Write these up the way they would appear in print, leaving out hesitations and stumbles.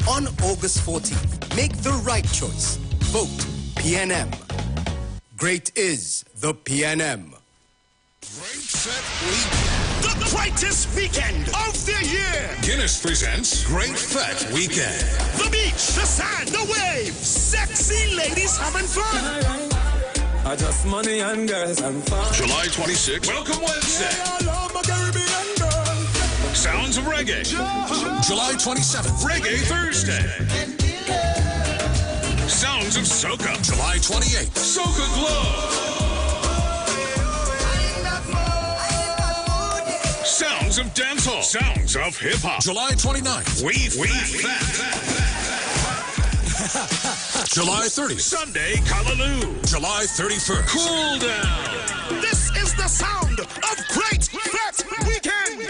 on August 14th. Make the right choice. Vote PNM. Great is the PNM. Great Fet Weekend. The greatest weekend of the year. Guinness presents Great Fet Weekend. The beach, the sand, the waves. Sexy ladies having fun. I just money and girls and fun. July 26th. Welcome Wednesday. Sounds of Reggae. July 27th. Reggae Thursday. Sounds of Soca. July 28th. Soca Glow. Sounds of Dancehall. Sounds of Hip Hop. July 29th. We Fat. July 30th. Sunday, Callaloo. July 31st. Cool Down. This is the sound of Great Fet Weekend.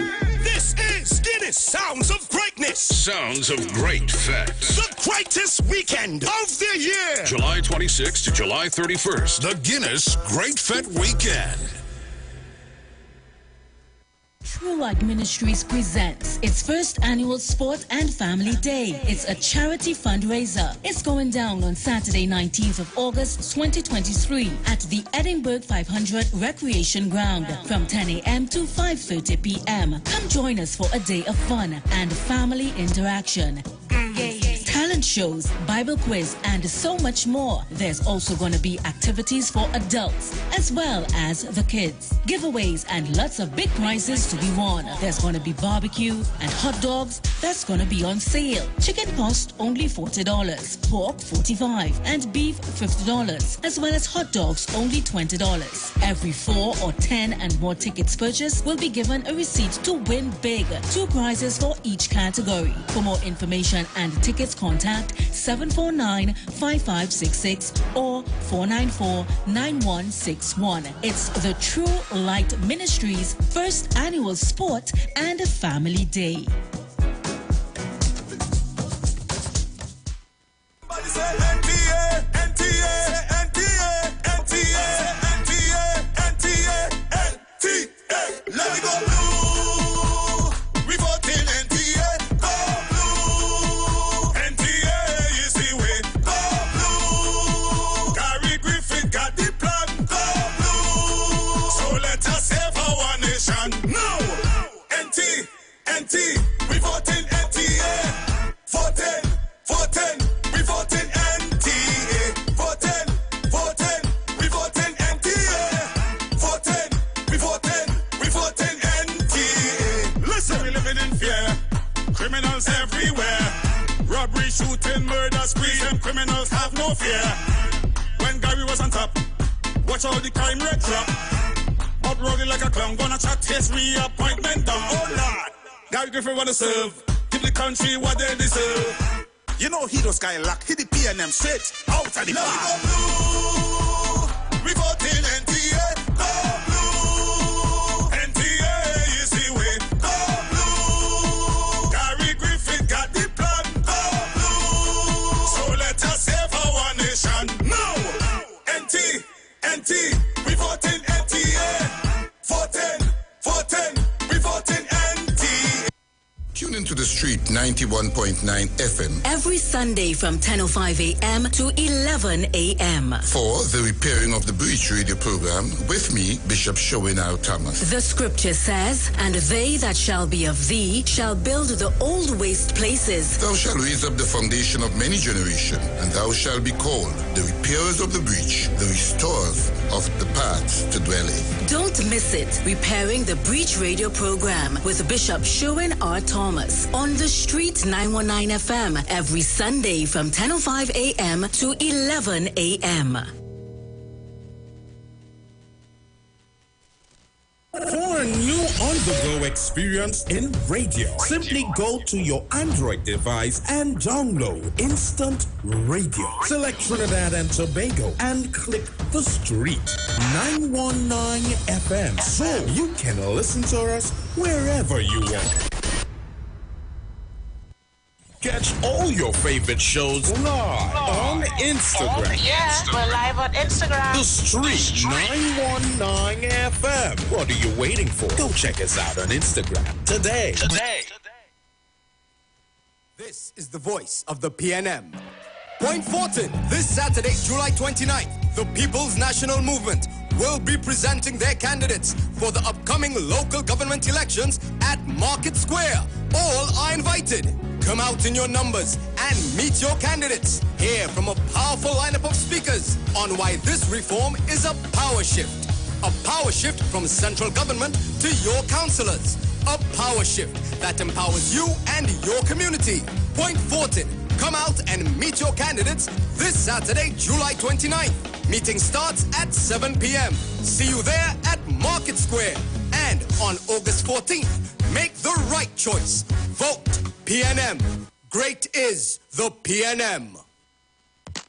This is Guinness Sounds of Greatness. Sounds of Great Fet. The greatest weekend of the year. July 26th to July 31st. The Guinness Great Fet Weekend. True Light Ministries presents its first annual Sport and Family Day. It's a charity fundraiser. It's going down on Saturday, 19th of August, 2023 at the Edinburgh 500 Recreation Ground from 10 a.m. to 5:30 p.m. Come join us for a day of fun and family interaction. Talent shows, Bible quiz, and so much more. There's also going to be activities for adults as well as the kids. Giveaways and lots of big prizes to be won. There's going to be barbecue and hot dogs. That's going to be on sale. Chicken cost only $40, pork $45, and beef $50, as well as hot dogs only $20. Every 4 or 10 and more tickets purchased will be given a receipt to win big. 2 prizes for each category. For more information and tickets, contact 749-5566 or 494-9161. It's the True Light Ministries' first annual Sport and Family Day. We voting NTA. Voting, we voting NTA. Voting, we voting NTA. Voting, we voting NTA. Listen, we living in fear. Criminals everywhere. Robbery, shooting, murder, spree, and criminals have no fear. When Gary was on top, watch all the crime rate drop. Up rolling like a clown, gonna chat his reappointment down. Oh Lord. Gary Griffin wanna serve, give the country what they deserve. You know Hero Skylock, hit the PNM straight out of the park. We voting NTA, go blue. NTA is the way, go blue. Gary Griffin got the plan, go blue. So let us save our nation. No, NT, we voting NTA. Voting, we voting NTA. Tune into The Street 91.9 FM. Every Sunday from 10:05 a.m. to 11 a.m. For the Repairing of the Breach radio program with me, Bishop Showinal Thomas. The scripture says, and they that shall be of thee shall build the old waste places. Thou shalt raise up the foundation of many generations, and thou shalt be called the repairers of the breach, the restorers of the paths to dwell in. Don't miss it. Repairing the Breach radio program with Bishop Sherwin R. Thomas on The Street 919 FM every Sunday from 10:05 a.m. to 11 a.m. For a new on-the-go experience in radio, simply go to your Android device and download Instant Radio. Select Trinidad and Tobago and click The Street 919 FM so you can listen to us wherever you want. Catch all your favorite shows live on Instagram. Oh, yeah, we're live on Instagram. The Street 919 FM. What are you waiting for? Go check us out on Instagram today. This is the voice of the PNM. Point Fortin, this Saturday, July 29th, the People's National Movement will be presenting their candidates for the upcoming local government elections at Market Square. All are invited. Come out in your numbers and meet your candidates. Hear from a powerful lineup of speakers on why this reform is a power shift. A power shift from central government to your councillors. A power shift that empowers you and your community. Point Fortin. Come out and meet your candidates this Saturday, July 29th. Meeting starts at 7 p.m. See you there at Market Square. And on August 14th, make the right choice. Vote PNM. Great is the PNM.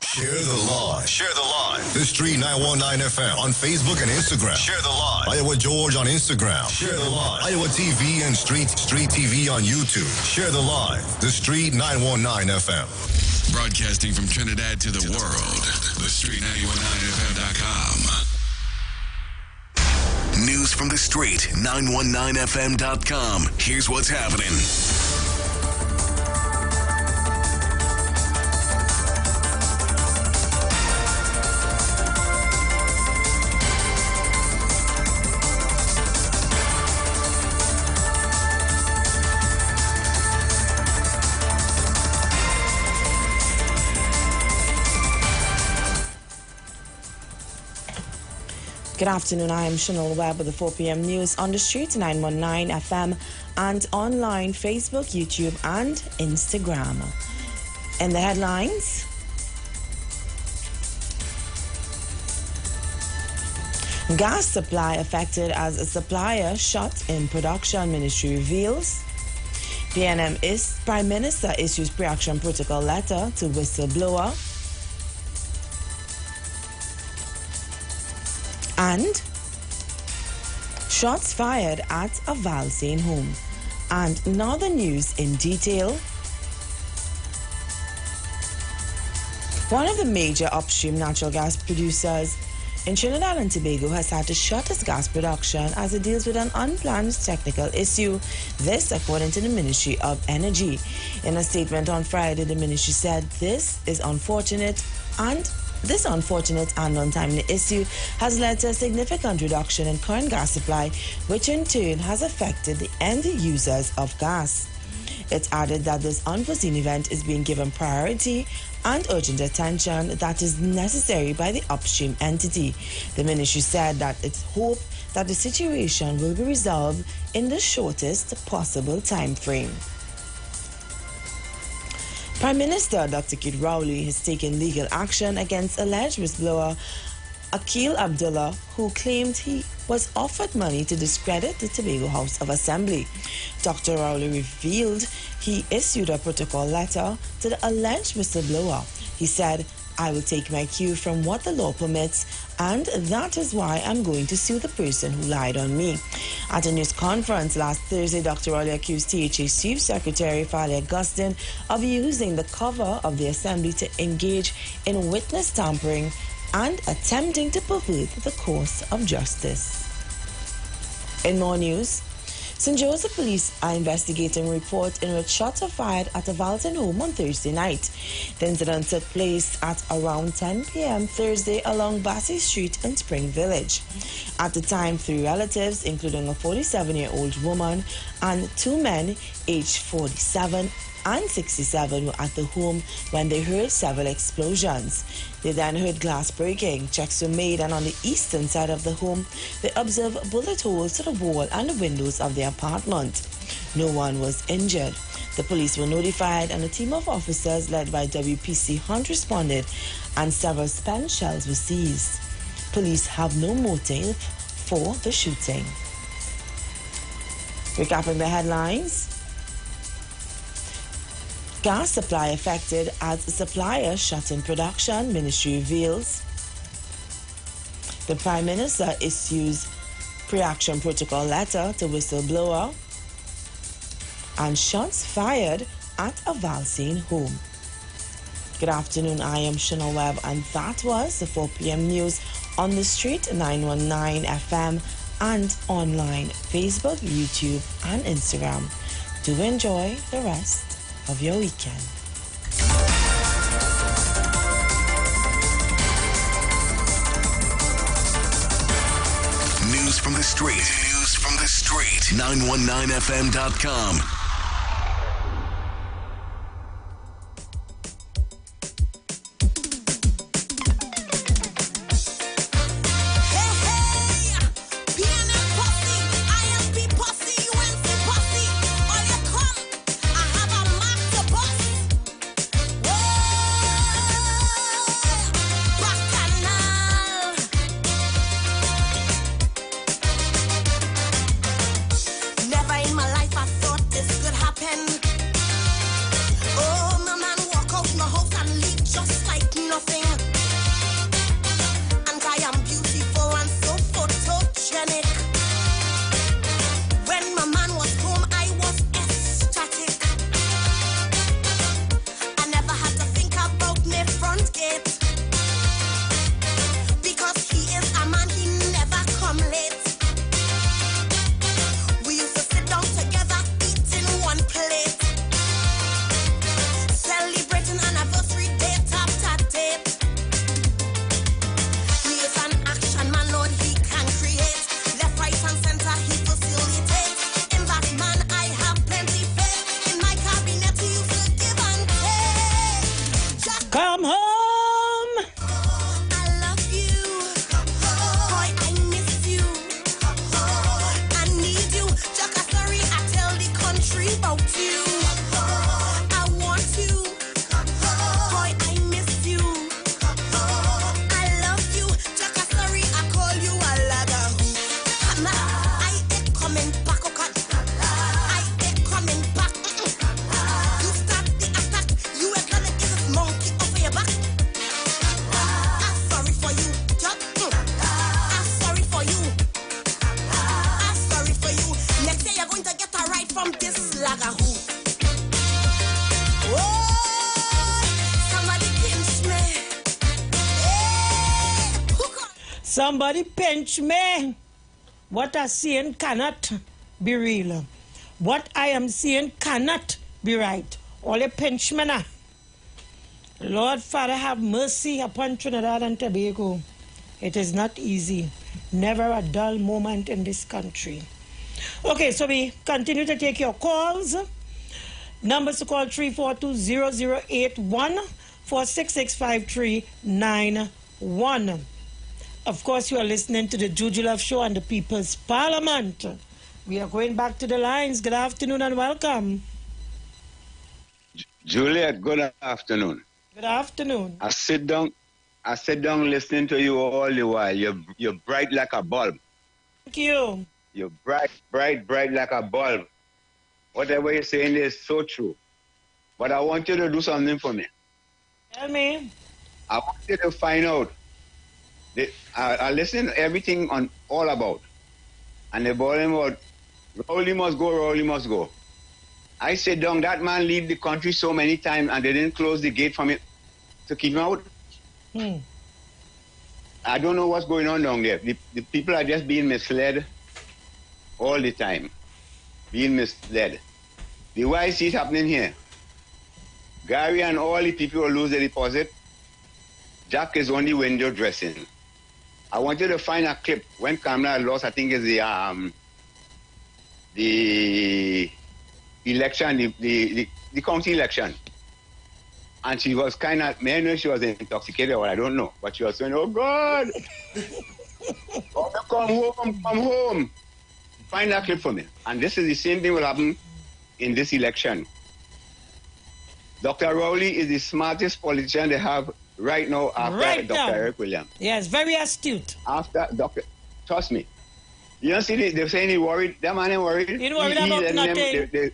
Share the live. Share the live. The Street 919 FM on Facebook and Instagram. Share the live. Iowa George on Instagram. Share the live. Iowa TV and Street TV on YouTube. Share the live. The Street 919 FM. Broadcasting from Trinidad to the world. The Street 919FM.com. News from the Street 919FM.com. Here's what's happening. Good afternoon, I am Chanel Webb with the 4 p.m. news on the Street 919 FM and online, Facebook, YouTube and Instagram. In the headlines, gas supply affected as a supplier shut in production, ministry reveals. PNM Prime Minister issues pre-action protocol letter to whistleblower. And shots fired at a Valsane home. And now the news in detail. One of the major upstream natural gas producers in Trinidad and Tobago has had to shut its gas production as it deals with an unplanned technical issue. This, according to the Ministry of Energy. In a statement on Friday, the ministry said this unfortunate and untimely issue has led to a significant reduction in current gas supply, which in turn has affected the end users of gas. It added that this unforeseen event is being given priority and urgent attention that is necessary by the upstream entity. The ministry said that it's hoped that the situation will be resolved in the shortest possible time frame. Prime Minister Dr. Kid Rowley has taken legal action against alleged whistleblower Akil Abdullah, who claimed he was offered money to discredit the Tobago House of Assembly. Dr. Rowley revealed he issued a protocol letter to the alleged whistleblower. He said, "I will take my cue from what the law permits, and that is why I'm going to sue the person who lied on me." At a news conference last Thursday, Dr. Rowley accused THA's Chief Secretary Fali Augustine of using the cover of the Assembly to engage in witness tampering and attempting to pervert the course of justice. In more news, St. Joseph police are investigating a report in which shots were fired at a Valsane home on Thursday night. The incident took place at around 10 p.m. Thursday along Bassey Street in Spring Village. At the time, 3 relatives, including a 47-year-old woman and 2 men aged 47 and 67, were at the home when they heard several explosions. They then heard glass breaking. Checks were made, and on the eastern side of the home, they observed bullet holes to the wall and the windows of the apartment. No one was injured. The police were notified, and a team of officers led by WPC Hunt responded, and several spent shells were seized. Police have no motive for the shooting. Recapping the headlines. Gas supply affected as supplier shut in production, ministry reveals. The Prime Minister issues pre-action protocol letter to whistleblower. And shots fired at a Valsane home. Good afternoon, I am Chanel Webb, and that was the 4 p.m. news on the Street 919 FM and online, Facebook, YouTube and Instagram. Do enjoy the rest of your weekend. News from the street. News from the street. 919fm.com. Somebody pinch me. What I see cannot be real. What I am seeing cannot be right. All a pinch me now. Lord Father, have mercy upon Trinidad and Tobago. It is not easy. Never a dull moment in this country. Okay, so we continue to take your calls. Numbers to call 342-0081 466-5391. Of course, you are listening to the Juju Love Show and the People's Parliament. We are going back to the lines. Good afternoon and welcome. Juliet, good afternoon. Good afternoon. I sit down listening to you all the while. You're bright like a bulb. Thank you. You're bright like a bulb. Whatever you're saying is so true. But I want you to do something for me. Tell me. I want you to find out. I listen to everything on all about. And they're boiling about, Rowley must go. I sit down, that man leave the country so many times and they didn't close the gate for me to keep him out. I don't know what's going on down there. The people are just being misled all the time. Being misled. Why is it happening here? Gary and all the people will lose the deposit. Jack is only window dressing. I want you to find a clip when Kamala lost, I think it's the election, the county election. And she was kind of, may I know she was intoxicated or I don't know, but she was saying, oh God, oh, come home. Find that clip for me. And this is the same thing will happen in this election. Dr. Rowley is the smartest politician they have right now after Dr. Eric Williams. Yes, very astute. After Dr. Trust me. You don't see they're saying he worried. That man ain't worried. He ain't worried about nothing.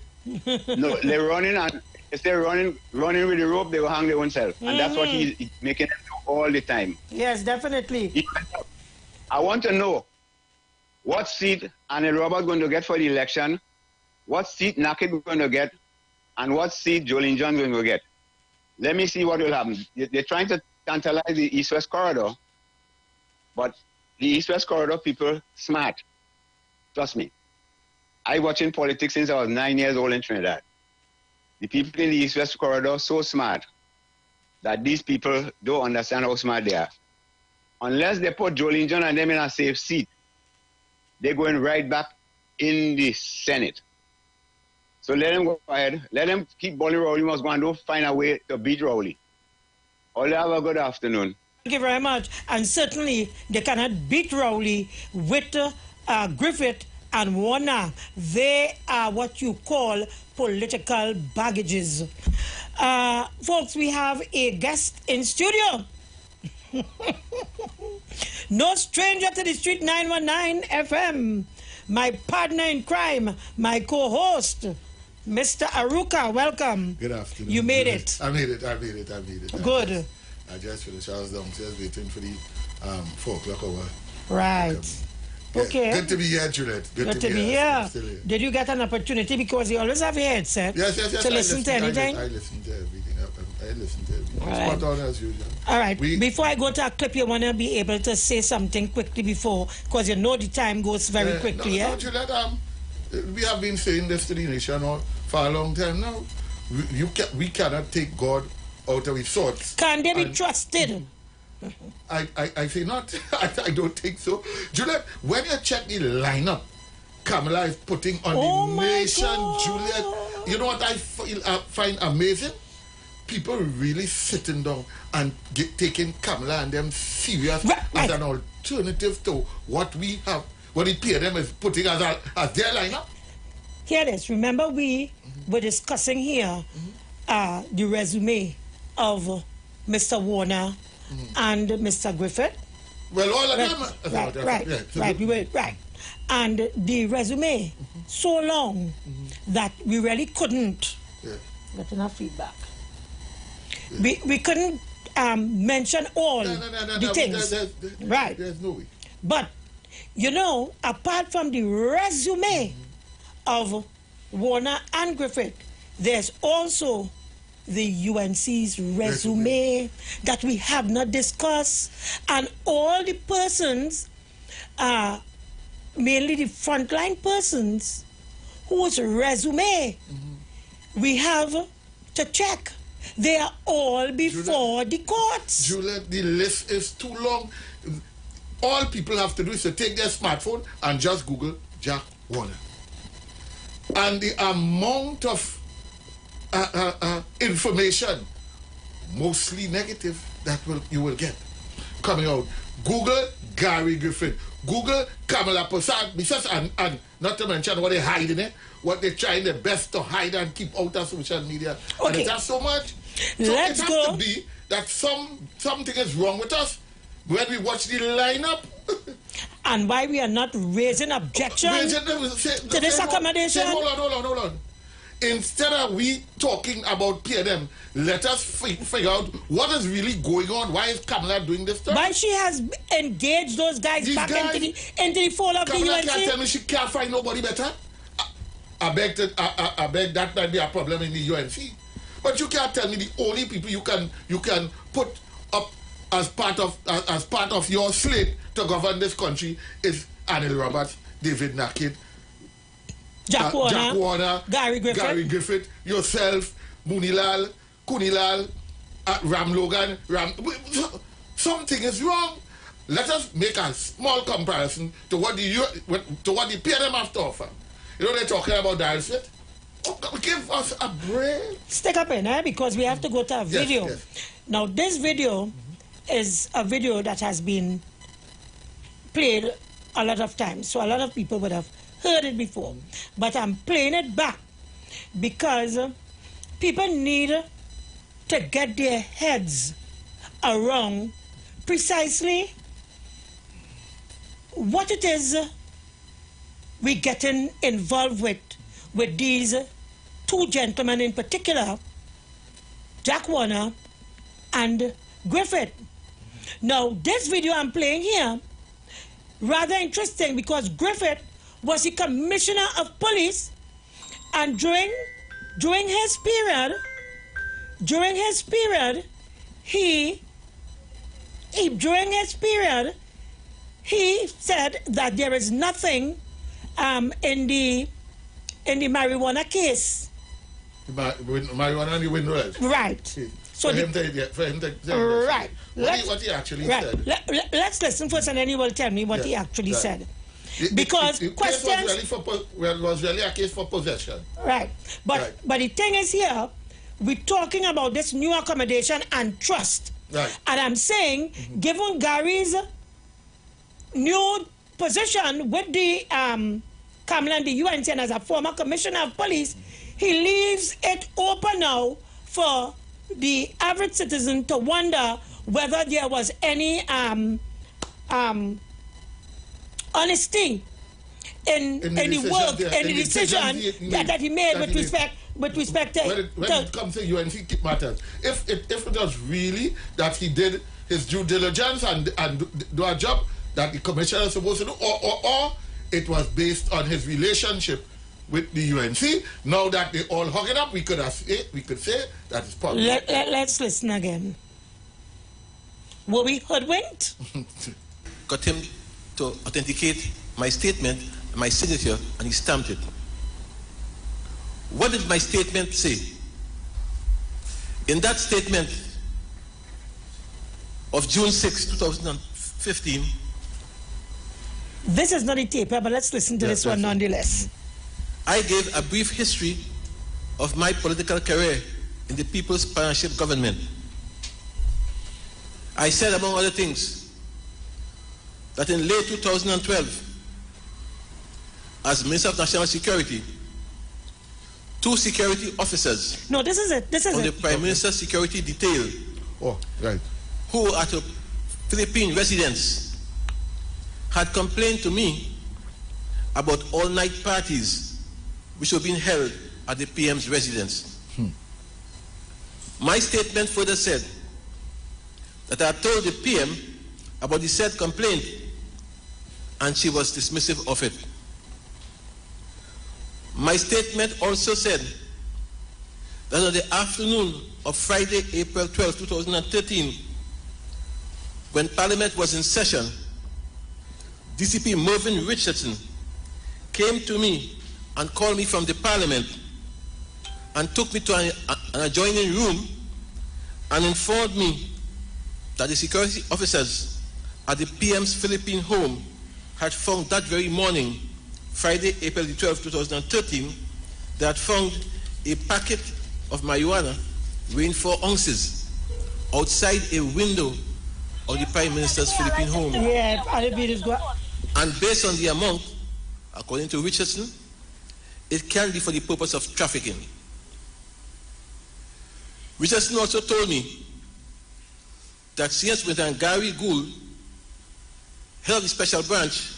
No, they're running and if they're running with the rope, they will hang their own self. And that's what he's making them do all the time. Yes, definitely. I want to know what seat Annie Roberts going to get for the election, what seat Naked going to get, and what seat Jolene John going to get. Let me see what will happen. They're trying to tantalize the East-West corridor, but the East-West corridor people smart. Trust me. I watching politics since I was 9 years old in Trinidad. The people in the East-West corridor so smart that these people don't understand how smart they are. Unless they put Jolene John and them in a safe seat, they're going right back in the Senate. So let them go ahead. Let them keep bullying Rowley. Must go and find a way to beat Rowley. All have a good afternoon. Thank you very much. And certainly they cannot beat Rowley with Griffith and Warner. They are what you call political baggages. Folks, we have a guest in studio. No stranger to the Street 919 FM. My partner in crime, my co-host, Mr. Aruka, welcome. Good afternoon. You made it. I made it. Good. I just finished. I was downstairs waiting for the 4 o'clock hour. Right. Okay. Good to be here, Juliet. Good to be here. Did you get an opportunity, because you always have your headset, yes, to listen to anything? I listen to everything. I listen to everything. Right. Spot on as usual. All right. Before I go to a clip, you want to be able to say something quickly before, because you know the time goes very quickly. No, Juliet, we have been saying this to the nation for a long time now. We cannot take God out of his thoughts. Can they be trusted? I say not. I don't think so. Juliet, when you check the lineup Kamala is putting on the nation, Juliet, you know what I find amazing? People really sitting down and taking Kamala and them serious as an alternative to what we have, what the PNM is putting as their lineup. Here it is. Remember, we were discussing here the resume of Mr. Warner and Mr. Griffith. Well, all of them. Right. And the resume so long that we really couldn't get enough feedback. We couldn't mention all the things. There's no way. But, you know, apart from the resume of Warner and Griffith, there's also the UNC's resume that we have not discussed. And all the persons, mainly the frontline persons, whose resume we have to check. They are all before the courts. Juliet, the list is too long. All people have to do is to take their smartphone and just Google Jack Warner. And the amount of information, mostly negative, that you will get coming out. Google Gary Griffin. Google Kamala Prasad. And not to mention what they're hiding it, what they're trying their best to hide and keep out of social media. Okay. And it has so much. So Let's it has go. to be that something is wrong with us when we watch the lineup. And why we are not raising objection to this accommodation? Hold on. Instead of we talking about PNM, let us figure out what is really going on. Why is Kamala doing this stuff? Why she has engaged those guys into the fold of Kamala the UNC? can't tell me she can't find nobody better. I beg that might be a problem in the UNC. But you can't tell me the only people you can put up as part of your slate to govern this country is Anil Roberts, David Nakid, Jack Warner, Gary Griffith, yourself, Kunilal, Ram Logan. Something is wrong. Let us make a small comparison to what the PNM have to offer. You know they're talking about Dalsford. Give us a break. Stick up in, because we have to go to a video. Yes. Now, this video is a video that has been played a lot of times, so a lot of people would have heard it before. But I'm playing it back because people need to get their heads around precisely what it is we're getting involved with these two gentlemen in particular, Jack Warner and Griffith. Now, this video I'm playing here, rather interesting because Griffith was the commissioner of police, and during his period, he said that there is nothing in the marijuana case. Marijuana and the windmills. Right. So for him to right. What he actually said. Let's listen first, and then he will tell me what he actually said. Because the questions was really a case for possession. Right. But the thing is here, we're talking about this new accommodation and trust. Right. And I'm saying, given Gary's new position with the Kamala and the UNC and as a former commissioner of police, he leaves it open now for the average citizen to wonder whether there was any honesty in the work, in the decision that he made with respect to... When it comes to UNC matters, if it was really that he did his due diligence and do a job that the commissioner is supposed to do, or it was based on his relationship with the UNC. Now that they all hung it up, we could say that it's possible. Let's listen again. Were we hoodwinked? Got him to authenticate my statement, my signature, and he stamped it. What did my statement say? In that statement of June 6, 2015, this is not a taper, but let's listen to this one nonetheless. I gave a brief history of my political career in the People's Partnership Government. I said, among other things, that in late 2012, as Minister of National Security, 2 security officers on the Prime Minister's security detail who were at a Philippine residence had complained to me about all-night parties which were being held at the PM's residence. My statement further said that I told the PM about the said complaint and she was dismissive of it. My statement also said that on the afternoon of Friday, April 12, 2013, when Parliament was in session, DCP Mervyn Richardson came to me and called me from the Parliament and took me to an adjoining room and informed me that the security officers at the PM's Philippine home had found that very morning, Friday, April 12, 2013, they had found a packet of marijuana weighing 4 ounces outside a window of the Prime Minister's Philippine home. And based on the amount, according to Richardson, it can be for the purpose of trafficking. Richardson also told me that since when Gary Gould, head of the special branch,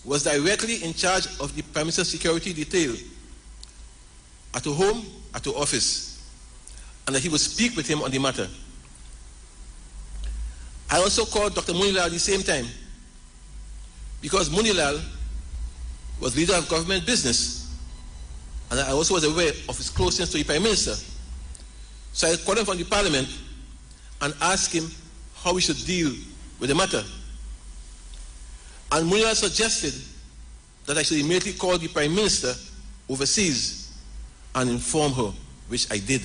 was directly in charge of the Prime Minister's security detail at a home, at the office, and that he would speak with him on the matter. I also called Dr. Munilal at the same time because Munilal was leader of government business, and I also was aware of his closeness to the Prime Minister. So I called him from the Parliament and asked him how we should deal with the matter. And Munilal suggested that I should immediately call the Prime Minister overseas and inform her, which I did.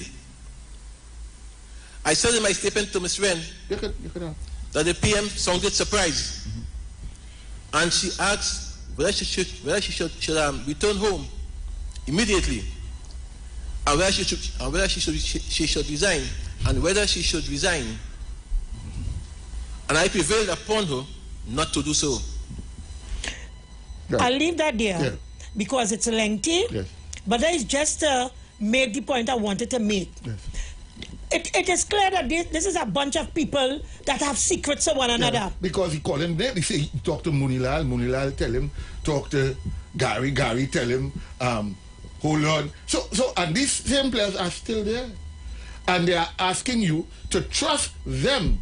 I said in my statement to Ms. Wren that the PM sounded surprised, and she asked whether she should return home immediately, and whether she should resign, and whether she should resign. And I prevailed upon her not to do so. I'll leave that there because it's lengthy, but that is just to make the point I wanted to make. It is clear that this is a bunch of people that have secrets of one another. Because he called him there, he say he talk to Munilal, Munilal tell him, talk to Gary, Gary tell him, hold on. So and these same players are still there. And they are asking you to trust them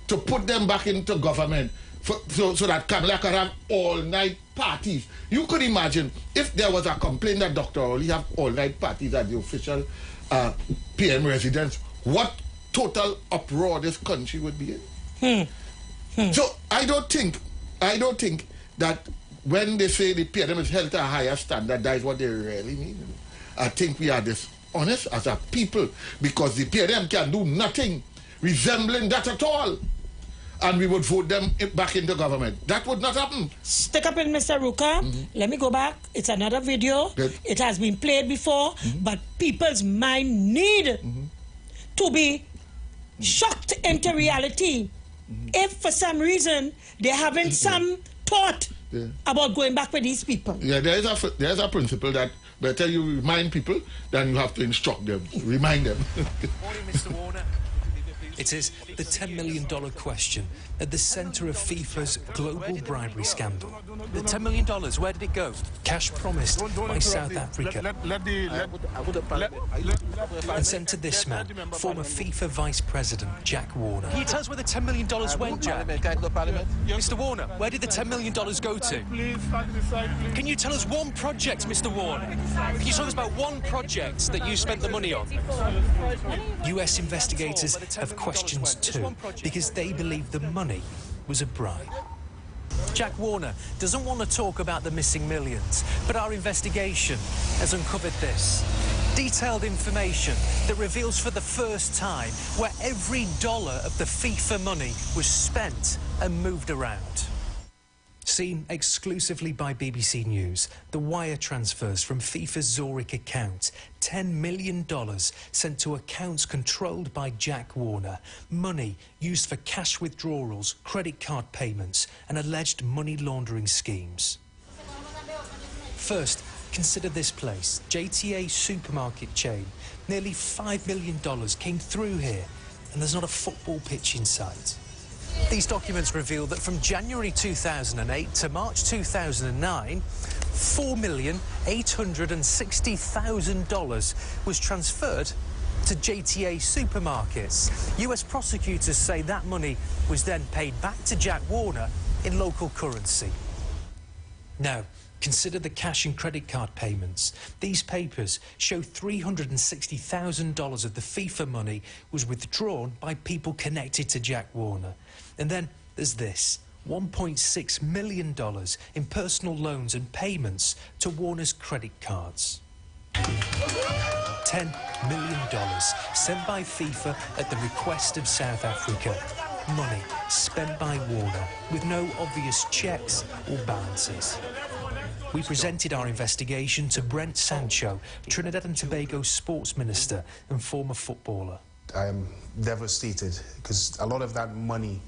to put them back into government so that Kamala can have all-night parties. You could imagine if there was a complaint that Dr. Oli have all-night parties at the official PM residence, what total uproar this country would be in. So I don't think that when they say the PM is held to a higher standard, that is what they really mean. I think we are dishonest as a people because the PM can do nothing resembling that at all. and we would vote them back into government. That would not happen. Stick up in Mr. Ruka. Let me go back. It's another video. Good. It has been played before, but people's mind need to be shocked into reality. If for some reason they're having some thought about going back with these people. Yeah, there is a principle that better you remind people than you have to instruct them. Remind them. Morning, Mr. Warner. It is the $10 million question at the centre of FIFA's global bribery scandal. The $10 million, where did it go? Cash promised by South Africa and sent to this man, former FIFA Vice President Jack Warner. Can you tell us where the $10 million went, Jack? Mr. Warner, where did the $10 million go to? Can you tell us one project, Mr. Warner? Can you tell us about one project that you spent the money on? US investigators have questions too, because they believe the money was a bribe. Jack Warner doesn't want to talk about the missing millions, but our investigation has uncovered this. Detailed information that reveals for the first time where every dollar of the FIFA money was spent and moved around. Seen exclusively by BBC News, the wire transfers from FIFA's Zurich account, $10 million sent to accounts controlled by Jack Warner, money used for cash withdrawals, credit card payments and alleged money laundering schemes. First, consider this place, JTA supermarket chain. Nearly $5 million came through here, and there's not a football pitch in sight. These documents reveal that from January 2008 to March 2009, $4,860,000 was transferred to JTA supermarkets. US prosecutors say that money was then paid back to Jack Warner in local currency. Now, consider the cash and credit card payments. These papers show $360,000 of the FIFA money was withdrawn by people connected to Jack Warner. And then there's this, $1.6 million in personal loans and payments to Warner's credit cards. $10 million sent by FIFA at the request of South Africa. Money spent by Warner with no obvious checks or balances. We presented our investigation to Brent Sancho, Trinidad and Tobago sports minister and former footballer. I am devastated because a lot of that money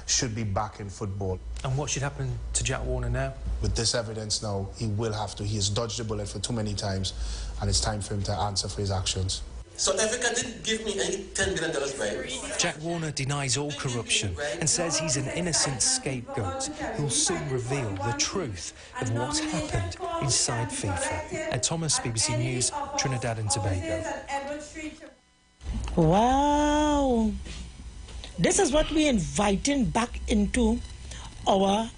should be back in football. And what should happen to Jack Warner now? With this evidence now, he will have to. He has dodged the bullet for too many times, and it's time for him to answer for his actions. South Africa didn't give me any $10 million bribe. Jack Warner denies all corruption and says he's an innocent scapegoat who'll soon reveal the truth of what's happened inside FIFA. Ed Thomas, BBC News, Trinidad and Tobago. Wow. This is what we're inviting back into our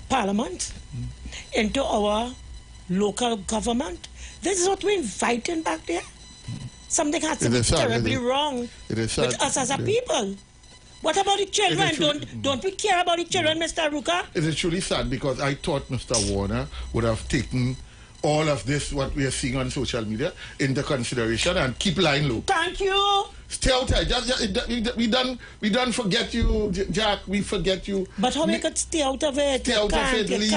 parliament, into our local government. This is what we're inviting back there. Something has to be terribly wrong with us as a people. What about the children? Don't we care about the children, Mr. Ruka? It is truly sad because I thought Mr. Warner would have taken all of this, what we are seeing on social media, into consideration and keep lying low. Thank you. Stay out there. We done forget you, Jack. We forget you. But how we could stay out of it? Stay out of it. You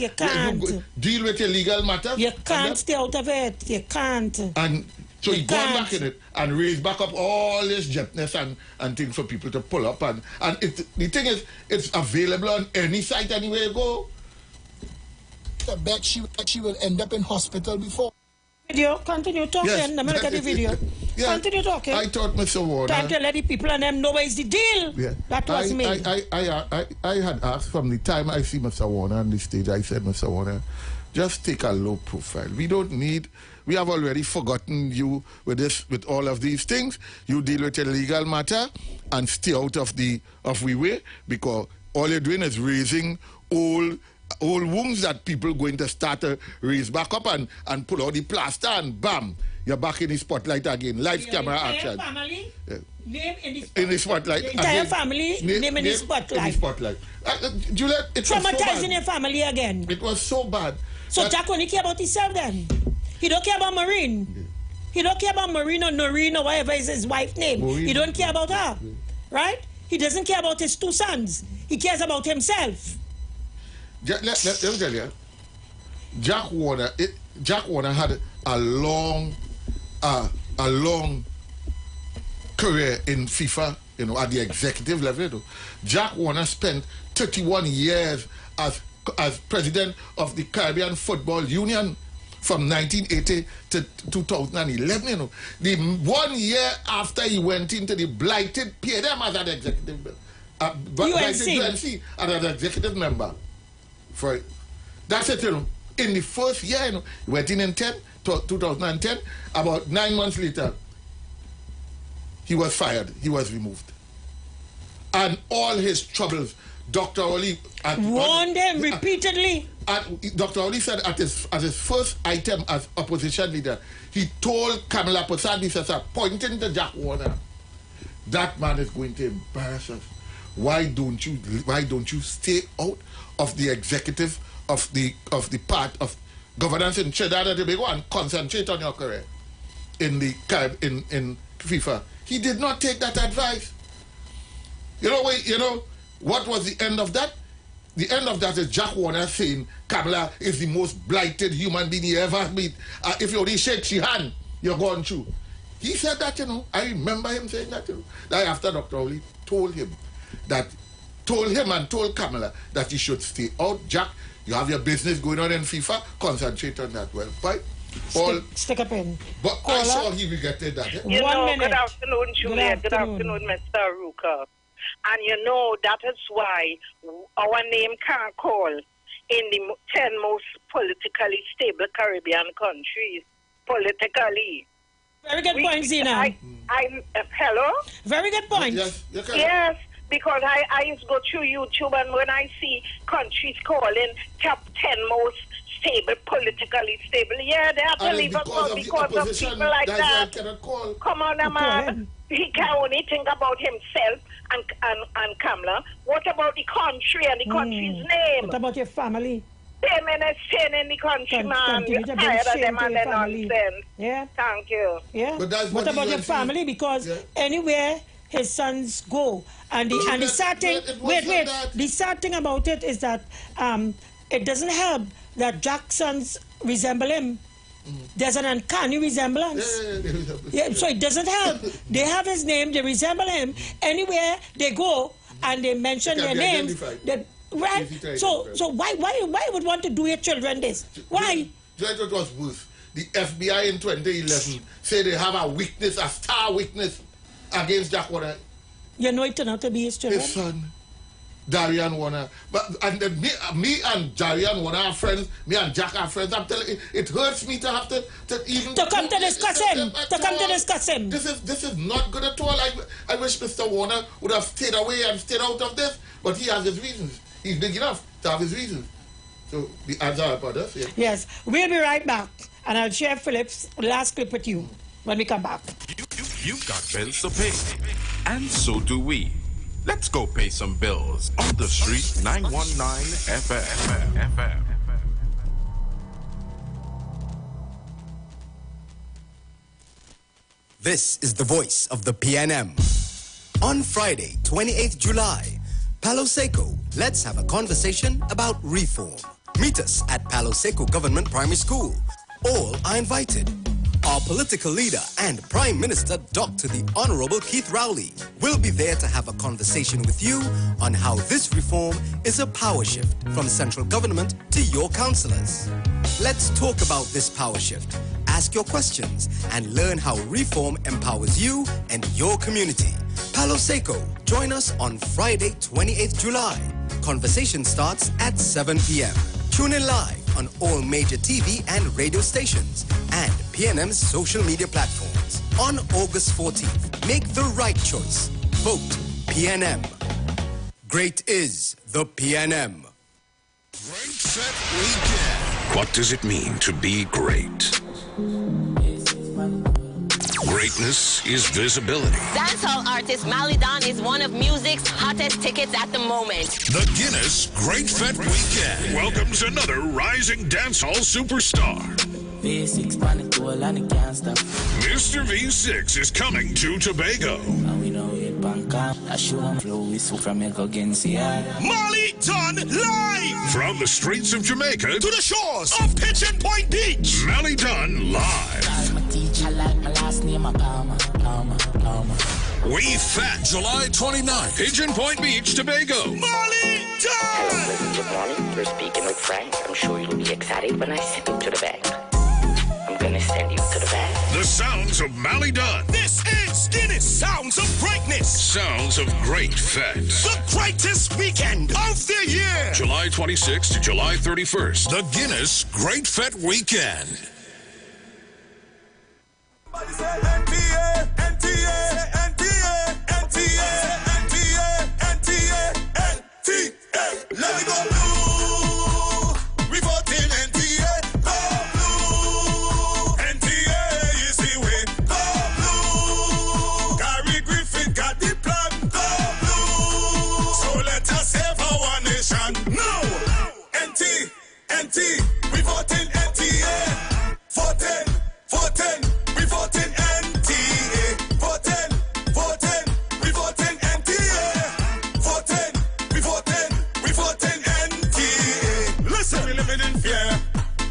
can't. Deal with your legal matters. You can't stay out of it. You can't. And so you go back in it and raise back up all this gentness and things for people to pull up. And the thing is, it's available on any site anywhere you go. I bet she will end up in hospital before. Video, continue talking. Yes, I'm going to get the video. Yeah, continue talking. I thought Mr. Warner. Time to let the people and them know where's the deal. Yeah. That was me. I had asked from the time I see Mr. Warner on the stage, I said, Mr. Warner, just take a low profile. We have already forgotten you with all of these things. You deal with a legal matter and stay out of we way, because all you're doing is raising old wounds that people going to start to raise back up and pull out the plaster and bam, you're back in the spotlight again. Live camera action. Family, name in the spotlight. The entire family, name in the spotlight. In the spotlight. Juliet, it was so bad. Traumatizing your family again. It was so bad. So Jack only care about himself then. He don't care about Marine. Yeah. He don't care about Marine or Noreen or whatever is his wife's name. Maureen. He don't care about her. Yeah. Right? He doesn't care about his 2 sons. He cares about himself. Let me tell you, Jack Warner had a long career in FIFA, at the executive level. Jack Warner spent 31 years as president of the Caribbean Football Union from 1980 to 2011. The 1 year after he went into the blighted, paid him as an executive UNC and an executive member. For it. That's it, In the first year, he went in 2010. About 9 months later, he was fired. He was removed. And all his troubles, Dr. Oli warned him repeatedly. Dr. Oli said at his first item as opposition leader, he told Kamala Prasad, he says, pointing to Jack Warner, that man is going to embarrass us. Why don't you stay out of the executive of the part of governance in Trinidad and Tobago and concentrate on your career in FIFA? He did not take that advice. You know what was the end of that? The end of that is Jack Warner saying Kamala is the most blighted human being he ever meet. If you only shake your hand, you're going through. He said that, I remember him saying that, That after Dr. Oli told him and told Kamala that he should stay out. Jack, you have your business going on in FIFA, concentrate on that. Well, right? Stick a pin. But I saw he regretted that. Good afternoon, Julia. Good afternoon, Mr. Ruka. And that is why our name can't call in the 10 most politically stable Caribbean countries, politically. Very good point, Zina. Hello? Very good point. Yes, because I used to go through YouTube, and when I see countries calling top 10 most stable, politically stable, they have to leave us out because of people like that. Come on, man. He can only think about himself and Kamala. What about the country and the country's name? What about your family? Them in the country, man. You're tired of them and their nonsense. Yeah. Thank you. Yeah. What about your family? Because anywhere his sons go, and the sad thing, the sad thing about it is that it doesn't help that Jack's sons resemble him. There's an uncanny resemblance. So it doesn't help. They have his name, they resemble him. Anywhere they go and they mention their names, right? So why would want to do your children this? Why? It was worse. The FBI in 2011 say they have a weakness, a star weakness against Jack Warner. You know it turned out to be his children? His son, Darian Warner. Me and Darian Warner are friends. Me and Jack are friends. I'm telling you, it hurts me to have to come to discuss him. This is not good at all. I wish Mr. Warner would have stayed away and stayed out of this, but he has his reasons. He's big enough to have his reasons. So the odds are about us. Yeah. Yes, we'll be right back, and I'll share Philip's last clip with you when we come back. You've got bills to pay, and so do we. Let's go pay some bills on the street 919 FM. This is the voice of the PNM. On Friday, 28th July, Palo Seco, let's have a conversation about reform. Meet us at Palo Seco Government Primary School. All are invited. Our political leader and Prime Minister, Dr. the Honorable Keith Rowley, will be there to have a conversation with you on how this reform is a power shift from central government to your councillors. Let's talk about this power shift, ask your questions, and learn how reform empowers you and your community. Palo Seco, join us on Friday, 28th July. Conversation starts at 7 p.m. Tune in live on all major TV and radio stations and PNM's social media platforms. On August 14th, make the right choice. Vote PNM. Great is the PNM. Great Set Weekend. What does it mean to be great? Greatness is visibility. Dancehall artist Malidon is one of music's hottest tickets at the moment. The Guinness Great Fet Weekend welcomes another rising dancehall superstar. V6 panic and it can't stop. Mr. V6 is coming to Tobago. And we know it. Bangkok. I show them flow with from against the Molly Dunn live from the streets of Jamaica to the shores of Pigeon Point Beach. Molly Dunn live. My teacher like my last name, Palmer. We Fat, July 29th, Pigeon Point Beach, Tobago. Molly Dunn! Hello, good morning. You're speaking with Frank. I'm sure you'll be excited when I send you to the bank. I'm gonna send you to the bank. The sounds of Molly Dunn. This is Guinness Sounds of Greatness. Sounds of Great Fat. The greatest weekend of the year. July 26th to July 31st. The Guinness Great Fat Weekend. Somebody say NTA, NTA, NTA, NTA, NTA, NTA, NTA. Let me go blue. We voting NTA. Go blue. NTA is the way. Go blue. Gary Griffith got the plan. Go blue. So let us save our nation. No. NT. We voting NTA. Voting. We voting NTA. Voting. We voting NTA. We voting NTA. Listen, we living in fear.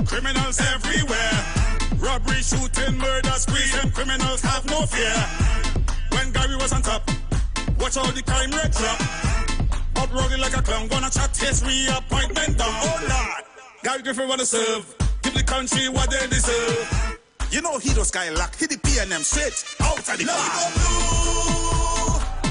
Criminals everywhere. Robbery, shooting, murder, spree, and criminals have no fear. When Gary was on top, watch all the crime rate drop. Up rolling like a clown, gonna chat his reappointment down. Oh Lord, Gary Griffith wanna serve. Give the country what they deserve. You know he does guy lock, hit the PNM straight out of the park.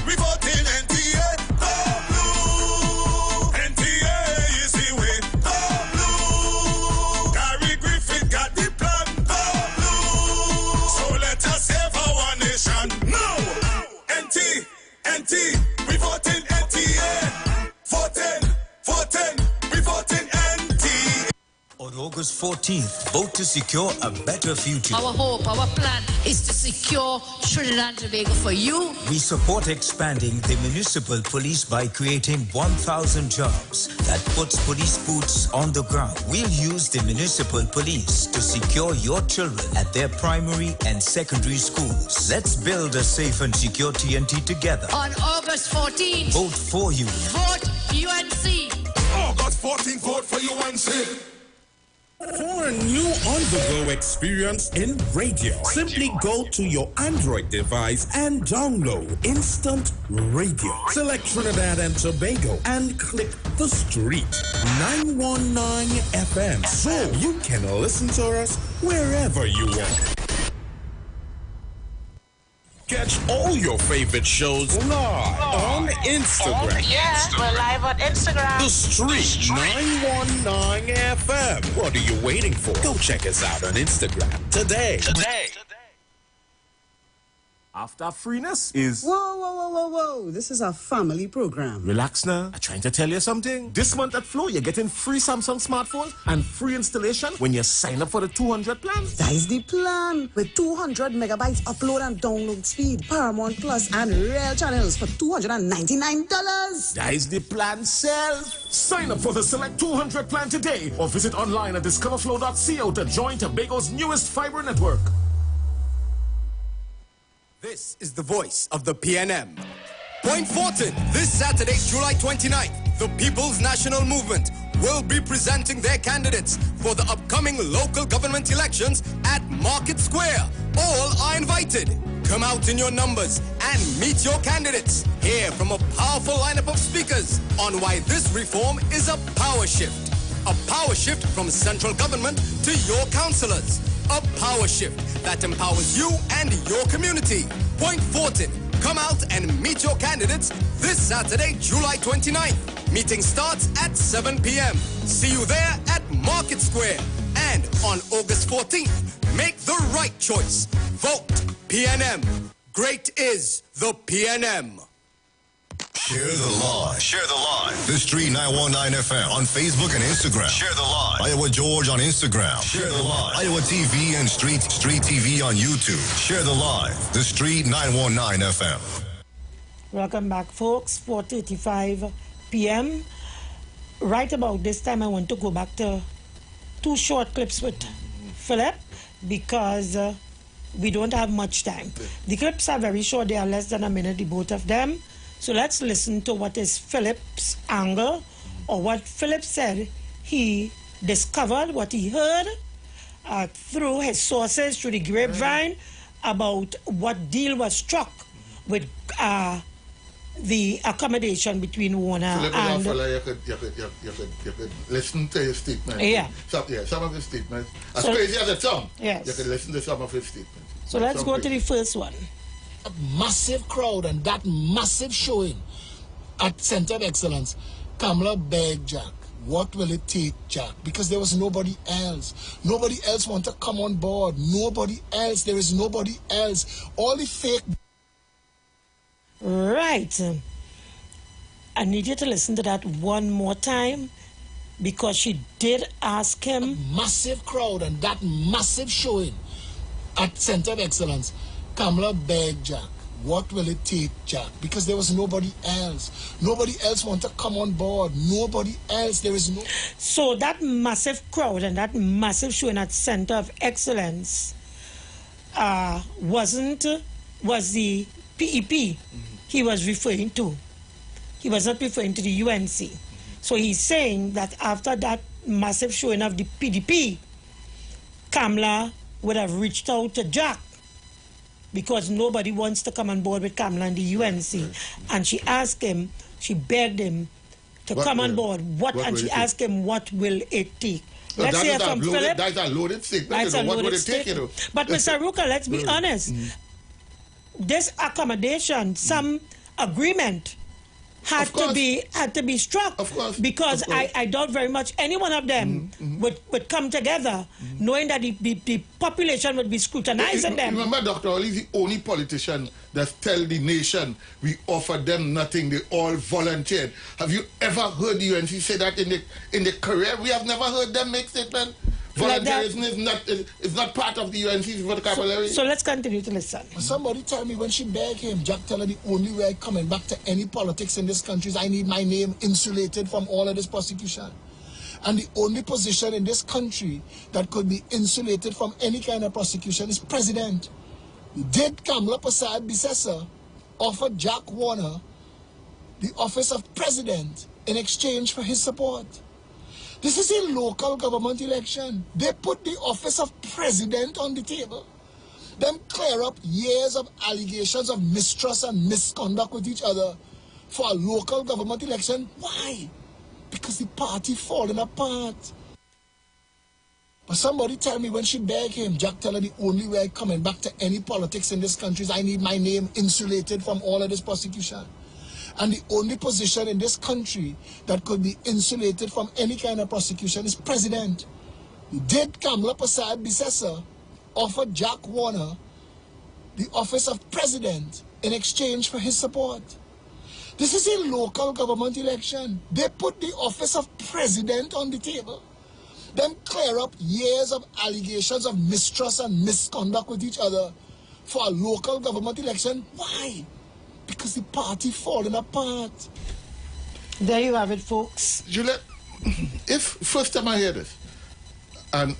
We voting NTA. Go blue. NTA is the way. Go blue. Gary Griffith got the plan. Go blue. So let us save our nation. No. NT. We voting NTA. Voting. We voting NTA. On August 14th, vote to secure a better future. Our hope, our plan is to secure Trinidad and Tobago for you. We support expanding the municipal police by creating 1,000 jobs that puts police boots on the ground. We'll use the municipal police to secure your children at their primary and secondary schools. Let's build a safe and secure TNT together. On August 14th, vote for you. Vote UNC. August 14th, vote for UNC. For a new on-the-go experience in radio, simply go to your Android device and download Instant Radio. Select Trinidad and Tobago and click The Street 919 FM so you can listen to us wherever you want. Catch all your favorite shows live on Instagram. Yeah, we're live on Instagram. The Street 919 FM. What are you waiting for? Go check us out on Instagram today. After freeness is... Whoa. This is a family program. Relax now. I'm trying to tell you something. This month at Flow, you're getting free Samsung smartphones and free installation when you sign up for the 200 plan. That is the plan. With 200 megabytes upload and download speed, Paramount Plus, and rare channels for $299. That is the plan, self. Sign up for the Select 200 plan today or visit online at discoverflow.co to join Tobago's newest fiber network. This is the voice of the PNM. Point Fortin, this Saturday, July 29th, the People's National Movement will be presenting their candidates for the upcoming local government elections at Market Square. All are invited. Come out in your numbers and meet your candidates. Hear from a powerful lineup of speakers on why this reform is a power shift. A power shift from central government to your councillors. A power shift that empowers you and your community. Point Fortin. Come out and meet your candidates this Saturday, July 29th. Meeting starts at 7 p.m. See you there at Market Square. And on August 14th, make the right choice. Vote PNM. Great is the PNM. Share the live. Share the live. The Street 919 FM on Facebook and Instagram. Share the live. Iowa George on Instagram. Share the live. Iowa TV and Street TV on YouTube. Share the live. The Street 919 FM. Welcome back, folks. 4:35 p.m. Right about this time, I want to go back to two short clips with Philip because we don't have much time. The clips are very short. They are less than a minute, the both of them. So let's listen to what is Philip's angle, or what Philip said he discovered, what he heard through his sources, through the grapevine, about what deal was struck with the accommodation between Warner Philip and... You could listen to his statement. Yeah. Some of his statements. As So- crazy as it sounds, Yes. you could listen to some of his statements. So let's go to the first one. A massive crowd and that massive showing at Center of Excellence. Kamala begged Jack, what will it take, Jack? Because there was nobody else. Nobody else want to come on board. Nobody else. There is nobody else. All the fake... Right. I need you to listen to that one more time, because she did ask him. A massive crowd and that massive showing at Center of Excellence. Kamala begged Jack, what will it take, Jack? Because there was nobody else. Nobody else want to come on board. Nobody else. There is no... So that massive crowd and that massive showing at Center of Excellence was the PEP he was referring to. He was not referring to the UNC. So he's saying that after that massive showing of the PDP, Kamala would have reached out to Jack, because nobody wants to come on board with Kamala and the UNC. And she asked him, she begged him to come on board. And she asked him, what will it take? No, Let's hear from Philip. That's a loaded statement. That's a What would loaded it take, you know? statement. But Mr. Ruka, let's be honest. This accommodation, some agreement had to be struck. Of course. Because I doubt very much any one of them would come together knowing that the population would be scrutinizing them. Remember, Dr. Oli is the only politician that tell the nation we offer them nothing, they all volunteered. Have you ever heard the UNC say that in the career? We have never heard them make statement. Volunteerism is not part of the UNC's vocabulary. So let's continue to listen. Somebody tell me when she begged him, Jack tell her the only way I'm coming back to any politics in this country is I need my name insulated from all of this prosecution. And the only position in this country that could be insulated from any kind of prosecution is president. Did Kamala Prasad Bisesa offer Jack Warner the office of president in exchange for his support? This is a local government election. They put the office of president on the table. Them clear up years of allegations of mistrust and misconduct with each other for a local government election. Why? Because the party falling apart. But somebody tell me when she begged him, Jack tell her the only way I'm coming back to any politics in this country is I need my name insulated from all of this prosecution. And the only position in this country that could be insulated from any kind of prosecution is president. Did Kamala Prasad Bisesa offer Jack Warner the office of president in exchange for his support? This is a local government election. They put the office of president on the table. Them clear up years of allegations of mistrust and misconduct with each other for a local government election. Why? Because the party falling apart. There you have it, folks. Juliet, if first time I hear this, and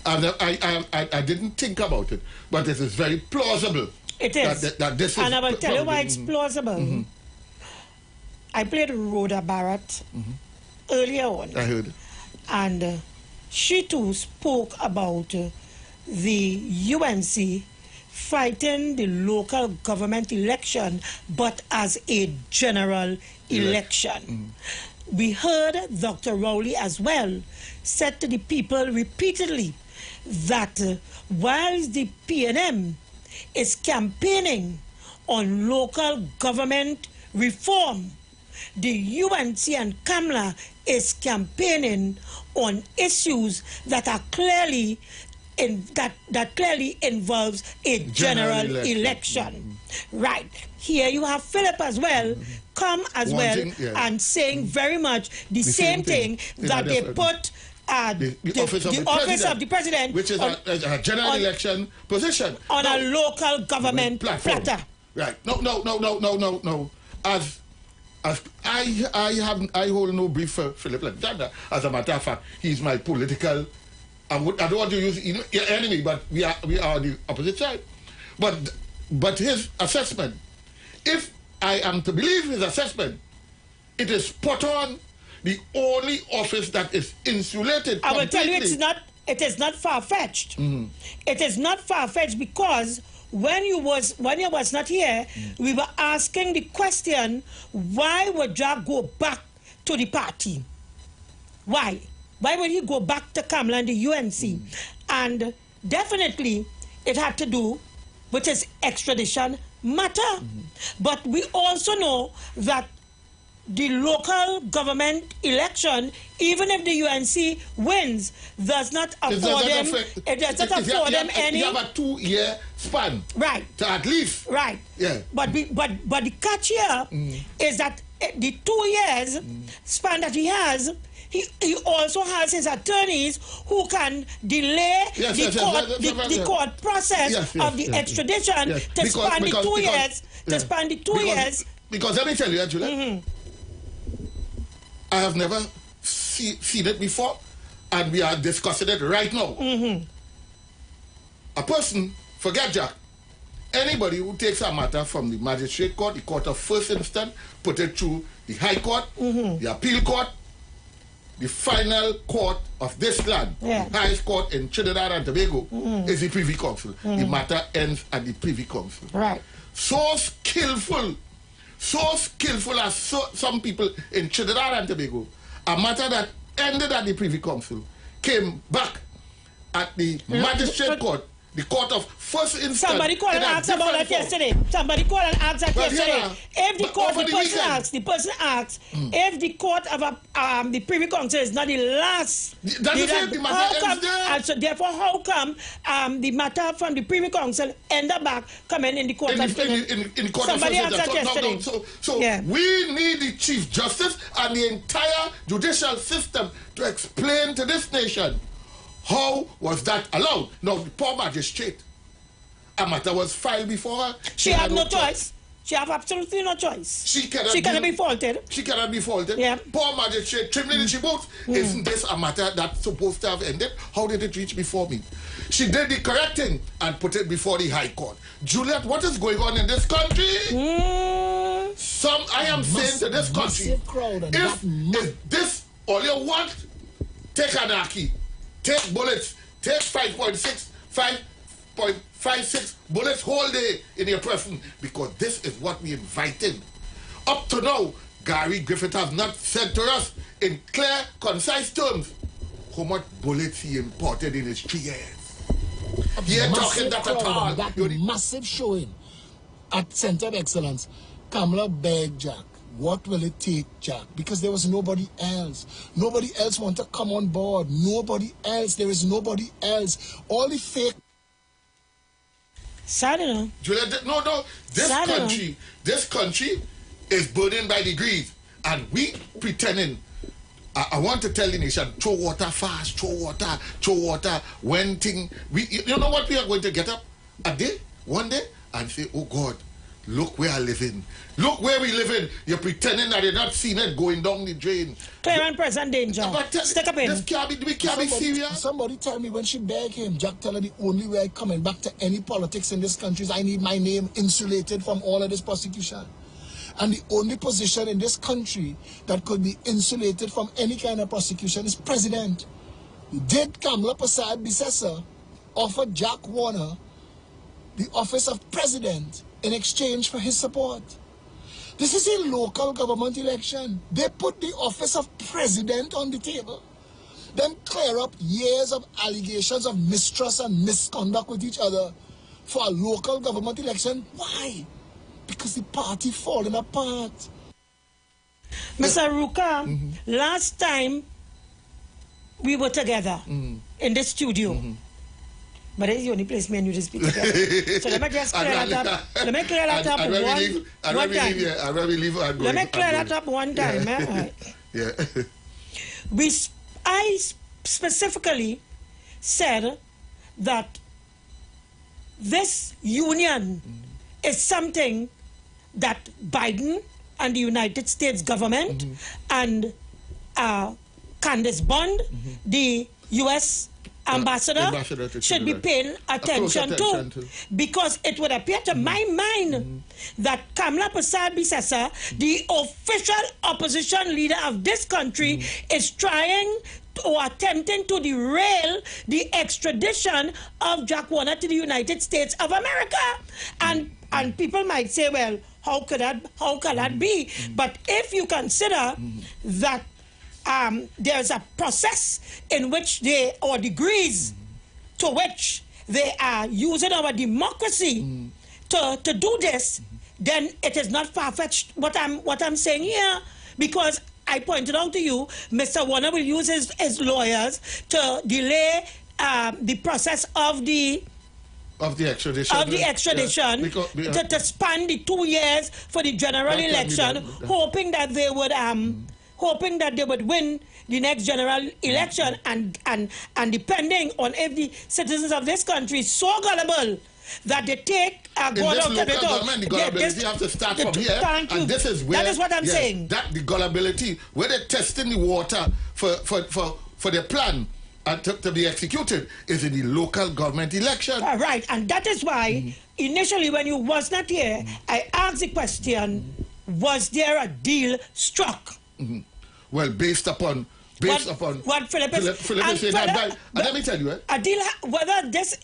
I didn't think about it, but it is very plausible. It is. That this is and I will tell you why it's Mm-hmm. plausible. I played Rhoda Barrett earlier on. I heard. And she too spoke about the UNC fighting the local government election, but as a general election. We heard Dr. Rowley as well said to the people repeatedly that while the PNM is campaigning on local government reform, the UNC and Kamala is campaigning on issues that are clearly that clearly involves a general election. Right. Here you have Philip as well, come as Wanting, well, and saying very much the same thing that they put the office of the president, which is a general election position. On a local government platter. Right. No. As I hold no brief for Philip Alexander. As a matter of fact, he's my political I don't want to use your enemy, but we are on the opposite side. But his assessment, if I am to believe his assessment, it is spot on. The only office that is insulated. I will tell you, it is not far-fetched. It is not far-fetched because when you was not here, we were asking the question, why would Jack go back to the party? Why? Why would he go back to Kamala and the UNC? And definitely it had to do with his extradition matter. But we also know that the local government election, even if the UNC wins, does not afford them. It does not afford them any. You have a 2-year span, right? To at least, right? Yeah. But the catch here is that the 2 years span that he has, he also has his attorneys who can delay the court process of the extradition to span the 2 years. To span the 2 years. Because let me tell you, Juliet, I have never seen it before, and we are discussing it right now. A person, forget Jack, anybody who takes a matter from the magistrate court, the court of first instance, put it through the high court, the appeal court, the final court of this land, the highest court in Trinidad and Tobago, is the Privy Council. The matter ends at the Privy Council. Right. So skillful as some people in Trinidad and Tobago, a matter that ended at the Privy Council came back at the magistrate court, the court of first instance. Somebody called and asked about that yesterday. Somebody called and asked that yesterday. If the court, the person asks, if the court of the Privy Council is not the last, so therefore how come the matter from the Privy Council end up back coming in the court of somebody asked that yesterday. So we need the Chief Justice and the entire judicial system to explain to this nation, how was that allowed? Now, the poor magistrate, a matter was filed before her. She had no choice. She have absolutely no choice. She cannot be faulted. She cannot be faulted. Yeah. Poor magistrate, trembling in she votes. Isn't this a matter that's supposed to have ended? How did it reach before me? She did the correct thing and put it before the High Court. Juliet, what is going on in this country? I am saying to this country, if this all you want, take anarchy. Take bullets, take 5.6, 5.56 bullets whole day in your person, because this is what we invited. Up to now, Gary Griffith has not said to us in clear, concise terms how much bullets he imported in his 3 years. He ain't talking that at all. That massive showing at Center of Excellence. Kamala begged Jack, what will it take, Jack? Because there was nobody else. Nobody else want to come on board. Nobody else. There is nobody else. All the fake. Saturday. Juliet, no. This country is burning by degrees, and we pretending. I want to tell the nation: throw water fast, throw water. When thing, you know what we are going to get up one day, and say, "Oh God, look where I live in. Look where we live in. You're pretending that you're not seeing it going down the drain." Clear and present danger. Stick up in. We can't be serious. Somebody tell me when she begged him, Jack tell her the only way I'm coming back to any politics in this country is I need my name insulated from all of this prosecution. And the only position in this country that could be insulated from any kind of prosecution is president. Did Kamala Prasad Bissessa offer Jack Warner the office of president in exchange for his support? This is a local government election. They put the office of president on the table. Then clear up years of allegations of mistrust and misconduct with each other for a local government election. Why? Because the party falling apart. Mr. Ruka, last time we were together in the studio. But it's the only place me and you to speak together. So let me just clear that up. Let me clear that up one time. Let me clear that up one time. Yeah. I specifically said that this union is something that Biden and the United States government and Candace Bond, the U.S. ambassador should be paying attention to. Because it would appear to my mind that Kamala Persad-Bissessar, the official opposition leader of this country, is trying or attempting to derail the extradition of Jack Warner to the United States of America. And people might say, well, how could that be? But if you consider that there's a process in which or degrees to which they are using our democracy to do this, then it is not far-fetched what I'm saying here, because I pointed out to you, Mr. Warner will use his lawyers to delay the process of the extradition, to span the 2 years for the general election, hoping that they would win the next general election, and depending on if the citizens of this country is so gullible that they take a God out of the gullibility have to start from here. Thank you. And this is where, that is what I'm saying. That the gullibility, where they're testing the water for their plan to be executed, is in the local government election. Right, and that is why initially when you was not here, I asked the question, was there a deal struck? Well, based upon what Philip is saying, and let me tell you, a deal, whether this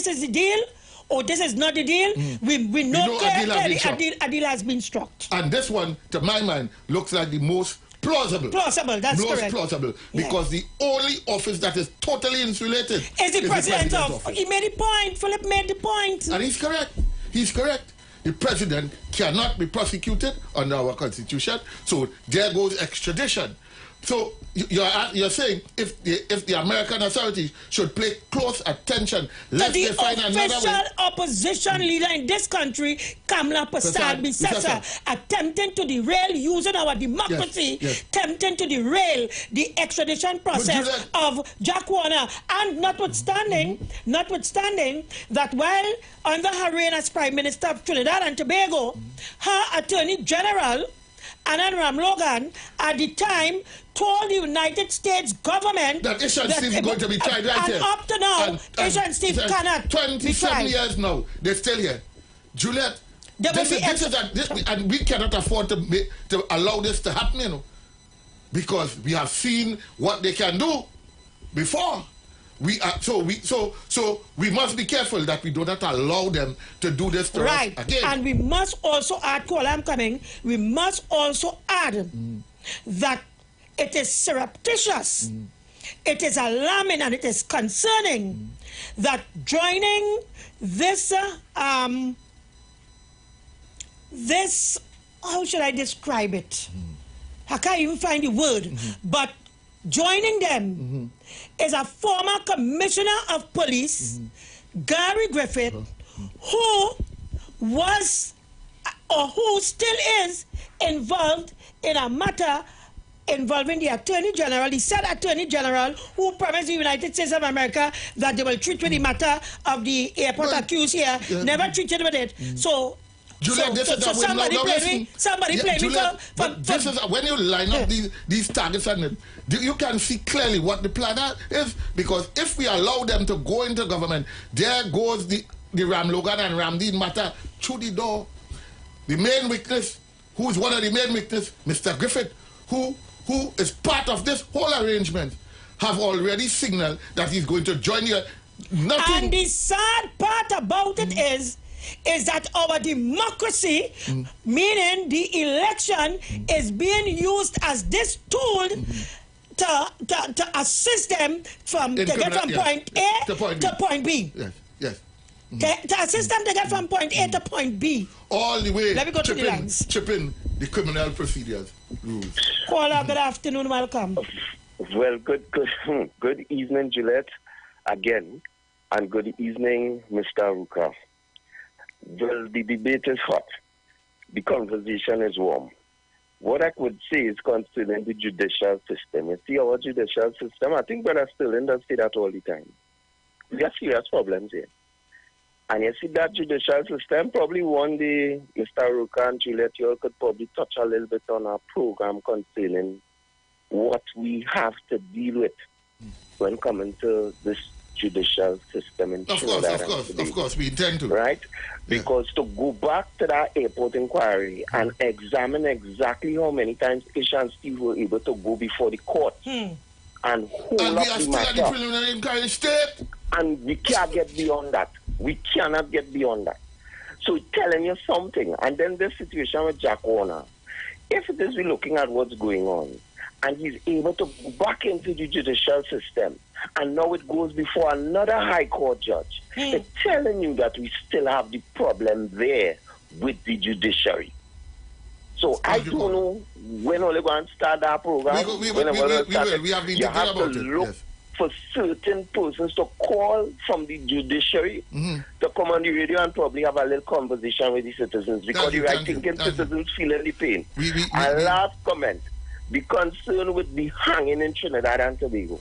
is the deal or this is not the deal, we know clearly a deal has been struck. And this one, to my mind, looks like the most plausible. That's correct. Most plausible, because the only office that is totally insulated is the president's office. He made the point. Philip made the point. And he's correct. He's correct. The president cannot be prosecuted under our constitution, so there goes extradition. So you're saying if the American authorities should pay close attention, let they find another way. The official opposition leader in this country, Kamala Persad-Bissessar, attempting to derail using our democracy, attempting to derail the extradition process of Jack Warner, and notwithstanding that while under her reign as Prime Minister of Trinidad and Tobago, her Attorney General, Anand Ramlogan, at the time told the United States government that Ishan Steve is going to be tried right here. And up to now, Ishan Steve cannot 27 years now, they're still here. Juliet, and we cannot afford to allow this to happen, you know, because we have seen what they can do before. So we must be careful that we do not allow them to do this to us again. And we must also add, we must also add that it is surreptitious, it is alarming, and it is concerning that joining this, how should I describe it? I can't even find the word, but joining them is a former commissioner of police, Gary Griffith, who was or who still is involved in a matter involving the Attorney General, the said Attorney General, who promised the United States of America that they will treat with the matter of the airport accused here, never treated with it. So Juliet, somebody played me for this is when you line up these targets, and you can see clearly what the plan is, because if we allow them to go into government, there goes the Ramlogan and Ramdeen matter through the door. The main witness, who is one of the main witnesses, Mr. Griffith, who is part of this whole arrangement, have already signaled that he's going to join you. And the sad part about it is that our democracy, meaning the election, is being used as this tool to assist them to get from point A to point B. Yes. To assist them to get from point A to point B. All the way. Let me go to the lines. Chipping the criminal procedures rules. Caller, good afternoon, welcome. Well, good evening, Juliet, again, and good evening, Mr. Ruka. Well, the debate is hot. The conversation is warm. What I could say is concerning the judicial system. You see, our judicial system, I think we're still in the say that all the time. We have serious problems here. And you see, that judicial system, probably one day, Mr. Ruka and Juliet, you could probably touch a little bit on our program concerning what we have to deal with when coming to this judicial system in Trinidad. Of course, we intend to. Right? Because to go back to that airport inquiry and examine exactly how many times Isha and Steve were able to go before the court and hold And up we are the still at the matter. preliminary inquiry state. And we can't get beyond that. We cannot get beyond that. So telling you something, and then this situation with Jack Warner, if it is we're looking at what's going on, and he's able to go back into the judicial system, and now it goes before another high court judge, it's telling you that we still have the problem there with the judiciary. So I don't know when we're going to start that program. We will. We have been you thinking have about to it. look Yes. for certain persons to call from the judiciary to come on the radio and probably have a little conversation with the citizens, because I think citizens feeling the pain. And last comment, be concerned with the hanging in Trinidad and Tobago.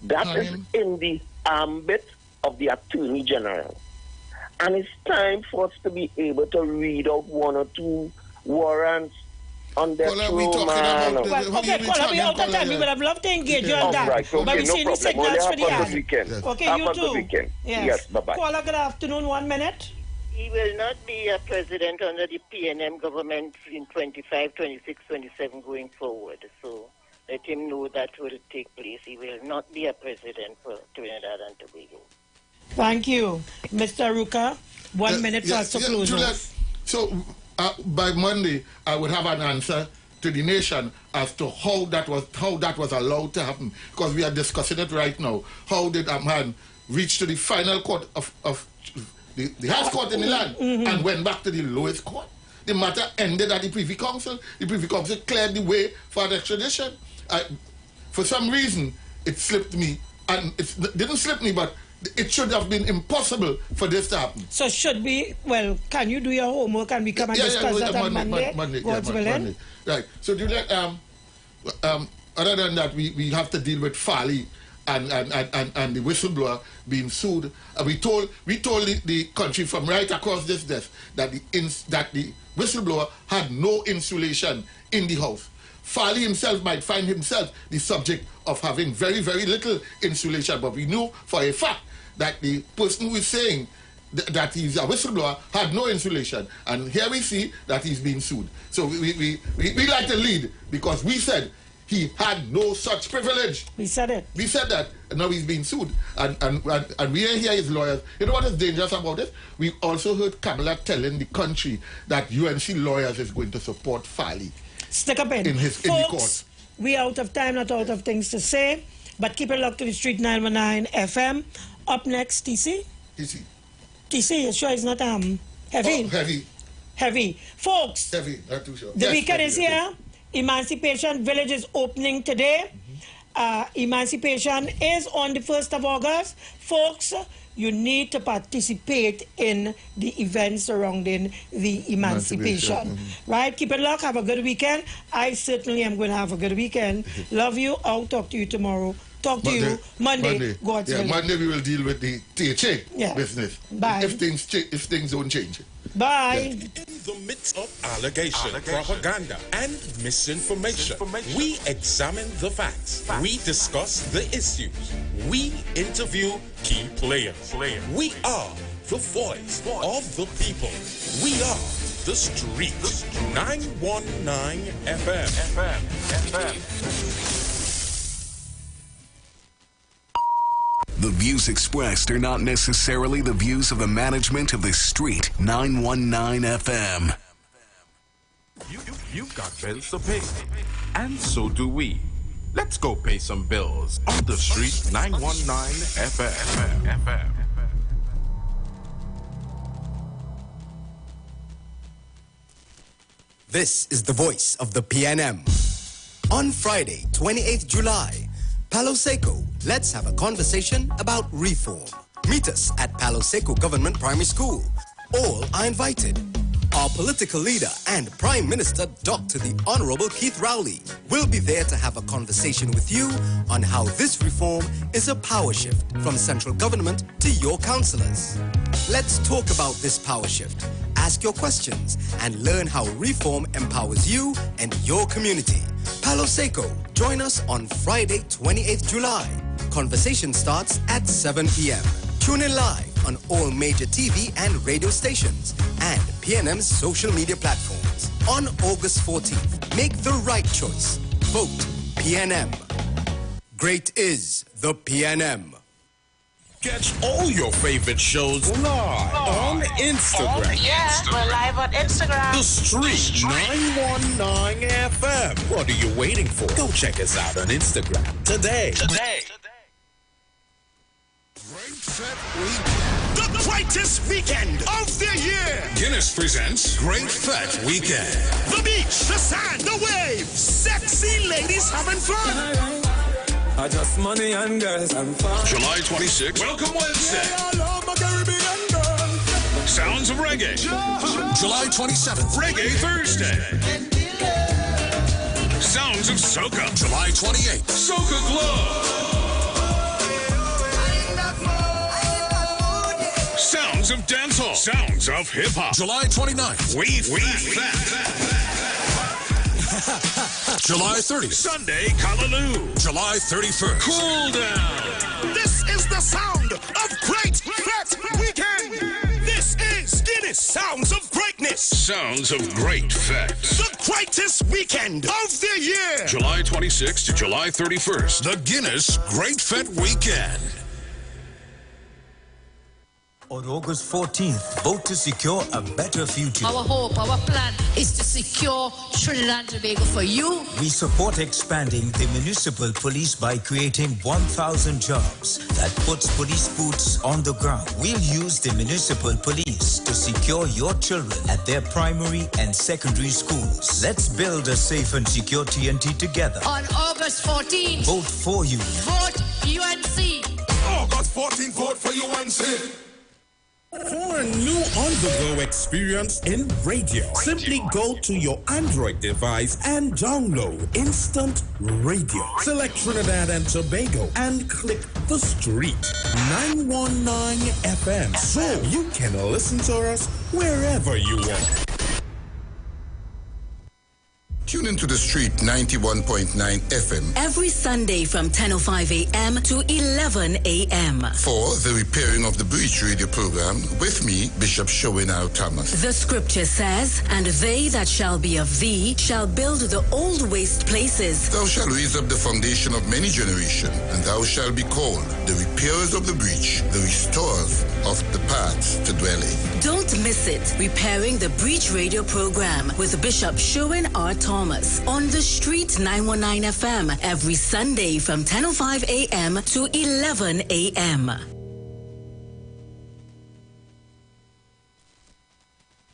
That is in the ambit of the Attorney General. And it's time for us to be able to read out one or two warrants on their through, man. Okay, Kola, we out of time. We would have loved to engage you on that. Right, okay, but we see the signals for the ad. Okay, have you a too. good weekend. Yes, bye-bye. Kola, good afternoon. 1 minute. He will not be a president under the PNM government in 25, 26, 27 going forward. So let him know that will take place. He will not be a president for Trinidad and Tobago. Thank you. Mr. Ruka, 1 minute for us to close off. So by Monday, I would have an answer to the nation as to how that was allowed to happen, because we are discussing it right now. How did a man reach to the final court of the highest court in the land and went back to the lowest court? The matter ended at the Privy Council. The Privy Council cleared the way for the extradition. For some reason, it slipped me, and it didn't slip me, but it should have been impossible for this to happen. So should we, can you do your homework and we come and discuss that on Monday? God's willing. Monday. Right. So do you like, other than that, we have to deal with Farley and the whistleblower being sued. We told the country from right across this desk that the whistleblower had no insulation in the house. Farley himself might find himself the subject of having very, very little insulation, but we knew for a fact that the person who is saying that he's a whistleblower had no insulation, and here we see that he's being sued. So we like to lead, because we said he had no such privilege. We said it. We said that, and now he's being sued, and we ain't hear his lawyers. You know what is dangerous about this? We also heard Kamala telling the country that UNC lawyers is going to support Farley. Stick up in the court. We out of time, not out of things to say, but keep it locked to the Street 919 FM. Up next, TC, you sure it's not heavy? Oh, heavy. Folks, heavy, not too sure. The weekend is here. Emancipation Village is opening today. Emancipation is on the 1st of August. Folks, you need to participate in the events surrounding the emancipation. Right? Keep it locked. Have a good weekend. I certainly am going to have a good weekend. Love you. I'll talk to you tomorrow. Talk to you Monday. God's willing. Monday we will deal with the THA business. Bye. If things don't change. Bye. In the midst of allegation, propaganda, and misinformation, we examine the facts. We discuss the issues. We interview key players. We are the voice of the people. We are the street. 919 FM. The views expressed are not necessarily the views of the management of the Street 919 FM. You've got bills to pay, and so do we. Let's go pay some bills on the Street 919 FM. This is the voice of the PNM. On Friday, 28th July, Palo Seco, let's have a conversation about reform. Meet us at Palo Seco Government Primary School. All are invited. Our political leader and Prime Minister, Dr. the Honorable Keith Rowley, will be there to have a conversation with you on how this reform is a power shift from central government to your councillors. Let's talk about this power shift, ask your questions, and learn how reform empowers you and your community. Palo Seco, join us on Friday, 28th July. Conversation starts at 7 p.m. Tune in live on all major TV and radio stations and PNM's social media platforms. On August 14th, make the right choice. Vote PNM. Great is the PNM. Catch all your favorite shows live on Instagram. We're live on Instagram. The Street 919 FM. What are you waiting for? Go check us out on Instagram today. The greatest weekend of the year. Guinness presents Great Fat Weekend. The beach, the sand, the waves, sexy ladies having fun. I just money and girls and fun. July 26th, Welcome Wednesday. Sounds of Reggae. July 27th, Reggae Thursday. Sounds of Soca. July 28th, Soca Glow. Sounds of Dancehall. Sounds of Hip Hop. July 29th, We Fat. July 30th, Sunday, Callaloo. July 31st, Cool Down. This is the sound of Great Fat Weekend. This is Guinness Sounds of Greatness. Sounds of Great Fat. The greatest weekend of the year. July 26th to July 31st, the Guinness Great Fat Weekend. On August 14th, vote to secure a better future. Our hope, our plan is to secure Trinidad and Tobago for you. We support expanding the municipal police by creating 1,000 jobs that puts police boots on the ground. We'll use the municipal police to secure your children at their primary and secondary schools. Let's build a safe and secure TNT together. On August 14th, Vote for you. vote UNC. August 14th, vote for UNC. For a new on-the-go experience in radio, simply go to your Android device and download Instant Radio. Select Trinidad and Tobago and click The Street 919 FM so you can listen to us wherever you want. Tune into The Street 91.9 FM every Sunday from 10:05 a.m. to 11 a.m. for the Repairing of the Breach radio program with me, Bishop Showin Thomas. The scripture says, and they that shall be of thee shall build the old waste places. Thou shalt raise up the foundation of many generations, and thou shalt be called the repairers of the breach, the restorers of the paths to dwell in. Don't miss it. Repairing the Breach radio program with Bishop Showin Thomas on The Street 919 FM every Sunday from 10:05 a.m. to 11 a.m.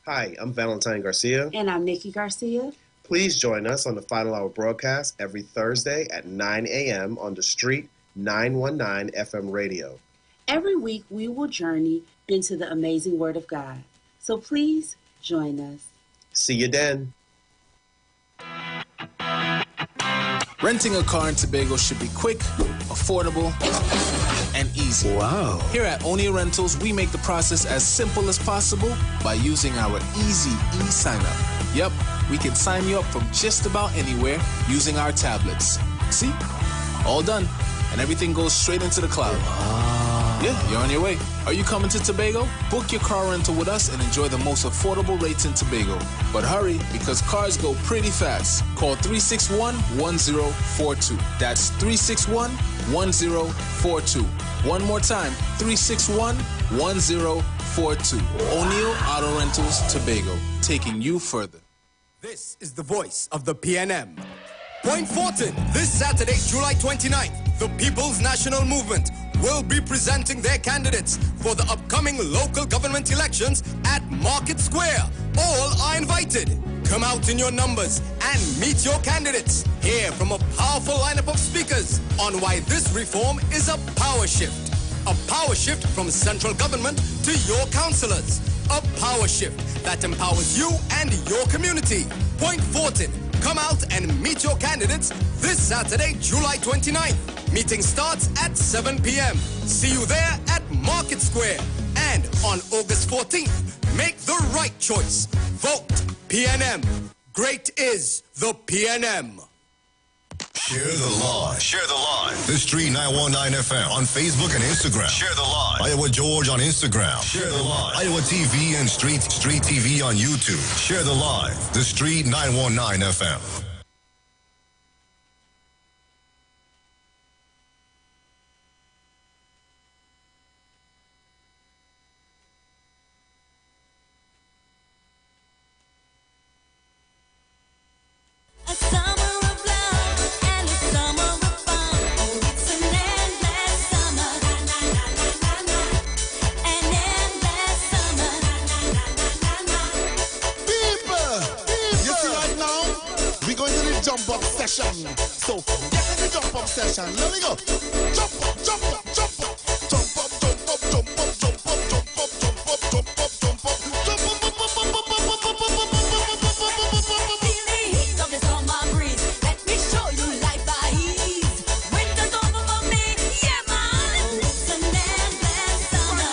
Hi, I'm Valentine Garcia. And I'm Nikki Garcia. Please join us on the Final Hour broadcast every Thursday at 9 a.m. on The Street 919 FM radio. Every week we will journey into the amazing Word of God. So please join us. See you then. Renting a car in Tobago should be quick, affordable, and easy. Wow. Here at Onia Rentals, we make the process as simple as possible by using our easy e-sign-up. Yep, we can sign you up from just about anywhere using our tablets. See? All done. And everything goes straight into the cloud. Yeah, you're on your way. Are you coming to Tobago? Book your car rental with us and enjoy the most affordable rates in Tobago. But hurry, because cars go pretty fast. Call 361-1042. That's 361-1042. One more time, 361-1042. O'Neill Auto Rentals, Tobago, taking you further. This is the voice of the PNM. Point Fortin, this Saturday, July 29th, the People's National Movement will be presenting their candidates for the upcoming local government elections at Market Square. All are invited. Come out in your numbers and meet your candidates. Hear from a powerful lineup of speakers on why this reform is a power shift. A power shift from central government to your councillors. A power shift that empowers you and your community. Point Fortin. Come out and meet your candidates this Saturday, July 29th. Meeting starts at 7 p.m. See you there at Market Square. And on August 14th, make the right choice. Vote PNM. Great is the PNM. Share the live. Share the live. The Street 919 FM on Facebook and Instagram. Share the live. Iowa George on Instagram. Share the live. Iowa TV and Street TV on YouTube. Share the live. The Street 919 FM. So get in the jump up session. Let me go. Jump up, jump up, jump up. Jump up, jump up, jump up, jump up, jump up, jump up, jump up, jump up, jump up, Feel the heat of the summer breeze. Let me show you life by ease. Winter's over for me, yeah man. Listen and dance summer.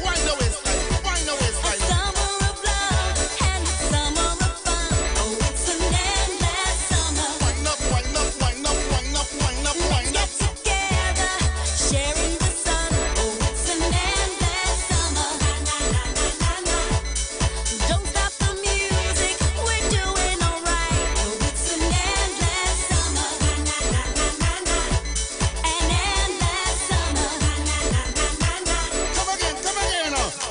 Wind the waistline, wind the waistline. A summer of love and a summer of fun. Oh, it's an endless summer. Wind up, wind up, wind up, wind up, wind up, wind up. Let's get together, sharing the sun. Oh, it's an endless summer. Don't stop the music, we're doing alright. Oh, it's an endless summer. An endless summer. Come again.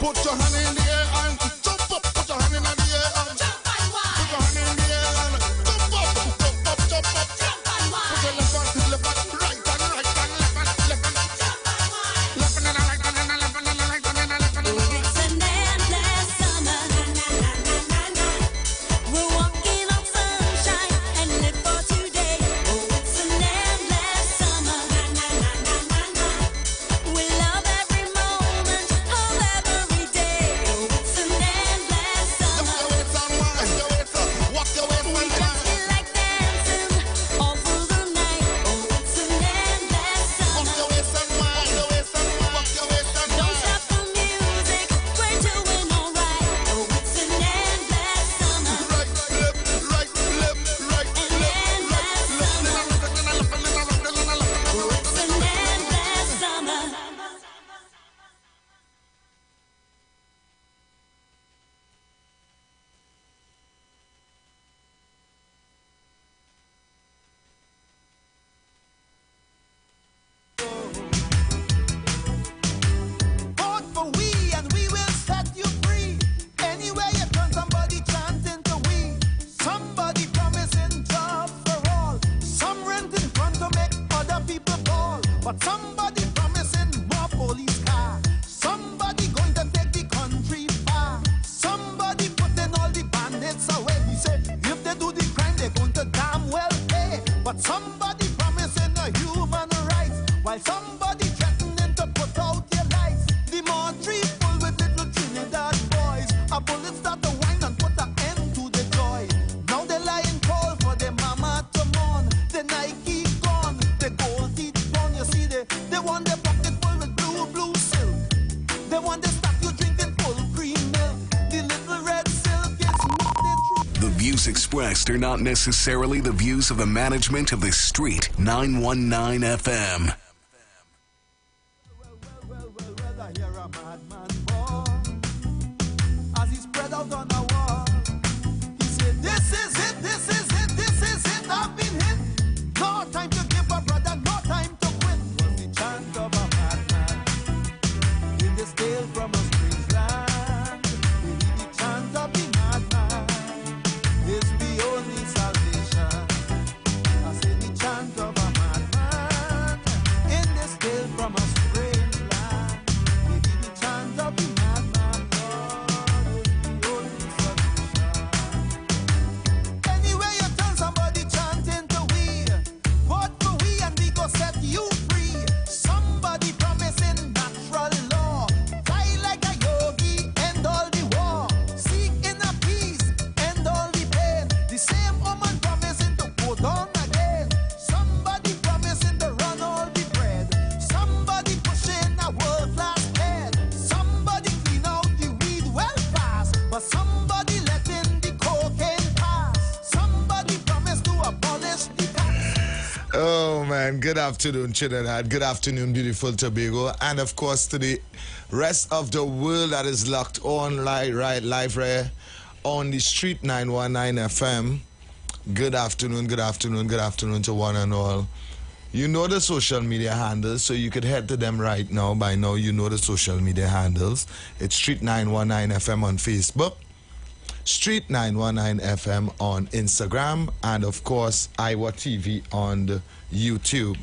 Put your hand in the air and jump up. Put your hand in the air and jump and wind. Put your hand in the air and jump up, jump up, jump up. Jump and wind. Put your left hand, right and left and left and Jump and wind. left and right and left and right and left and Oh, it's an endless summer. We're walking on sunshine and live for today. Oh, it's an endless summer. We love every moment of every day. Oh, it's an endless summer. walk your waist We just feel like dancing all through the night. Oh, it's an endless summer. Walk your waist and walk your waist and walk your waist and Don't stop the music, we're doing alright. Oh, it's an endless summer. right, left, right, left, right, An endless summer. Oh, it's an endless summer. Vote for we and we will set you free. Anywhere you turn, somebody chanting to we. Somebody promising jobs for all. Some renting fun to make other people call. But somebody promising more police car. Somebody going to take the country far. Somebody putting all the bandits away. He said if they do the crime, they're going to damn well pay. But somebody promising a human rights. While somebody threatening to put out your lights. The Montreal full with little Trinidad boys. A bullet start to whine and put an end to the joy. Now they're lying cold for their mama to mourn. The Nike gone, the gold teeth gone. You see, they want their pocket full with blue silk. They want the stuff you drinking full cream milk. The little red silk is nothing true. The views expressed are not necessarily the views of the management of the Street 919 FM. I hear a madman born as he spread out on a wall. He said, this is it, this is it, this is it, I've been hit. No time to give up, brother, no time to quit. Was the chant of a madman in this tale from a strange land. Believe the chant of the madman is the only salvation. I say the chant of a madman man. Good afternoon, Trinidad. Good afternoon, beautiful Tobago. And, of course, to the rest of the world that is locked on live right on the Street 919 FM. Good afternoon to one and all. You know the social media handles, so you could head to them right now. By now, you know the social media handles. It's Street 919 FM on Facebook, Street 919 FM on Instagram, and of course, IWER TV on the YouTube.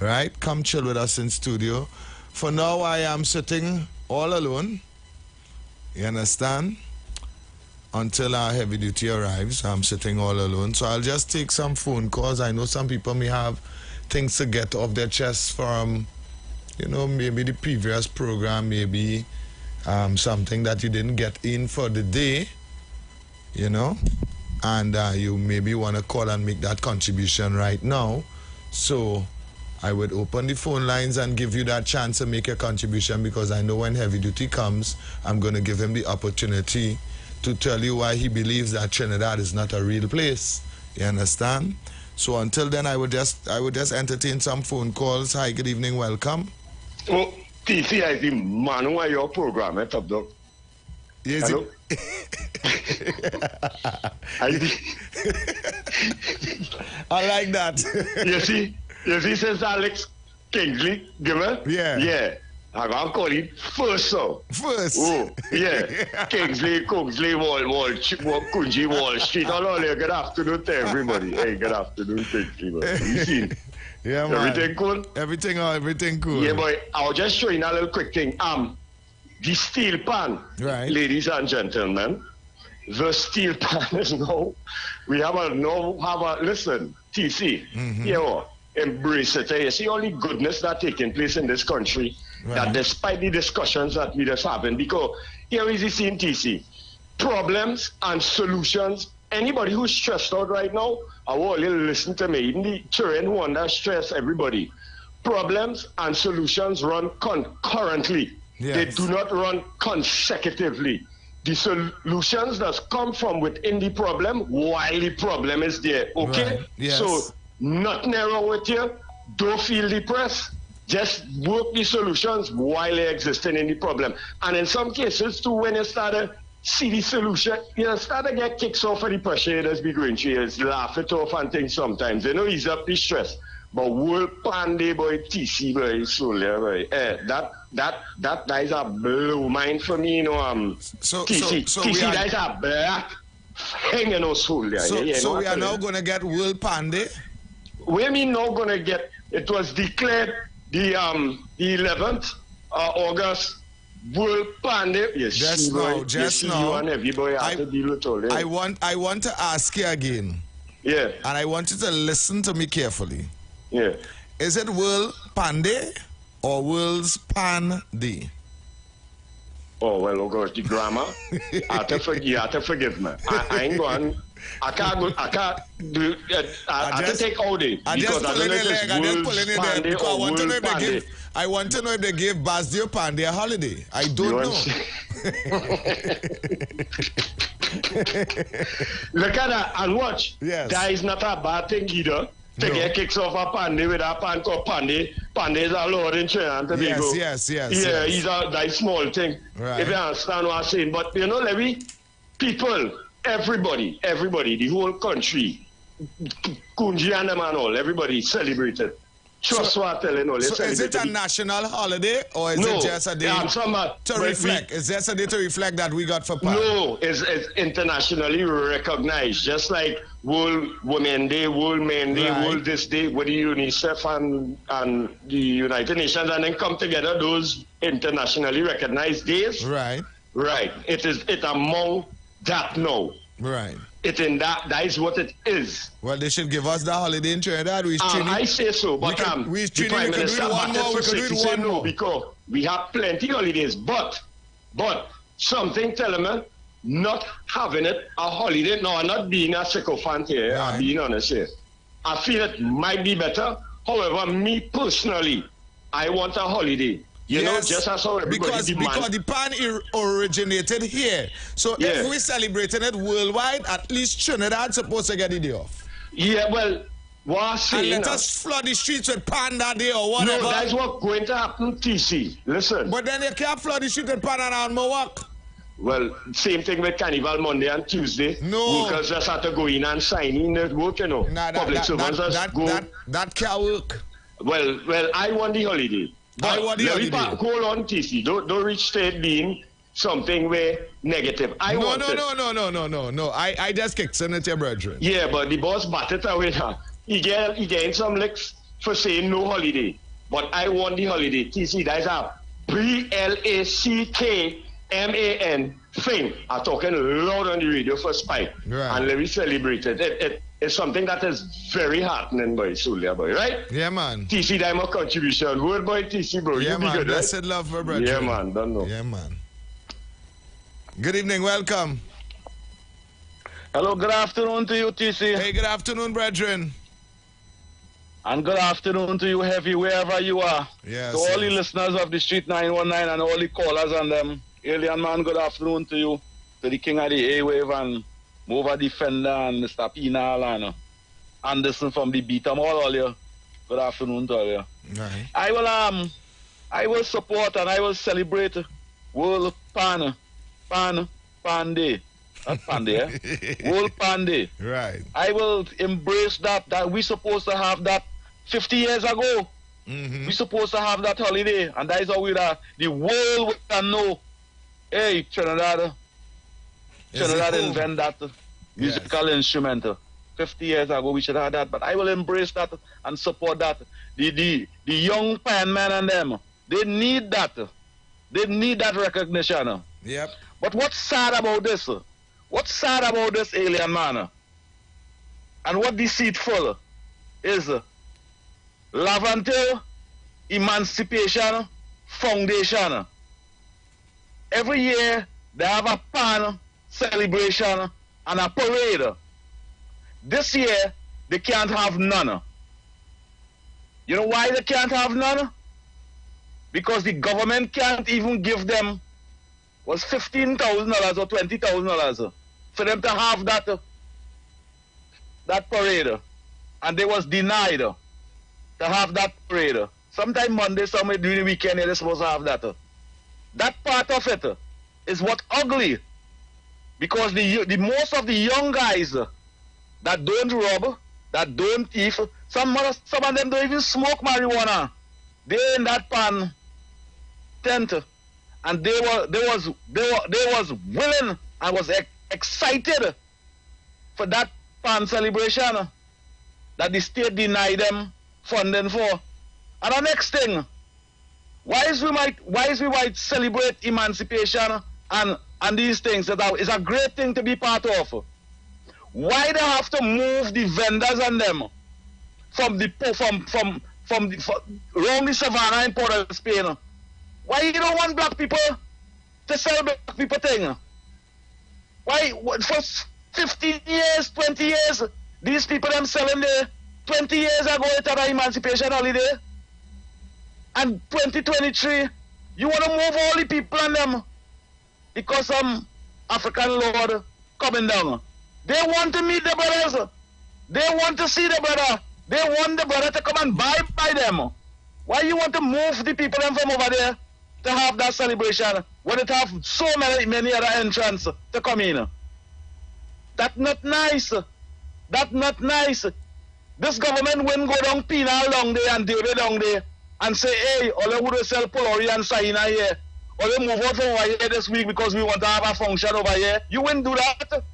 Right? Come chill with us in studio. For now, I am sitting all alone. You understand? Until our heavy duty arrives, I'm sitting all alone. So I'll just take some phone calls. I know some people may have things to get off their chest from, maybe the previous program, maybe something that you didn't get in for the day, and you maybe want to call and make that contribution right now. So I would open the phone lines and give you that chance to make a contribution, because I know when heavy duty comes, I'm going to give him the opportunity to tell you why he believes that Trinidad is not a real place. You understand? So until then, I would just entertain some phone calls. Hi, good evening, welcome. Oh, TC, I think man, who are your program, Top Dog? Yes. Hello? I like that. you see, says Alex Kingsley, giver? Yeah. I'm going to call it first, so. First? Oh, yeah. Kingsley, Wall Street. Hello, good afternoon to everybody. Hey, good afternoon, Kingsley. You seen? Yeah, man. Everything cool? Everything cool. Yeah, boy. I'll just show you a little quick thing. The steel pan, right, ladies and gentlemen, the steel pan is now, listen, TC, embrace it. You see all the goodness that's taking place in this country, right, that despite the discussions that we just having, because here is the scene, TC, problems and solutions. Anybody who's stressed out right now, I want you to listen to me. Even the children who under stress, everybody. Problems and solutions run concurrently. Yes. They do not run consecutively. The solutions that come from within the problem while the problem is there. Okay? Right. Yes. So, nothing wrong with you. Don't feel depressed. Just work the solutions while they're existing in the problem. And in some cases, too, when you start to see the solution, you start to get kicks off of the pressure you just be going through. You just laugh it off and things sometimes. Ease up the stress. But world pandy boy, TC boy, soldier boy. That is a blow mind for me, TC, that is a black hanging on soldier. So we are now going to get world pandy? We mean now going to get, it was declared the 11th August world pandy. Yes, just now. And everybody have to deal with all I want to ask you again. Yeah. And I want you to listen to me carefully. Yeah. Is it World Pan Day or World's Pan Day? Oh, well, oh gosh, the grammar. You have to forgive me. I ain't going. I can't do. I have to take all day. I just pull in your leg. I just pull in your leg because I want to know if they give Basdio Pandy a holiday. I don't know. Look at that and watch. Yes. That is not a bad thing either. To get kicks off a pandy with a pan called pandy. Pandy is a lord in Trinidad and Tobago. Yes. Yeah, he's that small thing. Right. If you understand what I'm saying. But Levy, people, everybody, the whole country, Kunji and them and all, everybody celebrated. Trust what I'm telling all. So is it a national holiday or is it just a day to reflect? Is just a day to reflect that we got for Pan? No, it's internationally recognized. Just like World Women Day, World Men Day, Right. World this day with the UNICEF and the United Nations, and then come together those internationally recognized days. Right. Right. It among that now. Right. It in that is what it is. Well, they should give us the holiday in Trinidad. I say so, but the Prime Minister said no because we have plenty holidays. But something telling me not having it a holiday. No, I'm not being a sycophant here. Right. I'm being honest here. I feel it might be better. However, me personally, I want a holiday. You know, just as how everybody because the pan originated here. So if we're celebrating it worldwide, at least Trinidad supposed to get the day off. Yeah, well, saying let us flood the streets with panda day or whatever. No, that's what's going to happen, TC. Listen. But then you can't flood the streets with panda on Mohawk. Well, same thing with Carnival Monday and Tuesday. No. Workers just have to go in and sign in at work, you know. Nah, Public servants just go. That can't work. Well, I want the holiday. I want the holiday. Hold on, TC. Don't reach state being something where negative. No. I just kicked Senator brethren. Yeah, but the boss batted away now. He getting some licks for saying no holiday. But I want the holiday. TC, that's a BLACKMAN thing. I'm talking loud on the radio for Spike. Right. And let me celebrate it. It's something that is very heartening, boy, Sulia, boy, right? Yeah, man. TC, that's my contribution. Word, boy, TC, bro. Yeah, you be man. good, Blessed right? love for brethren. Yeah, man. Don't know. Yeah, man. Good evening. Welcome. Hello, good afternoon to you, TC. Hey, good afternoon, brethren. And good afternoon to you, Heavy, wherever you are. Yes. To all the listeners of the Street 919 and all the callers and them. Alien man, good afternoon to you. To the king of the A-Wave and Mova Defender and Mr. Pinal and Anderson from the beat. I'm all you. Good afternoon to all you. Right. I will support and I will celebrate World Pan Day. Not Pan Day, eh? World Pan Day. Right. I will embrace that we supposed to have that 50 years ago. Mm-hmm. We supposed to have that holiday, and that is how the world can know. Hey, Trinidad invent that musical instrument. 50 years ago, we should have that. But I will embrace that and support that. The young pan men and them, they need that. They need that recognition. Yep. But what's sad about this? What's sad about this, alien man? And what deceitful is Laventille Emancipation Foundation. Every year they have a pan celebration and a parade. This year they can't have none. You know why they can't have none? Because the government can't even give them was $15,000 or $20,000 for them to have that parade, and they was denied to have that parade. Sometime Monday, somewhere during the weekend, they're supposed to have that. That part of it is what ugly, because the most of the young guys that don't rob, that don't thief, some of them don't even smoke marijuana. They're in that pan tent. And they was willing and was excited for that pan celebration that the state denied them funding for. And the next thing, why is we might celebrate emancipation and these things that is a great thing to be part of. Why they have to move the vendors and them from around the savannah in Port of Spain? Why you don't want black people to sell black people thing? Why for 15 years, 20 years, these people them selling there 20 years ago it had an emancipation holiday? And 2023, you want to move all the people and them because some African lord coming down. They want to meet the brothers. They want to see the brother. They want the brother to come and buy them. Why you want to move the people them from over there to have that celebration when it have so many other entrants to come in? That's not nice. That's not nice. This government wouldn't go down penal down there and deal down there and say, hey, all they would sell Polori and Saina here. Or they move out from over here this week because we want to have a function over here. You wouldn't do that.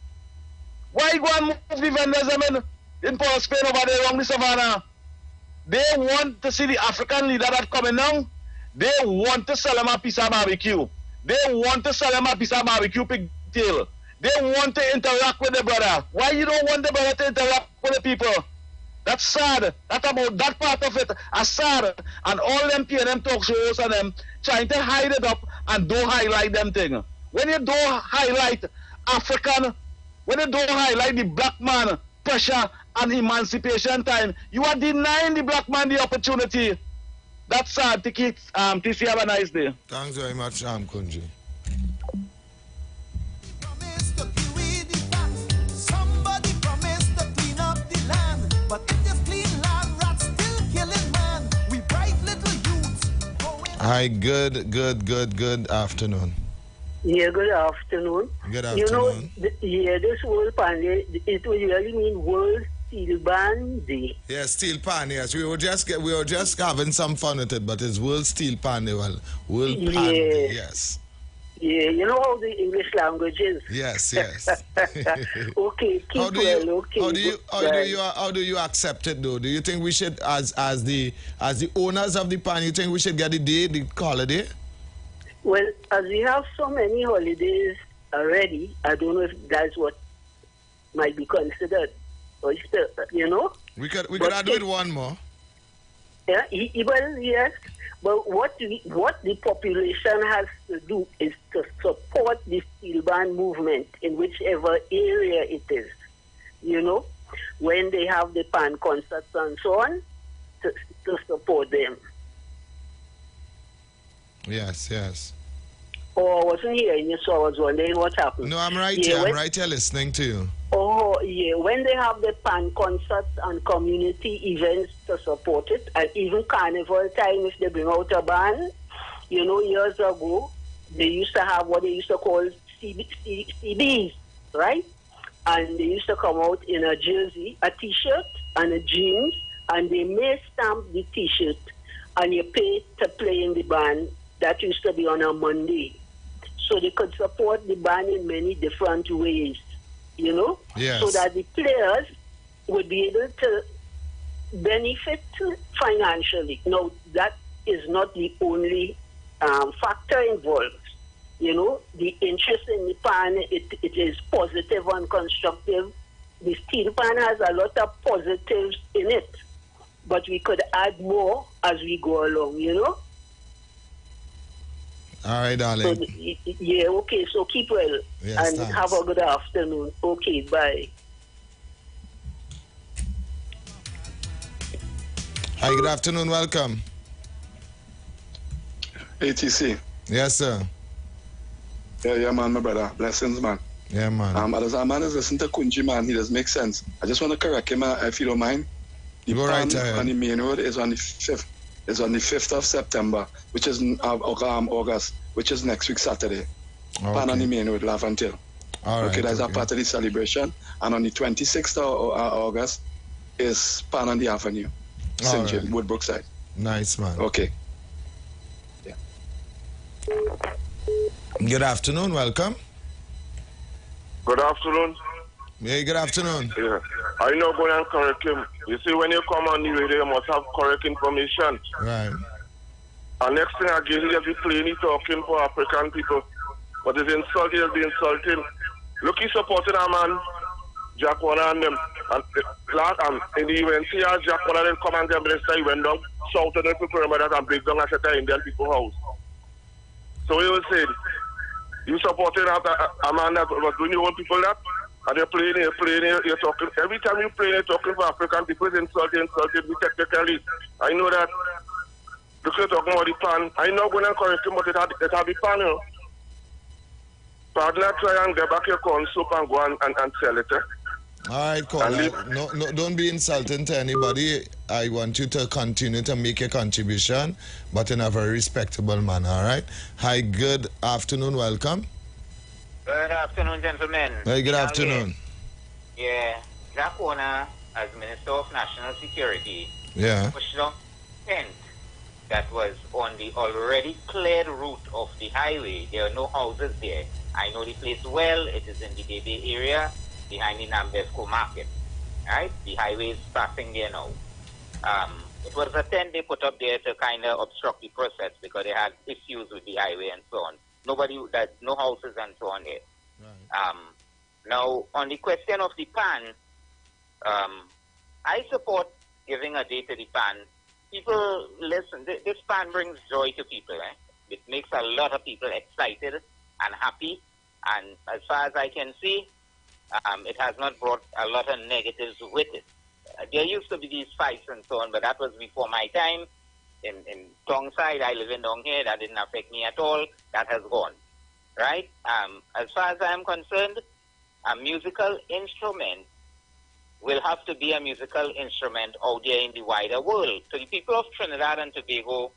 Why go and move the vendors in Port of Spain over there along the savannah? They want to see the African leader that coming down. They want to sell them a piece of barbecue. They want to sell them a piece of barbecue pigtail. They want to interact with the brother. Why you don't want the brother to interact with the people? That's sad. That about that part of it is sad. And all them PNM talk shows and them trying to hide it up and don't highlight them thing. When you don't highlight African, when you don't highlight the black man pressure and emancipation time, you are denying the black man the opportunity. That's sad. TC, have a nice day. Thanks very much, Kunji. Somebody promised to clean up the land, but it is clean Hi, good afternoon. Yeah, good afternoon. Good You know, afternoon. this World Pan Day, it will really mean World Steel Pan Day. Yes, Steel Pan, yes. We were just having some fun with it, but it's World Steel Pan Day. Well, World Pan Day, yes. Yeah, you know how the English language is. Yes. Okay, keep okay. How do you accept it though? Do you think we should, as the owners of the pan, you think we should get the holiday? Well, as we have so many holidays already, I don't know if that's what might be considered. Or still, you know? We could add with one more. Yeah, well, yes. But what the population has to do is to support the steel band movement in whichever area it is. You know, when they have the pan concerts and so on, to support them. Yes. Oh, I wasn't hearing you, so I was wondering what happened. No, I'm right here. I'm right here listening to you. Oh, yeah. When they have the pan concerts and community events to support it, and even carnival time, if they bring out a band, you know, years ago, they used to have what they used to call CBs, right? And they used to come out in a jersey, a T-shirt, and a jeans, and they may stamp the T-shirt, and you pay to play in the band. That used to be on a Monday. So they could support the band in many different ways, you know? Yes. So that the players would be able to benefit financially. Now, that is not the only factor involved. You know, the interest in the pan, it is positive and constructive. The steel pan has a lot of positives in it. But we could add more as we go along, you know? All right, darling. So, yeah, okay, so keep well. Yes, and thanks. have a good afternoon. Okay, bye. Hi, good afternoon. Welcome. ATC. Yes, sir. Yeah, man, my brother. Blessings, man. Yeah, man. As a man is listening to Kunji, man, he does make sense. I just want to correct him, if you don't mind. The Go right pan ahead. on the main road is on the 5th. It's on the 5th of September, which is August, which is next week Saturday. Pan on the main road, Laventille. All Okay, right, that's a okay. part of the celebration. And on the 26th of August is Pan on the Avenue, All St. right. James, Woodbrook side. Nice, man. Okay. Good afternoon. Welcome. Good afternoon. Yeah, good afternoon. Yeah. I know going and correct him. You see, when you come on the radio, you must have correct information. Right. And next thing again, he'll be plainly talking for African people. But his insult, he'll be insulting. Look, he's supporting a man, Jack Warner and them. And in the event, Jack Warner didn't come and get minister, he went down south of the perimeter and break down and set the Indian people house. So he was saying, you supporting a man that was doing your own people that? And you're playing, you're talking. Every time you play, you're talking for African people, it's insulted, we technically. I know that. Look, you're talking about the pan. I know going to correct him, but it had the pan, you know. Partner, try and get back your corn soup and go and sell it, All right, caller. No, don't be insulting to anybody. I want you to continue to make a contribution, but in a very respectable manner, all right? Hi, good afternoon. Welcome. Good afternoon, gentlemen. Hey, good afternoon. Yeah, Jack Warner, as Minister of National Security, Yeah. pushed down tent that was on the already cleared route of the highway. There are no houses there. I know the place well. It is in the Debe area, behind the Nambesco market. Right? The highway is passing there now. It was a tent they put up there to kind of obstruct the process because they had issues with the highway and so on. No houses and so on here. Right. Now, on the question of the pan, I support giving a day to the pan. People, listen, this pan brings joy to people. It makes a lot of people excited and happy. And as far as I can see, it has not brought a lot of negatives with it. There used to be these fights and so on, but that was before my time. In Tongside, I live in down here. That didn't affect me at all. That has gone. Right? As far as I am concerned, a musical instrument will have to be a musical instrument out there in the wider world. So the people of Trinidad and Tobago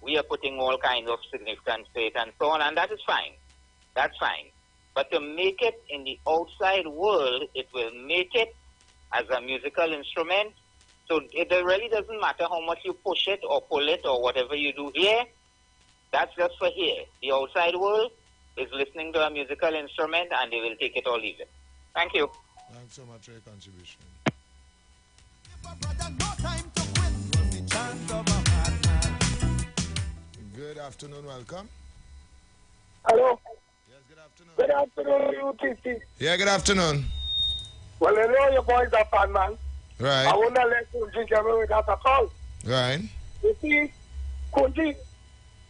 we are putting all kinds of significant faith and so on, and that is fine. That's fine. But to make it in the outside world, it will make it as a musical instrument. So it really doesn't matter how much you push it or pull it or whatever you do here. That's just for here. The outside world is listening to a musical instrument and they will take it or leave it. Thank you. Thanks so much for your contribution. Good afternoon, welcome. Hello. Yes, good afternoon. Good afternoon, UTC. Yeah, good afternoon. Well, I know your boys are fan, man. Right. I won't let you drink away without a call. Right. You see, Kunji,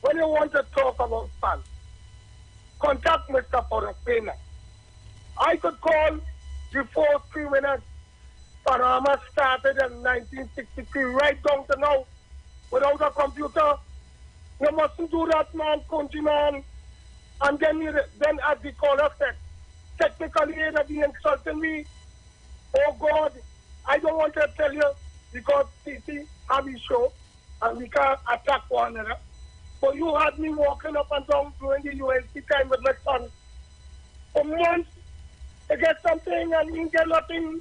when you want to talk about fan, contact Mr. Porapena. I could call before 3 minutes. Panama started in 1963, right down to now, without a computer. You mustn't do that, man, Kunji, man. And then as the caller said, technically they'll be insulting me. Oh God, I don't want to tell you because CC have a show and we can't attack one another. But you had me walking up and down during the UNC time with my son. For months, to get something and you get nothing,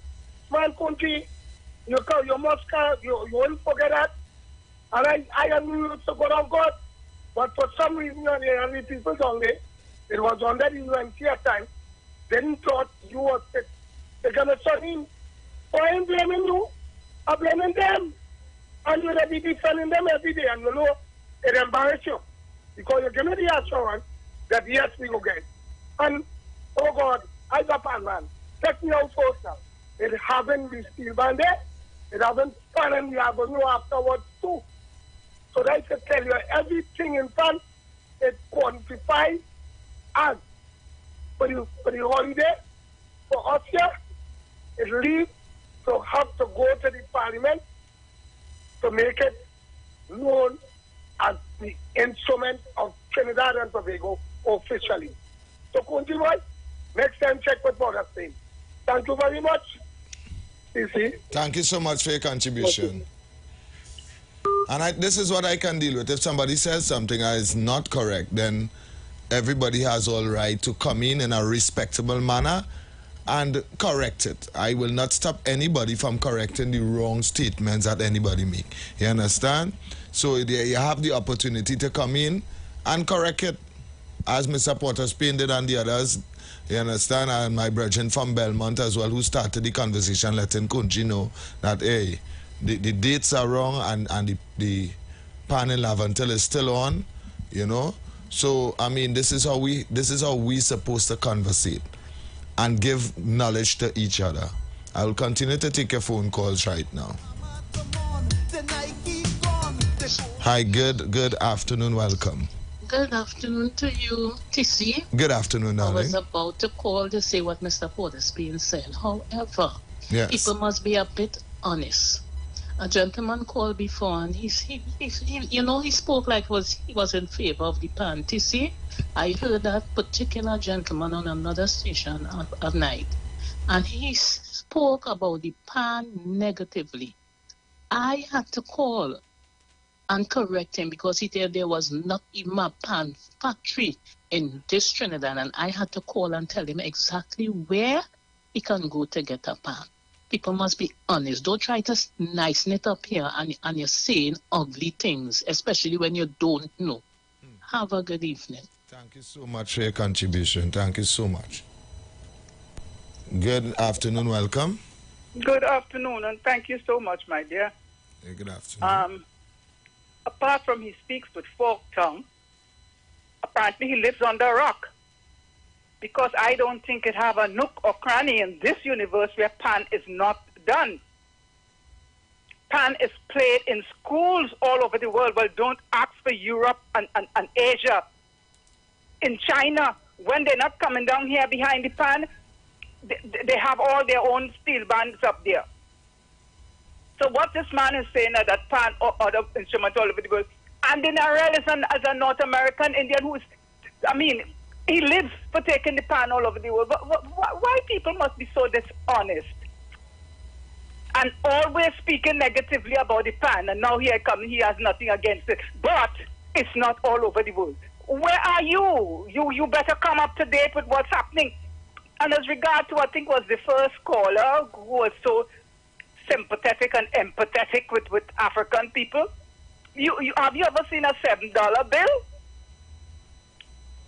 man, country. You won't forget that. And I am used to go down God. But for some reason, the people down there, it was under the UNC time, then thought you were sick. They're going to shut in. So I ain't blaming you. I'm blaming them. And you're going to be defending them every day. And you know, it embarrasses you. Because you give me the assurance that yes, we will get. And, oh God, I got pan, man. Check me out first now. It haven't been steel band there. It haven't fun and the avenue afterwards too. So that I tell you everything in front, it quantifies as for the holiday, for us here, it leaves to have to go to the parliament to make it known as the instrument of Trinidad and Tobago officially. So continue, next time check what Border saying. Thank you very much. CC. Thank you so much for your contribution. And this is what I can deal with. If somebody says something that is not correct, then everybody has all right to come in a respectable manner and correct it. I will not stop anybody from correcting the wrong statements that anybody make. You understand? So you have the opportunity to come in and correct it, as Mr. Porter Spain did and the others. You understand? And my brethren from Belmont as well, who started the conversation, letting Kunji know that, hey, the dates are wrong and the panel until is still on, you know. So I mean, this is how we supposed to conversate and give knowledge to each other. I will continue to take your phone calls right now. Hi, good afternoon, welcome. Good afternoon to you, TC. Good afternoon, darling. I was about to call to say what Mr. Porter Spain said. However, yes, people must be a bit honest. A gentleman called before and he spoke like he was in favor of the pan. TC, I heard that particular gentleman on another station at night, and he spoke about the pan negatively. I had to call and correct him because he said there was not even a pan factory in this Trinidad, and I had to call and tell him exactly where he can go to get a pan. People must be honest. Don't try to nicen it up here and you're saying ugly things, especially when you don't know. Have a good evening. Thank you so much for your contribution. Thank you so much. Good afternoon, welcome. Good afternoon, and thank you so much, my dear. Hey, good afternoon. Apart from he speaks with forked tongue, apparently he lives under a rock. Because I don't think it have a nook or cranny in this universe where pan is not done. Pan is played in schools all over the world. Well, don't ask for Europe and Asia. In China, when they're not coming down here behind the pan, they have all their own steel bands up there. So what this man is saying that pan or other instruments all over the world, and then I realize as a North American Indian who is, he lives for taking the pan all over the world. Why people must be so dishonest? And always speaking negatively about the pan. And now here I come, he has nothing against it. But It's not all over the world. Where are you? You better come up to date with what's happening. And as regard to, I think was the first caller who was so sympathetic and empathetic with African people. Have you ever seen a $7 bill?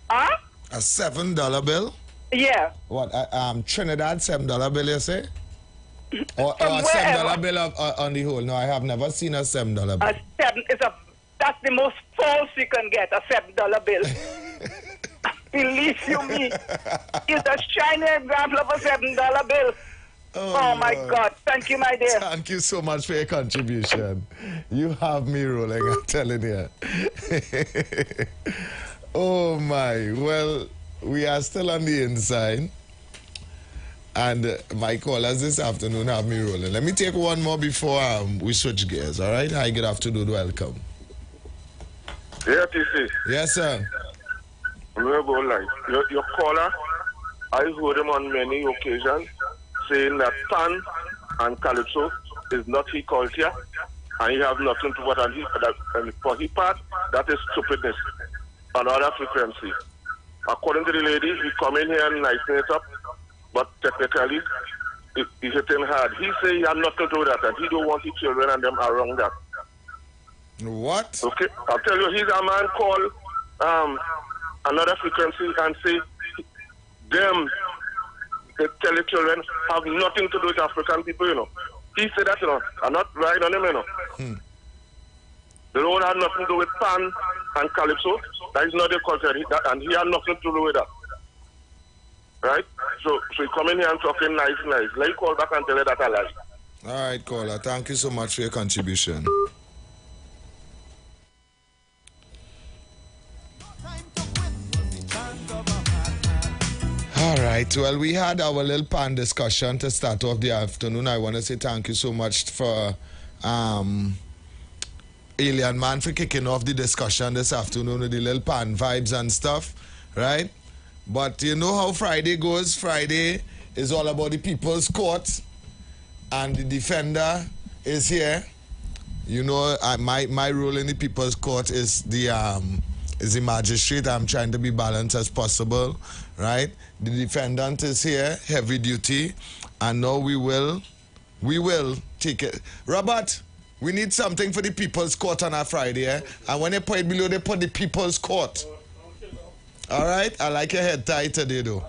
Huh? A $7 bill? Yeah. What? Trinidad $7 bill, you say? Or a From $7 bill on the whole? No, I have never seen a $7 bill. That's the most false you can get, a $7 bill. Believe you me. It's a shiny example of a $7 bill. Oh my God. Thank you, my dear. Thank you so much for your contribution. You have me rolling, I'm telling you. Oh my. Well, we are still on the inside. And my callers this afternoon have me rolling. Let me take one more before we switch gears, all right? Hi, good afternoon, welcome. Yeah, TC. Yes, sir. Your caller, I heard him on many occasions saying that pan and calypso is not his culture and he have nothing to what, and for his part, that is stupidness on other frequency. According to the lady, he come in here and lighten it up, but technically, he's hitting hard. He say he have nothing to do with that and he don't want his children and them around that. What? Okay, I'll tell you, he's a man called another frequency and say them, the tell the children, have nothing to do with African people, you know. He said that, you know, I'm not right on him, you know. They don't have nothing to do with pan and calypso. That is not their culture, and he has nothing to do with that. Right? So he come in here and talking nice. Let you call back and tell her that I lie. All right, caller. Thank you so much for your contribution. All right, well, we had our little pan discussion to start off the afternoon. I want to say thank you so much for Alien Man for kicking off the discussion this afternoon with the little pan vibes and stuff, right? But you know how Friday goes. Friday is all about the People's Court, and the defender is here. You know, my role in the People's Court is the magistrate. I'm trying to be balanced as possible, right? The defendant is here, heavy duty, and now we will take it. Robert, we need something for the People's Court on a Friday, eh? And when they put it below, they put the People's Court. All right? I like your head tie today, though.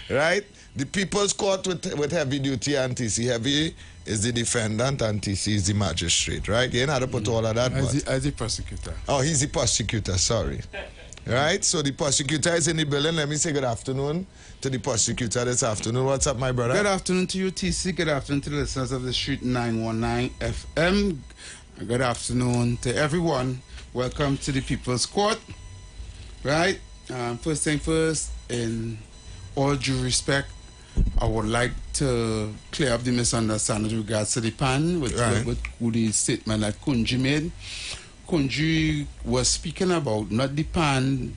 Right? The People's Court with heavy duty and TC. Heavy is the defendant and TC is the magistrate, right? You know how to put all of that. As the prosecutor. Oh, he's the prosecutor, sorry. Right? So the prosecutor is in the building. Let me say good afternoon to the prosecutor this afternoon. What's up, my brother? Good afternoon to you, TC. Good afternoon to the listeners of the Street 919 FM. Good afternoon to everyone. Welcome to the People's Court. Right? First thing first, in all due respect, I would like to clear up the misunderstanding with regards to the pan with the statement that Kunji made. Kunji was speaking about not the pan,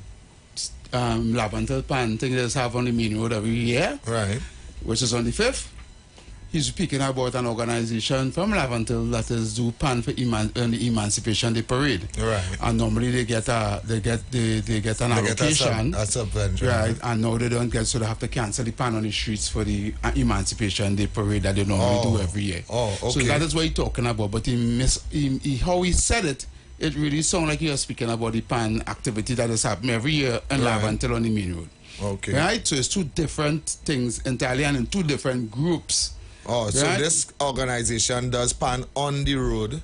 Lavantel pan thing they have on the main road every year, right? Which is on the 5th. He's speaking about an organization from Lavantel that is do pan for the Emancipation Day parade, right? And normally they get an allocation, a subvention, right? And now they don't get, so they have to cancel the pan on the streets for the Emancipation Day parade that they normally do every year. Oh, okay. So that is what he's talking about. But how he said it, it really sounded like he was speaking about the pan activity that is happening every year in Lavantel on the main road. Okay. Right? So it's two different things entirely and in two different groups. Oh, so this organization does pan on the road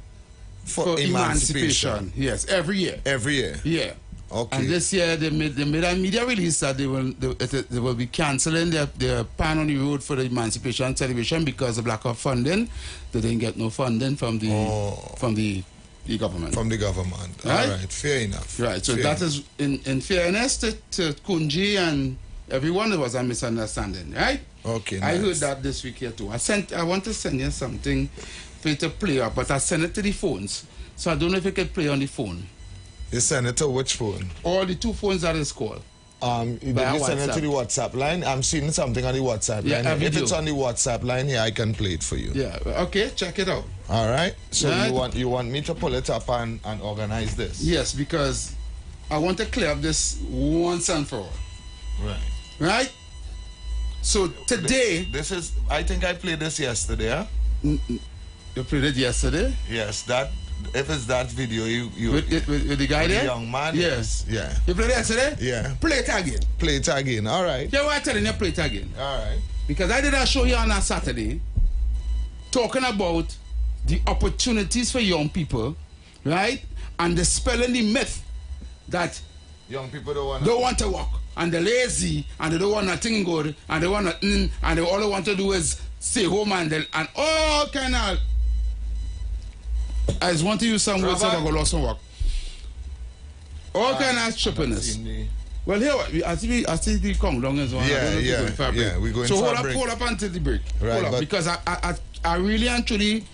for emancipation. Yes, every year. Every year. Yeah. Okay. And this year they made a media release that they will be cancelling their pan on the road for the emancipation celebration because of lack of funding. They didn't get no funding from the government. From the government. Right? All right. Fair enough. Right. So that is in fairness to Kunji and everyone, there was a misunderstanding, right? Okay. I heard that this week here too. I want to send you something for you to play up, but I sent it to the phones. So I don't know if you can play on the phone. You send it to which phone? All the two phones that is called. You send it to the WhatsApp line. I'm seeing something on the WhatsApp line. If it's on the WhatsApp line here, I can play it for you. Yeah. Okay. Check it out. All right. So Right. you want me to pull it up and organize this? Yes, because I want to clear up this once and for all. Right. Right. So today, this is. I think I played this yesterday. Huh? You played it yesterday. Yes. That. If it's that video, you with the guy with there, the young man. Yes. Yeah. You played it yesterday. Yeah. Play it again. Play it again. All right. Yeah, what I'm telling you, play it again. All right. Because I did a show here on a Saturday talking about the opportunities for young people, right? And dispelling the myth that young people don't want to work and they're lazy and they don't want nothing good and they want nothing and they all they want to do is stay home and all kind of. I just want to use some words so I go lost some work. All kind of stupidness. Well, here I see the come long as well. Yeah. We go so into hold up until the break. Right, hold up, because I really actually,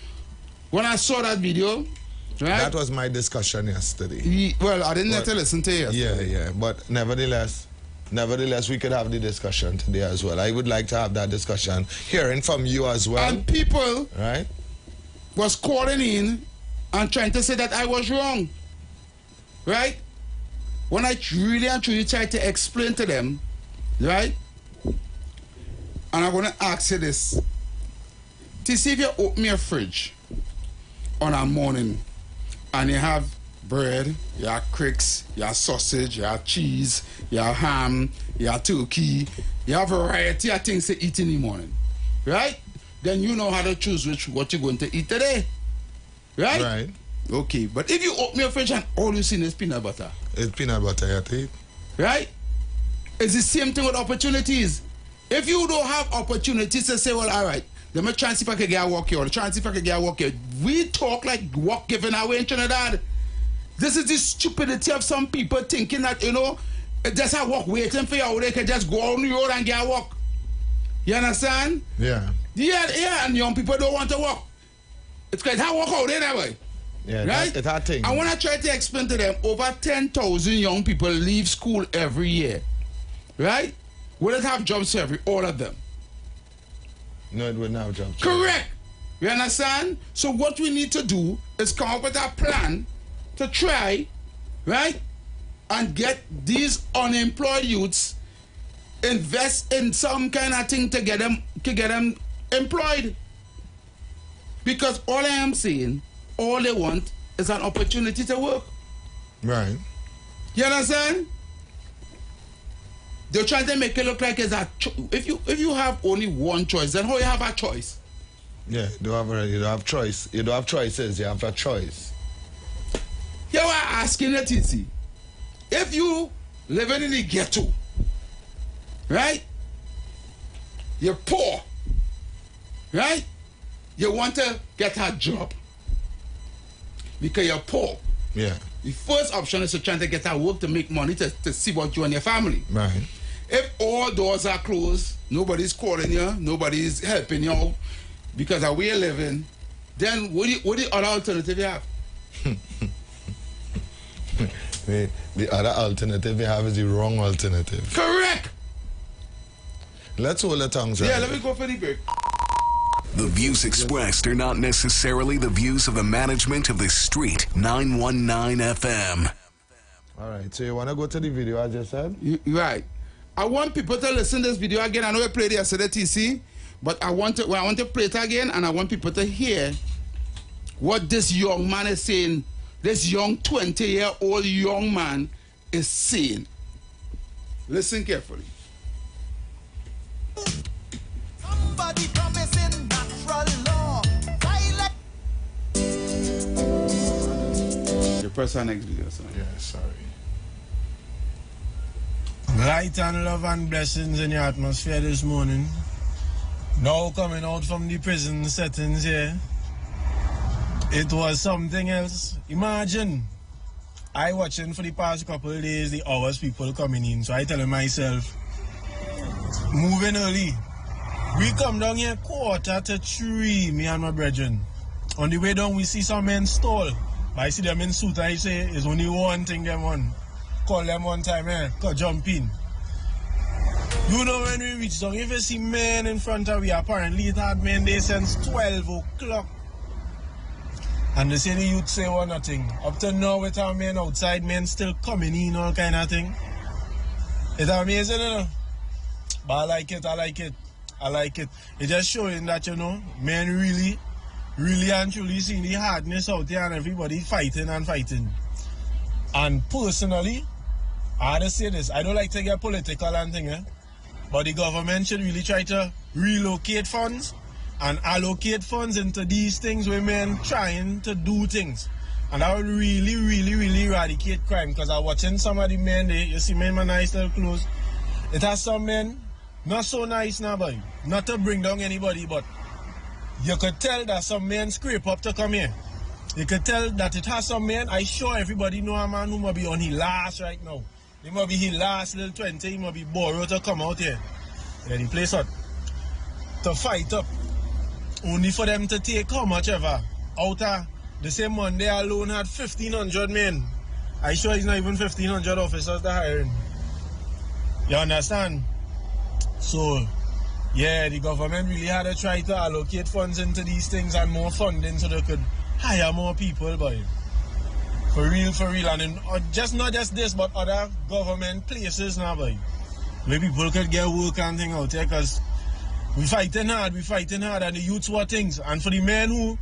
when I saw that video, right? That was my discussion yesterday. I didn't get to listen to it yesterday. Yeah. But nevertheless, we could have the discussion today as well. I would like to have that discussion, hearing from you as well. And people, right, was calling in and trying to say that I was wrong, right? When I really and truly tried to explain to them, right? And I'm going to ask you this. To see if you open your fridge on a morning and you have bread, you have cricks, you have sausage, you have cheese, you have ham, you have turkey, you have a variety of things to eat in the morning, right? Then you know how to choose what you're going to eat today. Right? Right. Okay, but if you open your fridge and all you see is peanut butter. It's peanut butter, you take. Right? It's the same thing with opportunities. If you don't have opportunities to say, well, all right, let me try and see if I can get a work here, or try and see if I can get a work here. We talk like work given away in Trinidad. This is the stupidity of some people thinking that, there's a work waiting for you, or they can just go on the road and get a work. You understand? Yeah. Yeah, and young people don't want to work. It's because I walk out there that way. Yeah, right? It's that thing. And when I try to explain to them, over 10,000 young people leave school every year. Right? Will it have jobs for all of them? No, it wouldn't have jobs. Correct. You understand? So what we need to do is come up with a plan to try, right? And get these unemployed youths invest in some kind of thing to get them employed. Because all I am saying, all they want is an opportunity to work. Right. You understand? They're trying to make it look like it's a if you have only one choice, then how you have a choice? Yeah, you don't have choice. You don't have choices, you have a choice. You are asking it, TC. If you living in the ghetto, right? You're poor, right? You want to get a job because you're poor. Yeah. The first option is to try to get a work to make money to see what you and your family. Right. If all doors are closed, nobody's calling you, nobody's helping you out because of where you're living, then what the other alternative you have? The other alternative you have is the wrong alternative. Correct. Let's hold the tongues. Yeah, let me go for the break. The views expressed are not necessarily the views of the management of the Street 919 FM. All right, so you want to go to the video I just said? Right. I want people to listen to this video again. I know we played it yesterday, TC, but I want to play it again, and I want people to hear what this young man is saying. This young 20-year-old young man is saying. Listen carefully. Somebody promising natural law. You press our next video, son. Yeah, sorry. Light and love and blessings in your atmosphere this morning. Now coming out from the prison settings here, it was something else. Imagine, I watching for the past couple of days the hours people coming in, so I telling myself, moving early. We come down here 2:45, me and my brethren. On the way down, we see some men stall. I see them in suit, I say, it's only one thing them want. Call them one time, go jump in. You know when we reach down, if you see men in front of we, apparently it had men there since 12 o'clock. And they say the youth say one nothing. Up to now with our men outside, men still coming in, all kind of thing. It's amazing, you know. But I like it, I like it. I like it. It's just showing that, you know, men really and truly seeing the hardness out there and everybody fighting and fighting. And personally, I had to say this, I don't like to get political and thing, but the government should really try to relocate funds and allocate funds into these things where men trying to do things. And that would really eradicate crime. Because I'm watching some of the men there, you see men with nice little clothes. It has some men, not so nice now, boy. Not to bring down anybody, but you could tell that some men scrape up to come here. You could tell that it has some men, I sure everybody know a man who might be on his last right now. He might be his last little 20, he might be borrowed to come out here. Yeah, the place hot. To fight up. Only for them to take how much ever. Out of the same Monday alone had 1,500 men. I sure it's not even 1,500 officers they're hiring. You understand? So, yeah, the government really had to try to allocate funds into these things and more funding so they could hire more people, boy. For real. And in, just not just this, but other government places now, boy. Where people could get work and thing out there, because we fighting hard, and the youths want things. And for the men who,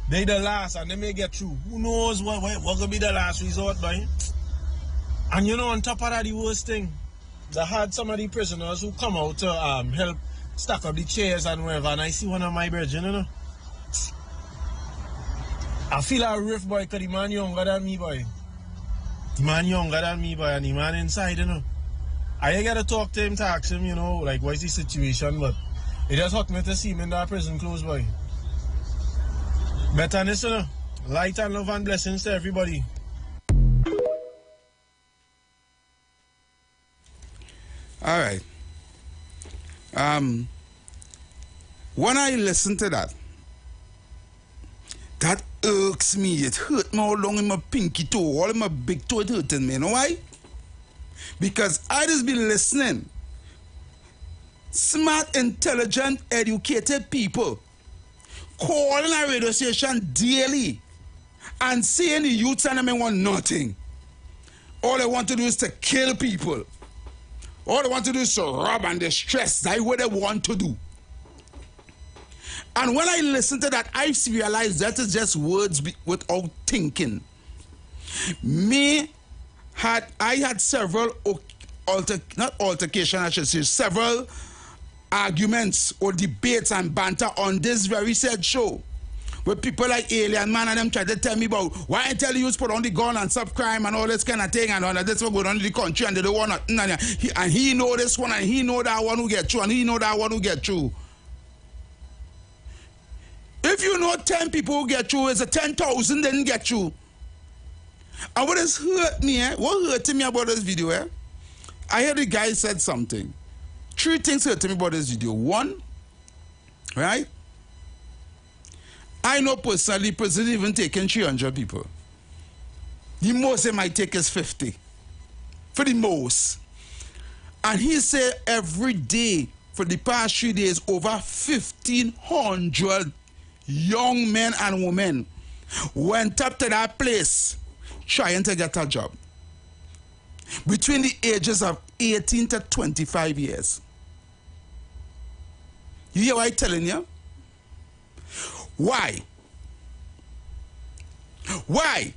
they the last, and they may get through. Who knows what gonna be the last resort, boy? And you know, on top of that, the worst thing, they had some of the prisoners who come out to help stack up the chairs and whatever, and I see one of my brethren, you know. I feel a riff, boy, because the man younger than me, boy. The man younger than me, boy, and the man inside, you know. I gotta talk to him, to ask him, you know, like, what's the situation, but it just hurt me to see him in that prison close, boy. Betterness, you know. Light and love and blessings to everybody. All right. When I listen to that irks me. It hurt me all along in my pinky toe, all in my big toe. It hurting me. You know why? Because I just be listening. Smart, intelligent, educated people calling a radio station daily and saying the youths and them want nothing. All they want to do is to kill people. All they want to do is to rob and distress. That's what they want to do. And when I listen to that, I realize that is just words without thinking. I had several several arguments or debates and banter on this very said show. With people like Alien Man and them try to tell me about why I tell you put on the gun and stop crime and all this kind of thing and all that this will go on in the country and they don't want nothing. And he know this one and he know that one who get through and he know that one who get through. If you know 10 people who get through, it's a 10,000 didn't get through. And what has hurt me, what hurt me about this video, I heard the guy said something. 3 things hurt me about this video. 1, right? I know personally, prison even taking 300 people. The most they might take is 50. For the most. And he said every day, for the past 3 days, over 1,500 young men and women went up to that place trying to get a job. Between the ages of 18 to 25 years. You hear what I'm telling you? Why? Why?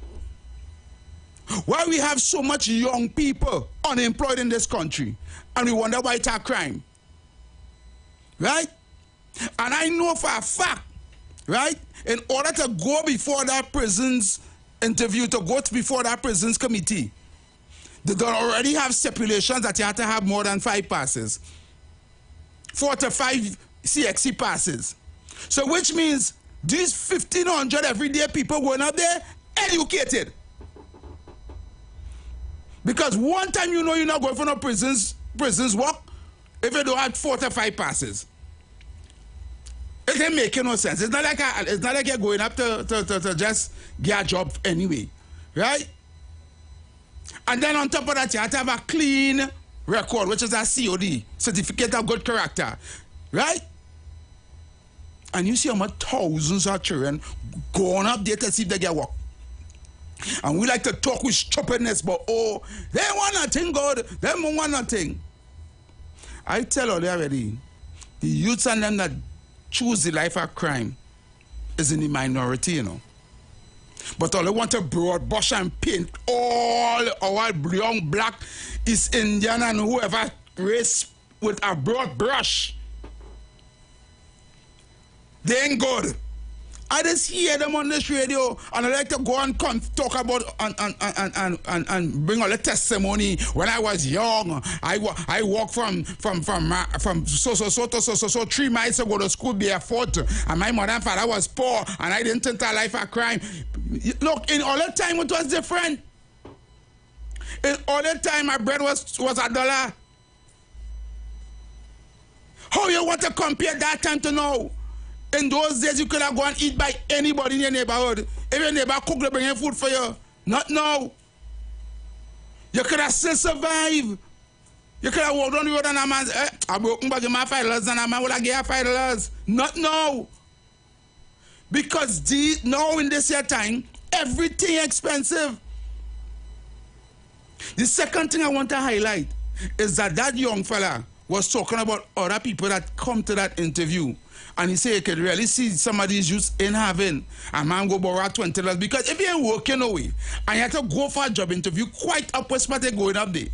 Why we have so much young people unemployed in this country and we wonder why it's a crime? Right? And I know for a fact, right, in order to go before that prison's interview, to go before that prison's committee, they don't already have stipulations that you have to have more than 5 passes. 4 to 5 CXC passes. So which means these 1,500 everyday people going up there, educated. Because one time you know you're not going for no prisons work if you don't have 4 to 5 passes. It ain't making no sense. It's not like you're going up to just get a job anyway. Right? And then on top of that, you have to have a clean record, which is a COD, certificate of good character, right? And you see how much thousands of children going up there to see if they get work. And we like to talk with stupidness, but oh, they want nothing good, they want nothing. I tell you already, the youths and them that choose the life of crime is in the minority, you know. But all they want to broad brush and paint all our young black, East Indian and whoever race with a broad brush. They ain't good. I just hear them on this radio, and I like to go and talk about and bring all the testimony. When I was young, I walked from so 3 miles to go to school barefoot, and my mother and father was poor, and I didn't enter life a crime. Look, in all the time it was different. In all the time my bread was $1. How you want to compare that time to now? In those days, you could have gone and eat by anybody in your neighborhood. If your neighbor cook, they bring in food for you. Not now. You could have still survived. You could have walked on the road and a man said, I broke my $5 and a man will give you $5. Not now. Because now in this year time, everything expensive. The second thing I want to highlight is that young fella was talking about other people that come to that interview. And he said, you can really see some of these youths in having a man go borrow $20. Because if you ain't working away, and you have to go for a job interview, quite up where spot going up there,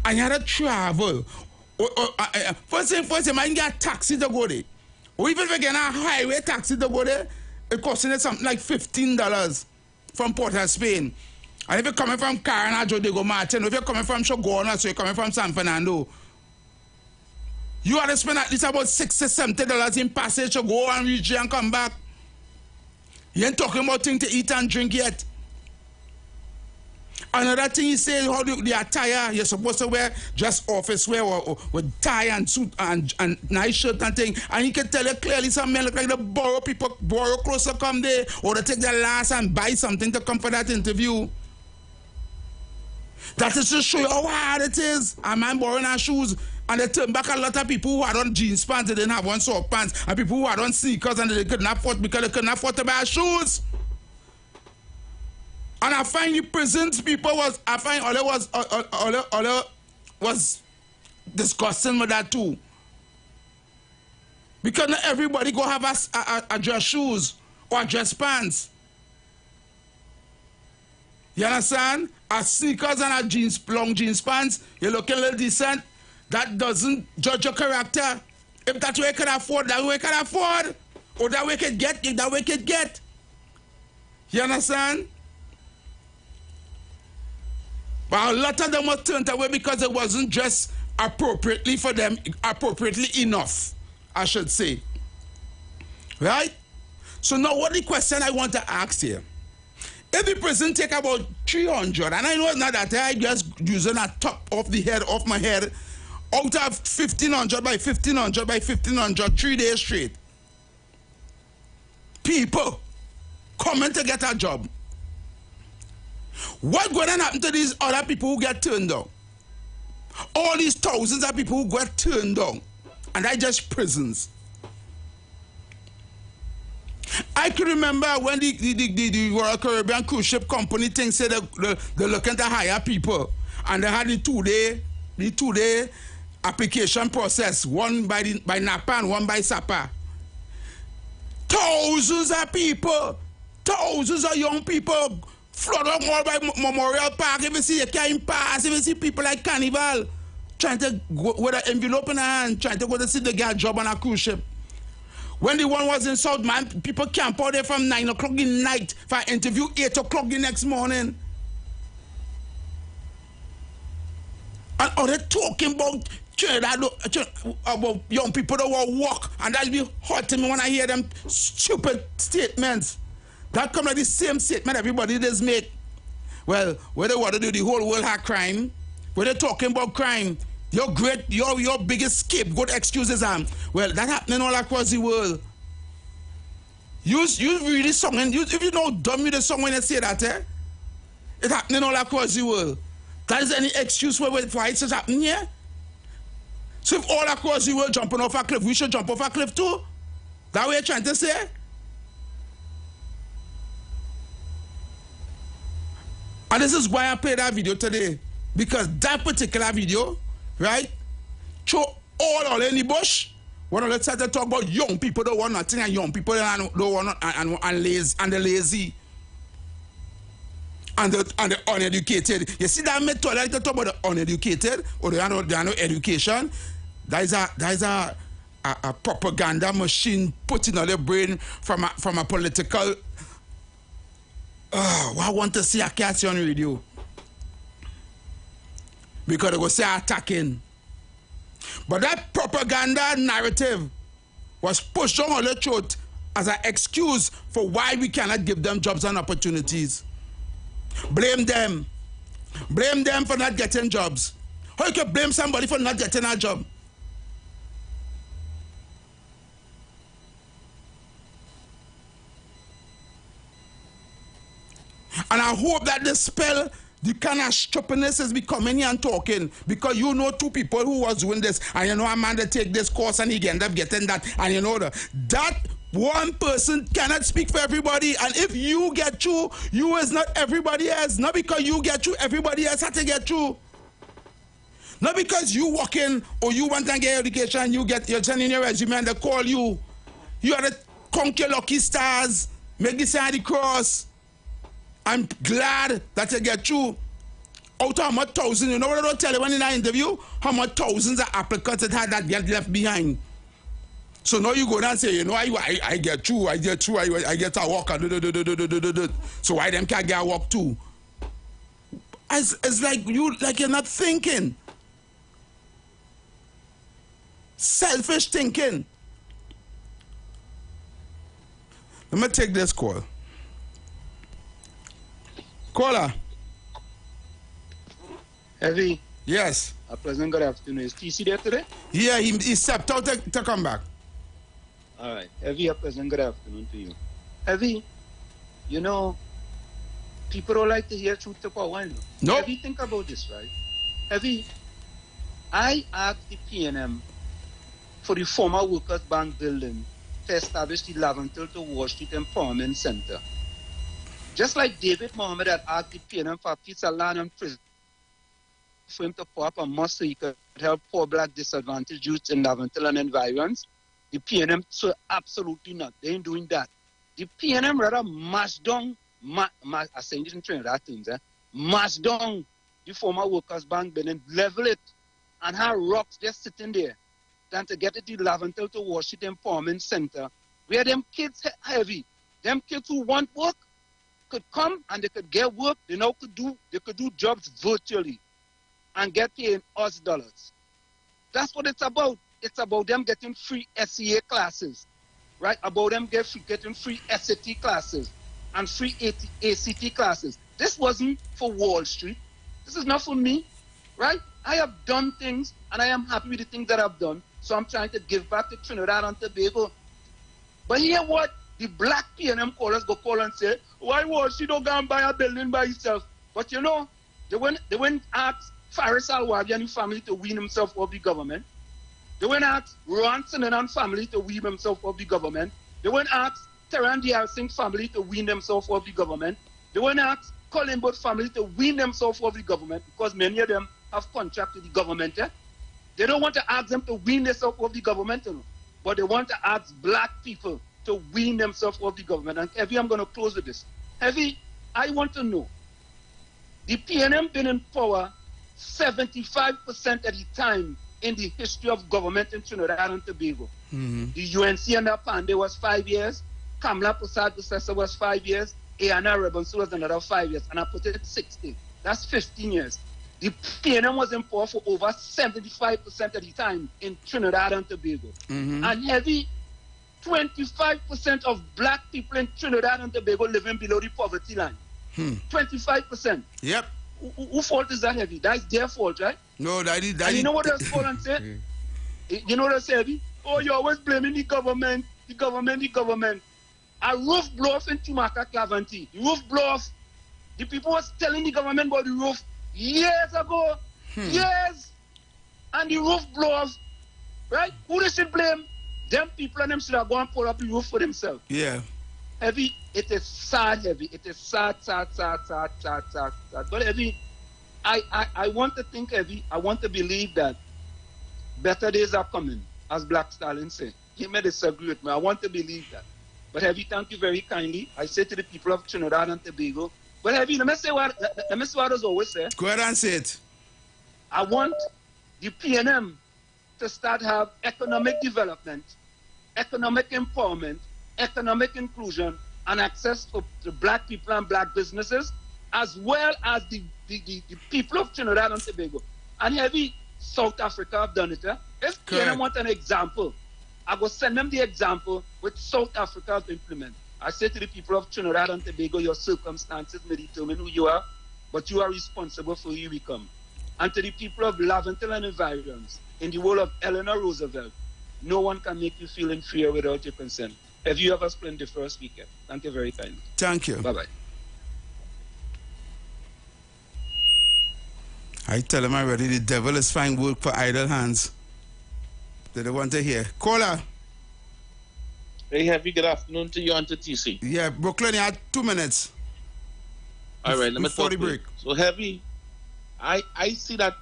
and you have to travel. First thing, man, get a taxi to go there. Or even if you get a highway taxi to go there, it costing you something like $15 from Port of Spain. And if you're coming from Caranajo, they go Martin. If you're coming from Shogona, so you're coming from San Fernando, you have to spend at least about $60, $70 in passage to go and reach here and come back. You ain't talking about things to eat and drink yet. Another thing he says, how the attire, you're supposed to wear just office wear or with tie and suit and nice shirt and thing. And he can tell you clearly some men look like they borrow clothes to come there, or they take their last and buy something to come for that interview. That is to show you how hard it is. A man borrowing our shoes. And they turn back a lot of people who had on jeans pants, they didn't have on sock pants, and people who had on sneakers and they couldn't afford because they couldn't afford to buy shoes. And I find the prisons people was disgusting with that too. Because not everybody go have a dress shoes or dress pants. You understand? A sneakers and a long jeans pants, you're looking a little decent. That doesn't judge your character. If that way you can afford, that way you can afford. Or that way you can get, that way you can get. You understand? But a lot of them were turned away because it wasn't dressed appropriately for them, appropriately enough, I should say. Right? So now what the question I want to ask here? If the prison take about 300, and I know it's not that I just using a top of the head of my head, out of 1,500 by 1,500 by 1,500, 3 days straight. People coming to get a job. What going to happen to these other people who get turned down? All these thousands of people who get turned down. And I just prisons. I can remember when the Royal Caribbean Cruise Ship Company thing said they're looking to hire people. And they had the two-day application process, one by Napa and one by Sapa. Thousands of people, thousands of young people flood up all by Memorial Park. If you see a can't pass, if you see people like Carnival trying to go with an envelope in their hand, trying to go to see the get a job on a cruise ship. When the one was in South, man, people camp out there from 9 o'clock in the night for an interview 8 o'clock the next morning. And are they talking about young people that will walk, and that'll be hurting me when I hear them stupid statements. That come like the same statement everybody does make. Well, what they want to do, the whole world have crime. When they're talking about crime, your biggest scapegoat excuses are, well, that happening all across the world. You really song, if you know dumb you the song when you say that, eh? It's happening all across the world. That is any excuse for why it's happening here? So if all across the world jumping off a cliff, we should jump off a cliff too? That what you're trying to say? And this is why I played that video today. Because that particular video, right, show all in the bush. When I start to talk about young people don't want nothing and young people don't want and the lazy. And the uneducated. You see that method I like to talk about the uneducated or they are no education. That is a propaganda machine put in on the brain from a political. I want to see a catch on radio because they go say attacking. But that propaganda narrative was pushed on the throat as an excuse for why we cannot give them jobs and opportunities. Blame them. Blame them for not getting jobs. How you can blame somebody for not getting a job? And I hope that the spell, the kind of stupidness is becoming here and talking, because you know two people who was doing this, and you know a man that take this course and he end up getting that, and you know that one person cannot speak for everybody, and if you get through, you is not everybody else. Not because you get through, everybody else had to get through. Not because you walk in or you want to get education, you're sending your resume and they call you. You are the conquer lucky stars, make the sign of the cross. I'm glad that you get through. Out of how much thousands, you know what I don't tell you when in an interview? How much thousands of applicants that had that get left behind. So now you go down and say, you know, I get through, I get a walk. So why them can't get a walk too? It's like you're not thinking. Selfish thinking. Let me take this call. Caller. Heavy. Yes. A pleasant good afternoon. Is TC there today? Yeah, he stepped out to come back. All right. Heavy, a pleasant good afternoon to you. Heavy, you know, people don't like to hear truth to power. No. Heavy, think about this, right? Heavy, I asked the PNM for the former Workers' Bank building to establish the Laventille to Wall Street Empowerment Center. Just like David Mohammed had asked the PNM for a piece of land and prison for him to pour up a mosque so he could help poor black disadvantaged youths in Laventille and environs, the PNM so absolutely not. They ain't doing that. The PNM rather mash down, I say this in Trinidad things, mash down the former Workers' Bank building, level it, and have rocks just sitting there, than to get it to Laventille to Wall Street Empowerment Center, where them kids heavy, them kids who want work, could come and they could get work. They could do jobs virtually and get paid in Aus dollars. That's what it's about. It's about them getting free SEA classes, right? About them getting free SAT classes and free ACT classes. This wasn't for Wall Street. This is not for me, right? I have done things and I am happy with the things that I've done. So I'm trying to give back to Trinidad and Tobago. But hear what? The black PNM callers go call and say, why was she don't go and buy a building by herself? But you know, they went ask Faris Al-Wadi and his family to wean himself off the government. They went ask Ronson and family to wean himself off the government. They went ask Teran Diar Singh family to wean themselves off the government. They went ask Colin Bott family to wean themselves off the government because many of them have contract with the government. They don't want to ask them to wean themselves off the government, but they want to ask black people to wean themselves off the government. And Heavy, I'm going to close with this. Heavy, I want to know, the PNM been in power 75% of the time in the history of government in Trinidad and Tobago. Mm-hmm. The UNC under Pandey was 5 years, Kamla Prasad Processor was 5 years, Ayana Rebonsu was another 5 years, and I put it 60. That's 15 years. The PNM was in power for over 75% of the time in Trinidad and Tobago. Mm-hmm. And Heavy, 25% of black people in Trinidad and Tobago living below the poverty line. 25%. Yep. Who fault is that, Heavy? That's their fault, right? No, that is. And you know what else call and say? You know what I say, Heavy? Oh, you're always blaming the government, the government, the government. A roof blow off in Tumaka Clavanti. The roof blow off. The people was telling the government about the roof years ago. Years. And the roof blow off Right? Who they should blame? Them people and them should have gone and pull up the roof for themselves. Yeah. Heavy, it is sad, Heavy. It is sad. But Heavy, I want to think, Heavy, I want to believe that better days are coming, as Black Stalin said. He may disagree with me. I want to believe that. But Heavy, thank you very kindly. I say to the people of Trinidad and Tobago, but Heavy, let me say what I always say. Go ahead and say it. I want the PNM to start have economic development, economic empowerment, economic inclusion, and access to black people and black businesses, as well as the people of Trinidad and Tobago. And Heavy, South Africa have done it. If PNM want an example, I will send them the example which South Africa has implemented. I say to the people of Trinidad and Tobago, your circumstances may determine who you are, but you are responsible for who you become. And to the people of Laventille and environs, in the world of Eleanor Roosevelt, no one can make you feel inferior without your consent. Have you ever spent the first weekend? Thank you very kindly. Thank you. Bye-bye. I tell them already, the devil is fine work for idle hands. They don't want to hear. Caller. Hey, Heavy, good afternoon to you and to TC. Yeah, Brooklyn, you had 2 minutes. All right, let me before talk the break. So, Heavy, I see that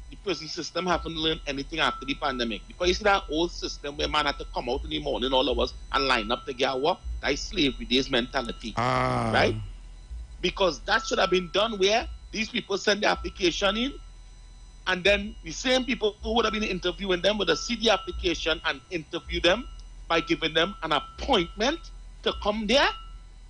the prison system haven't learned anything after the pandemic. Because you see that old system where man had to come out in the morning, all of us, and line up to get work. That is slavery days mentality. Right? Because that should have been done where these people send the application in, and then the same people who would have been interviewing them would have see the application and interview them by giving them an appointment to come there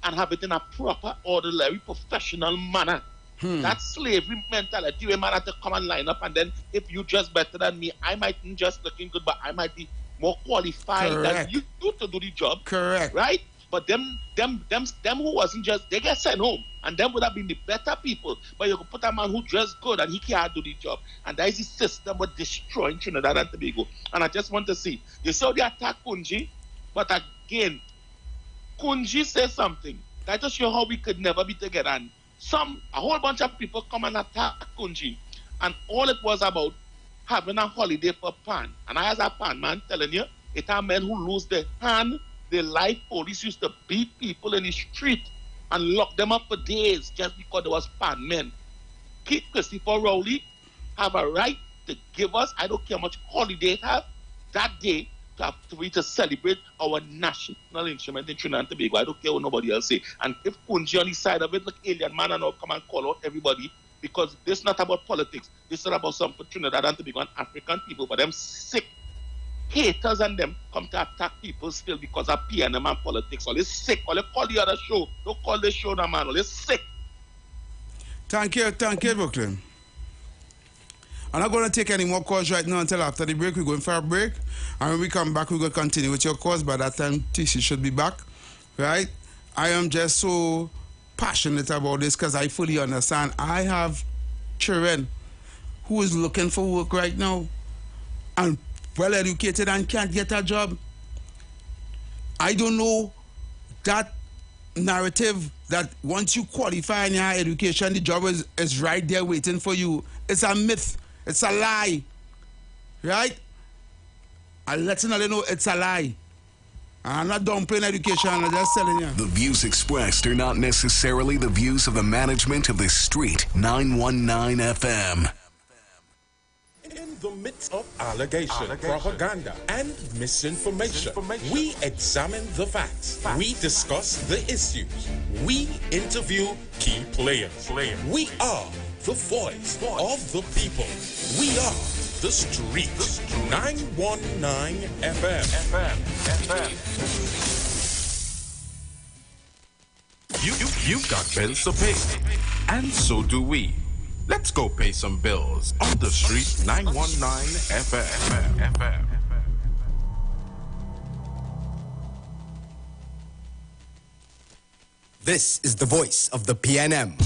and have it in a proper, orderly, professional manner. That's slavery mentality where man had to come and line up, and then if you just better than me, I mightn't just looking good, but I might be more qualified than you to do the job. Correct. Right? But them who wasn't just, they get sent home. And them would have been the better people. But you could put a man who dressed good and he can't do the job. And that is the system of destroying Trinidad and Tobago. And I just want to see. You saw the attack Kunji, but again, Kunji says something. That just show how we could never be together. And a whole bunch of people come and attack Kunji. And all it was about having a holiday for Pan. And I, as a Pan man, telling you, it are men who lose their hand. Their life. Police used to beat people in the street and lock them up for days just because there was Pan men. Keith Christopher Rowley have a right to give us, I don't care how much holiday it have, that day to celebrate our national instrument in Trinidad and Tobago. I don't care what nobody else say. And if Kunji on the side of it, look, alien man and all come and call out everybody, because this is not about politics. This is about some for Trinidad and Tobago and African people, but them sick haters and them come to attack people still because of PNM and politics. All is sick. All they call the other show. Don't call the show no man. All is sick. Thank you, Brooklyn. I'm not going to take any more calls right now until after the break. We're going for a break. And when we come back, we're going to continue with your calls. By that time, TC should be back. Right? I am just so passionate about this because I fully understand. I have children who is looking for work right now and well educated and can't get a job. I don't know that narrative that once you qualify in your education, the job is right there waiting for you. It's a myth. It's a lie. Right? I'm letting you know it's a lie. I'm not downplaying education, I'm just telling you. The views expressed are not necessarily the views of the management of the Street 919 FM. In the midst of allegation, propaganda, and misinformation, we examine the facts. We discuss the issues. We interview key players. We are the voice of the people. We are the Street 919 FM. You've got bills to pay, and so do we. Let's go pay some bills on the Street 919 FM. This is the voice of the PNM.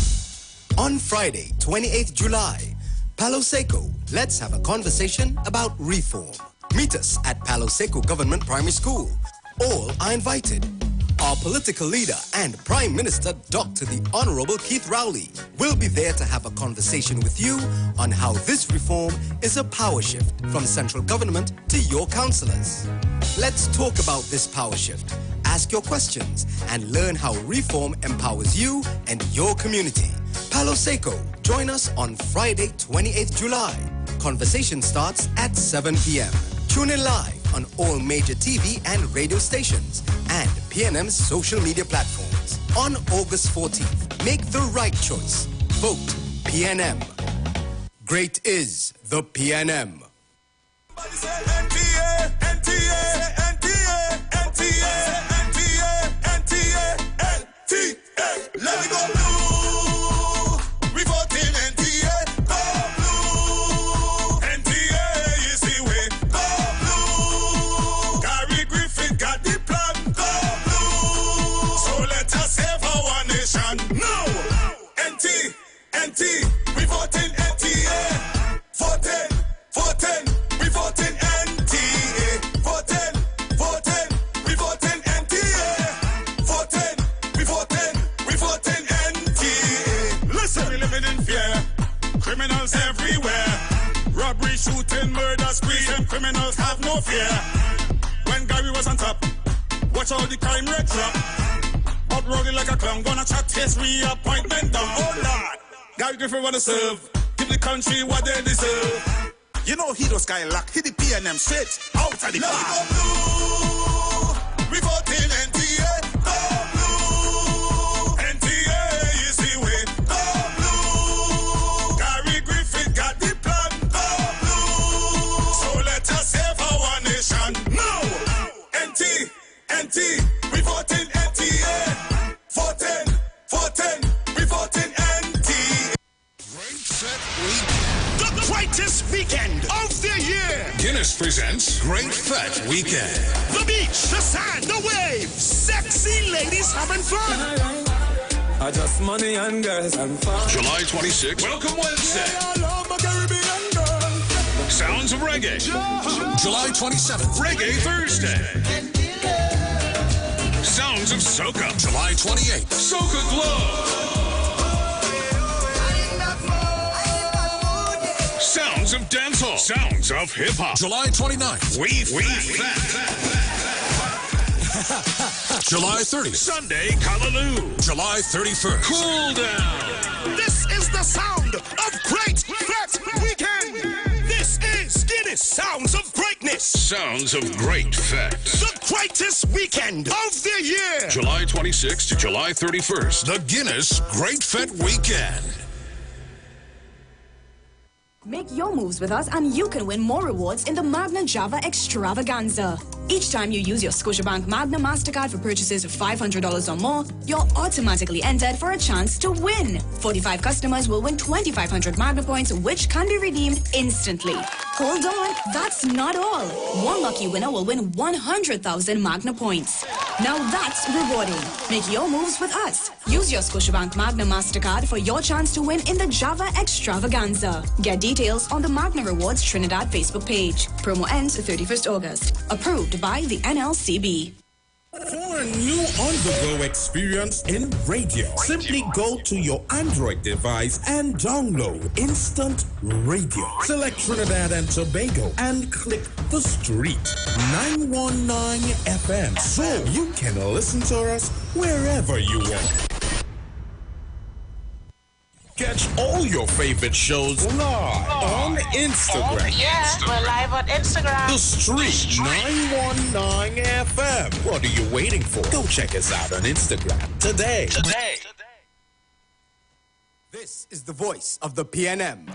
On Friday, 28th July, Palo Seco, let's have a conversation about reform. Meet us at Palo Seco Government Primary School. All are invited. Our political leader and Prime Minister, Dr. the Honorable Keith Rowley, will be there to have a conversation with you on how this reform is a power shift from central government to your councillors. Let's talk about this power shift, ask your questions, and learn how reform empowers you and your community. Palo Seco, join us on Friday, 28th July. Conversation starts at 7 p.m. Tune in live on all major TV and radio stations and PNM's social media platforms. On August 14th, make the right choice. Vote PNM. Great is the PNM. Let it go blue. We vote in NTA. Go blue. NTA is the way. Go blue. Gary Griffith got the plan. Go blue. So let us save our nation. No. NT. We vote in NTA. Voting. We vote in NTA. Voting. We vote in NTA. Voting. We vote in NTA. Listen, we living in fear. Criminals everywhere. Robbery, shooting, murder, spree. Them criminals have no fear. When Gary was on top, watch all the crime rate drop. Up rolling like a clown, gonna chat his reappointment down. Oh Lord, Gary Griffin wanna serve. Give the country what they deserve. You know he those guy lock, hit the PNM straight out of the park. We vote in NTA. Go blue. NTA is the way. Go blue. Gary Griffith got the plan. Go blue. So let us save our nation. No. NT. We vote in NTA. Voting. We vote in NTA. The greatest weekend of the year. Guinness presents Great Fat Weekend. The beach, the sand, the waves. Sexy ladies having fun. I just money and girls and fun. July 26th. Welcome Wednesday. Sounds of Reggae. July 27th. Reggae Thursday. Sounds of Soca. July 28th. Soca Glow. Sounds of Dancehall. Sounds of Hip Hop. July 29th. We Fat. July 30th. Sunday, Callaloo. July 31st. Cool Down. This is the sound of Great Fat Weekend. This is Guinness Sounds of Greatness. Sounds of Great Fat. The greatest weekend of the year. July 26th to July 31st. The Guinness Great Fat Weekend. Make your moves with us and you can win more rewards in the Magna Java Extravaganza. Each time you use your Scotiabank Magna MasterCard for purchases of $500 or more, you're automatically entered for a chance to win. 45 customers will win 2,500 Magna points, which can be redeemed instantly. Hold on, that's not all. One lucky winner will win 100,000 Magna points. Now that's rewarding. Make your moves with us. Use your Scotiabank Magna MasterCard for your chance to win in the Java Extravaganza. Get details on the Magna Rewards Trinidad Facebook page. Promo ends 31st August. Approved by the NLCB. For a new on-the-go experience in radio, simply go to your Android device and download Instant Radio. Select Trinidad and Tobago and click The Street 919 FM so you can listen to us wherever you want. Catch all your favorite shows live on Instagram. Oh, yeah, we're live on Instagram. The Street 919 FM. What are you waiting for? Go check us out on Instagram today. This is the voice of the PNM.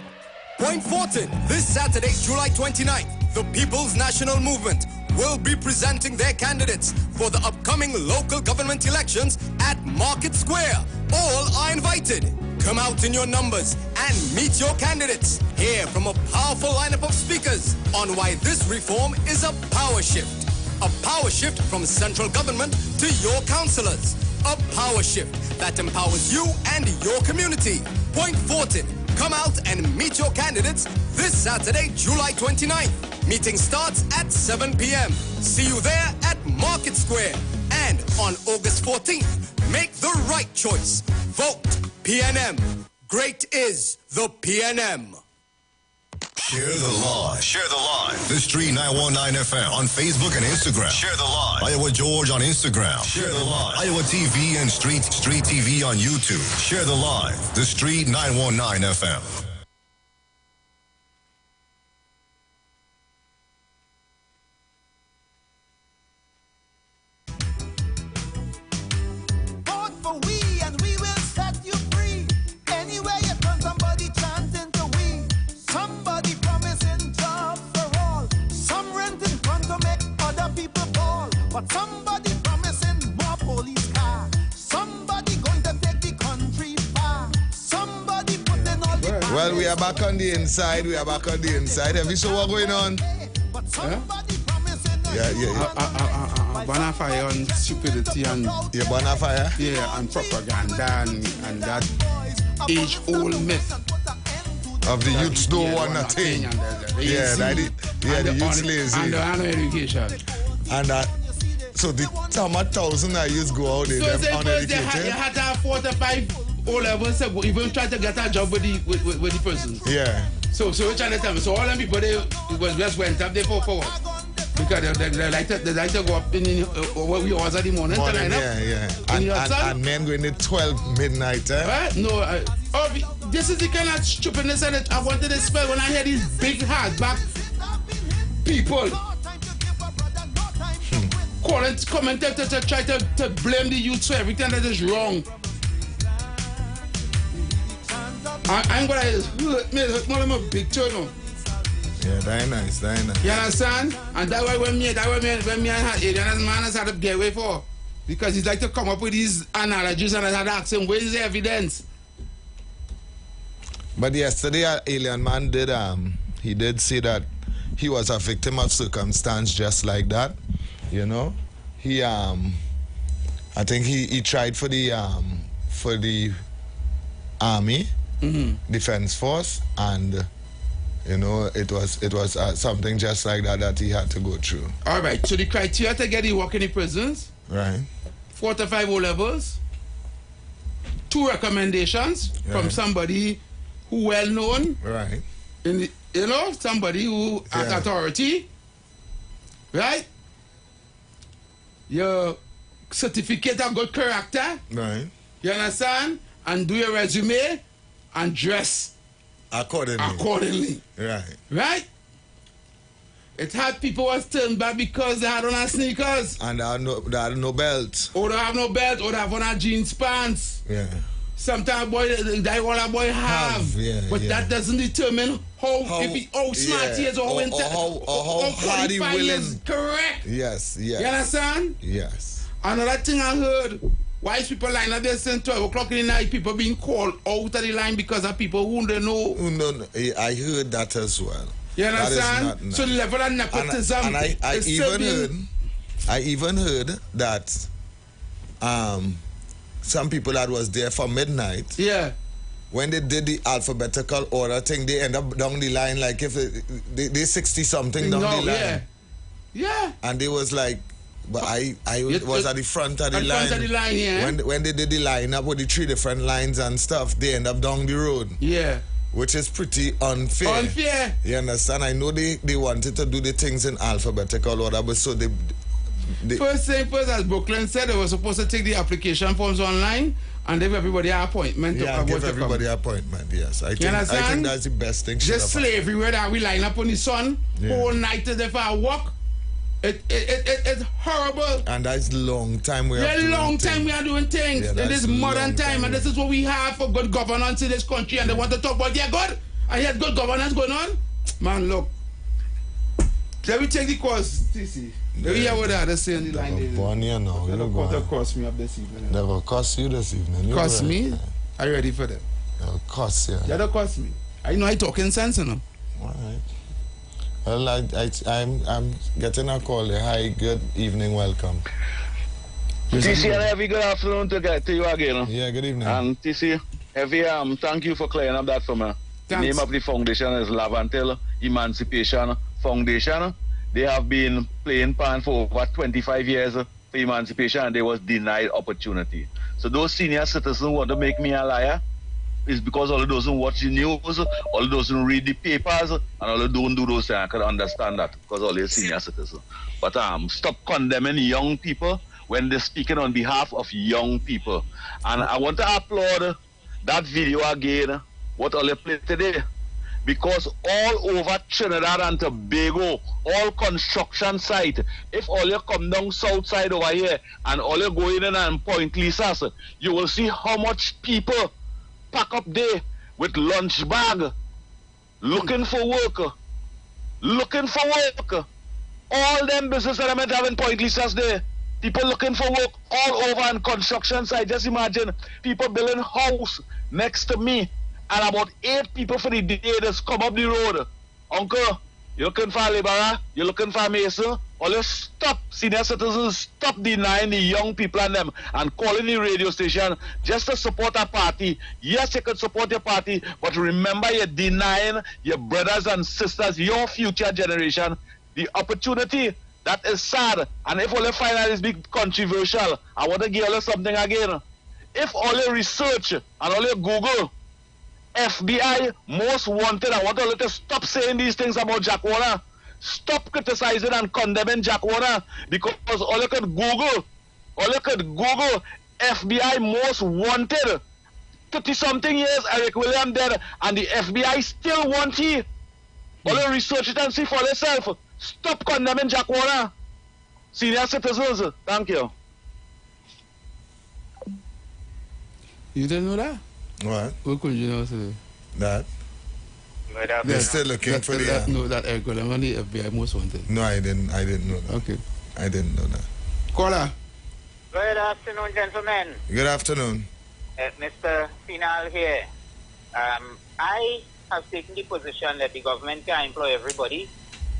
Point Fortin, this Saturday, July 29th, the People's National Movement will be presenting their candidates for the upcoming local government elections at Market Square. All are invited. Come out in your numbers and meet your candidates. Hear from a powerful lineup of speakers on why this reform is a power shift. A power shift from central government to your councillors. A power shift that empowers you and your community. Point Fortin. Come out and meet your candidates this Saturday, July 29th. Meeting starts at 7 p.m. See you there at Market Square. And again on August 14th. Make the right choice. Vote PNM. Great is the PNM. Share the live. Share the live. The Street 919 FM on Facebook and Instagram. Share the live. Iowa George on Instagram. Share the live. Iowa TV and Street TV on YouTube. Share the live. The Street 919 FM. But somebody promising more police car. Somebody going to take the country far. Somebody putting all the... Well, we are back on the inside. We are back on the inside. Have you seen what's going on? But somebody promising... Bonfire on stupidity and... Yeah, bonfire? Yeah, and propaganda and that age-old myth. Of the youths don't want nothing. Yeah, the youths lazy. And the no education. And that... So the summer 1,000 I used go out there, so them uneducated. They had to have 4 to 5 O-levels to even try to get a job with the person. Yeah. So we're trying to tell me. So all them people, they just went up there for what? Because they like to go up in what we was at the morning. Yeah. And men going to 12 midnight, eh? Right? No, this is the kind of stupidness that I wanted to spell when I hear these big hardback people. Comment to try to blame the youth for everything that is wrong. I'm gonna hurt more than a big turn. Yeah, that's nice. You understand? And that's why when me and Adrian man has had to get away for. Because he's like to come up with these analogies and I had to ask him, where is the evidence? But yesterday Alien Man did say that he was a victim of circumstance just like that. You know, he I think he tried for the army, defense force, and you know it was something just like that he had to go through. All right. So the criteria to get the work in the prisons, right? 4 to 5 O-levels, 2 recommendations from somebody who well known, right? Somebody who has authority, right? Your certificate of good character. Right. You understand? And do your resume and dress accordingly. Right. Right? It had people was turned back because they had on our sneakers. And they had no belt. Or they have no belt, or they have on our jeans pants. Yeah. Sometimes all a boy have. But that doesn't determine how smart he is or how hard he willing. Correct. Yes. You understand? Yes. Another thing I heard, why people line up there since 12 o'clock in the night, people being called out of the line because of people who they know. No, I heard that as well. You understand? So the level of nepotism and I even heard that some people that was there for midnight. Yeah. When they did the alphabetical order thing, they end up down the line like if they 60 something down the line. Yeah. And they was like, but I was at the front of the line. Front of the line, yeah. When they did the line up with the 3 different lines and stuff, they end up down the road. Yeah. Which is pretty unfair. Unfair. You understand? I know they wanted to do the things in alphabetical order, but so they first, as Brooklyn said, they were supposed to take the application forms online and give everybody an appointment. Give everybody an appointment, yes. I think that's the best thing. Just slavery where that we line up on the sun whole night to for a walk. It's horrible. And that's long time we are doing things in this modern time. And this is what we have for good governance in this country. And they want to talk about, good. I had good governance going on. Man, look. Let me take the course, TC. Let me hear what they're saying the line. Never cost me up this evening. Never cost you this evening. Cost me? Are you ready for them? Cost, yeah. Yeah, don't cost me. I know I talking sense, you know. All right. Well, I'm getting a call. Hi, good evening, welcome. TC, and Heavy, good afternoon to you again. Yeah, good evening. And TC, Heavy, thank you for clearing up that for me. The name of the foundation is Lavantil Emancipation Foundation. They have been playing pan for over 25 years for emancipation and they was denied opportunity. So those senior citizens want to make me a liar is because all of those who watch the news, all of those who read the papers, and all of don't do those things. I can understand that because all they're senior citizens. But stop condemning young people when they're speaking on behalf of young people. And I want to applaud that video again, what all they played today. Because all over Trinidad and Tobago, all construction site, if all you come down south side over here and all you go in and Point Lisas, you will see how much people pack up there with lunch bag, looking for work. All them business that I meant having Point Lisas there. People looking for work all over on construction site. Just imagine people building house next to me. And about 8 people for the day just come up the road. Uncle, you looking for a laborer? You looking for a mason? Or you stop, senior citizens, stop denying the young people and them and calling the radio station just to support a party. Yes, you can support your party, but remember you're denying your brothers and sisters, your future generation, the opportunity. That is sad. And if all you find out is big controversial, I want to give you something again. If all you research and all you Google, FBI most wanted, I want you to stop saying these things about Jack Warner. Stop criticizing and condemning Jack Warner because all you could Google, FBI most wanted. 30-something years, Eric William dead, and the FBI still want he. All you research it and see for yourself. Stop condemning Jack Warner. Senior citizens, thank you. You didn't know that? What? What could you know today? That? They're still looking for the... No, that Eric William and the FBI most wanted. No, I didn't know that. Okay. I didn't know that. Caller. Good afternoon, gentlemen. Good afternoon. Mr. Final here. I have taken the position that the government can employ everybody,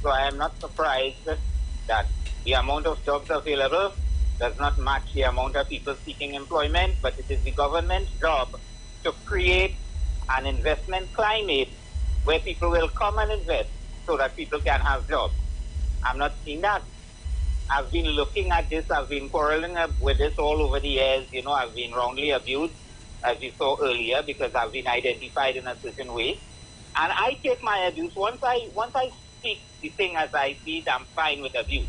so I am not surprised that the amount of jobs available does not match the amount of people seeking employment, but it is the government's job to create an investment climate where people will come and invest so that people can have jobs. I'm not seeing that. I've been looking at this, I've been quarreling with this all over the years. You know, I've been wrongly abused, as you saw earlier, because I've been identified in a certain way. And I take my abuse. Once I speak the thing as I see it, I'm fine with abuse.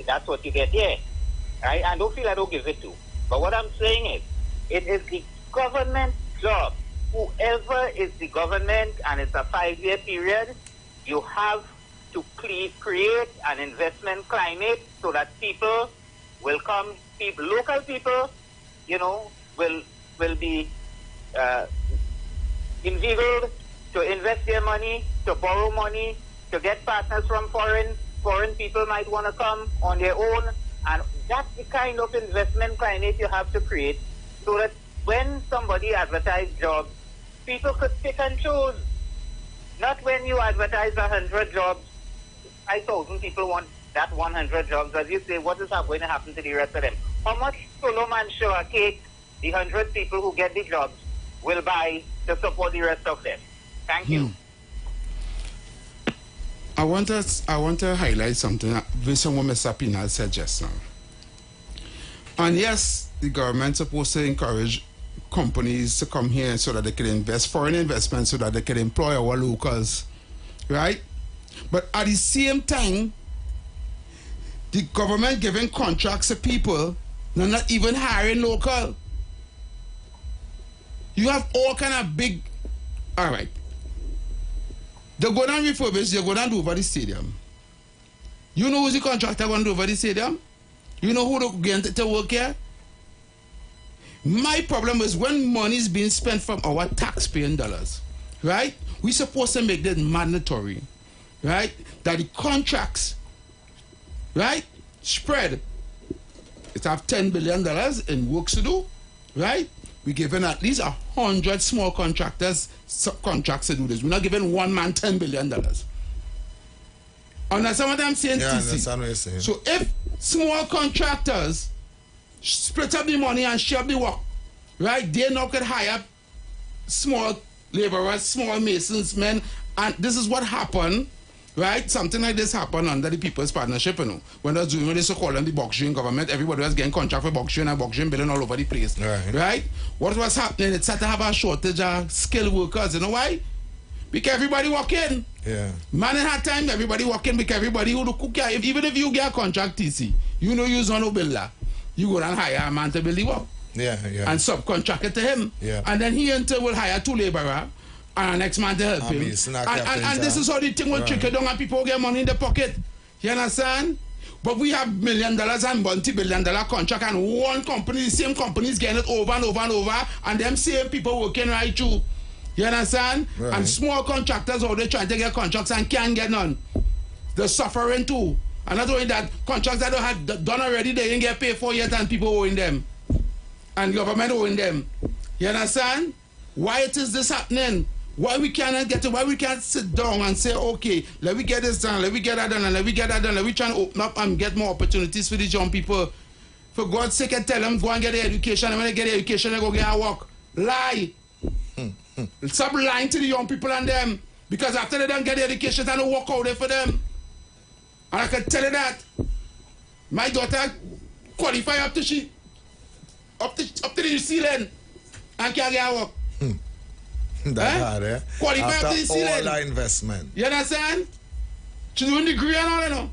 That's what you get here. Right? And don't feel I don't give it to. But what I'm saying is, it is the government's job. Whoever is the government, and it's a 5-year period, you have to create an investment climate so that people will come, local people, you know, will be inveigled to invest their money, to borrow money, to get partners from foreign people might want to come on their own. And that's the kind of investment climate you have to create so that when somebody advertises jobs, people could pick and choose. Not when you advertise 100 jobs, 5,000 people want that 100 jobs. As you say, what is going to happen to the rest of them? How much Solomon Shower cake the 100 people who get the jobs will buy to support the rest of them? Thank you. I want to highlight something based on what Mr. Pinal said just now. And yes, the government's supposed to encourage companies to come here so that they can invest, foreign investment, so that they can employ our locals, right? But at the same time, the government giving contracts to people, they're not even hiring local. You have all kind of big, all right. They go down refurbish, they go down do over the stadium. You know who's the contractor going to do over the stadium? You know who they're going to work here? My problem is when money is being spent from our taxpaying dollars, right? We're supposed to make that mandatory, right? That the contracts, right, spread. It have $10 billion in works to do, right? We're giving at least 100 small contractors contracts to do this. We're not giving one man $10 billion. Understand what I'm saying? Yeah, understand what you're saying. So if small contractors split up the money and share the work, right? They now could hire small laborers, small masons, men, and this is what happened right? Something like this happened under the People's Partnership, you know. When they was doing what they so called the Boxing government, everybody was getting contract for Boxing and Boxing billing all over the place. Right? What was happening? It started to have a shortage of skilled workers. You know why? Because everybody walk in. Yeah. Man in that time, everybody walk in because everybody who do cook, even if you get a contract TC, you know you're no builder. You go and hire a man to build the work. Yeah. And subcontract it to him. Yeah. And then he will hire 2 laborers and next man to help him. And this is how the thing will trickle down and people get money in the pocket. You understand? But we have $1 million and multi-billion-dollar contract and one company, the same company is getting it over and over and over and them same people working right through. You understand? Right. And small contractors out there trying to get contracts and can't get none. They're suffering too. And not only that, contracts that they had done already, they didn't get paid for yet and people owing them. And government owing them. You understand? Why it is this happening? Why we cannot get it? Why we can't sit down and say, okay, let me get this done, let me get that done, and let me get that done. Let me try and open up and get more opportunities for these young people. For God's sake, I tell them, go and get the education. And when they get the education, they go get a work. Lie. Stop lying to the young people and them. Because after they don't get the education, they don't work out there for them. And I can tell you that. My daughter qualify up to the ceiling and can't get a work. That hard, eh? Qualify After up to the ceiling. all our investment. You understand? She's doing degree and all, you know.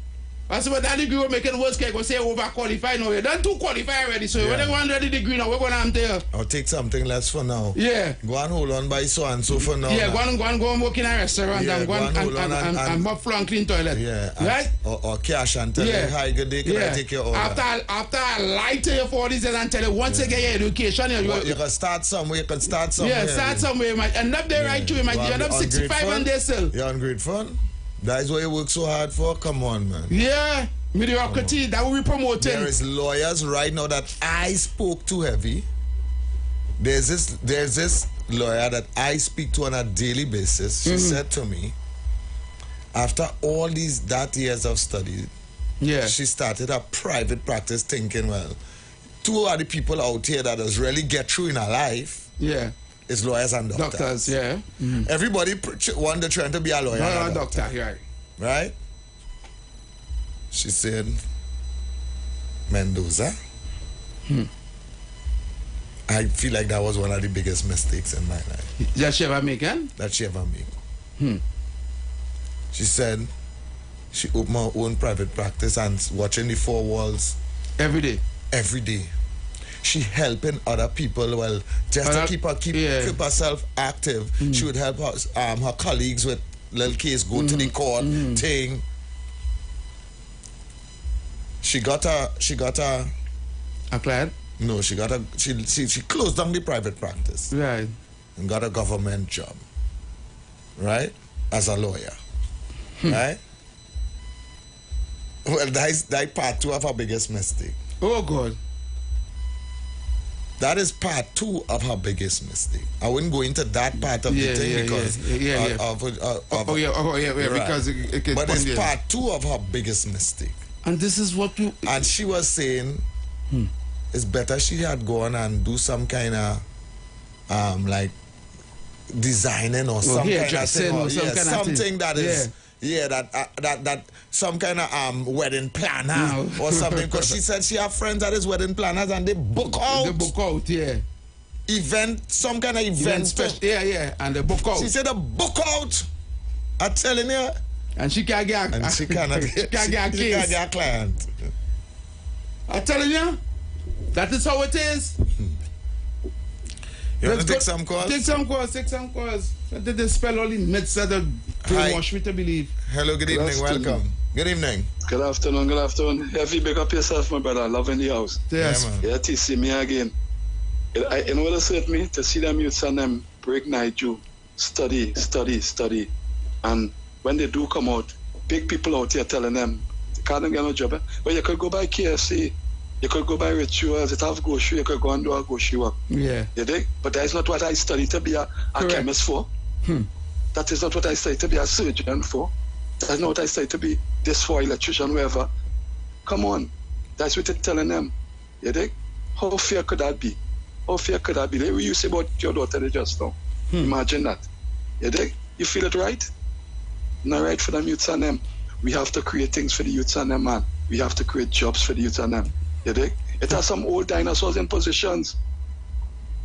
That's what that degree will make it worse. Go say overqualified now. You done 2 qualify already. So when they go under the degree now, we're going to have to. I'll take something less for now. Yeah. Go and hold on by so and so for now. Yeah, go and work in a restaurant and go and mop floor and clean toilet. Yeah. Right? Or cash and tell you, hi, good day, can I take your order? After I lie to you for all these years and tell you, once you get your education, you can start somewhere, you can start somewhere. Yeah, start somewhere. You might end up there right through. You might end up 65 and they still. You're ungrateful? That is what you work so hard for? Come on, man. Yeah. Mediocrity, that will be promoted. There is lawyers right now that I spoke to heavy. There's this lawyer that I speak to on a daily basis. She said to me, after all that years of study, she started a private practice thinking, well, 2 of the people out here that does really get through in her life is lawyers and doctors. Everybody wonder trying to be a lawyer and a doctor. Right? She said, Mendoza. I feel like that was one of the biggest mistakes in my life. That she ever make, That she ever make. She said she opened her own private practice and watching the 4 walls. Every day? Every day. She helping other people, well, just to keep herself active. She would help her colleagues with little case, go to the court thing. She got a client? No, she closed down the private practice. Right. And got a government job. Right? As a lawyer. Right? Well, that's part 2 of her biggest mistake. Oh, God. That is part 2 of her biggest mistake. I wouldn't go into that part of the thing because because it but it's part 2 of her biggest mistake. And this is what you... And she was saying it's better she had gone and do some kind of like designing or some kind of thing. Or something that is... that some kind of wedding planner or something. Because she said she have friends that is wedding planners and they book out. They book out, Event, some kind of event. And they book out. She said they book out. I'm telling you. And she can't get a she can't get a client. I'm telling you, that is how it is. You want to take some calls? Take some calls. They dispel all the myths that brainwash me to believe. Hello, good evening, welcome. Good evening. Good afternoon. Heavy, big up yourself, my brother. Love in the house. Yes. Yeah, to see me again. In order to serve me, to see them youths and them break night, you study. And when they do come out, big people out here telling them, they can't get no job. But you could go by KFC, you could go by rituals, it have grocery, you could go and do a grocery work. Yeah. You dig? But that is not what I studied to be a chemist for. That is not what I studied to be a surgeon for. That's not what I studied to be this for, electrician, whoever. Come on. That's what they're telling them. You dig? How fair could that be? How fair could that be? You say about your daughter just now. Imagine that. You dig? You feel it right? not right for them youths and them. We have to create things for the youths and them, man. We have to create jobs for the youths and them. You dig? It has some old dinosaurs in positions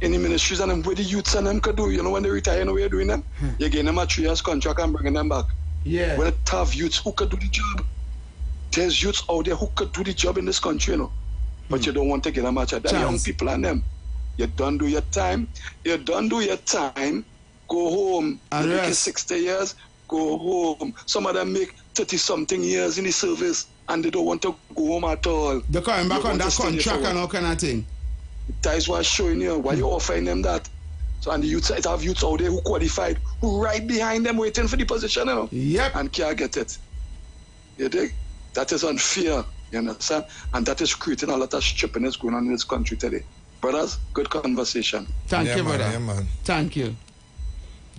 in the ministries and them where the youths and them could do. You know, when they retire, you know what you're doing them? You gain them a 3 years contract and bringing them back. Yeah. When it have youths who could do the job. There's youths out there who could do the job in this country, you know. But you don't want to get a match at that. Young people and them. You don't do your time. You don't do your time. Go home. You make 60 years. Go home. Some of them make 30-something years in the service and they don't want to go home at all. They're coming back on that contract and all kind of thing. That is what's showing you. Why you offering them that? So and the youths, it have youths out there who qualified, who right behind them waiting for the position, you know. Yep. And can't get it. You dig? That is unfair, you understand? And that is creating a lot of strippiness going on in this country today. Brothers, good conversation. Thank you, brother. Yeah, man. Thank you.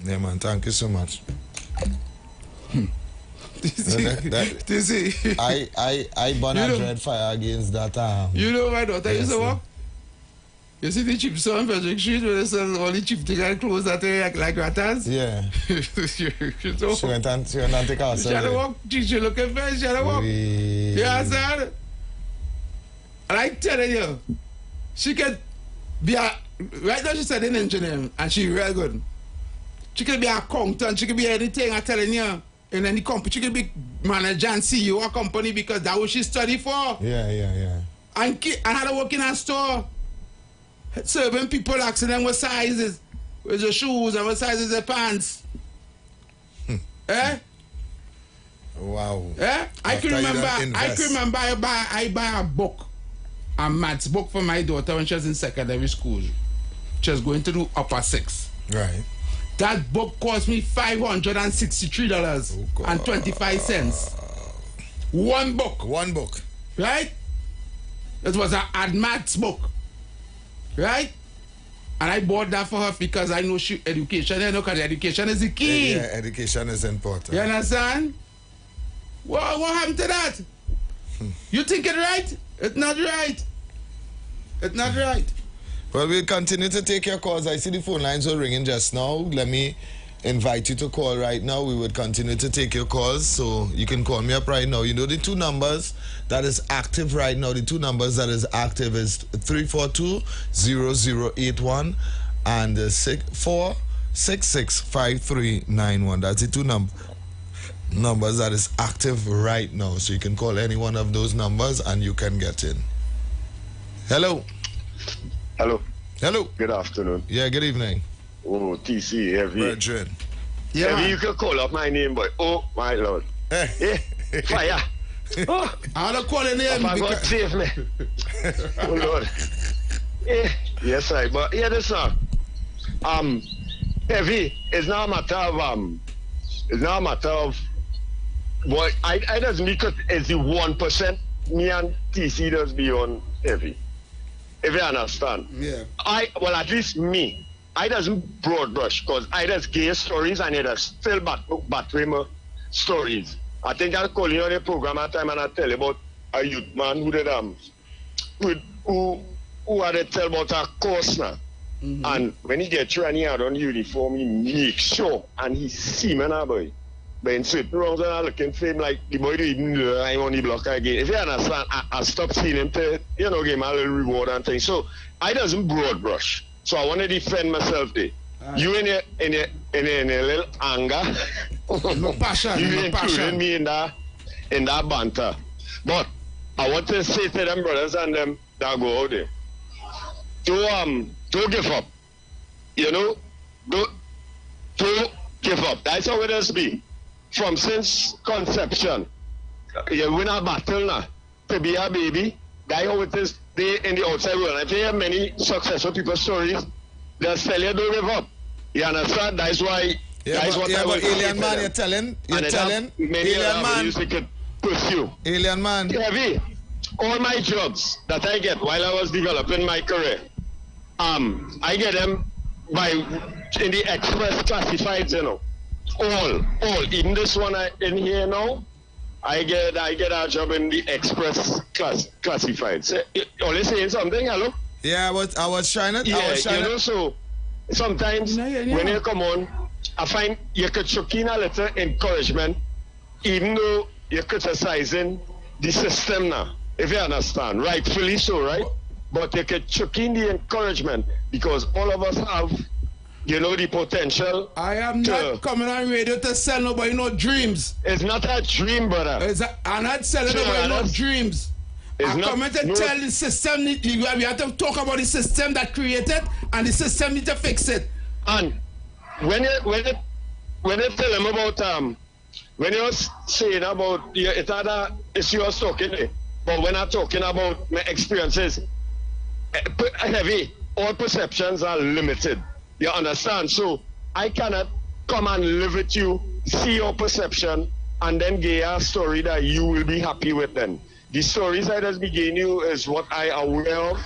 Yeah, man. Thank you so much. I burn a dread fire against that. You know my daughter used to walk? You see the cheap store on Frederick Street where they sell all the cheap things and clothes that they like rattans? Yeah. She went and take her. She had to walk, she looking for she had to walk. You understand? And I telling you, she can be a, right now she said in engineering and she real good. She can be a accountant, she can be anything, I'm telling you. In any company, she can be manager and CEO of a company because that's what she studied for. Yeah. And had to work in a store. Serving people, asking them what sizes, where's your shoes and what sizes their pants. Eh? Wow. Eh? I can remember I buy a book, a maths book for my daughter when she was in secondary school. She was going to do upper 6. Right. That book cost me $563.25. One book. One book. Right? It was an ad maths book. Right? And I bought that for her because I know she education, you know, because education is the key. Yeah, education is important. You understand? What happened to that? You think it's right? It's not right. It's not right. Well, we'll continue to take your calls. I see the phone lines are ringing just now. Let me invite you to call right now. We would continue to take your calls, so you can call me up right now. You know the two numbers that is active right now. The two numbers that is active is 342-0081 and 466-5391. That's the two numbers that is active right now. So you can call any one of those numbers and you can get in. Hello. Hello. Hello. Good afternoon. Yeah, good evening. Oh, TC, Heavy. Brethren. Yeah, Heavy, you can call up my name, boy. Oh, my Lord. Fire. Oh. I'm not calling him. Oh, God save me. Oh, Lord. Yes, right. But yeah, this Heavy, it's not a matter of boy, I doesn't because it's the 1% me and TC does beyond Heavy. If you understand. Yeah. Well, at least me, I doesn't broad brush because I just gay stories and it does still battery stories. I think I'll call you on the program at time and I'll tell you about a youth man who did who had to tell about a course now. Mm-hmm. And when he get through and he had on uniform, he make sure and he see me now, boy. But in certain rounds and I'm looking for him like the boy didn't know I'm on the block again. If you understand, I stopped seeing him to, give him a little reward and things. So I doesn't broad brush. So I want to defend myself there. You in a little anger. Passion, you including me in that banter. But I want to say to them brothers and them that go out there. Don't give up. You know? Don't give up. That's how it has been. From since conception. You win a battle now. To be a baby. That's how it is there in the outside world. If you hear many successful people's stories, they'll tell you don't give up. You understand? That's why. But Alien Man, you're telling many Alien Man, you could pursue. Alien Man. Heavy. All my jobs that I get while I was developing my career, I get them in the express classifieds, you know. All. Even this one in here now, I get a job in the express classifieds. Only saying something, hello? Yeah, I was trying to. Yeah, you know, so sometimes when you come on, I find you could chuck in a little encouragement even though you're criticizing the system now, if you understand, rightfully so, right? But you can chuck in the encouragement because all of us have, you know, the potential. I am not coming on radio to sell nobody no dreams. It's not a dream, brother. I'm not selling nobody no dreams. I'm coming to tell the system, we have to talk about the system that created and the system need to fix it. And when you tell them about when you're saying about it's other issue you're talking, but when I'm talking about my experiences, heavy, all perceptions are limited. You understand? So I cannot come and live with you, see your perception, and then give a story that you will be happy with then. The stories I just begin you is what I am aware of,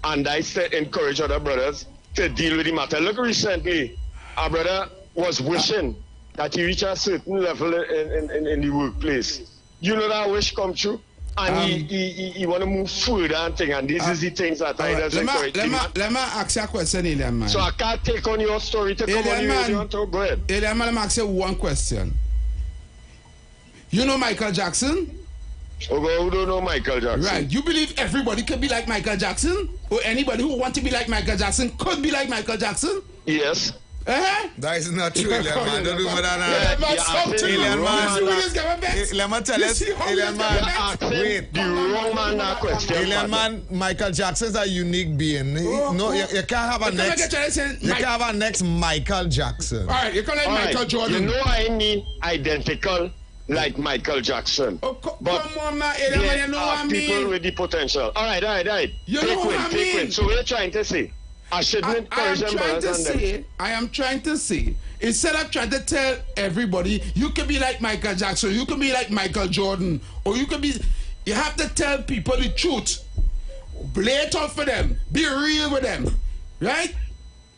and I still encourage other brothers to deal with the matter. Look, recently, our brother was wishing that he reach a certain level in the workplace. You know that wish come true? And he want to move further and thing, and this is the things that I just encourage. Let me ask you a question, Elian, man. So I can't take on your story to come on you. Go ahead. Elian, man, let me ask you one question. You know Michael Jackson? Okay, who don't know Michael Jackson? Right. You believe everybody could be like Michael Jackson? Or anybody who want to be like Michael Jackson could be like Michael Jackson? Yes. That is not true, Elian, man. Don't do more than that. Elian, man. Let me tell us, Elian, man. Wait. The wrong man that question. Elian, man, Michael Jackson's a unique being. No, you can't have a next. You can't have a next Michael Jackson. All right, you can't like Michael Jordan. You know I mean identical like Michael Jackson. But come on, man. You know what I mean? People with the potential. All right. You know what I mean? So what are you trying to say? I shouldn't encourage them. I am trying to say, instead of trying to tell everybody, you can be like Michael Jackson, you can be like Michael Jordan, or you can be, you have to tell people the truth. Play it out for them. Be real with them. Right?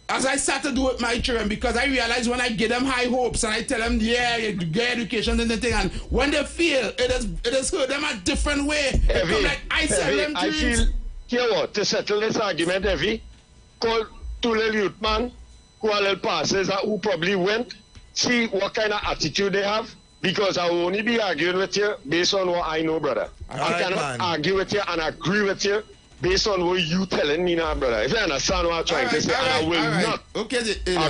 As I start to do with my children, because I realize when I give them high hopes and I tell them, yeah, you get education and the thing, and when they fail, it has hurt them a different way. Like I sell them dreams. I feel, hear what, to settle this argument, Evie, call two little youth man who are little passes who probably went, see what kind of attitude they have, because I will only be arguing with you based on what I know, brother. I cannot argue with you and agree with you based on what you telling me now, brother. If you understand what I'm trying to say, and I will not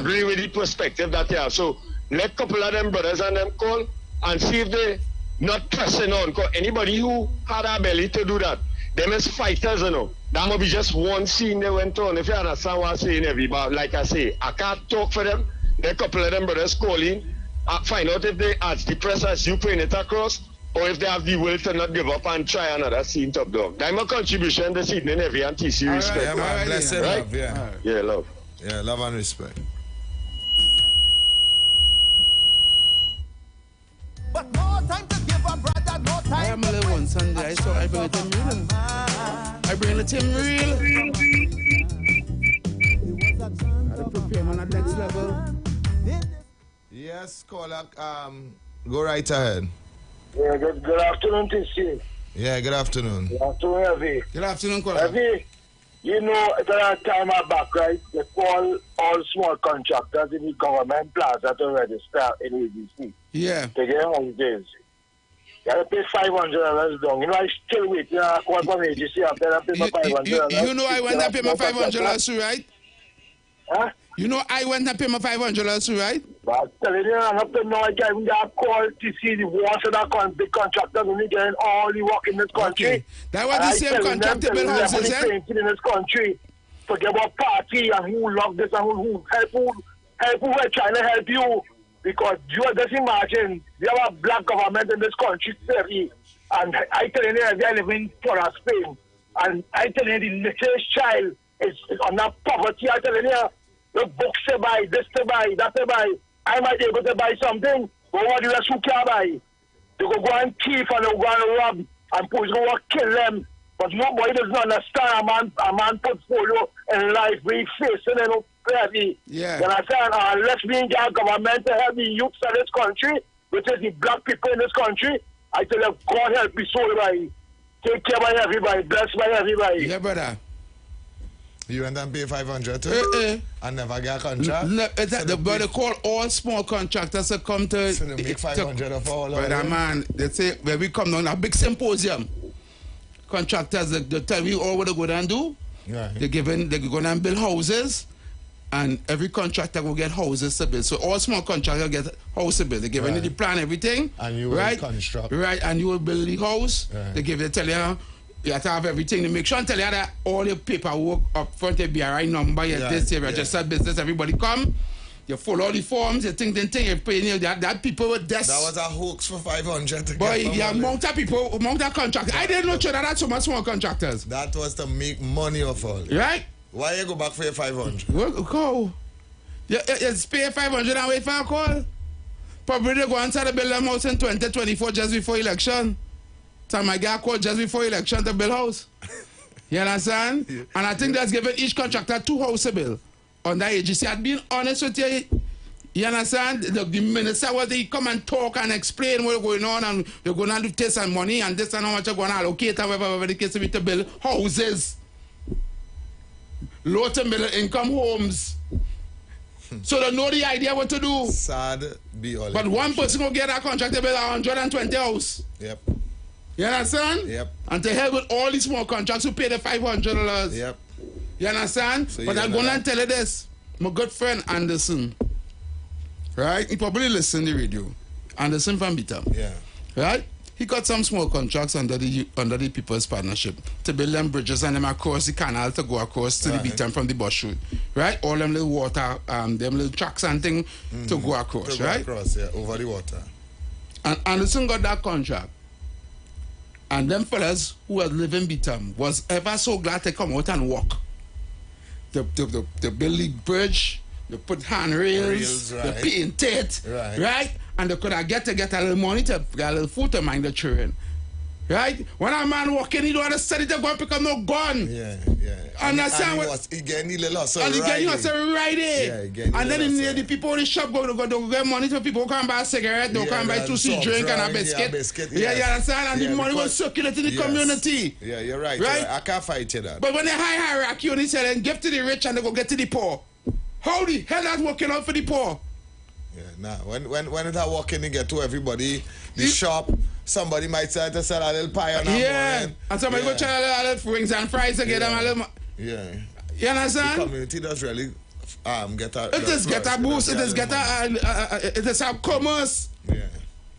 agree with the perspective that you have. So let a couple of them brothers and them call and see if they not pressing on. Because anybody who had a belly to do that, them is fighters, you know. That might be just one scene they went on. If you understand what I'm saying, everybody, like I say, I can't talk for them. Let a couple of them brothers call in, find out if they as depressed as you putting it across, or if they have the will to not give up and try another scene top dog. That's my contribution this evening, every and TC respect. Yeah, man. Bless and love, yeah. Yeah, love. Yeah, love and respect. But no time to give a brother, no time. I am a little one Sunday, so I bring it to real. I bring it to real. I gotta prepare on the next level. Yes, caller, go right ahead. Yeah, good afternoon, TC. Yeah, good afternoon. Good afternoon, Evie. Good afternoon, caller. Evie, you know, at a time back, right, they call all small contractors in the government plaza to register in ABC. Yeah. To get holidays. You have to pay $500 down. You know, I still wait. You know, I call from agency after I pay my $500. You know, I went and pay my $500 too, right? Huh? You know, I went and pay my $500 too, right? But I'm telling you, I'm up to now, I can't even call to see the ones that are big contractors only getting all the work in this country. Okay. That was the same contract to build houses, eh? In this country. Forget about party and who love this and who help who are trying to help you. Because you just imagine, we have a black government in this country, and I tell you, they are living for a Spain. And I tell you, the littlest child is on that poverty. I tell you, the books to buy, this to buy, that to buy. I might be able to buy something, but what the rest who can't buy? They go and thief and they go and rob, and police go and kill them. But nobody doesn't understand a man portfolio in life, we facing it. Yeah. Then I said, let's be in the government to help the youths of this country, which is the black people in this country. I tell you, God help me, so everybody. Take care by everybody, blessed by everybody. Yeah, brother. You went and pay 500 too? And never get a contract? But they call all small contractors to come to... So they make 500 of all of them? Man, they say, when we come down, a big symposium, contractors, they tell you all what they go and do. Right. They're going and build houses, and every contractor will get houses to build. So all small contractors get house to build. They give you the plan, everything. And you will construct. Right, and you will build the house. Right. They tell you, you have to have everything to make sure and tell you that all your paperwork up front, your BRI number, your this, your registered business, everybody come. You follow all the forms, you think, you're paying that people with this. That was a hoax for 500 to Boy, get yeah, amount of people, amount of contractors. I didn't know that that's so much small contractors. That was to make money off all. Right? Why you go back for your 500? Well, go. You pay 500 and wait for a call. Probably they go inside the build them house in 2024 just before election. Time I get a call just before election to build house. You understand? Yeah. And I think that's giving each contractor 2 houses to build. On that agency, I've been honest with you. You understand? The minister was he come and talk and explain what's going on, and you're going to take some money and this and how much you're going to allocate and whatever the case to be to build houses. Low to middle income homes. So they know the idea what to do. Sad be all. But one person will get that contract to build 120 houses. Yep. You understand? Yep. And to help with all these small contracts who pay the $500. Yep. You understand? So but I'm going to tell you this. My good friend Anderson, right? He probably listen to the radio. Anderson from Bitam. Yeah. Right? He got some small contracts under the People's Partnership to build them bridges and them across the canal to go across to the Bitam from the Bush Road. Right? All them little water, them little tracks and thing to go across, to right? Go across, yeah, over the water. And Anderson got that contract. And them fellas who was living Bitam was ever so glad to come out and walk. They build the bridge, they put handrails, right. they paint it, right? And they could have get a little money to get a little food to mind the children. Right? When a man walk in, he don't understand it to go and pick up no gun. Yeah. Understand what? He get any little hustle and he get hustle right there. And then the people in the shop go get money to people who can buy a cigarette, they can buy 2C drink and a biscuit. Yeah, you understand? And the money will circulate in the community. Yeah, you're right. Right? I can't fight you that. But when they high hierarchy, you say then give to the rich and they go get to the poor. How the hell that's working out for the poor? Yeah, nah. When it walk in, you get to everybody, the shop, somebody might say to sell a little pie on morning. And somebody go try a little wings and fries to get them a little... Yeah. You understand? The community does really get a... It is get a boost, it is a commerce. Yeah.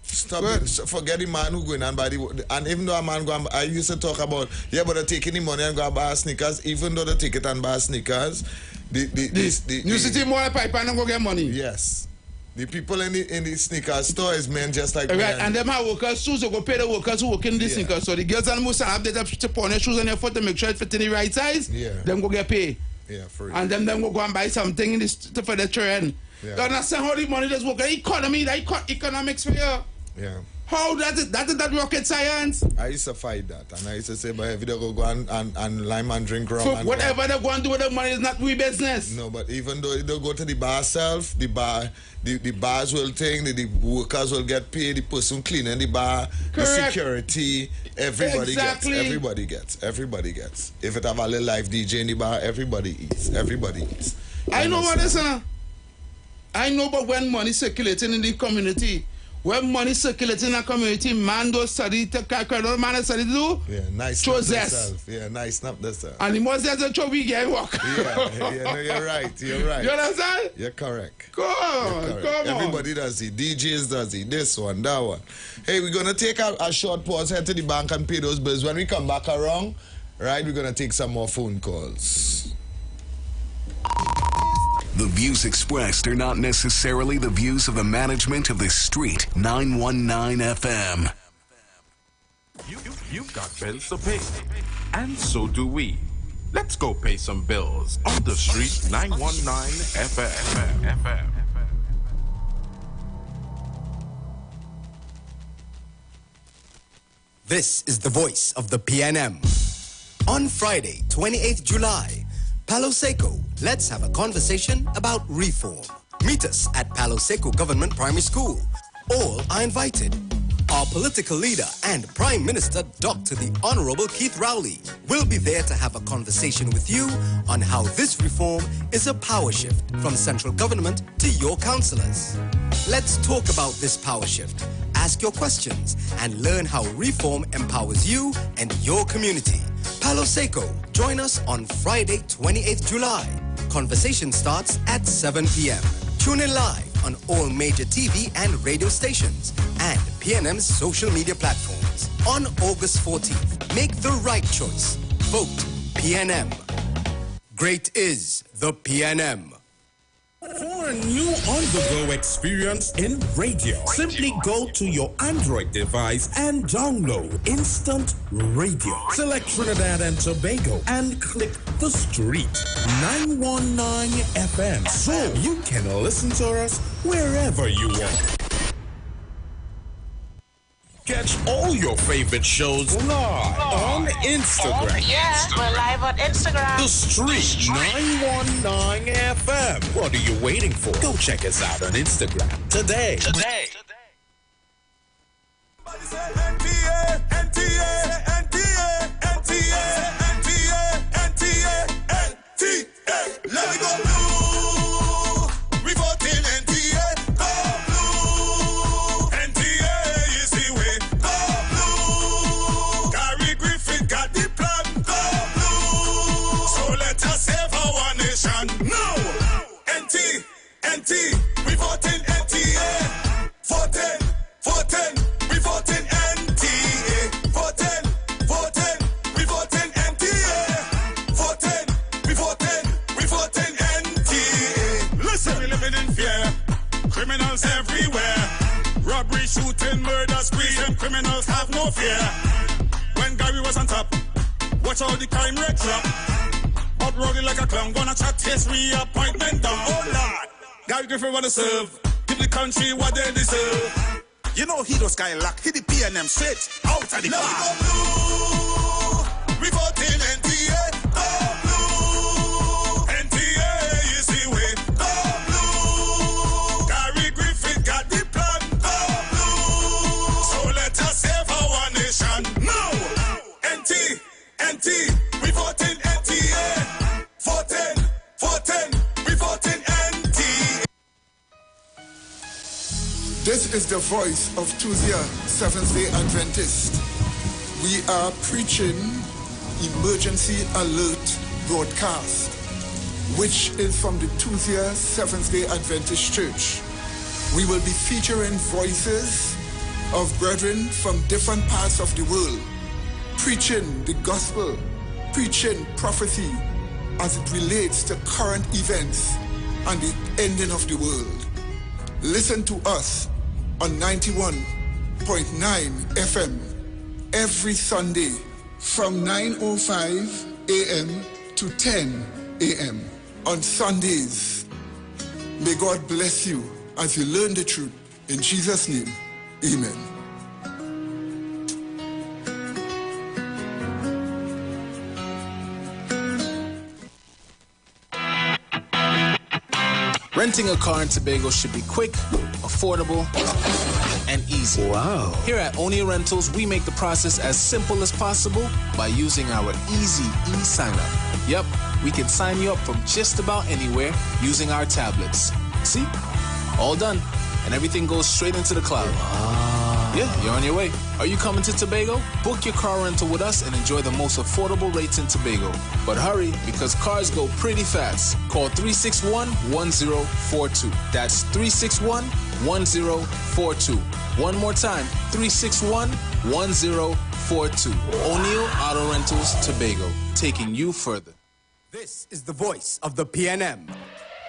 Stop it. Forget the man who go in and buy the... And even though a man go and... I used to talk about, but they're taking the money and go and buy sneakers. Even though they take it and buy sneakers, New City Mall pipe and go get money. Yes. The people in the sneaker store is men just like right, men. And them have workers, shoes, they go pay the workers who work in the sneaker. So the girls and most have they to put on their shoes on their foot to make sure it fit in the right size. Yeah. Them go get paid. Yeah, for real. And them go and buy something in for the children. Yeah. You understand how the money does work? The economy, the economics for you. Yeah. How that is that rocket science? I used to fight that, and I used to say, but if they go and lime and drink rum, so whatever they go and do with the money is not we business. No, but even though they go to the bar self, the bars will think, the workers will get paid, the person cleaning the bar, correct. The security, everybody gets. Everybody gets. If it have a little live DJ in the bar, everybody eats. I know what this is. I know, but when money circulating in the community. When money circulating in a community, man don't study to calculate, man study to do. Yeah, nice. Chose this. Yeah, nice. Snap this. And the most there's a job we get work. Yeah, no, you're right. You understand? You're correct. Come on. Everybody does it. DJs does it. This one, that one. Hey, we're gonna take a short pause, head to the bank and pay those bills. When we come back around, right, we're gonna take some more phone calls. The views expressed are not necessarily the views of the management of the Street 919 FM. You've got bills to pay, and so do we. Let's go pay some bills on the Street 919 FM. This is the voice of the PNM. On Friday, 28th July, Palo Seco, let's have a conversation about reform. Meet us at Palo Seco Government Primary School. All are invited. Our Our political leader and Prime Minister, Dr. the Honorable Keith Rowley, will be there to have a conversation with you on how this reform is a power shift from central government to your councillors. Let's talk about this power shift, ask your questions, and learn how reform empowers you and your community. Palo Seco, join us on Friday, 28th July. Conversation starts at 7 p.m. Tune in live on all major TV and radio stations and PNM's social media platforms. On August 14th, make the right choice. Vote PNM. Great is the PNM. For a new on-the-go experience in radio, simply go to your Android device and download Instant Radio. Select Trinidad and Tobago and click The Street 919 FM so you can listen to us wherever you want. Catch all your favorite shows live on Instagram. We're live on Instagram. The Street 919 FM. What are you waiting for? Go check us out on Instagram today. Let me go blue. We voting NTA. Go blue. NTA is the way. Go blue. Gary Griffith got the plan. Go blue. So let us save our nation. No. NT. We voting NTA. Voting. We voting NTA. Voting. We voting NTA. Voting. We voting NTA. Listen, we living in fear. Criminals everywhere. Robbery, shooting, murder, spree, and criminals have no fear. When Gary was on top, watch all the crime rate drop. Up rolling like a clown, gonna chat his reappointment down. Oh Lord, Gary Griffith wanna serve. Give the country what they deserve. You know he does Skylock, hit the PNM straight out of the park. We voting NTA. Go blue. NTA is the way. Go blue. Gary Griffith got the plan. Go blue. So let us save our nation. No. NT. We voting NTA. Voting. We voting NTA. This is the voice of Tuesday, Seventh-day Adventist. We are preaching Emergency Alert broadcast, which is from the Tuesday, Seventh-day Adventist Church. We will be featuring voices of brethren from different parts of the world, preaching the gospel, preaching prophecy as it relates to current events and the ending of the world. Listen to us on 91.9 FM every Sunday from 9:05 a.m. to 10 a.m. on Sundays. May God bless you as you learn the truth. In Jesus' name, amen. Renting a car in Tobago should be quick, affordable, and easy. Wow. Here at Onia Rentals, we make the process as simple as possible by using our easy e-sign-up. Yep, we can sign you up from just about anywhere using our tablets. See? All done. And everything goes straight into the cloud. Yeah, you're on your way. Are you coming to Tobago? Book your car rental with us and enjoy the most affordable rates in Tobago. But hurry, because cars go pretty fast. Call 361-1042. That's 361-1042. One more time, 361-1042. O'Neill Auto Rentals, Tobago, taking you further. This is the voice of the PNM.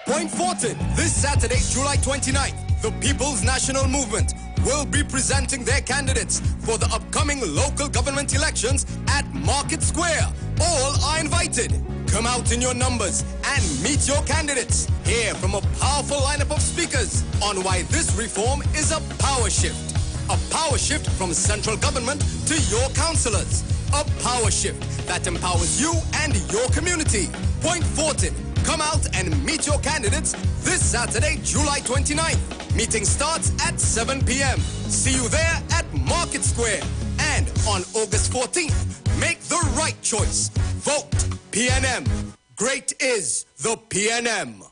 Point Fortin, this Saturday, July 29th, the People's National Movement will be presenting their candidates for the upcoming local government elections at Market Square. All are invited. Come out in your numbers and meet your candidates. Hear from a powerful lineup of speakers on why this reform is a power shift. A power shift from central government to your councillors. A power shift that empowers you and your community. Point Fortin. Come out and meet your candidates this Saturday, July 29th. Meeting starts at 7 p.m. See you there at Market Square. And on August 14th, make the right choice. Vote PNM. Great is the PNM.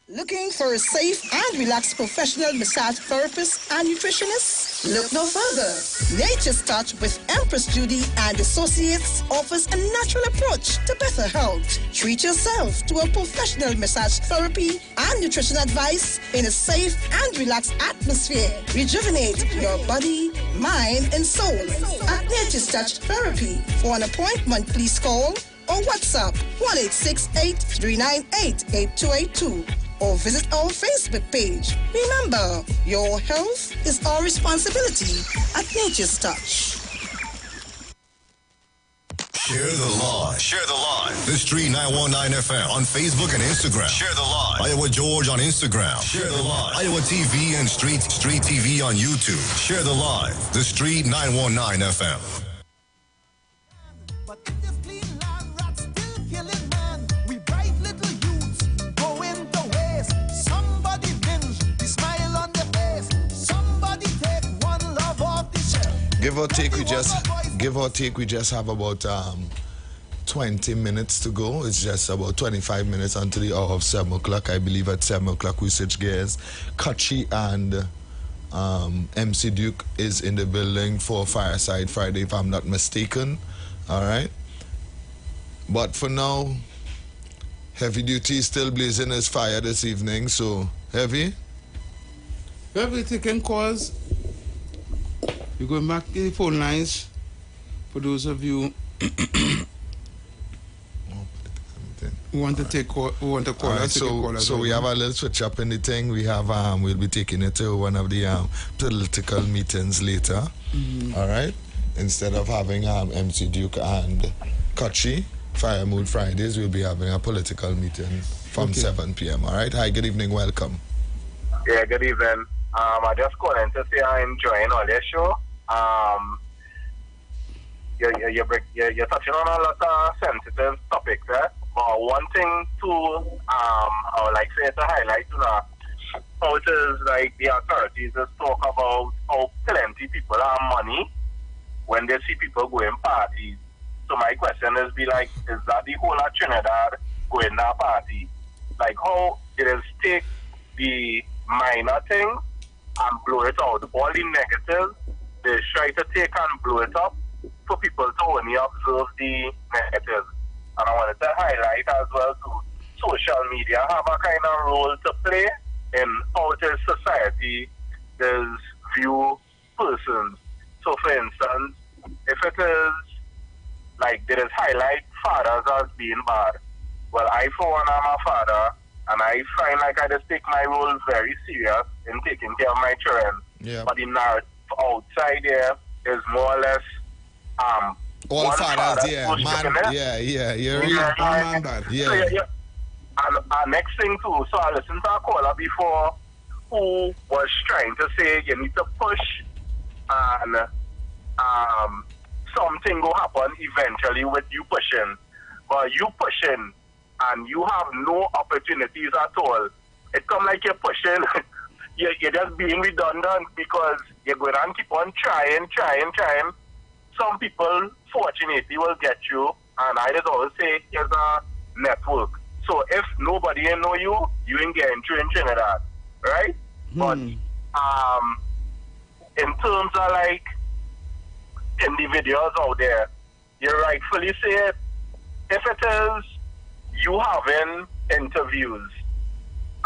Looking for a safe and relaxed professional massage therapist and nutritionist? Look no further. Nature's Touch with Empress Judy and Associates offers a natural approach to better health. Treat yourself to a professional massage therapy and nutrition advice in a safe and relaxed atmosphere. Rejuvenate your body, mind, and soul at Nature's Touch Therapy. For an appointment, please call or WhatsApp 1-868-398-8282 or visit our Facebook page. Remember, your health is our responsibility at Nature's Touch. Share the live. Share the live. The Street 919 FM on Facebook and Instagram. Share the live. Iowa George on Instagram. Share the live. Iowa TV and Street TV on YouTube. Share the live. The Street 919 FM. Give or take, we just have about 20 minutes to go. It's just about 25 minutes until the hour of 7 o'clock. I believe at 7 o'clock we switch gears. Kachi and MC Duke is in the building for Fireside Friday, if I'm not mistaken. All right. But for now, Heavy Duty is still blazing his fire this evening. So, Heavy? Heavy taking calls. We're going back to the phone lines for those of you who want to take call, who want to call us. So we have a little switch up in the thing. We have we'll be taking it to one of the political meetings later. All right, instead of having MC Duke and Kachi Fire Mood Fridays, we'll be having a political meeting from 7 p.m. All right. Hi. Good evening. Welcome. Yeah. Good evening. I just called in to say I'm enjoying all your show. You're touching on a lot of sensitive topics there. But one thing I would like to highlight how it is like the authorities just talk about how plenty people have money when they see people going parties. So my question is is that the whole of Trinidad going to a party? Like how it is take the minor thing and blow it out. All the negatives, they try to take and blow it up for people to only observe the negatives. And I wanted to highlight as well to social media have a kind of role to play in how it is society is view persons. So for instance, if it is like there is highlight fathers as being bad, well I for one am a father and I find like I just take my role very serious in taking care of my children. Yeah. But the narrative outside there is more or less all fathers, yeah, man, yeah, you're man bad. Yeah. So, and next thing too, so I listened to a caller before who was trying to say you need to push and something will happen eventually with you pushing. But you pushing and you have no opportunities at all. It come like you're pushing, you're just being redundant because you're going to keep on trying. Some people, fortunately, will get you, and I just always say, here's a network. So if nobody know you, you ain't getting through in Trinidad, right? But in terms of like individuals out there, you rightfully say it. If it is you having interviews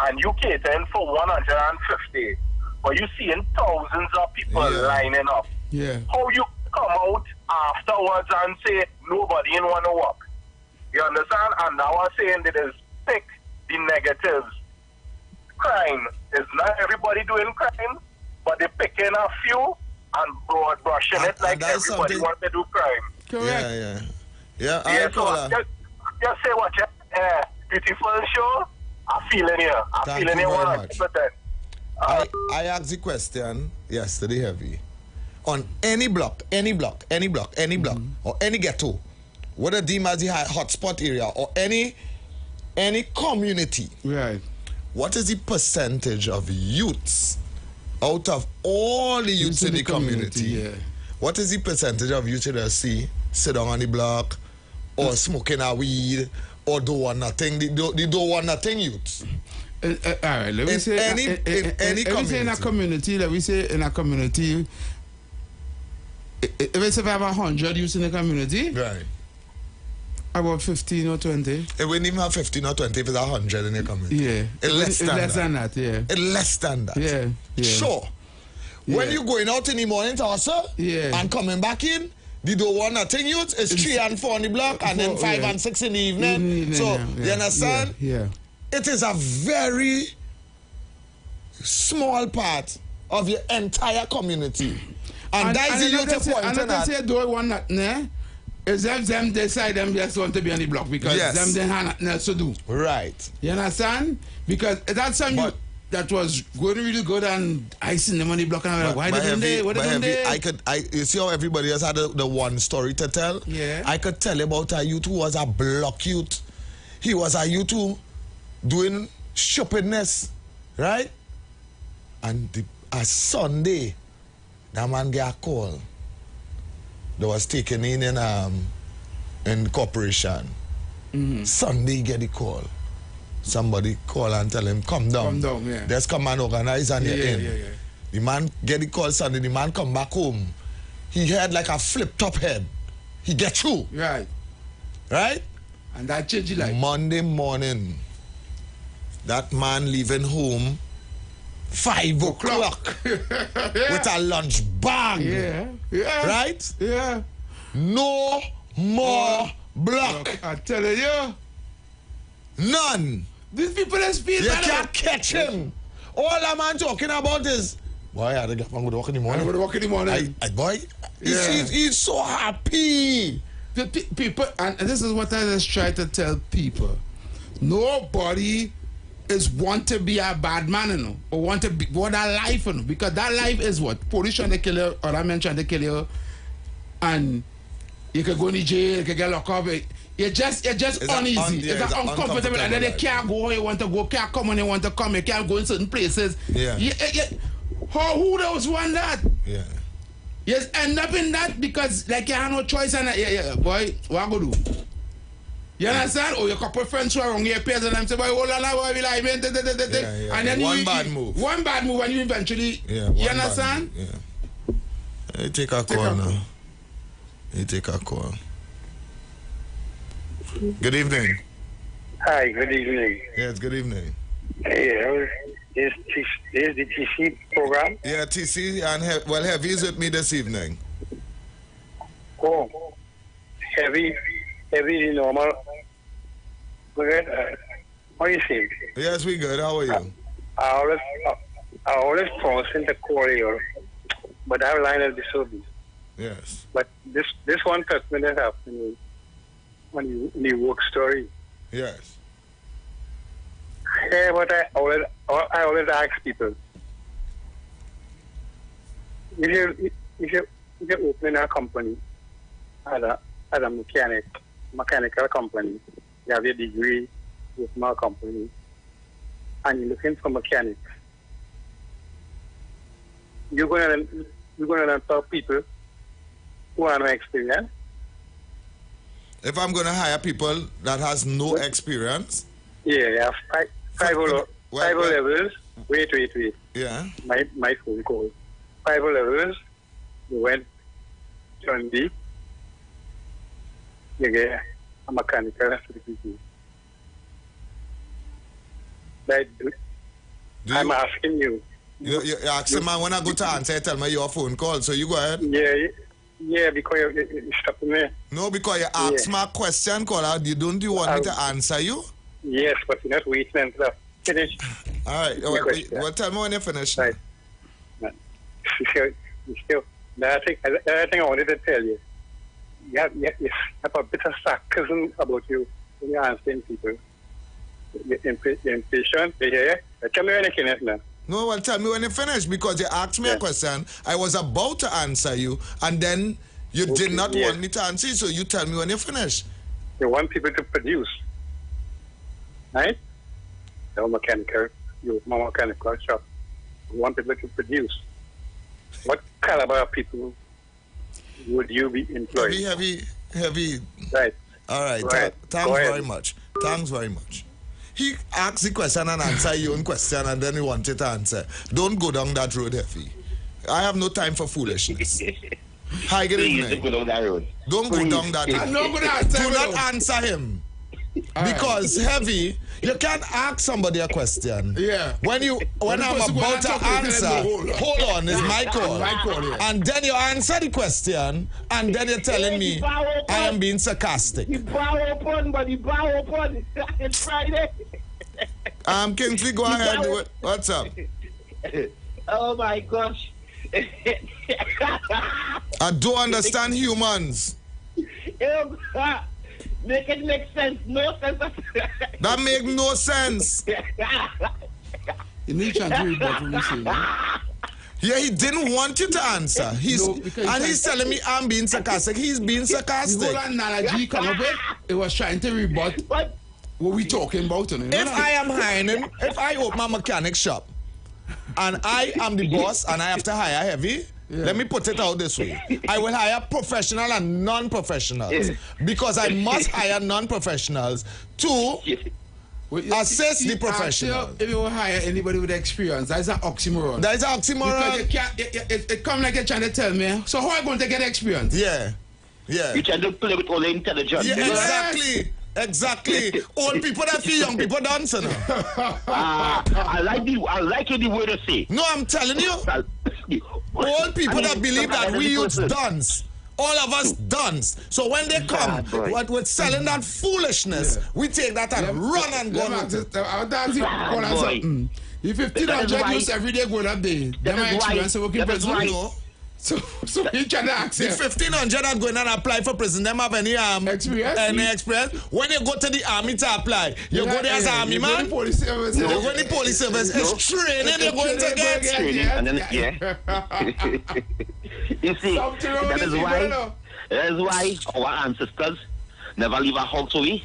and you catering for 150, but you seeing thousands of people lining up, how you come out afterwards and say nobody in want to work? You understand? And now I'm saying that is pick the negatives. Crime is not everybody doing crime, but they're picking a few and broad brushing it like everybody wants to do crime. Correct. Yeah. So just say what beautiful show. I'm feeling here. I'm feeling here 100%. I asked the question yesterday, Heavy. On any block, or any ghetto, whether deemed as the hotspot area or any community, right? What is the percentage of youths Out of all the youths in the community, yeah. what is the percentage of youths that see sit down on the block or smoking a weed or do one nothing? They do one nothing youths. All right, let me say in a community, let me say in a community, if we have 100 youths in the community, right? About 15 or 20. It wouldn't even have 15 or 20 if it's 100 in the community. Yeah. It's less than that, yeah. It's less than that. Yeah. Sure. Yeah. When you going out in the morning also, and coming back in, they don't want nothing youth. It's 3 and 4 on the block, and then 5 and 6 in the evening. So, you understand? Yeah. It is a very small part of your entire community. And that's the youth point. And I say, don't want nothing, is them decide them just want to be on the block because them they have nothing else to do. Right. You understand? Because that's something that was going really good and I seen them on the block and I'm like, why didn't they? What didn't they? You see how everybody else had the one story to tell? Yeah. I could tell about a youth who was a block youth. He was a youth who doing stupidness, right? And a Sunday, that man get a call. They was taken in corporation. Sunday get the call. Somebody call and tell him, come down. Come down, yeah. Just come and organize and you're in. Yeah. The man get the call Sunday, the man come back home. He had like a flip-top head. He get through. Right. Right? And that changed your life. Monday morning, that man leaving home 5 o'clock with a lunch bag. Yeah. Right? Yeah. No more block. I'm telling you. None. These people are speed. You can't catch him. All that man talking about is, boy, I'm going to walk in the morning. I'm going to walk in the morning. Boy, he's so happy. The people, and this is what I just try to tell people. Nobody is want to be a bad man, you know, or want to be what that life, you know, because that life is what police trying to kill you, or that man trying to kill you, and you can go in jail, you can get locked up. You're just uneasy. It's uncomfortable, and then you can't go where you want to go, can't come when you want to come, you can't go in certain places. Yeah. Who knows want that? Yeah. You end up in that because like you have no choice, and boy, what go do? You understand? Or your couple friends who are on your peers and them say, boy, hold on, boy, we like, and then one bad move, and you eventually, you understand? You take a call now. You take a call. Good evening. Hi, good evening. Yes, good evening. Hey, is the TC program? Yeah, TC, and Heavy is with me this evening. Oh, Heavy is normal. Good. How are you saying? Yes, we good. How are you? I always promise to call you, but I have line of the service. Yes. But this one customer that happened on the work story. Yes. Yeah, but I always ask people, if you open a company as a mechanical company, you have your degree, you open a company, and you're looking for mechanics, you're gonna tell people who have no experience. If I'm gonna hire people that has no experience. Yeah, you have five levels. Wait. Yeah. My phone call. 5 levels. You went John D. You get a mechanical certificate. I'm asking you. You ask the man when I go to answer, you tell me your phone call, so you go ahead. Yeah, because you stopped me. No, because you asked my question, caller. You want me to answer you? Yes, but you're not waiting until I finish. All right. Well, tell me when you finish. Right. The other thing I wanted to tell you, you have a bit of sarcasm about you when you're answering people. You're impatient. Tell me when you finish now. No, well, tell me when you finish, because you asked me a question. I was about to answer you, and then you did not want me to answer, so you tell me when you finish. You want people to produce, right? You're mechanical shop. want people to produce, what caliber of people would you be employed? Heavy. Right. All right. Right. Thanks Go ahead. very much. Thanks very much. He asks the question and answer your own question, and then he wants it to answer. Don't go down that road, Heavy. I have no time for foolishness. Hi, good evening. Don't go down that road. Don't go down that road. I'm not gonna answer Do not him. answer him. All Because Heavy, you can't ask somebody a question. Yeah. When I'm person go about and to talk, you tell answer, them, "No, hold on, it's my call. My call, yeah. And then you answer the question, and then you're telling me I am being sarcastic. The bar open, but the bar open. It's Friday. Kingsley, go ahead. What's up? Oh my gosh. I don't understand humans. Make it make sense. No sense. That make no sense. You need to read what we say. Yeah, he didn't want you to answer. He's telling me I'm being sarcastic. He's being sarcastic. The whole analogy come up with, it was trying to rebut what we talking about. If I am hiring, if I open a mechanic shop, and I am the boss, and I have to hire Heavy, let me put it out this way. I will hire professional and non-professionals. Because I must hire non-professionals to assist the professional. If you will hire anybody with experience, that's an oxymoron. That is an oxymoron. Because you can't, it comes like you're trying to tell me, so how are you going to get experience? Yeah. You trying to play with all the intelligence. Yeah, exactly. Old people that feel young people dance, you know. I like the word to say. No, I'm telling you. Old people that believe that we youths dance. All of us dance. So when they come with selling that foolishness, we take that and run and go with it. I'll dance you. If 1,500 youths every day going up there, then my experience of working prison. So you trying to ask the 1,500 that going and apply for prison, them have any experience? When you go to the army to apply, you go there as an army man. You go to the police service. It's training you're going to get. Training, and then you see, that is why our ancestors never leave a house for we,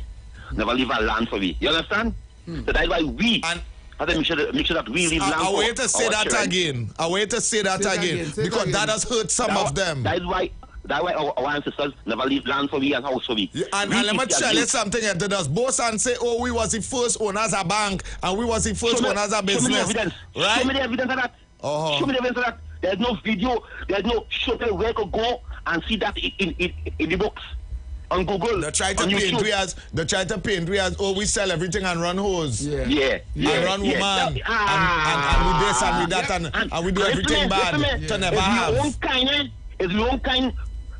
never leave a land for we. You understand? So that's why we have to make sure that we leave land for our children. I wait to say that again. Because that has hurt some of them. That's why our ancestors never leave land for we and house for we. And let me tell you something that does. Both and say, oh, we was the first owners of bank and we was the first owners of business. Show me the evidence. Right? Show me the evidence of that. Show me the evidence of that. There's no video. There's no show me where to go and see that in the books. On Google. They try to paint we as oh, we sell everything and run hose. Yeah. And run woman. And we this and we that and we do everything bad to never have. It's your own kind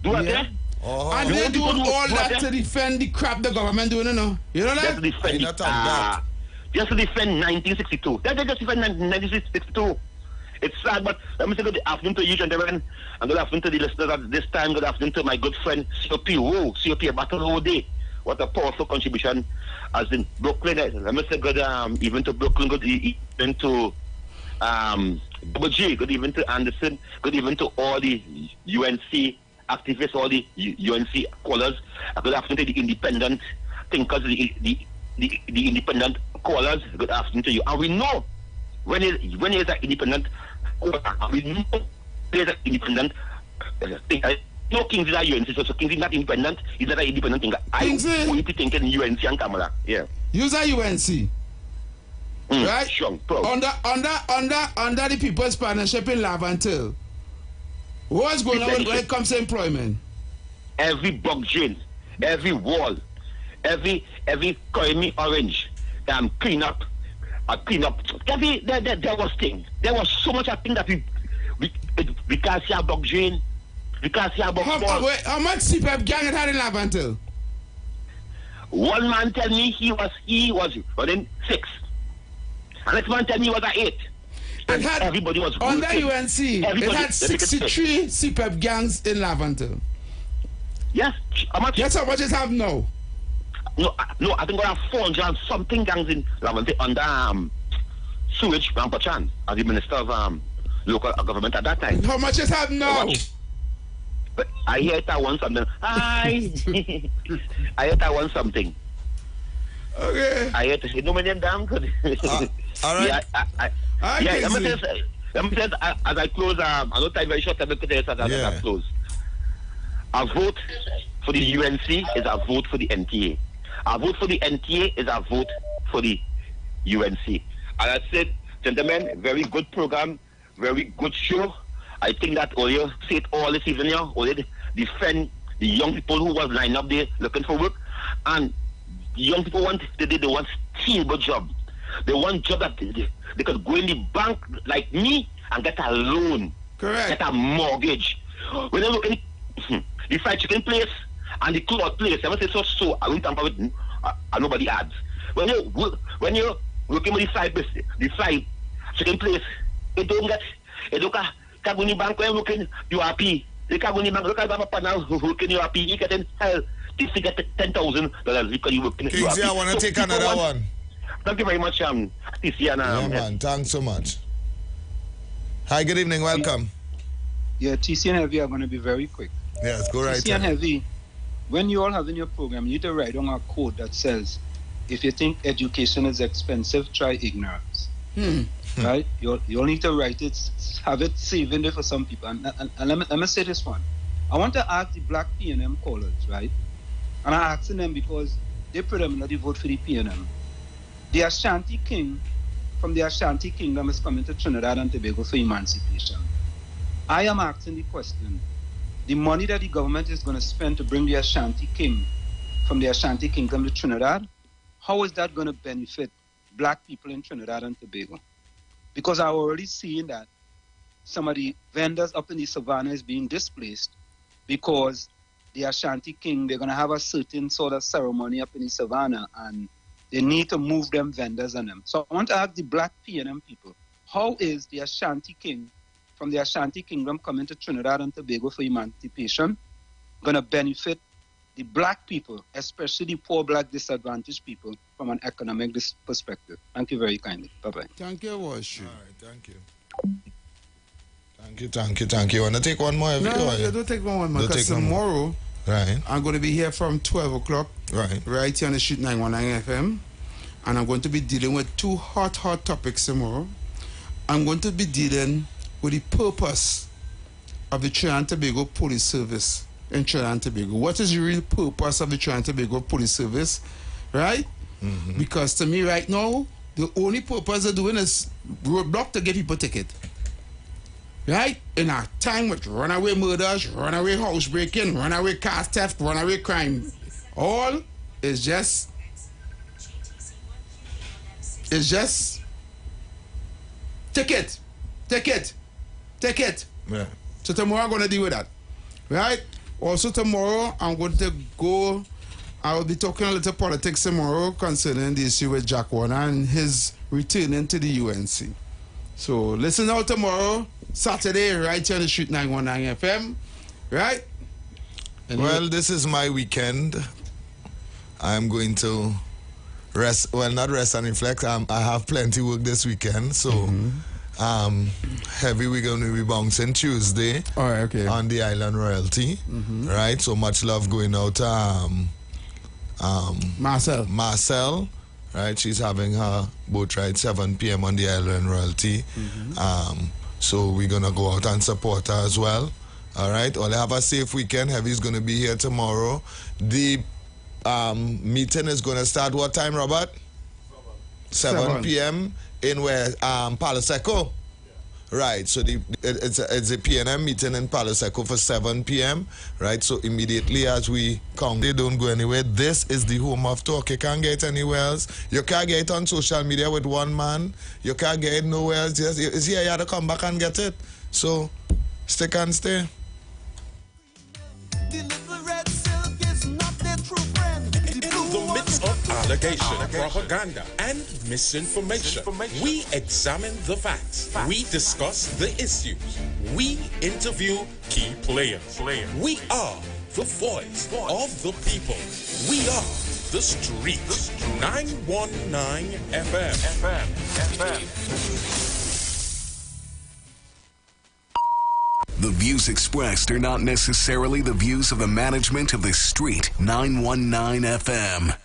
do it there. And they do all that to defend the crap the government doing, you know. You know that? Just to defend 1962. They just defend 1962. It's sad, but let me say good afternoon to you, gentlemen, and good afternoon to the listeners at this time. Good afternoon to my good friend, COP. Whoa, COP, a battle all day. What a powerful contribution as in Brooklyn. Let me say good even to Brooklyn, good even to Double G, good even to Anderson, good even to all the UNC activists, all the UNC callers. Good afternoon to the independent thinkers, the independent callers. Good afternoon to you. And we know when is an independent we know there's an independent thing. No, Kings is a UNC, so Kings is not independent. He's not an independent thing. I only think in UNC and Kamala. Yeah. Use a UNC. Right? Sure. Under the People's Partnership in Lavantil. What's going on when it comes to employment? Every block drain, every wall, every Koimi orange, clean up. There was thing. There was so much I think that we can't see our block drain. We can't see our block wall. How much CPEP gang it had in Lavantil? One man tell me he was running 6. And next man tell me he was at 8. And everybody was under UNC. It had 63 CPEP gangs in Lavantil. Yes. How much? Guess how much it have now? No, I think we have 400 and something gangs in Lavantil under Sewage Rampachan as the Minister of Local Government at that time. How much it have now? But I hear it I want something. I hear it I want something. Okay. I hear to say no man damn good. All right. Yeah, let me say Let me say, as I close, I know time very short, as I close. A vote for the UNC is a vote for the NTA. A vote for the NTA is a vote for the UNC. And I said, gentlemen, very good program, very good show. I think that all you say it all this evening, all you defend the young people who was lined up there looking for work. And the young people want stable job. They want job that they could go in the bank like me and get a loan. Correct. Get a mortgage. When you look in the fried chicken place and the cloth place, I say so I won't tamper with nobody adds. When you working with the fried chicken place, you don't go in the bank when looking you happy. You can't go in the bank, look at Papa now working you happy, you get in hell. This you get $10,000 because you working. Kingsley, I want to take another one. Thank you very much, TC. Yeah, man, thanks so much. Hi, good evening, welcome. Yeah, TC and Heavy are going to be very quick. Yes, go right TC and Heavy, when you all have in your program, you need to write on a code that says, if you think education is expensive, try ignorance. Right? You all need to write it, have it saved in there for some people. And let me say this one. I want to ask the black PNM callers, right? And I'm asking them because they predominantly vote for the PNM. The Ashanti King from the Ashanti Kingdom is coming to Trinidad and Tobago for emancipation. I am asking the question, the money that the government is going to spend to bring the Ashanti King from the Ashanti Kingdom to Trinidad, how is that going to benefit black people in Trinidad and Tobago? Because I'm already seeing that some of the vendors up in the savannah is being displaced because the Ashanti King, they're going to have a certain sort of ceremony up in the savannah and they need to move them vendors and them. So I want to ask the black PNM people, how is the Ashanti King from the Ashanti Kingdom coming to Trinidad and Tobago for emancipation going to benefit the black people, especially the poor black disadvantaged people from an economic perspective? Thank you very kindly. Bye-bye. Thank you, Wash. All right, thank you. Thank you. Want to take one more? No, you don't take one more because tomorrow I'm going to be here from 12 o'clock right here on the Street 919 FM, and I'm going to be dealing with two hot topics tomorrow. I'm going to be dealing with the purpose of the Trinidad and Tobago Police Service in Trinidad and Tobago. What is the real purpose of the Trinidad and Tobago Police Service, right? Because to me right now, the only purpose they're doing is roadblock to get people ticket. Right? In a time with runaway murders, runaway house breaking, runaway car theft, runaway crime, all is just ticket. Yeah. So tomorrow I'm going to deal with that. Right? Also tomorrow I'm going to go, I will be talking a little politics tomorrow concerning the issue with Jack Warner and his returning to the UNC. So listen out tomorrow, Saturday, right here on the Street 919 FM, right? Well, this is my weekend. I'm going to rest, well, not rest and reflect. I have plenty work this weekend, so Heavy, we're going to be bouncing Tuesday on the Island Royalty, right? So much love going out to Marcel. Right, she's having her boat ride 7 p.m. on the Island Royalty. So we're gonna go out and support her as well. All right, all have a safe weekend. Heavy's gonna be here tomorrow. The meeting is gonna start what time, Robert? 7 p.m. in where Palo Seco. Right, so it's a PNM meeting in Palo Seco for 7 p.m. Right, so immediately as we come, they don't go anywhere. This is the home of talk. You can't get it anywhere else. You can't get it on social media with one man. You can't get it nowhere else. It's here, you have to come back and get it. So stick and stay. In the midst of allegation, propaganda, and misinformation, we examine the facts. We discuss the issues. We interview key players. We are the voice of the people. We are the Street 919 FM. The views expressed are not necessarily the views of the management of the Street 919 FM.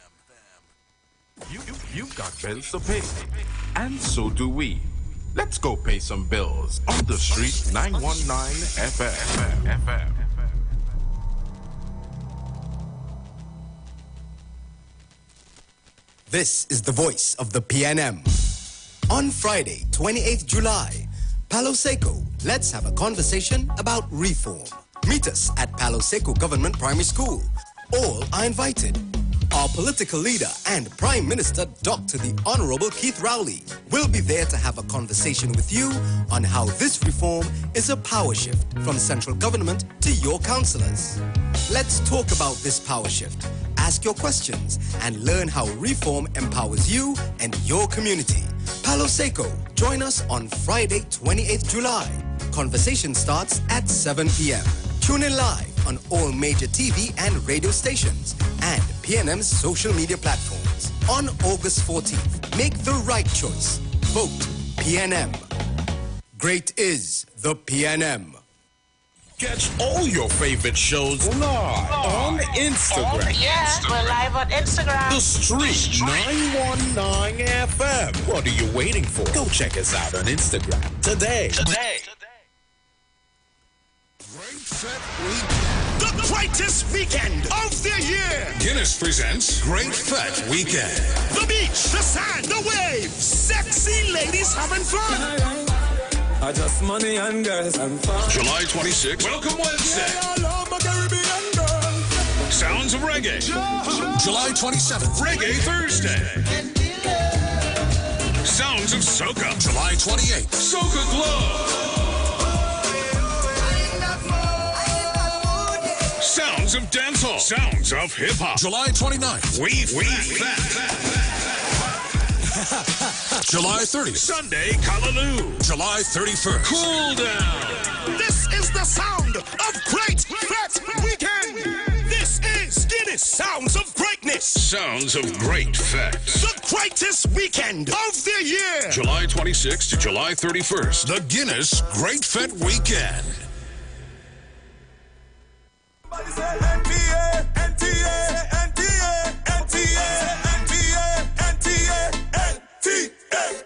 You've got bills to pay, and so do we. Let's go pay some bills on the street 919 FM. This is the voice of the PNM. On Friday, 28th July, Palo Seco, let's have a conversation about reform. Meet us at Palo Seco Government Primary School. All are invited. Our political leader and Prime Minister, Dr. the Honorable Keith Rowley, will be there to have a conversation with you on how this reform is a power shift from central government to your councillors. Let's talk about this power shift, ask your questions, and learn how reform empowers you and your community. Palo Seco, join us on Friday, 28th July. Conversation starts at 7 p.m. Tune in live on all major TV and radio stations and PNM's social media platforms. On August 14th, make the right choice. Vote PNM. Great is the PNM. Catch all your favorite shows live on Instagram. Oh, yeah, we're live on Instagram. The Street 919 FM. What are you waiting for? Go check us out on Instagram today. The greatest weekend of the year. Guinness presents Great Fat Weekend. The beach, the sand, the waves. Sexy ladies having fun. I just money and girls and fun. July 26th. Welcome Wednesday. Sounds of Reggae. July 27th. Reggae Thursday. Sounds of Soca. July 28th. Soca Glow. Sounds of dancehall. Sounds of hip-hop. July 29th. We Fat. July 30th. Sunday, Callaloo. July 31st. Cool Down. This is the sound of Great Fat Weekend. This is Guinness Sounds of Greatness. Sounds of Great Fat. The greatest weekend of the year. July 26th to July 31st. The Guinness Great Fat Weekend.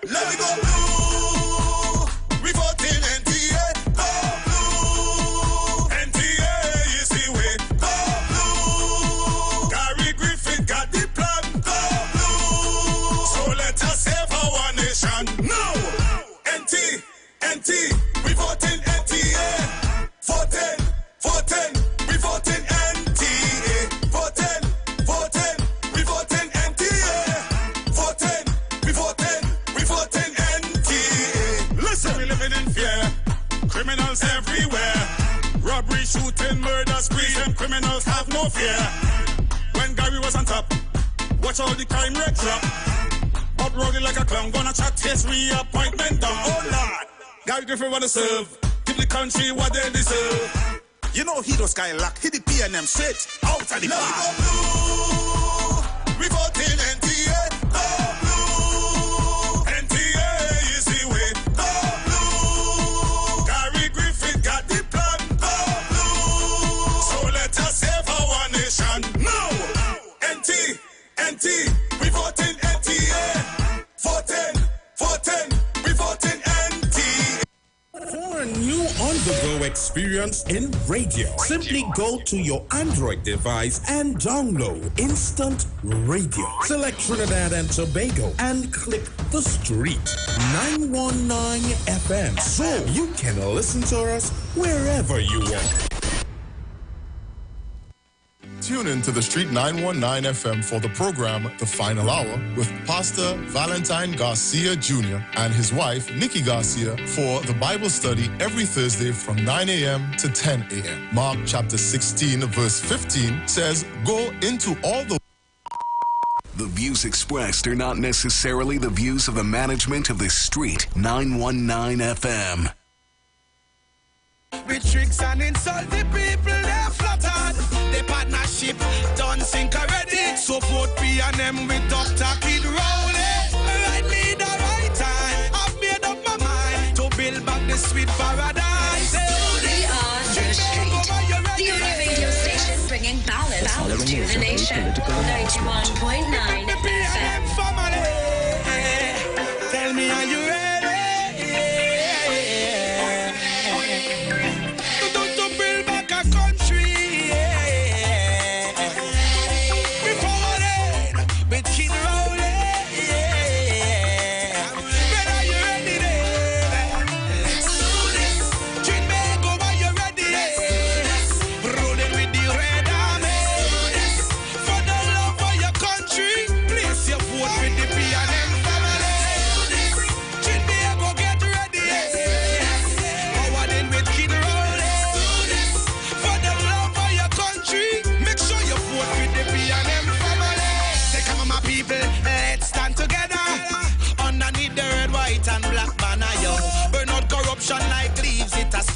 Let me go blue. We voting NTA. Go blue. NTA is the way. Go blue. Gary Griffith got the plan. Go blue. So let us save our nation. No. NT. We voting NTA. Voting. We voting NTA. Voting. We voting NTA. Voting NTA. Listen, we living in fear. Criminals everywhere. Robbery, shooting, murder, spree, and criminals have no fear. When Gary was on top, watch all the crime rate drop. Up rolling like a clown, gonna chat his reappointment down. Oh Lord, Gary Griffith wanna serve. Give the country what they deserve. You know he does Skylock, hit the PNM straight out of the park. We voting NTA. We voting NTA. Voting. We voting NTA. For a new on-the-go experience in radio, simply go to your Android device and download Instant Radio. Select Trinidad and Tobago and click The Street 919 FM so you can listen to us wherever you want. Tune in to the Street 919 FM for the program The Final Hour with Pastor Valentine Garcia Jr. and his wife, Nikki Garcia, for the Bible study every Thursday from 9 a.m. to 10 a.m. Mark chapter 16, verse 15 says, "Go into all the..." The views expressed are not necessarily the views of the management of the Street 919 FM. With tricks and insult the people, they're flattered. The partnership done sink already. Support PNM with Dr. Kid Rowley. Right me the right time. I've made up my mind to build back the sweet paradise. We are The Street, the only radio station bringing balance to the nation. 91.9 FM. Tell me, are you ready?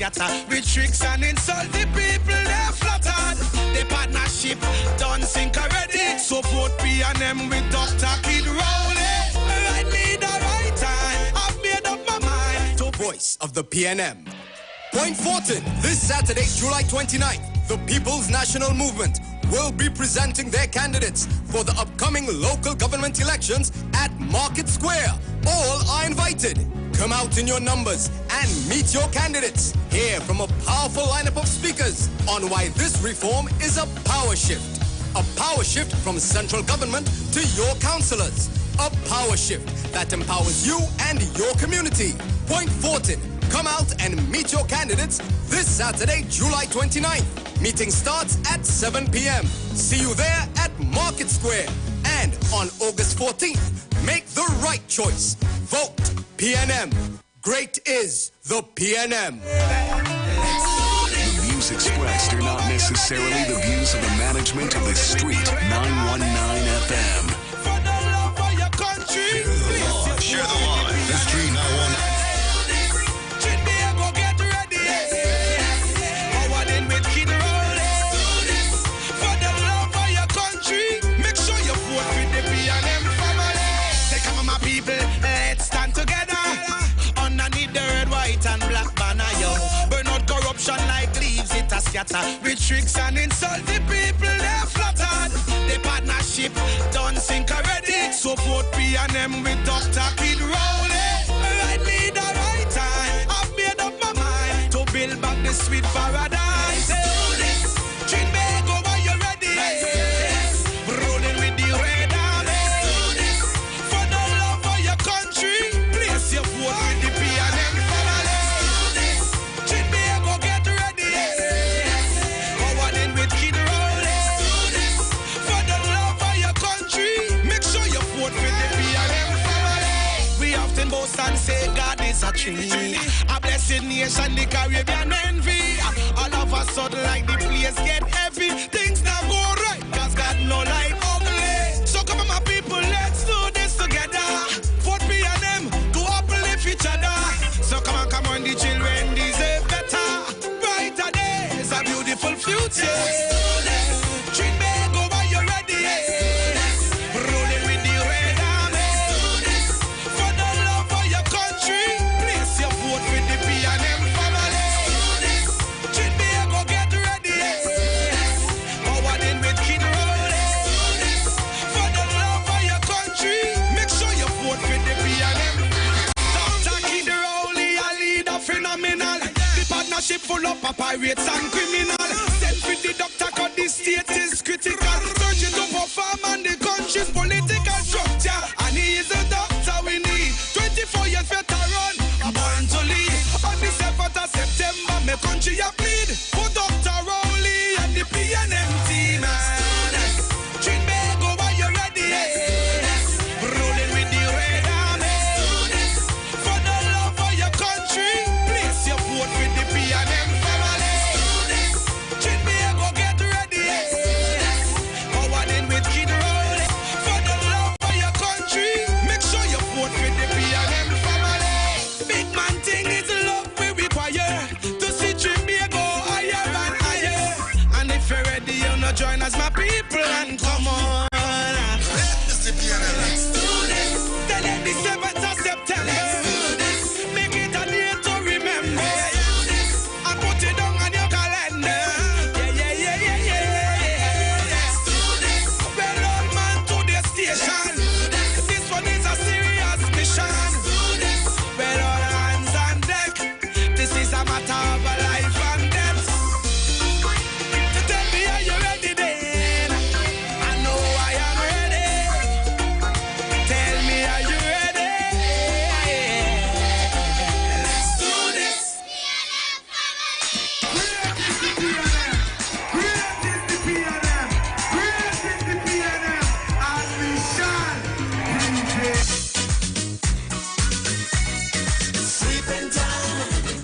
scatter. With tricks and insult the people, they're flattered. The partnership done sink already. So vote P&M with Dr. Kid Rowley. Right me the right time. I've made up my mind. To Voice of the PNM. Point Fortin, this Saturday, July 29th, the People's National Movement will be presenting their candidates for the upcoming local government elections at Market Square. All are invited. Come out in your numbers and meet your candidates. Hear from a powerful lineup of speakers on why this reform is a power shift. A power shift from central government to your councillors. A power shift that empowers you and your community. Point Fortin. Come out and meet your candidates this Saturday, July 29th. Meeting starts at 7 p.m. See you there at Market Square. And on August 14th, make the right choice. Vote PNM. Great is the PNM. The views expressed are not necessarily the views of the management of the Street 919 FM. For the love of your country. Share the line. The Street 919. Let's stand together underneath the red, white, and black banner, yo. Burn out corruption like leaves, it a scatter. With tricks and insult the people, they're flattered. The partnership done sink already. So vote P&M with Dr. Kid Rowley. Right me the right time. I've made up my mind to build back the sweet paradise. Trinbago, are you ready? Rolling with the red army. Place your vote with the PNM family. Trinbago, get ready. Forward in with Kid Rowley. For the love of your country, make sure you vote with the PNM family. We often boast and say God is a Trinity. A blessed nation, the Caribbean envy. All of a sudden, like the place get heavy. Things now go right, cause God no like ugly. So come on, my people, let's do this together. Vote PNM to uplift each other. So come on, the children deserve better. Brighter days, a beautiful future. Trinbago, are you ready? Rolling with the red army. For the love of your country, place your vote with the PNM family. Trinbago, get ready. Forward in with Kid Rowley. For the love of your country, make sure you vote with the PNM. Dr. Kid Rowley, a leader phenomenal. The partnership full of pirates and criminal. Send with the doctor, cause the state is critical. Searching to perform and the country's political structure. And he is a doctor we need. 24 years veteran, born to lead. On the 7th of September, my country a plead for Dr. Rowley and the PNM team. Trinbago, are you ready? Rolling with the red army. For the love of your country, place your vote with the PNM family. Trinbago, get ready. Forward in with Kid Rowley. For the love of your country, make sure you vote with the PNM family. Big man thing is love we require to see Trinbago higher and higher. And if you're ready, you know, join us, my people, and come on. Let's do this. Tell them the 7th of September. Make it a day to remember. And put it down on your calendar. Yeah. Let's do this. Well, old man to the station. This one is a serious mission. Well, all hands on deck. This is a matter of life and death. To tell me, are you ready then? I know I am ready. Tell me, are you ready? Let's do this. Sleeping time.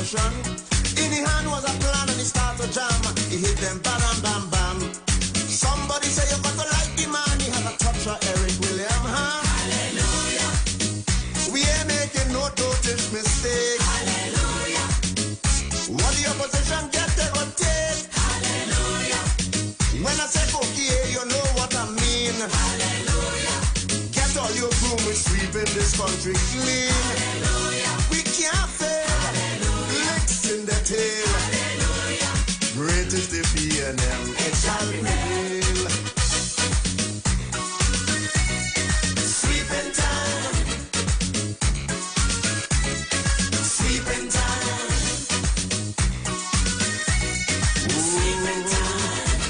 possession. In the hand was a plan and he start to jam. He hit them bam, bam, bam. Somebody say you got to like the man. He has a touch of Eric William, huh? Hallelujah. We ain't making no dotish mistake. Hallelujah. What the opposition get, they go take. Hallelujah. When I say cookie, you know what I mean. Hallelujah. Get all your broom, we sweeping this country clean. Hallelujah. We can't fail. Hallelujah. Licks in the tail. Hallelujah. Great is the B&M, it shall prevail. Sweeping time. Sweeping time. Sweeping time.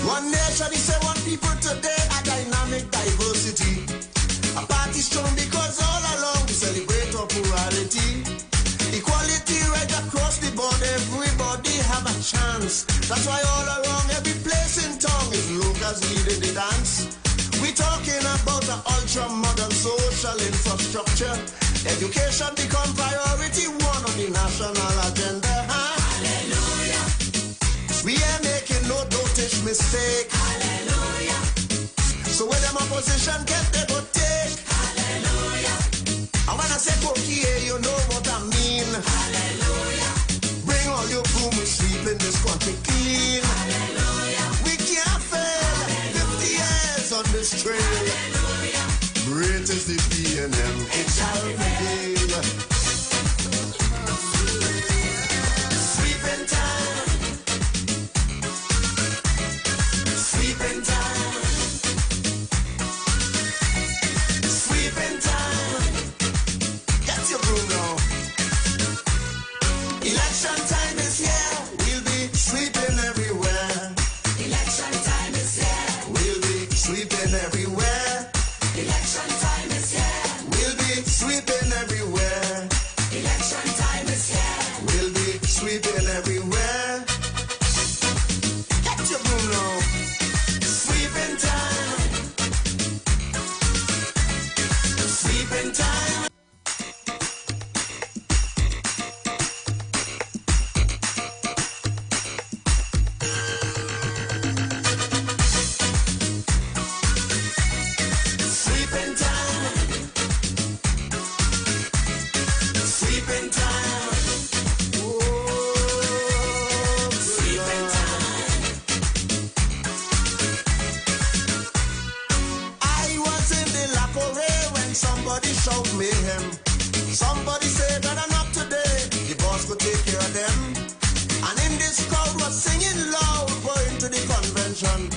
One nation, he say one people today, a dynamic diversity. A party strong because all along we celebrate our plurality. Equality right across the board, everybody have a chance. That's why all around every place in town is Lucas leading the dance. We talking about the ultra-modern social infrastructure. Education become priority one on the national agenda. Huh? Hallelujah. We ain't making no dotish mistake. Hallelujah. So when them opposition get, they go take. Hallelujah. And when I say cookie, you know what I mean. Hallelujah. Bring all your broom, we sweeping this country clean. Hallelujah. We can't fail. Hallelujah. 50 years on this trail. Hallelujah. Great is the B&M, it shall prevail. Sweeping time. Sweeping time. Sweeping time. Get your broom now. Election time is here. We'll be sweeping everywhere. Election time is here. We'll be sweeping everywhere. Election time is here. We'll be sweeping everywhere. Election time is here. We'll be sweeping everywhere. Get your broom now. Sweeping time. Sweeping time. Sweeping time. Sweeping time. Oh, sweeping time. I was in the laboratory when somebody shout mayhem. Somebody said that I'm up today. The boss could take care of them. And in this crowd was singing loud, going to the convention.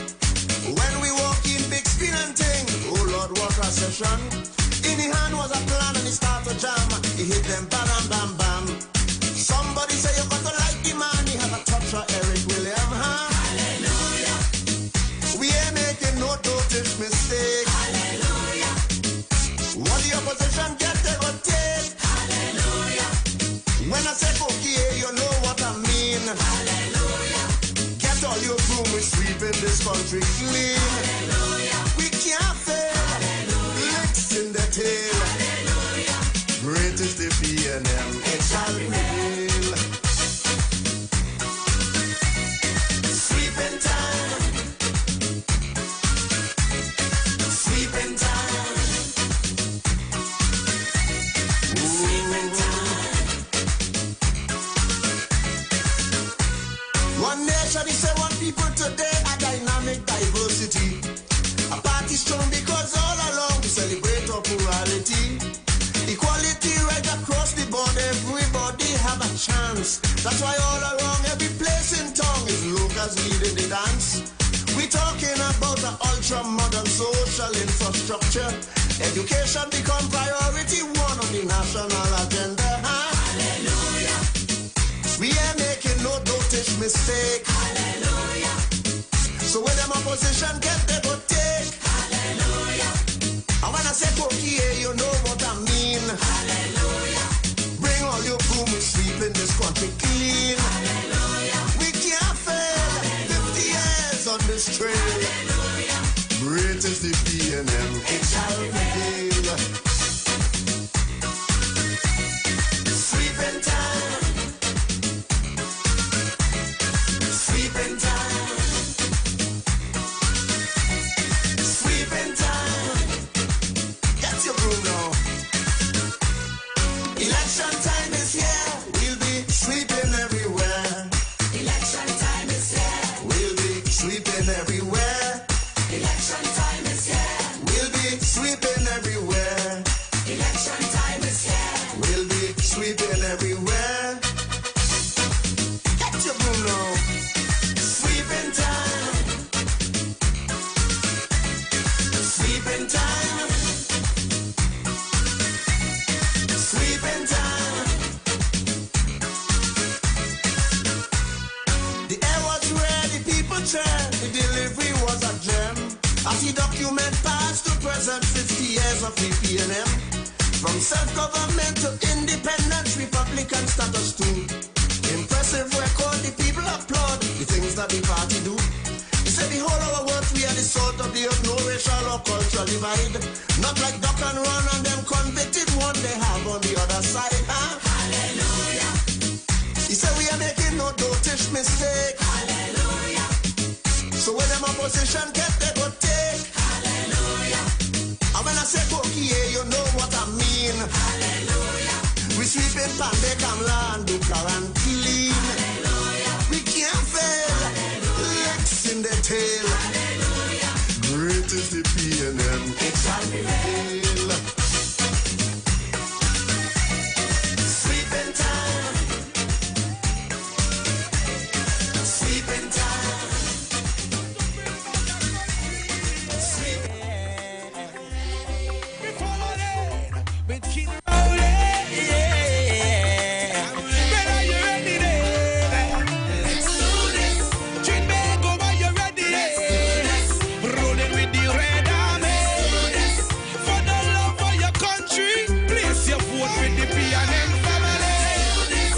When we walk in, big spin and ting. Oh Lord, what a session. In the hand was a plan and he start to jam. He hit them bam, bam, bam. Somebody say you got to like the man. He has a touch of Eric William, huh? Hallelujah. We ain't making no dotish mistake. Hallelujah. What the opposition get, they go take. Hallelujah. When I say cookie, you know what I mean. Hallelujah. Get all your broom, we sweeping this country clean. Hallelujah. We can't fail. Hallelujah. Licks in the tail. Hallelujah. Great is the B&M, it shall prevail. Sweeping time. Sweeping time. Sweeping time. One nation, he say one people today, a dynamic diversity. A party strong because all along we celebrate our plurality. Equality right across the board, everybody have a chance. That's why all around every place in town is Lucas leading the dance. We talking about the ultra-modern social infrastructure. Education become priority one on the national agenda. Huh? Hallelujah. We ain't making no dotish mistake. Hallelujah. So when them opposition get, they go take. Hallelujah. And when I say cookie, you know what I mean. Hallelujah. Bring all your broom, we sweeping this country clean. Hallelujah. We can't fail. Hallelujah. 50 years on this trail. Hallelujah. Great is the B&M, it shall prevail. Election time is here. We'll be sweeping everywhere. Election time is here. We'll be sweeping everywhere. Election time is here. We'll be sweeping everywhere. Election time is here. We'll be sweeping everywhere. Get your broom now. Sweeping time. Sweeping time. Sweeping time. The air was ready, people churned. The delivery was a gem. As the document passed to present 50 years of PNM. From self-government to independence, Republican status too. Impressive record, the people applaud the things that the party do. He said the whole of our world, we are the salt of the earth, no racial or cultural divide. Not like duck and run and them convicted one they have on the other side. Huh? Hallelujah. He said we are making no dotish mistake. Hallelujah. So when them opposition get they go take. Hallelujah. And when I say cookie, you know what I mean. Hallelujah. We sweeping Pande, Kamla and Duka and clean. Hallelujah. We can't fail. Legs in the tail. Hallelujah. Great is the PNM. It shall prevail. Sweeping time. Sweeping time. With Kid Rolling, yeah. When are you ready there? Let's do this. Trinbago, are you ready? Let's do this. Rolling with the red army. Let's do this. For the love of your country, place your vote with the PNM family. Let's do this.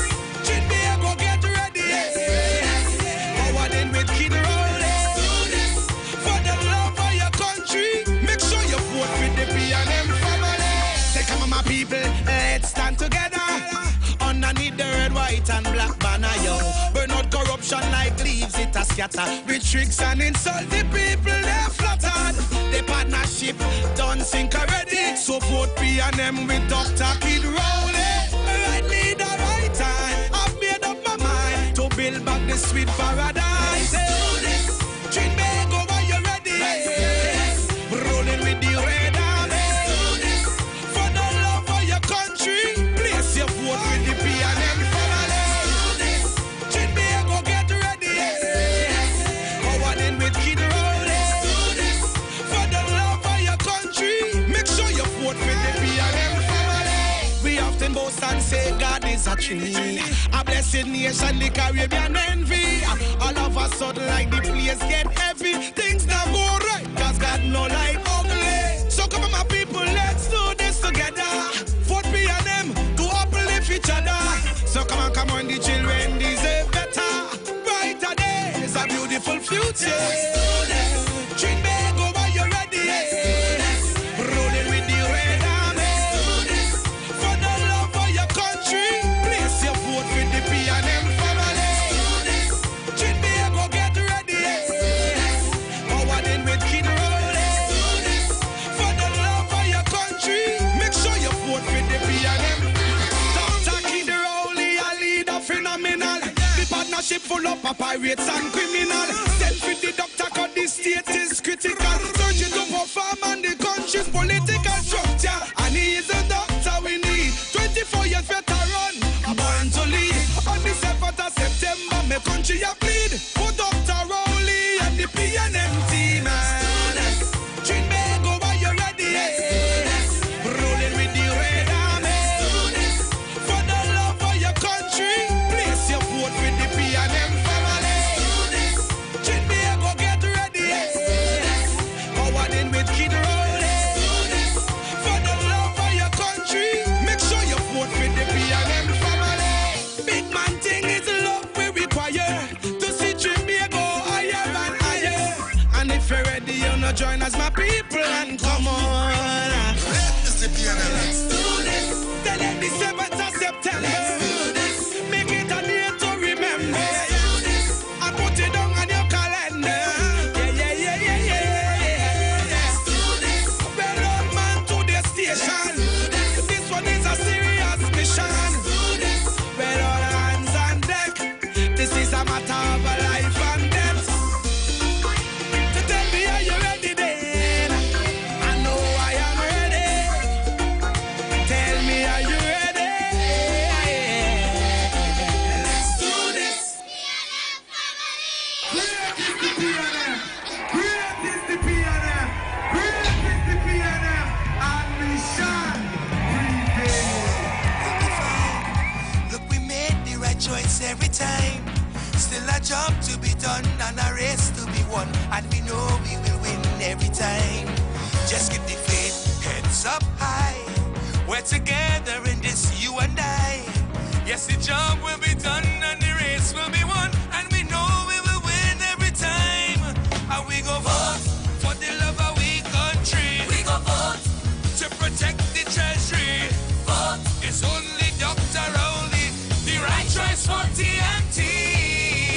Trinbago, get ready. Let's do this. Forward in with Kid Rolling. Let's do this. For the love of your country, make sure you vote with the PNM family. Come on, my people, let's stand together underneath the red, white, and black banner, yo. Burn out corruption like leaves, it a scatter. With tricks and insult, the people, they're flattered. The partnership done sink already. So vote PNM with Dr. Kid Rowley. Right leader, right time. I've made up my mind to build back the sweet paradise. Do this. Trinbago, are you ready? Yes. Rolling with the red army. Country, place your vote with the PNM family. Trinbago, get ready. Forward in with Kid Rolling. For the love of your country, make sure you vote with the PNM family. We often boast and say God is a tree, a blessed nation, the Caribbean envy. All of a sudden, like the place get heavy, things now go right, cause God no like ugly. So come on, my people, let's do this together. Vote PNM to uplift each other. So come on, the children deserve better. Brighter days, a beautiful future. Trinbago, are you ready? Rolling with the red army. For the love of your country, place your vote with the PNM family. Trinbago, get ready. Forward in with Kid Rolling. For the love of your country, make sure you vote with the PNM. Dr. Kid Rowley, a leader phenomenal. The partnership full of pirates and criminal. Stand with the doctor, cause the state is critical. Searching to perform on the country's political structure. And he is a doctor we need. 24 years veteran, born to lead. On the 7th of September, my country a plead for Dr. Rowley and the PNM team. Trinbago, are you ready? Rolling with the red army. For the love of your country, place your vote with the PNM family. Trinbago, get ready. Forward in with Kid Rolling. For the love of your country, make sure you vote with the PNM family. Big man thing is love we require to see Trinbago higher and higher. And if you're ready, you know, join us, my people, and come on. Let's do this. Tell them the 7th of September. Let's do this. Make it a day to remember. Let's do this. And put it down on your calendar. Yeah. Let's do this. Well, old man to the station. This one is a serious mission. every time. Still a job to be done and a race to be won, and we know we will win every time. Just keep the faith, heads up high. We're together in this, you and I. Yes, the job will be done and the race will be won, and we know we will win every time. And we go vote for the love of we country. We go vote to protect the treasury. Vote is only Dr. Rowley, the right choice for TNT.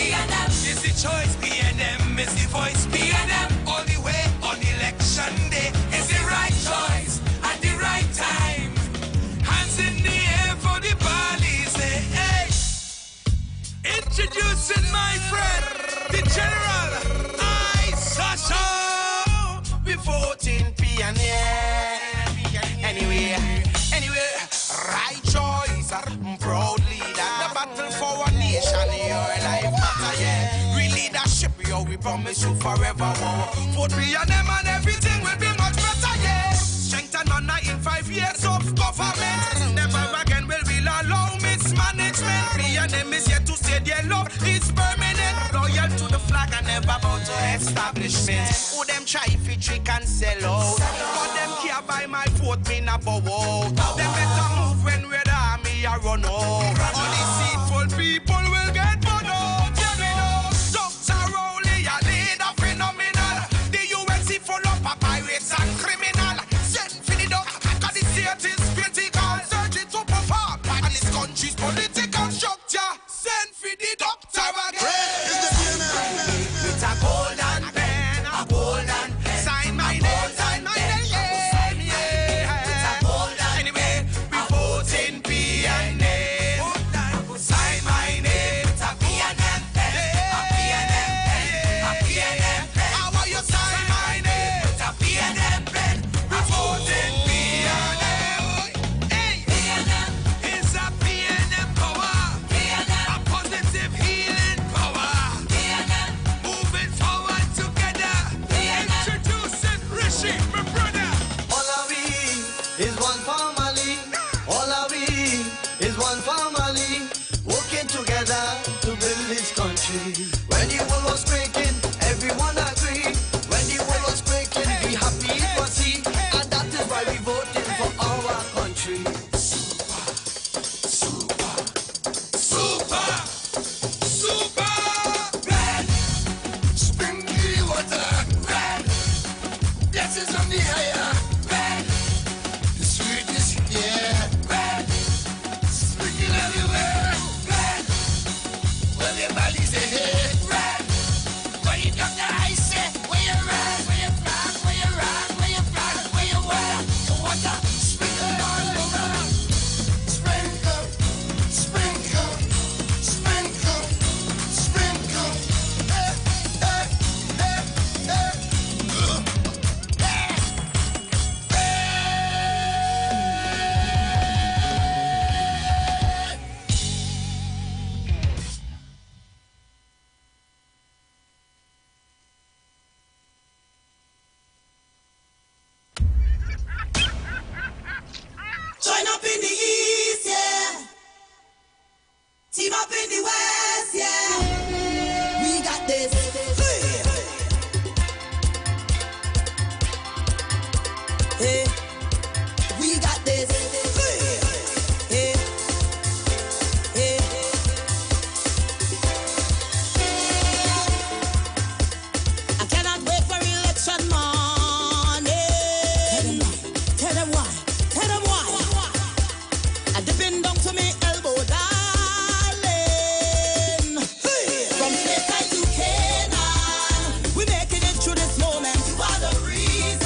B&M is the choice, B&M is the voice, B&M all the way on election day is the right choice at the right time. Hands in the air for the bodies, hey. Introducing my friend, the General, Sasha. We voting pioneer. Anyway, right choice, proud leader. The battle for our nation, your life matter, yeah. We leadership, yo, we promise you forever more. Vote B&M and everything will be much better, yeah. Strength and honor in 5 years of government. Never again will we allow mismanagement. B&M is here to stay, their love is permanent. Loyal to the flag and never bow to establishment. Who them try if trick and sell out. But them care by my vote, me na bow out. Them better move when we're the army a run out. All these deceitful people will get put out. Yeah, we know. Dr. Rowley, a leader phenomenal. The UNC full up of pirates and criminal. Send for the duck, cause the state is critical. Search it to perform, and this country's political structure. Send for the doctor again. It's a golden pen, a golden pen. Sign my name, yeah. It's a golden anyway, we vote in B&M. Sign my name, it's a B&M pen, a B&M pen, a B&M pen. How are you sign my name? It's a B&M pen, we vote in B&M. Hey, B&M is a B&M power. B&M, a positive healing power. B&M, moving forward together. Introducing Rishi, my brother. All of we is one family. All of we is one family. Working together to build this country. When the world was breaking, everyone agreed. When the world was breaking, be happy for see. And that is why we voted for our country. Super red, sprinkly water. Red, blessings on the higher. Red, the sweetness, yeah. Red, sprinkle everywhere. Red, where your body say hey. Red, where you got the ice say. Where you run, where you rock, where you rock, where you rock, where you wear. You want to sprinkle all over. Sprinkle, sprinkle, sprinkle, sprinkle. Hey, hey, hey, hey. Join up in the east, yeah. Team up in the west, yeah. We got this. Hey, we got this. Hey, hey. I cannot wait for election morning. Tell them why. Tell them why. I dipping down to me elbow, darling. From Slayside to Canaan, we making it through this moment. You are the reason.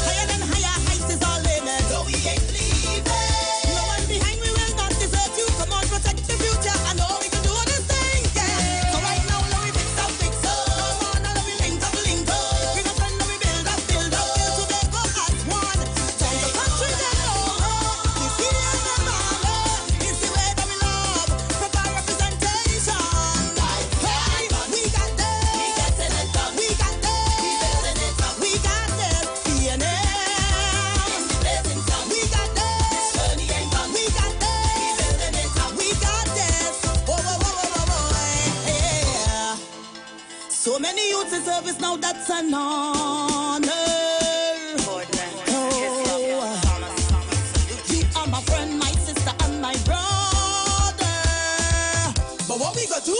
Higher than higher heights is our limit. So we ain't leaving. No one behind, we will not desert you. Come on, protect the future. I know we can do this thing, yeah. So right now, let me fix up. Come on, now let me link up. Bring a friend, now we build up. Build together as one. Turn the country down. You see the valley. You see where youth service now, that's an honor. You are my friend, my sister, and my brother. But what we gonna do?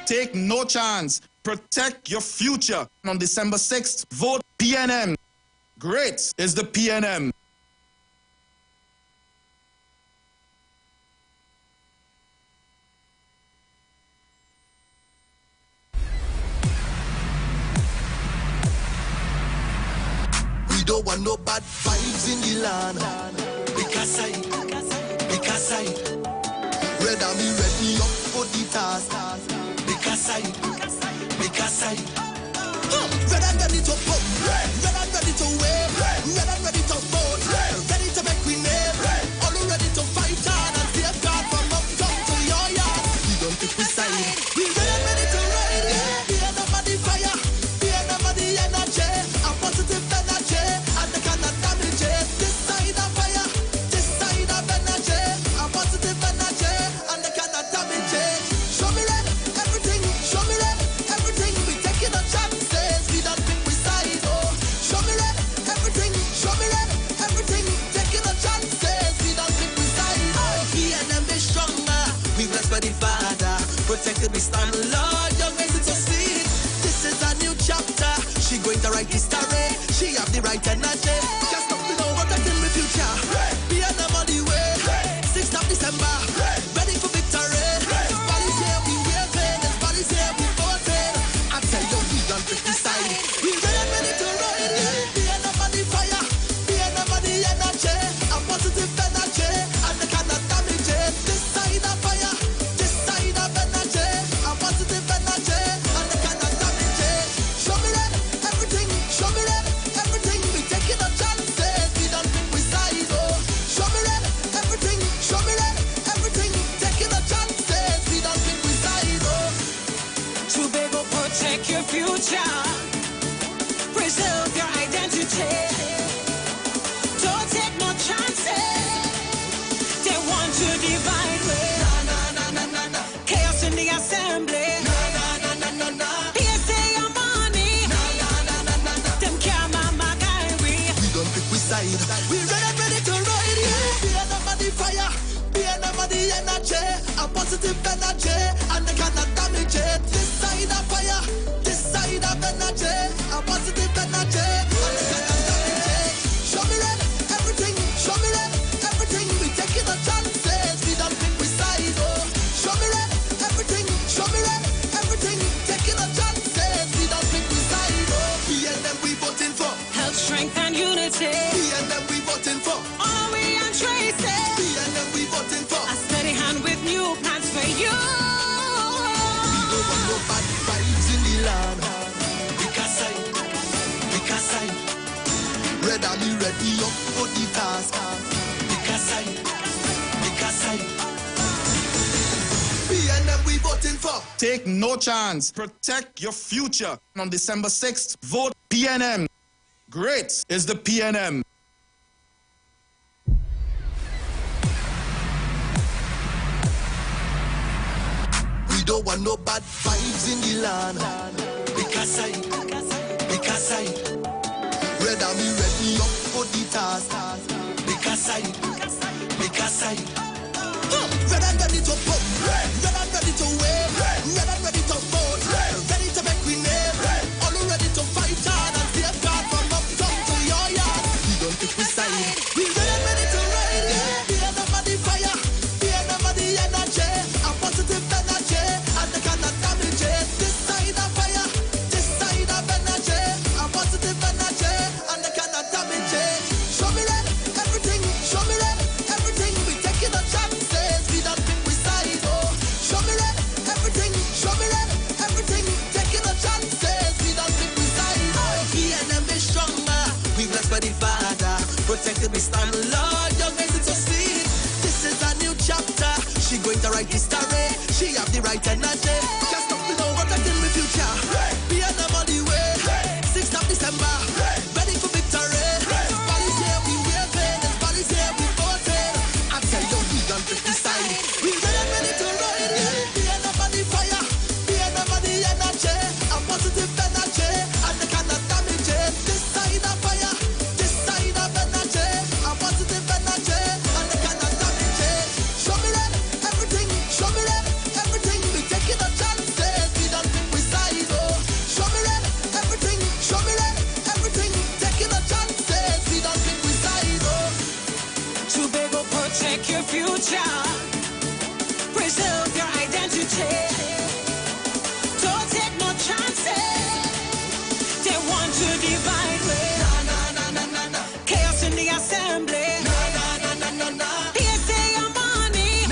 Take no chance. Protect your future. On December 6th, vote PNM. Great is the PNM. We don't want no bad vibes in the land. Because I red army ready up for the task. Because I red and ready to pump, red and ready to wave, red and ready to vote, ready to make we name, all ready to fight hard and save God from uptown to your yard. We don't pick we side, we red and ready to ride. We are the body fire, we are the body energy, a positive energy, and they cannot damage it. This side of fire, this side of energy, a positive energy, and they cannot damage it. Show me red, everything, show me red, everything. We taking a chances, we don't pick we side. Oh, show me red, everything, show me red, everything. Taking a chances, we don't pick we side. Oh, he and them be stronger. We blessed by the Father, protected we stand. Lord, your grace is so sweet. This is a new chapter. She going to write history. She have the right energy. Just stop to know protecting the future. Be on them on the way. 6th of December, ready for victory. This body's here, we waving. This body's here, we voting. I tell you, we don't pick the side. We ready to ride. Be on them on the fire. Be on them on the energy. A positive energy, and they cannot damage it. This side of fire, this side of energy. A positive energy, and they cannot damage it. Show me red, everything. Show me red, everything. We taking a chances. We don't pick we side. Oh, show me red, everything. Show me red, everything. Taking a chances. We don't pick we side. Oh, Tobago, protect your future. Preserve your identity. Don't take no chances. They want to divide me. Chaos in the assembly. PSA your money. Them can't my guy. we don't pick we side. We ready to ride. Yeah. Be on them on the fire. Be on them on the energy. A positive energy, and they cannot damage it. This side of fire, this side of energy. A positive energy, and they cannot damage it. Show me red, everything. Show me red, everything. We taking a chances. We don't pick we side. Oh, show me red, everything. Show me red, everything. Taking a chances. We don't pick we side. Oh, we and them we voting for. Health, strength, and unity. We and them we voting for. All we and Tracy. We and them we voting for. A steady hand with new plans for you. We don't want no bad vibes in the land. Because I red army ready up for the task. Because I we and them we voting for. Take no chance. Protect your future. On December 6th, vote PNM. Great is the PNM. We don't want no bad vibes in the land. Because I rather me ready up for the task. Because I red and ready to pump, red and ready to wave, red and ready to vote, ready to make we name, all ready to fight hard and stay hard from uptown to your yard. We don't pick we side, we red and ready to ride. The enemy the fire, the enemy the energy, a positive energy, and they cannot damage it. This side of fire, this side of energy, a positive energy, and they cannot damage it. Show me red, everything, show me red, everything. We taking a chances, we don't pick we side. Oh, show me red, everything, everything. Taking a chances, we don't pick we side. Oh, he and them is stronger. We blessed by the Father, protected we stand. Lord, your grace is so sweet. This is a new chapter. She going to write history. She have the right energy. Can't stop me now, protecting my future. Be on the way. 6th of December, ready for victory. This body's here, we waving. This body's here, we voting. I tell you, we don't pick the side. We ready to ride. Be on the fire. Be on the energy. A positive energy, and they cannot damage it. This side of fire, this side of energy. A positive energy, and they cannot damage it. Show me red, everything. Show me red, everything. We taking a chances. We don't pick we side. Oh, show me red, everything. Show me red, everything. Taking a chances. We don't pick we side. Oh, Tobago, protect your future. Preserve your identity. Don't take no chances. They want to divide me. Chaos in the assembly. Here's your money.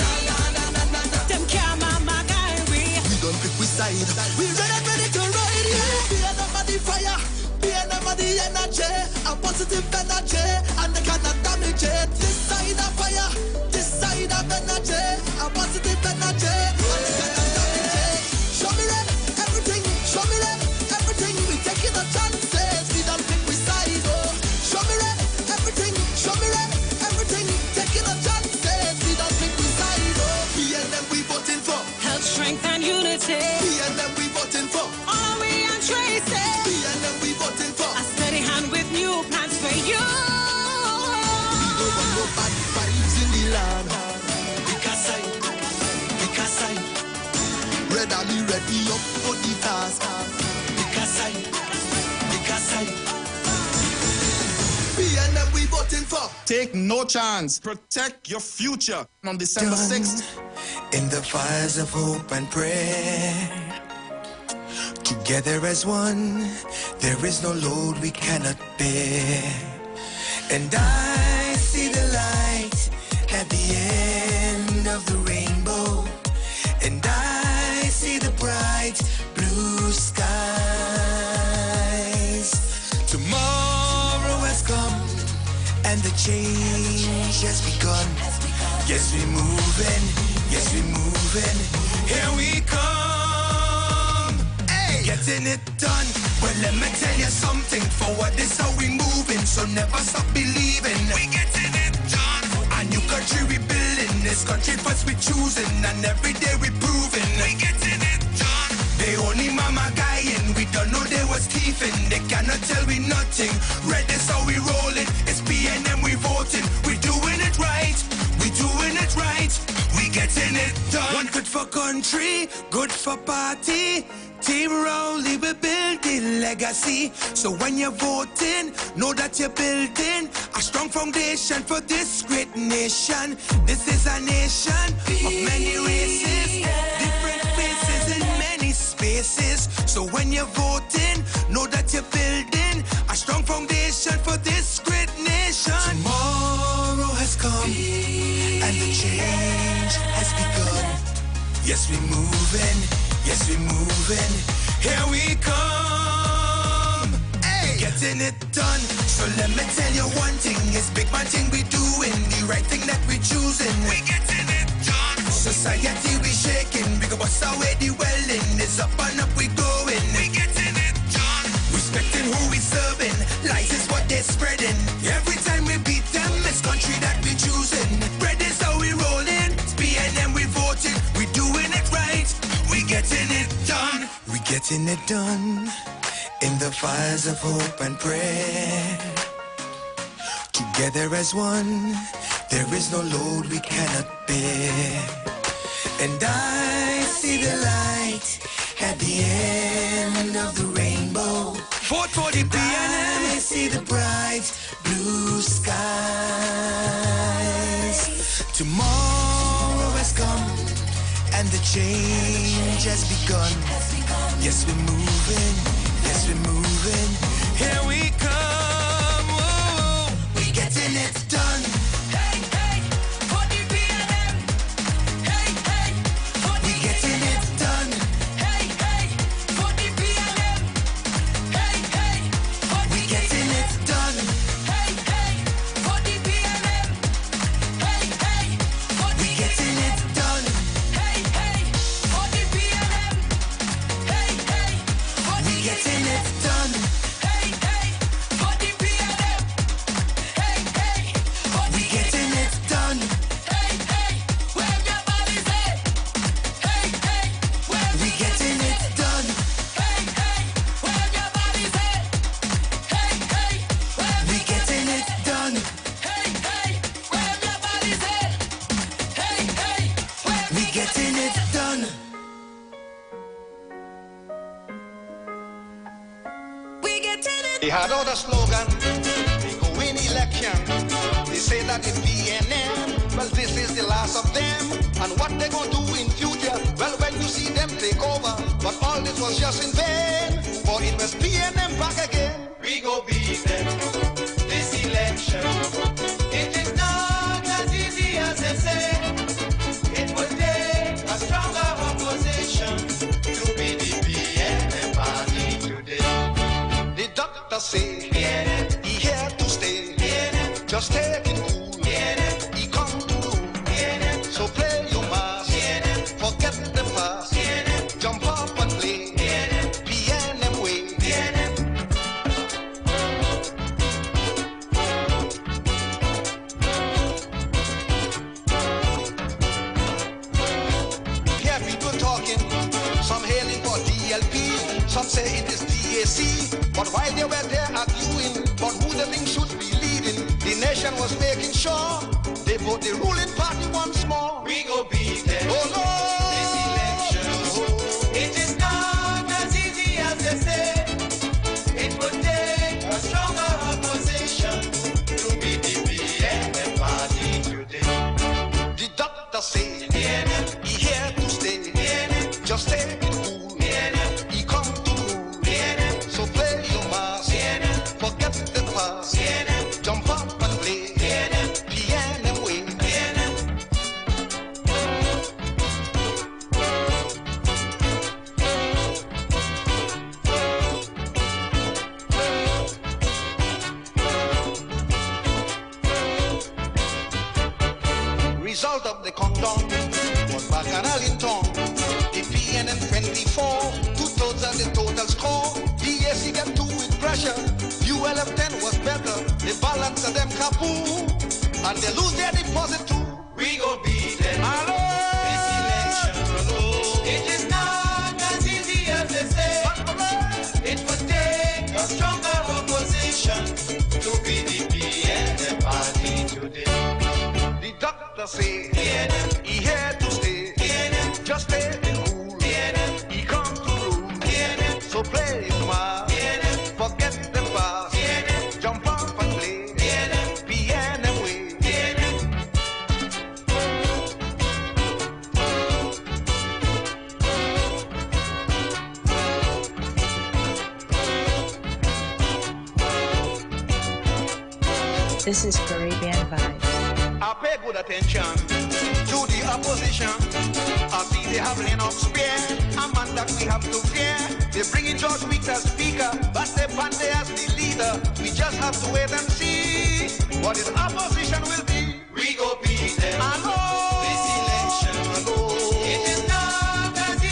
Them can't my diary. we don't pick we side. We ready to ride. Be under the fire. Be under the energy. A positive energy, and they cannot damage it. This side of fire. This side of energy. A positive energy, and they cannot damage it. Show me red, everything. Show me red, everything. We taking a chances. We don't pick we side. Oh, show me red, everything. Show me red, everything. Taking a chances. We don't pick we side. Oh, we and them we voting for. Health, strength, and unity. We and them we voting for. All we and Tracy. We and them we voting for. A steady hand with new plans for you. We don't want no bad vibes in the land. Because I rather me ready up for the task. Because I we and them we voting for. Take no chance. Protect your future. On December 6th. In the fires of hope and prayer, together as one, there is no load we cannot bear. And I see the light at the end of the rainbow, and I see the bright blue skies. Tomorrow has come, and the change has begun. Yes, we're moving. Yes, we're moving. Here we come. Hey, getting it done. Well, let me tell you something. Forward is how we moving, so never stop believing. We getting it done. A new country we building. This country first we choosing, and every day we proving. We getting it done. They only mama guying. We don't know they was thieving. They cannot tell we nothing. Red is how we rolling. It's PNM we voting. We doing it right. We doing it right. We getting it done. One good for country, good for party. Team Rowley, we building legacy. So when you're voting, know that you're building a strong foundation for this great nation. This is a nation of many races, different faces in many spaces. So when you're voting, know that you're building a strong foundation for this great nation. Tomorrow has come, and the change has begun. Yes, we're moving. Yes, we're moving. Here we come. Hey, getting it done. So let me tell you one thing. It's big man thing we doing. The right thing that we choosing. We getting it done. Society we shaking. We go What's away the welling is up and up we going. We getting it done. Respecting who we serving. Lies is what they're spreading. Every time we beat them, it's country that we choosing. Bread is how we rolling. It's PNM we voting. We doing it right. We getting it done. We getting it done. In the fires of hope and prayer. Together as one, there is no load we cannot bear. And I see the light at the end of the rainbow. Vote for the PNM. I see the bright blue skies. Tomorrow has come and the change has begun. Yes, we're moving. Yes, we're moving. Here we come. Whoa. We getting it done. Hey, hey, for the PNM. Hey, hey, for the we getting it done. Hey, hey, for the PNM. Hey, hey, for the we getting it done. Hey, hey, for the PNM. Hey, hey, for the we getting it done. Hey, hey, for the PNM. Hey, hey, for the we getting it done. Hey, hey, for the PNM. Hey, hey, for the we getting it done. Hey, hey, where your body's at. Hey, hey, where we getting it done. Hey, hey, where your body's at. Hey, hey, where we getting it done. Hey, hey, where your body's at. Hey, hey, where we getting it done. We getting it. They had out a slogan, they go win election. They say that it's PNM, well this is the last of them. And what they gonna do in future, well when you see them take over. But all this was just in vain, for it was PNM back again. We go beat them, this election. It is not as easy as they say. It will take a stronger opposition to be the PNM party today. The doctor say he here to stay. Just take it cool. He come to rule. So play your mass. Forget the past. Jump up and play. PNM way. Hear people talking. Some hailing for DLP. Some say it is DAC. But while they were there arguing about who they think should be leading, the nation was making sure they vote the ruling party once more. We go beat them. Oh no! This election. It is not as easy as they say. It would take a stronger opposition to be the PNM party today. The doctor say he here to stay. Just take it cool. He come to rule. So play your mass. Forget the past. Jump up and play. PNM way. Result of the countdown was Bacchanal in town. The PNM 24, 2/3 of the total score. DAC got 2 with pressure. ULF 10 was better. The balance of them kapoo. And they lose their deposit too. We go beat them. Hello. This election. It is not as easy as they say. It would take a stronger opposition to be the PNM party today. The doctor say he here to stay. Just take it cool. He come to rule. So play your mass. Forget the past. Jump up and play. PNM way. This is Caribbean Vibes. I pay good attention to the opposition. I see they have line up spear. A man that we have to fear. They bring in George Weeks as speaker, but they Pande as the leader. We just have to wait and see what his opposition will be. We go beat them. I know this election. It is not as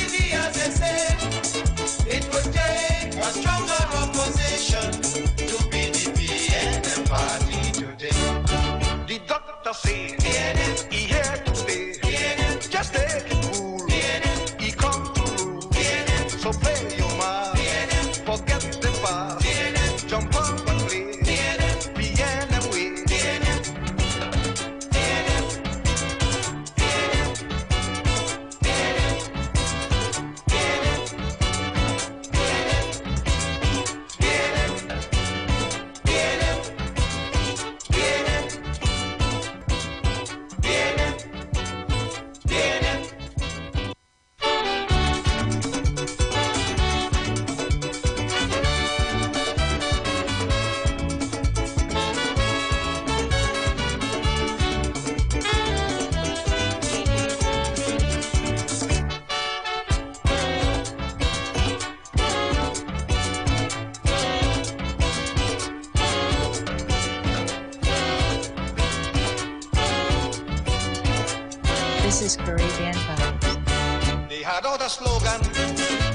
This is Caribbean Vibes. They had out a slogan,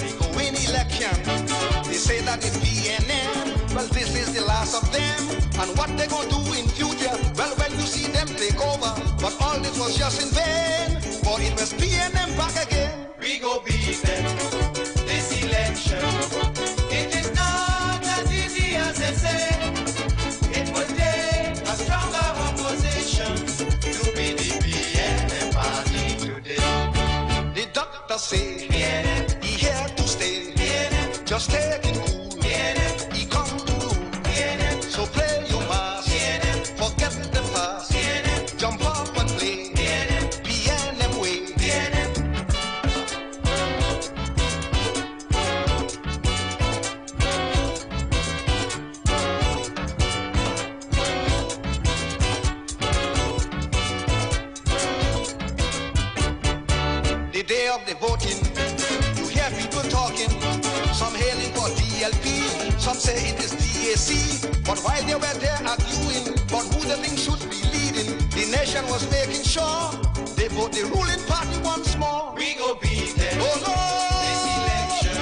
they go win election. They say that the PNM, well, this is the last of them. And what they gonna do in future, well, when you see them take over. But all this was just in vain, for it was PNM back again. We go beat them this election. It is not as easy as they say. It will take a stronger opposition to be the PNM party today. The doctor say he here to stay. Just take it cool. He come to rule. So play your mass. Forget the past. Jump up and play. PNM way. The day of the voting, you hear people talking. Some hailing for DLP, some say it is DAC. But while they were there arguing about who they think should be leading, the nation was making sure they vote the ruling party once more. We go beat them oh, Lord. this election.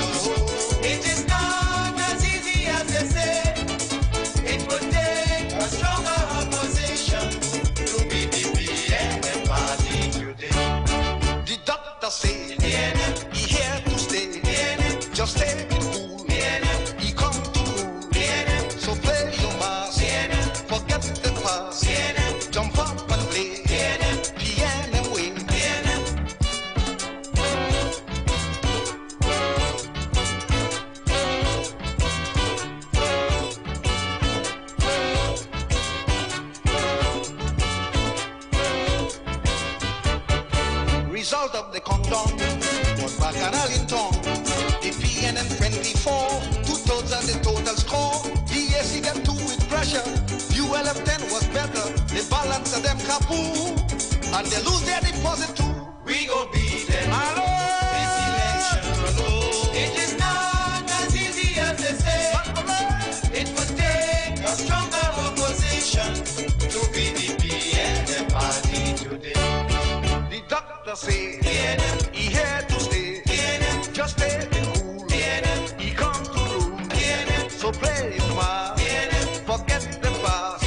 It is not as easy as they say. It will take a stronger opposition to be the PNM party today. The doctor say he here to stay. Just take it cool. He come to rule. So play your mass. Forget the past. Jump up and play. PNM way. Result of the countdown was Bacchanal in town. The PNM 24, 2/3 of the total score. DAC got 2 with pressure. ULF 10 was better. The balance of them kapoo. And they lose their deposit too. We go beat them this election. It is not as easy as they say. It will take a stronger opposition to be the PNM party today. The doctor say he here to stay. Just take it cool. He come to rule. So play your mass. Forget the past.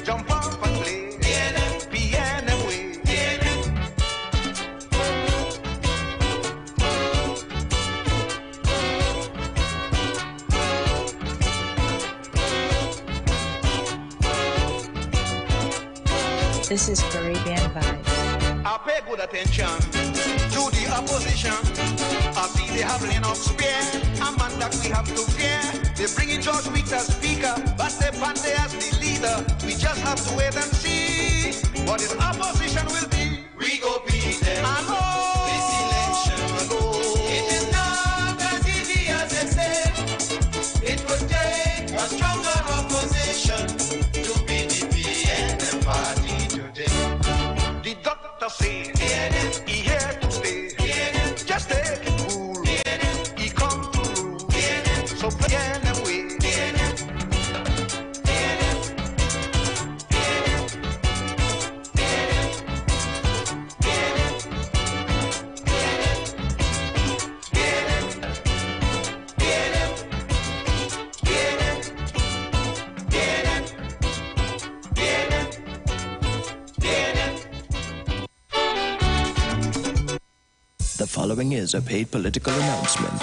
Jump up and play. PNM way. This is Caribbean Vibes. I pay good attention to the opposition. I see they have enough spare. A man that we have to fear. They bring in George Weeks as speaker, but they Pandey as the leader. We just have to wait and see what his opposition will be. We go beat them this election. It is not as easy as they say. It will take a stronger opposition to be the PNM party today. The doctor say he here to stay. Just take it cool. He come to rule. So PNM way. The following is a paid political announcement.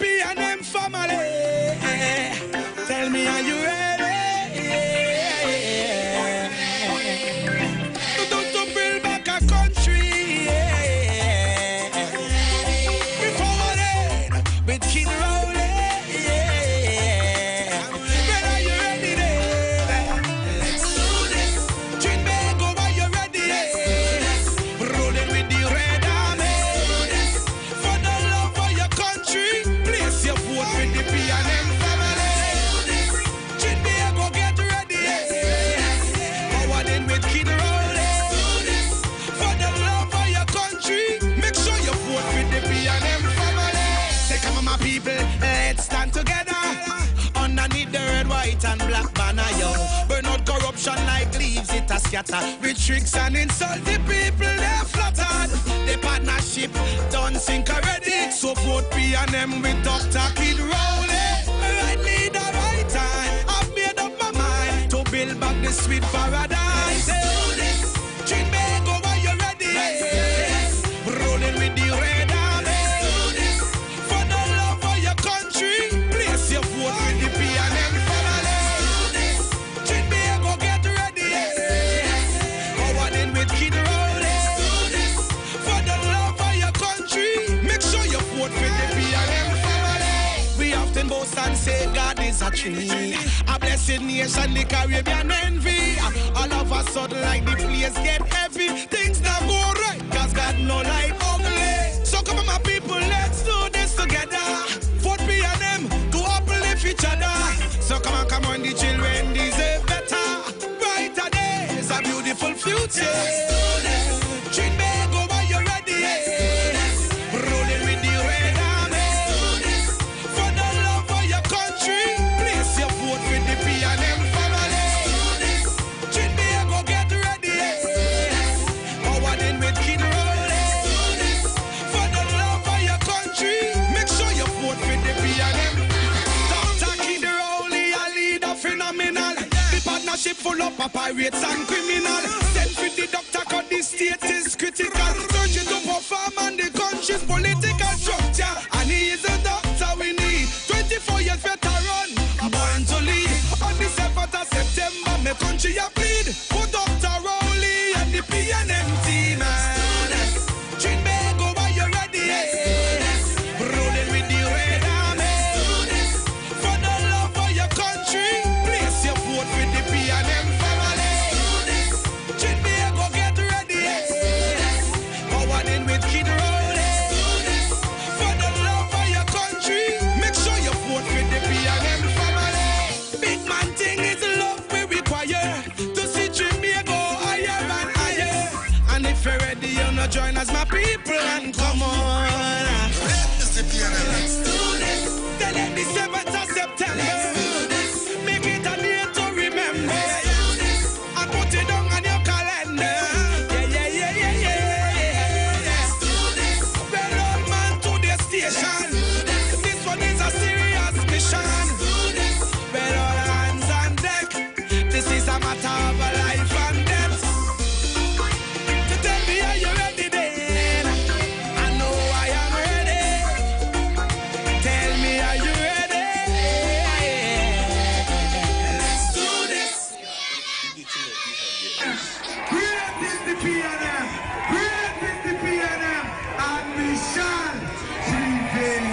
PNM family, tell me, are you ready? To build back a country. We forward with Kid Rowley. When are you ready there? Let's do this. Trinbago, are you ready? Rolling with the red army. For the love of your country, place your vote with the PNM family. Trinbago, get ready. Forward in with Kid Rowley. For the love of your country, make sure you vote with the PNM family. Say, come on, my people, let's stand together underneath the red, white, and black banner, yo. Burn out corruption like leaves, it it a scatter. With tricks and insult the people, they're flattered. The partnership done sink already. So vote P&M with Dr. Kid Rowley. Right leader, right time. I've made up my mind to build back the sweet paradise. Drink bag over, you ready? Rolling with the red army. For the love of your country, place your vote with the P&M family. Drink bag, go get ready. Forward in with Kid Rowley. For the love of your country, make sure you vote with the P&M family. We often boast and say God is a tree. A blessed nation, the Caribbean envy. All of a sudden, like the place get heavy. Things not go right, cause God no like ugly. So come on, my people, let's do this together. Vote P&M to uplift each other. So come on, the children deserve better. Brighter days, a beautiful future. Treat bag over, you ready? Rolling with the red army. For the love of your country, place your vote with the P&M family. Treat bag, go get ready. Forward in with Kid Rowley. For the love of your country, make sure you vote with the P&M. Dr. Kid Rowley, a leader phenomenal. The partnership full of pirates and criminal. Send for the doctor, cause the state is critical. Searching to perform on the country's political structure. And he is a doctor we need. 24 years veteran, born to lead. On the 7th of September, my country a plead for Dr. Rowley and the P&M team. Treat bag over, you ready? Rolling with the red army. For the love of your country, place your vote with the P&M family. Treat bag, go get ready. Forward in with Kid Rowley. For the love of your country, make sure you vote with the P&M family. Big man thing is love we require to see Jamaica go higher and higher. And if you're ready, you know, join us, my people, and come on. Let's do this. Tell them the 7th of September. Make it a day to remember. And put it down on your calendar. Let's do this. Well, old man to the station. This one is a serious mission. Well, all hands on deck. This is a matter of life and death. So tell me, are you ready then? I know I am ready. Tell me, are you ready? Let's do this. Great is the P&M. Great is the P&M. And mission prevail.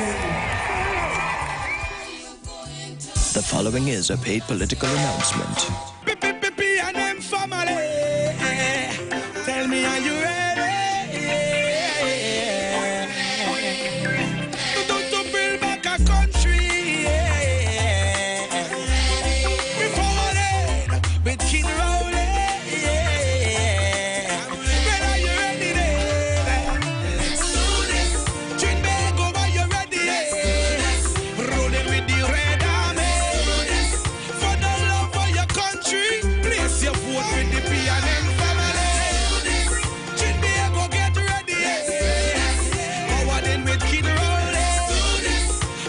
The following is a paid political announcement. P&M family. Tell me, are you ready? To build back a country. We forward with Kid Rowley. Well, are you ready then? Let's do this. Treat bag over, you ready? Rolling with the red army. For the love of your country, place your vote with the P&M family. Treat bag, go get ready. Forward in with Kid Rowley.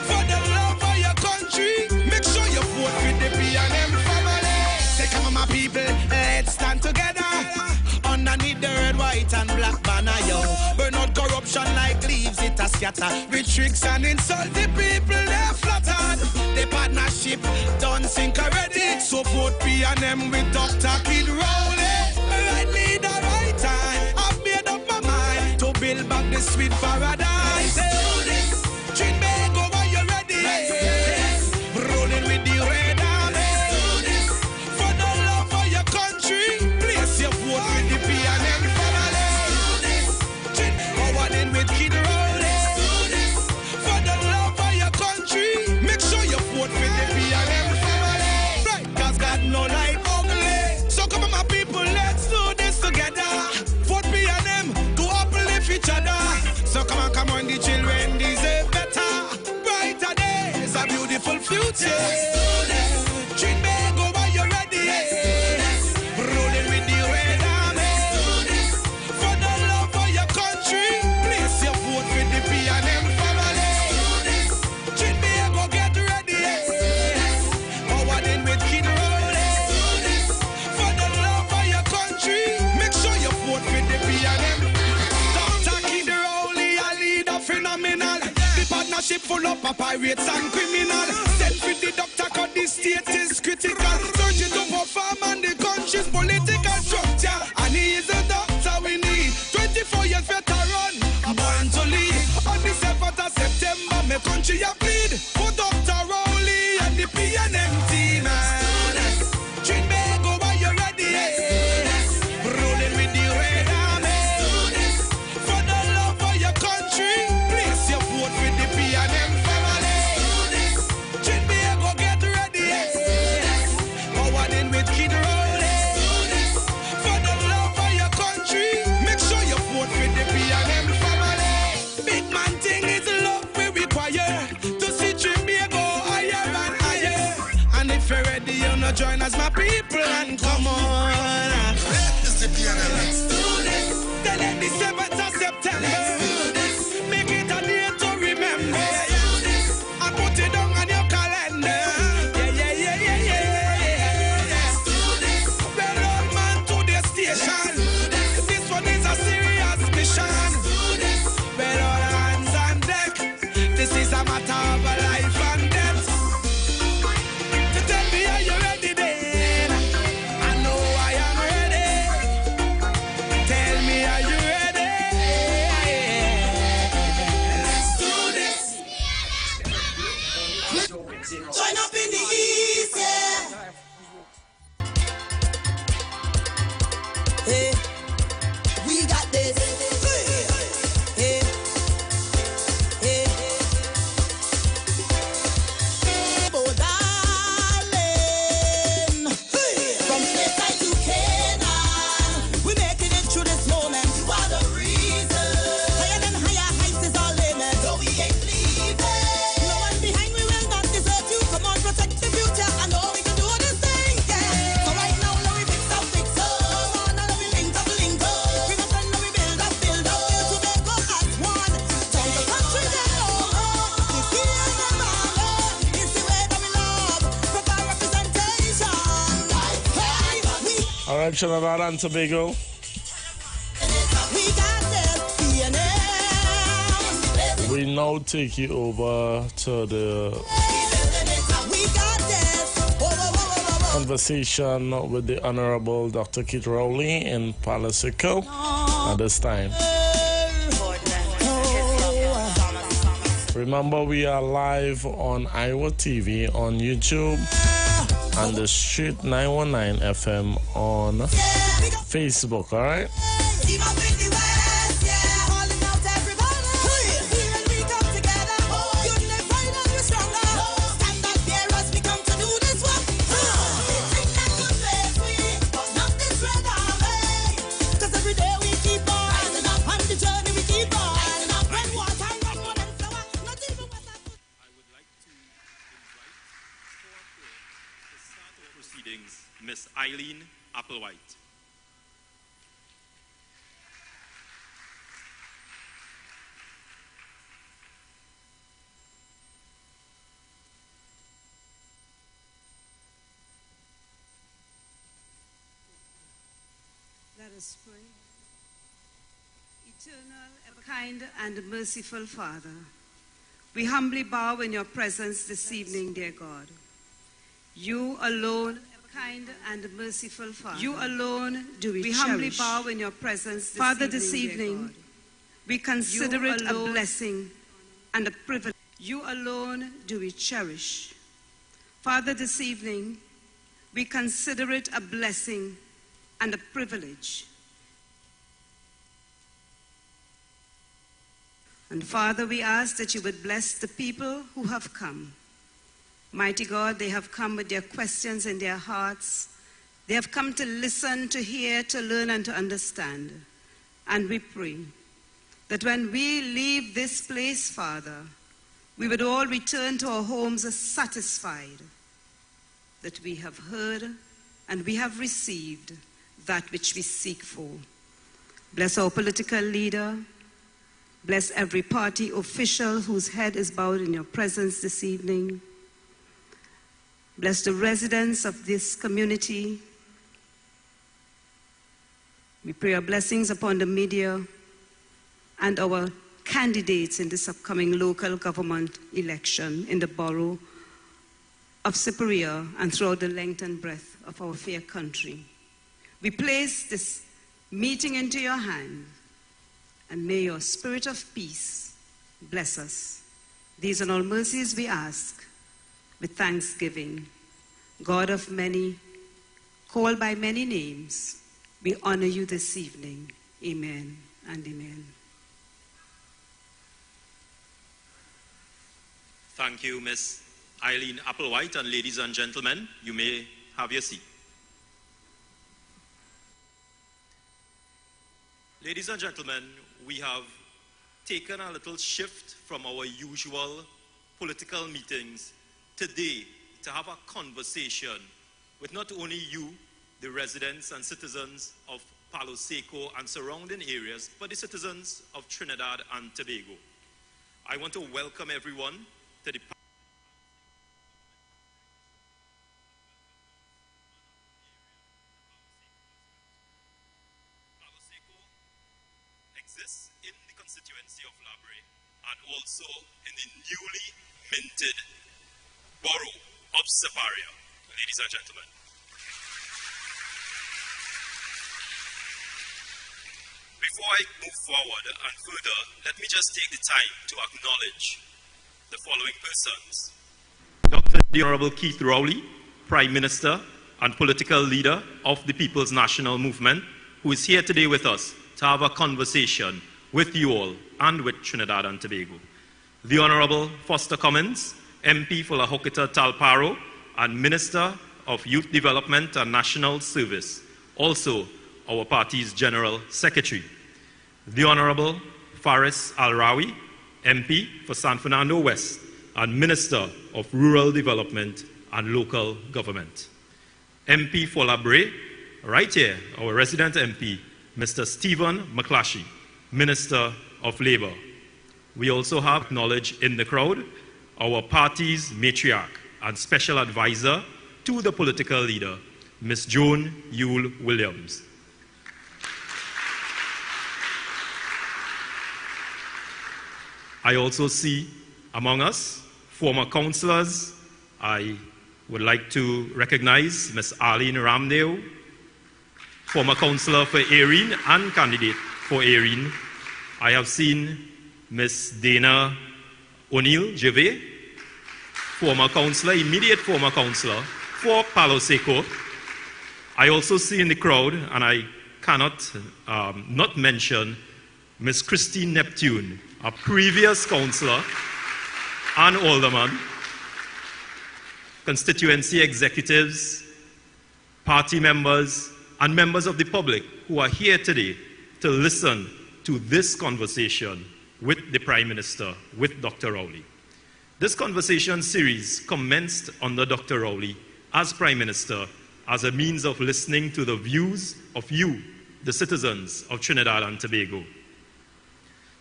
For the love of your country, make sure you vote with the P&M family. Say, come on, my people, let's stand together. Underneath the red, white, and black banner, yo. Burn out corruption like leaves, it a scatter. With tricks and insult the people, they're flattered. The partnership done sink already. So vote P&M with Dr. Kid Rowley. Right leader, right time. I've made up my mind to build back the sweet paradise. Treat bag over, you ready? Rolling with the red army. For the love of your country, place your vote with the P&M family. Forward in with Kid Rowley. For the love of your country, make sure you vote with the P&M family. Right, cause God no like ugly. So come on, my people, let's do this together. Vote P&M to uplift each other. So come on, the children deserve better. Brighter days, a beautiful future. Treat bag over, you ready? Rolling with the full up of pirates and criminals. Send for the doctor cause the state is critical. Searching to perform and the country's political structure. And he is a doctor we need. 24 years veteran, born to lead. On the 7th of September, my country a bleed. For Dr. Rowley and the PNM team. Treat me, go while you're ready. Rolling with the red army. For the love of your country, place your vote with the PNM family. Treat me, go get ready. Forward in with Kid Rowley. For the love of your country, make sure you vote with the PNM family. Big man thing is love we require to see Trimby go higher and higher. And if you're ready, you know join us, my people, and come on. Let's do this. Then at the 7th of September, make it a day to remember. And put it down on your calendar. Well, old man to the station. This one is a serious mission. Well, all hands on deck. This is a matter of life and death. To tell me, are you ready then? I know I am ready. Tell me, are you ready? Let's do this. Join up in the east, yeah. Hey, we got this. Hey, hey, hey. Oh, darling. From Spain to Canaan, we making it through this moment. You are the reason. Higher than higher heights is our limit. So we ain't leaving. No one behind, we will not desert you. Come on, protect the future. I know we can do this thing. Yeah. So right now, let me fix up, fix up. Come on, now let me link up, link up. Bring us and let me build up, build up. Here to make us as one. Turn the country down over. The PNM army is the way that we love. Provide representation. Hey, All right, Trinidad and Tobago. we got this PNM. We now take you over to the We got this. Whoa, whoa, whoa, whoa, whoa. conversation with the Honorable Dr. Kit Rowley in Palacico at this time. Remember, we are live on IWER TV on YouTube and the Street 919 FM on Facebook, all right? Team up in the West, yeah. Calling out everybody. Here and we come together. Unified and we're stronger. Stand up here as we come to do this work. Think that could face we, but not this red army. 'Cause every day we keep on rising up, on the journey we keep on rising up. When water run more than flower, not even water. Proceedings, Miss Eileen Applewhite. Let us pray. Eternal, ever kind, and merciful Father, we humbly bow in your presence this evening, dear God. You alone, ever kind and merciful Father, you alone do we humbly bow in your presence this Father, evening, this evening. We consider it a blessing and a privilege. You alone do we cherish. Father, this evening, we consider it a blessing and a privilege. And Father, we ask that you would bless the people who have come. Mighty God, they have come with their questions in their hearts. They have come to listen, to hear, to learn, and to understand. And we pray that when we leave this place, Father, we would all return to our homes satisfied that we have heard and we have received that which we seek for. Bless our political leader. Bless every party official whose head is bowed in your presence this evening. Bless the residents of this community. We pray your blessings upon the media and our candidates in this upcoming local government election in the borough of Superior and throughout the length and breadth of our fair country. We place this meeting into your hand, and may your spirit of peace bless us. These and all mercies we ask with thanksgiving. God of many, called by many names, we honor you this evening. Amen and amen. Thank you, Ms. Eileen Applewhite, and ladies and gentlemen, you may have your seat. Ladies and gentlemen, we have taken a little shift from our usual political meetings today to have a conversation with not only you, the residents and citizens of Palo Seco and surrounding areas, but the citizens of Trinidad and Tobago. I want to welcome everyone to the exists in the constituency of Labre and also in the newly minted borough of Superior, ladies and gentlemen. Before I move forward and further, let me just take the time to acknowledge the following persons. Dr. The Honorable Keith Rowley, Prime Minister and political leader of the People's National Movement, who is here today with us to have a conversation with you all and with Trinidad and Tobago. The Honorable Foster Cummins, MP for La Hoquita Talparo and Minister of Youth Development and National Service, also our party's General Secretary. The Honorable Faris Al-Rawi, MP for San Fernando West and Minister of Rural Development and Local Government. MP for Labre, right here, our resident MP, Mr. Stephen McClashy, Minister of Labour. We also have acknowledged in the crowd our party's matriarch and special advisor to the political leader, Ms. Joan Yule Williams. I also see among us former councillors. I would like to recognize Ms. Arlene Ramdale, former councillor for Erin and candidate for Erin. I have seen Ms. Dana O'Neill Jeve, former councillor, immediate former councillor for Palo Seco. I also see in the crowd, and I cannot not mention Ms. Christine Neptune, a previous councillor and alderman, constituency executives, party members, and members of the public who are here today to listen to this conversation with the Prime Minister, with Dr. Rowley. This conversation series commenced under Dr. Rowley as Prime Minister as a means of listening to the views of you, the citizens of Trinidad and Tobago.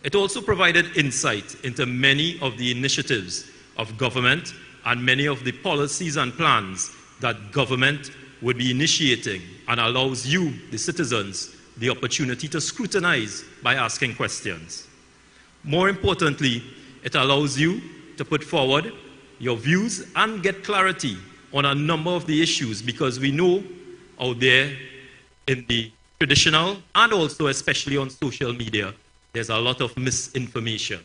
It also provided insight into many of the initiatives of government and many of the policies and plans that government would be initiating, and allows you, the citizens, the opportunity to scrutinize by asking questions. More importantly, it allows you to put forward your views and get clarity on a number of the issues, because we know out there in the traditional and also especially on social media, there's a lot of misinformation.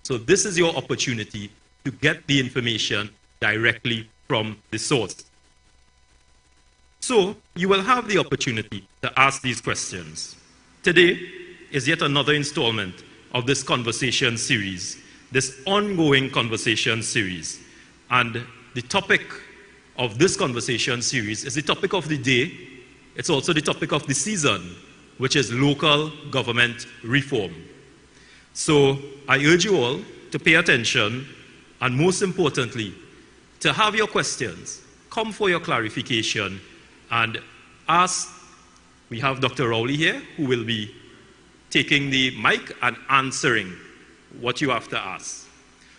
So this is your opportunity to get the information directly from the source. So you will have the opportunity to ask these questions. Today is yet another installment of this conversation series, this ongoing conversation series. And the topic of this conversation series is the topic of the day. It's also the topic of the season, which is local government reform. So I urge you all to pay attention, and most importantly, to have your questions, come for your clarification, and ask. We have Dr. Rowley here, who will be taking the mic and answering what you have to ask.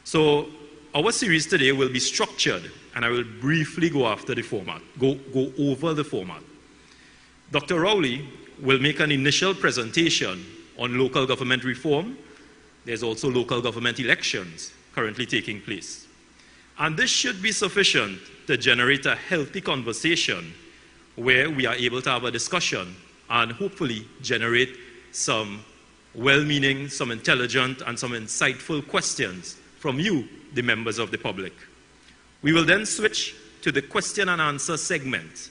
So our series today will be structured, and I will briefly go after the format, go over the format. Dr. Rowley will make an initial presentation on local government reform, There's also local government elections currently taking place. And this should be sufficient to generate a healthy conversation where we are able to have a discussion and hopefully generate some well-meaning, some intelligent, and some insightful questions from you, the members of the public. We will then switch to the question and answer segment,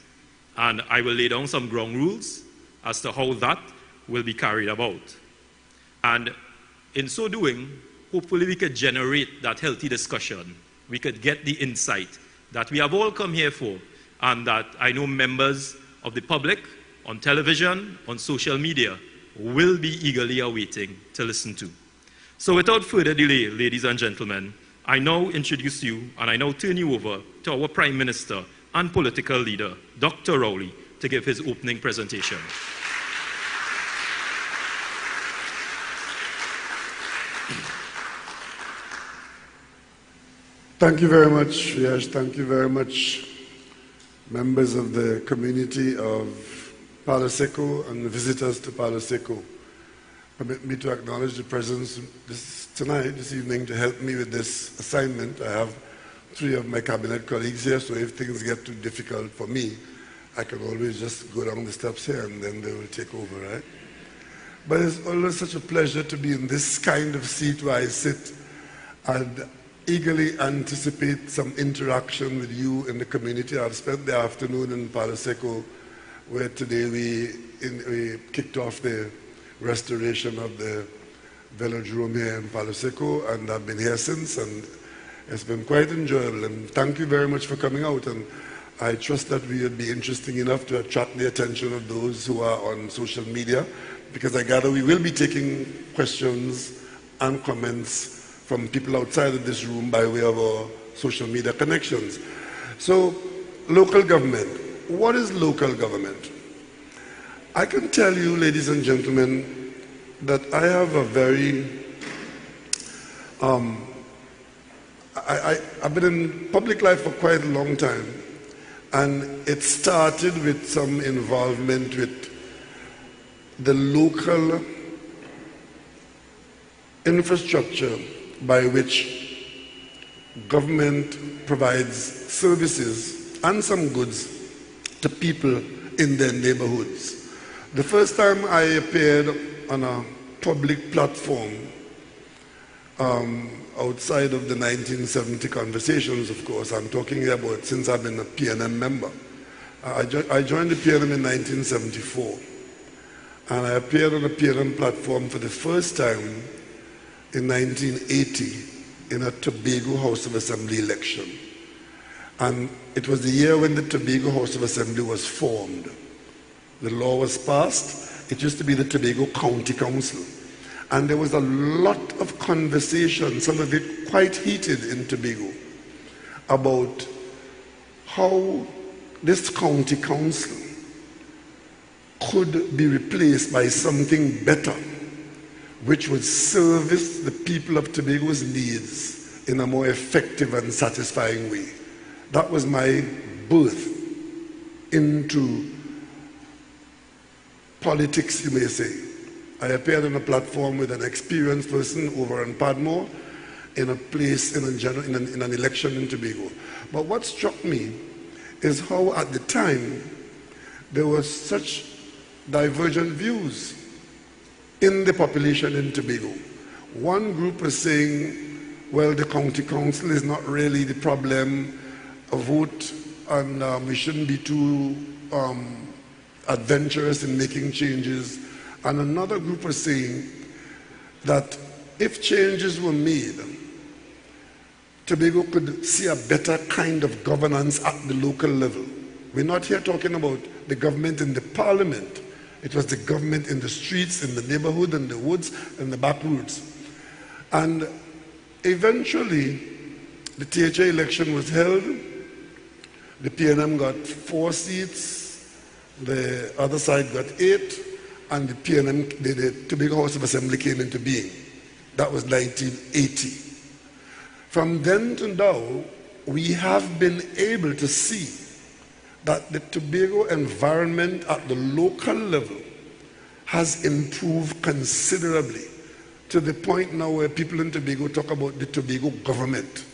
and I will lay down some ground rules as to how that will be carried about. And in so doing, hopefully we could generate that healthy discussion. We could get the insight that we have all come here for, and that I know members of the public on television, on social media, will be eagerly awaiting to listen to. So without further delay, ladies and gentlemen, I now introduce you and I now turn you over to our Prime Minister and political leader, Dr. Rowley, to give his opening presentation. Thank you very much, Yash. Thank you very much, members of the community of Palo Seco and visitors to Palo Seco. Permit me to acknowledge the presence this evening to help me with this assignment. I have 3 of my cabinet colleagues here, so if things get too difficult for me, I can always just go down the steps here and then they will take over, right? But it's always such a pleasure to be in this kind of seat where I sit and eagerly anticipate some interaction with you in the community. I've spent the afternoon in Palo Seco, where today we kicked off the restoration of the velodrome here in Palo Seco, and I've been here since, and it's been quite enjoyable. And thank you very much for coming out, and I trust that we will be interesting enough to attract the attention of those who are on social media, because I gather we will be taking questions and comments from people outside of this room by way of our social media connections. So, local government. What is local government? I can tell you, ladies and gentlemen, that I have a very, I've been in public life for quite a long time, and it started with some involvement with the local infrastructure by which government provides services and some goods to people in their neighborhoods. The first time I appeared on a public platform outside of the 1970 conversations, of course, I'm talking about since I've been a PNM member. I joined the PNM in 1974, and I appeared on a PNM platform for the first time in 1980 in a Tobago House of Assembly election. And it was the year when the Tobago House of Assembly was formed. The law was passed. It used to be the Tobago County Council. And there was a lot of conversation, some of it quite heated in Tobago, about how this county council could be replaced by something better, which would service the people of Tobago's needs in a more effective and satisfying way. That was my birth into politics, you may say. I appeared on a platform with an experienced person over in Padmore in a place, in an election in Tobago. But what struck me is how at the time there was such divergent views in the population in Tobago. One group was saying, well, the county council is not really the problem, a vote, and we shouldn't be too adventurous in making changes. And another group was saying that if changes were made, Tobago could see a better kind of governance at the local level. We're not here talking about the government in the parliament. It was the government in the streets, in the neighborhood, in the woods, in the backwoods. And eventually, the THA election was held. The PNM got 4 seats, the other side got 8, and the PNM, the Tobago House of Assembly came into being. That was 1980. From then to now, we have been able to see that the Tobago environment at the local level has improved considerably to the point now where people in Tobago talk about the Tobago government,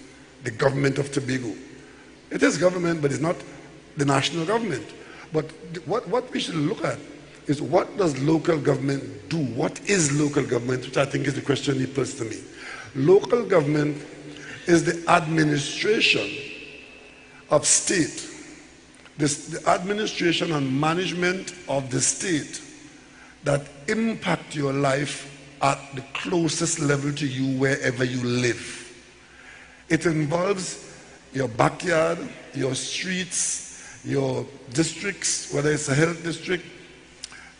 the government of Tobago. It is government, but it's not the national government. But what we should look at is, what does local government do? What is local government, which I think is the question he posed to me. Local government is the administration of state, the administration and management of the state that impact your life at the closest level to you wherever you live. It involves your backyard, your streets, your districts, whether it's a health district.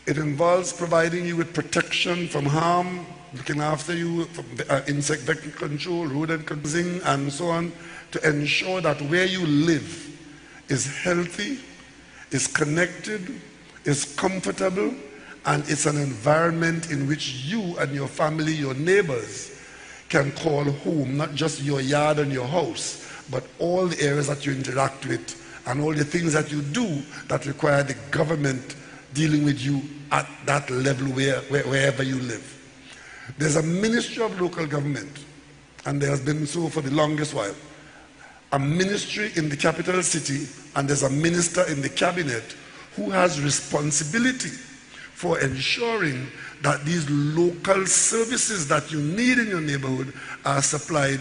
It involves providing you with protection from harm, looking after you from insect vector control, rodent control, and so on, to ensure that where you live is healthy, is connected, is comfortable, and it's an environment in which you and your family, your neighbors, can call home, not just your yard and your house, but all the areas that you interact with and all the things that you do that require the government dealing with you at that level wherever you live. There's a Ministry of Local Government, and there has been so for the longest while. A ministry in the capital city, and there's a minister in the cabinet who has responsibility for ensuring that these local services that you need in your neighborhood are supplied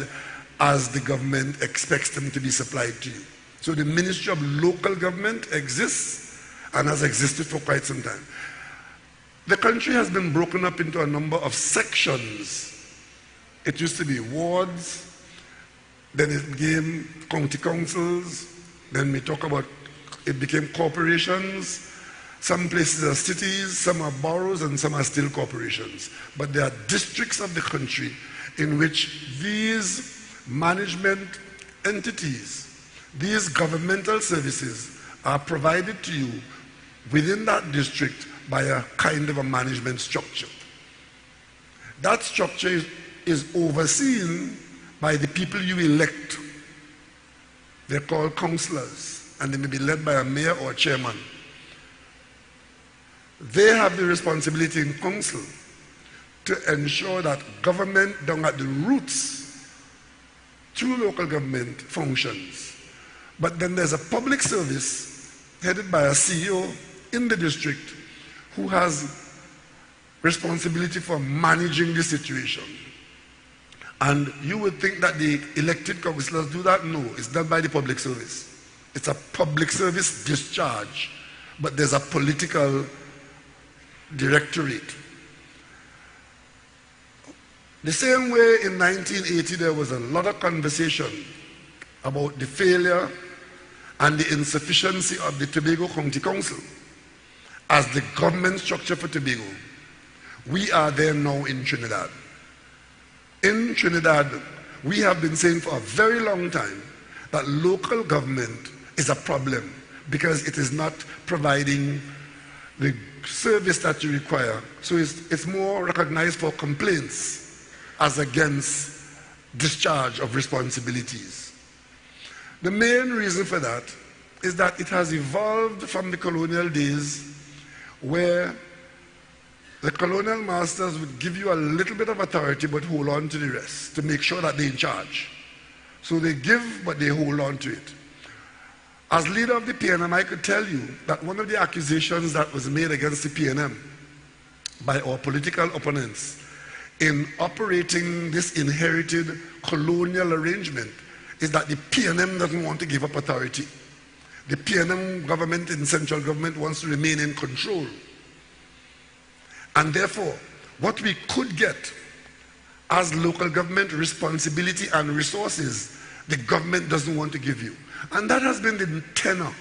as the government expects them to be supplied to you. So the Ministry of Local Government exists and has existed for quite some time. The country has been broken up into a number of sections. It used to be wards, then it became county councils, then we talk about it became corporations. Some places are cities, some are boroughs, and some are still corporations. But there are districts of the country in which these management entities, these governmental services are provided to you within that district by a kind of a management structure. That structure is overseen by the people you elect. They're called councillors, and they may be led by a mayor or a chairman. They have the responsibility in council to ensure that government down at the roots through local government functions. But then there's a public service headed by a CEO in the district who has responsibility for managing the situation. And you would think that the elected councillors do that. No, it's done by the public service. It's a public service discharge, but there's a political directorate. The same way in 1980 there was a lot of conversation about the failure and the insufficiency of the Tobago County Council as the government structure for Tobago. We are there now in Trinidad. In Trinidad, we have been saying for a very long time that local government is a problem because it is not providing the service that you require. So it's more recognized for complaints as against discharge of responsibilities. The main reason for that is that it has evolved from the colonial days where the colonial masters would give you a little bit of authority but hold on to the rest to make sure that they're in charge. So they give but they hold on to it. As leader of the PNM, I could tell you that one of the accusations that was made against the PNM by our political opponents in operating this inherited colonial arrangement is that the PNM doesn't want to give up authority. The PNM government and central government wants to remain in control. And therefore, what we could get as local government responsibility and resources, the government doesn't want to give you. And that has been the tenor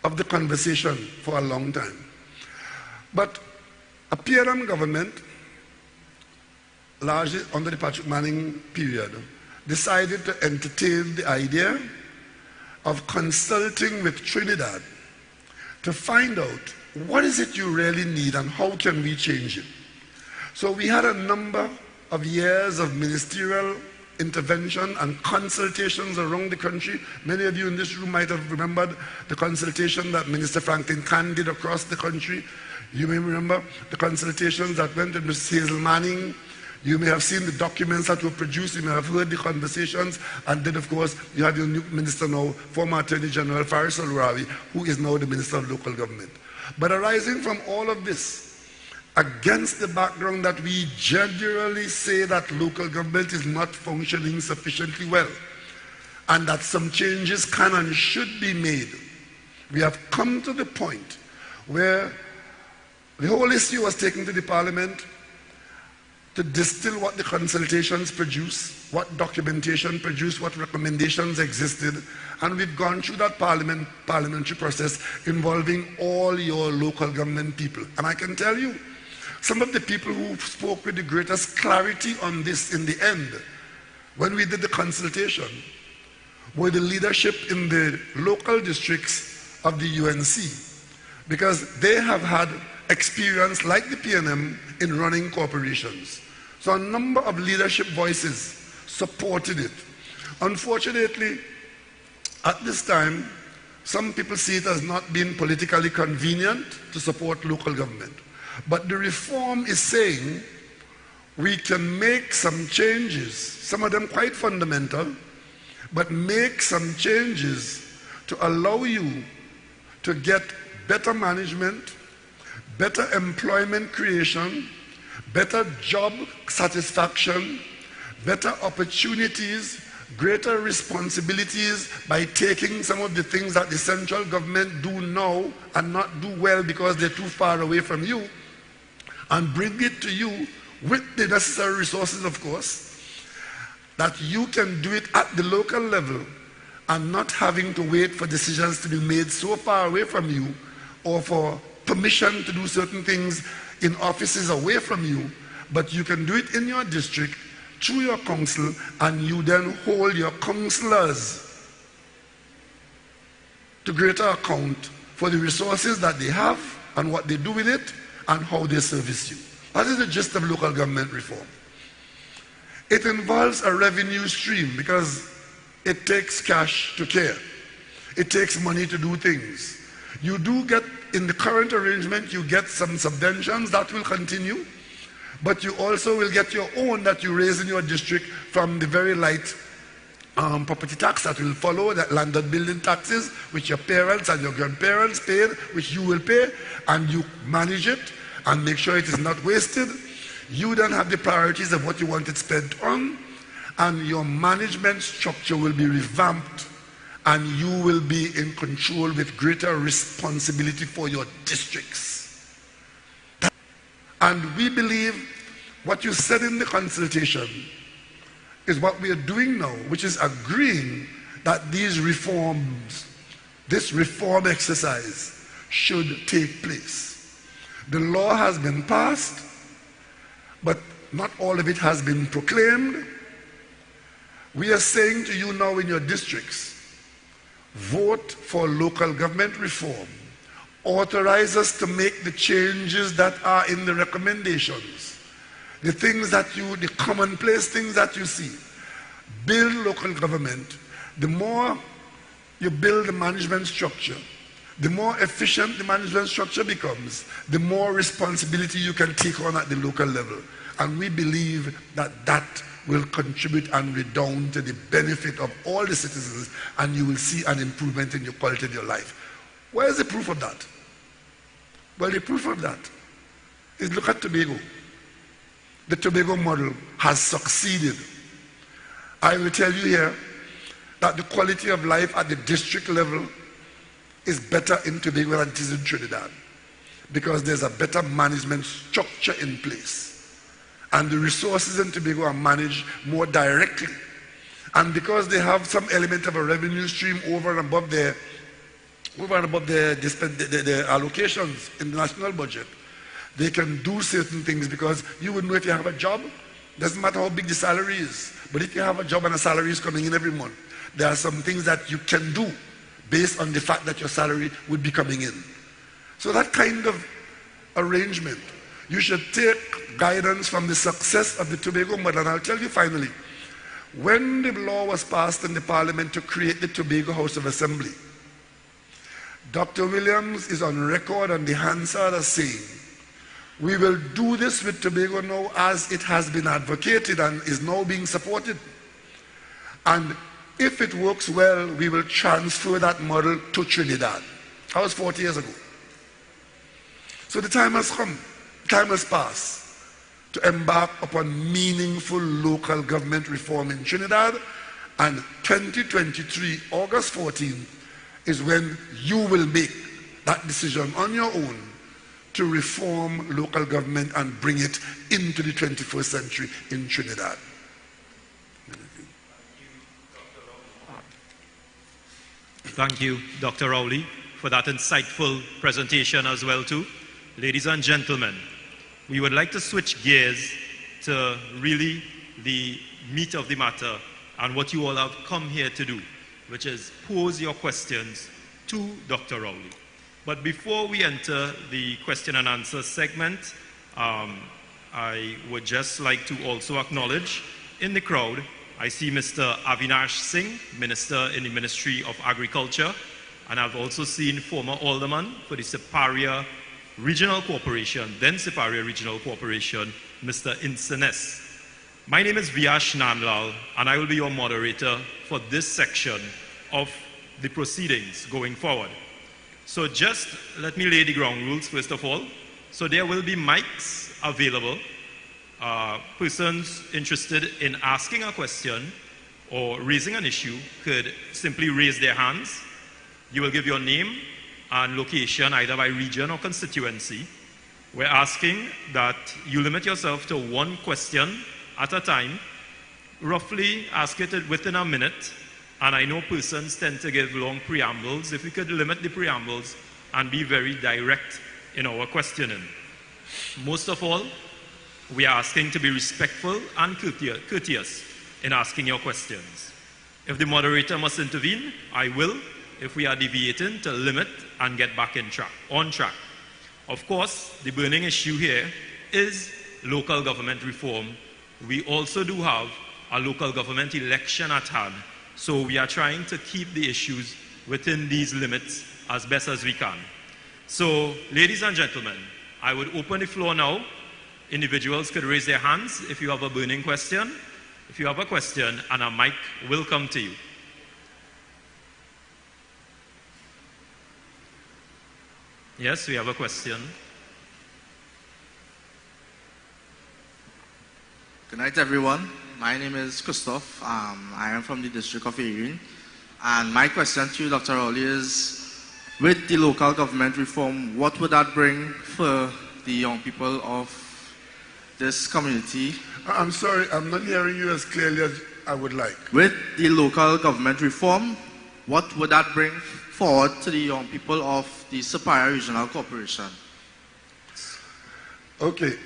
of the conversation for a long time. But a PNM government, largely under the Patrick Manning period, decided to entertain the idea of consulting with Trinidad to find out what is it you really need and how can we change it. So we had a number of years of ministerial intervention and consultations around the country. Many of you in this room might have remembered the consultation that Minister Franklin Khan did across the country. You may remember the consultations that went to Ms. Hazel Manning. You may have seen the documents that were produced, you may have heard the conversations, and then of course you have your new minister now, former Attorney General Faris Al-Rawi, who is now the Minister of Local Government. But arising from all of this, against the background that we generally say that local government is not functioning sufficiently well, and that some changes can and should be made, we have come to the point where the whole issue was taken to the Parliament to distill what the consultations produce, what documentation produced, what recommendations existed, and we've gone through that parliamentary process involving all your local government people. And I can tell you, some of the people who spoke with the greatest clarity on this in the end, when we did the consultation, were the leadership in the local districts of the UNC, because they have had experience like the PNM in running corporations. So a number of leadership voices supported it. Unfortunately, at this time, some people see it as not being politically convenient to support local government. But the reform is saying we can make some changes, some of them quite fundamental, but make some changes to allow you to get better management, better employment creation, better job satisfaction, better opportunities, greater responsibilities by taking some of the things that the central government do now and not do well because they're too far away from you, and bring it to you with the necessary resources, of course, that you can do it at the local level and not having to wait for decisions to be made so far away from you, or for permission to do certain things in offices away from you, but you can do it in your district through your council, and you then hold your councillors to greater account for the resources that they have and what they do with it and how they service you. That is the gist of local government reform. It involves a revenue stream because it takes cash to care. It takes money to do things. You do get, in the current arrangement, you get some subventions that will continue, but you also will get your own that you raise in your district from the very light property tax that will follow, that landed building taxes, which your parents and your grandparents paid, which you will pay, and you manage it and make sure it is not wasted. You then have the priorities of what you want it spent on, and your management structure will be revamped, and you will be in control with greater responsibility for your districts. And we believe what you said in the consultation is what we are doing now, which is agreeing that these reforms, this reform exercise should take place. The law has been passed, but not all of it has been proclaimed. We are saying to you now in your districts, vote for local government reform. Authorize us to make the changes that are in the recommendations. The things that you, the commonplace things that you see. Build local government. The more you build the management structure, the more efficient the management structure becomes, the more responsibility you can take on at the local level. And we believe that that will contribute and redound to the benefit of all the citizens, and you will see an improvement in your quality of your life. Where is the proof of that? Well, the proof of that is look at Tobago. The Tobago model has succeeded. I will tell you here that the quality of life at the district level is better in Tobago than it is in Trinidad, because there's a better management structure in place. And the resources in Tobago are managed more directly. And because they have some element of a revenue stream over and above the allocations in the national budget, they can do certain things, because you would know if you have a job, doesn't matter how big the salary is, but if you have a job and a salary is coming in every month, there are some things that you can do based on the fact that your salary would be coming in. So that kind of arrangement, you should take guidance from the success of the Tobago model. And I'll tell you finally, when the law was passed in the Parliament to create the Tobago House of Assembly, Dr. Williams is on record on the Hansard as saying, We will do this with Tobago now as it has been advocated and is now being supported. And if it works well, we will transfer that model to Trinidad. That was 40 years ago. So the time has come, time has passed to embark upon meaningful local government reform in Trinidad, and 2023, August 14th, is when you will make that decision on your own to reform local government and bring it into the 21st century in Trinidad. Thank you, Dr. Rowley, for that insightful presentation as well too. Ladies and gentlemen, we would like to switch gears to really the meat of the matter and what you all have come here to do, which is pose your questions to Dr. Rowley. But before we enter the question and answer segment, I would just like to also acknowledge in the crowd, I see Mr. Avinash Singh, Minister in the Ministry of Agriculture, and I've also seen former Alderman for the Siparia Regional Corporation, then Siparia Regional Corporation, Mr. Insenes. My name is Viyash Nanlal, and I will be your moderator for this section of the proceedings going forward. So just let me lay the ground rules first of all. So there will be mics available. Persons interested in asking a question or raising an issue could simply raise their hands. You will give your name and location either by region or constituency. We're asking that you limit yourself to one question at a time. Roughly ask it within a minute. And I know persons tend to give long preambles. If we could limit the preambles and be very direct in our questioning. Most of all, we are asking to be respectful and courteous in asking your questions. If the moderator must intervene, I will. If we are deviating, to limit and get back on track. Of course, the burning issue here is local government reform. We also do have a local government election at hand. So we are trying to keep the issues within these limits as best as we can. So, ladies and gentlemen, I would open the floor now. Individuals could raise their hands if you have a burning question. If you have a question, and a mic will come to you. Yes, we have a question. Good night, everyone. My name is Christoph. I am from the District of Erin. And my question to you, Dr. Rowley, is with the local government reform, what would that bring for the young people of this community? I'm sorry, I'm not hearing you as clearly as I would like. With the local government reform, what would that bring forward to the young people of the Siparia Regional Corporation? Okay,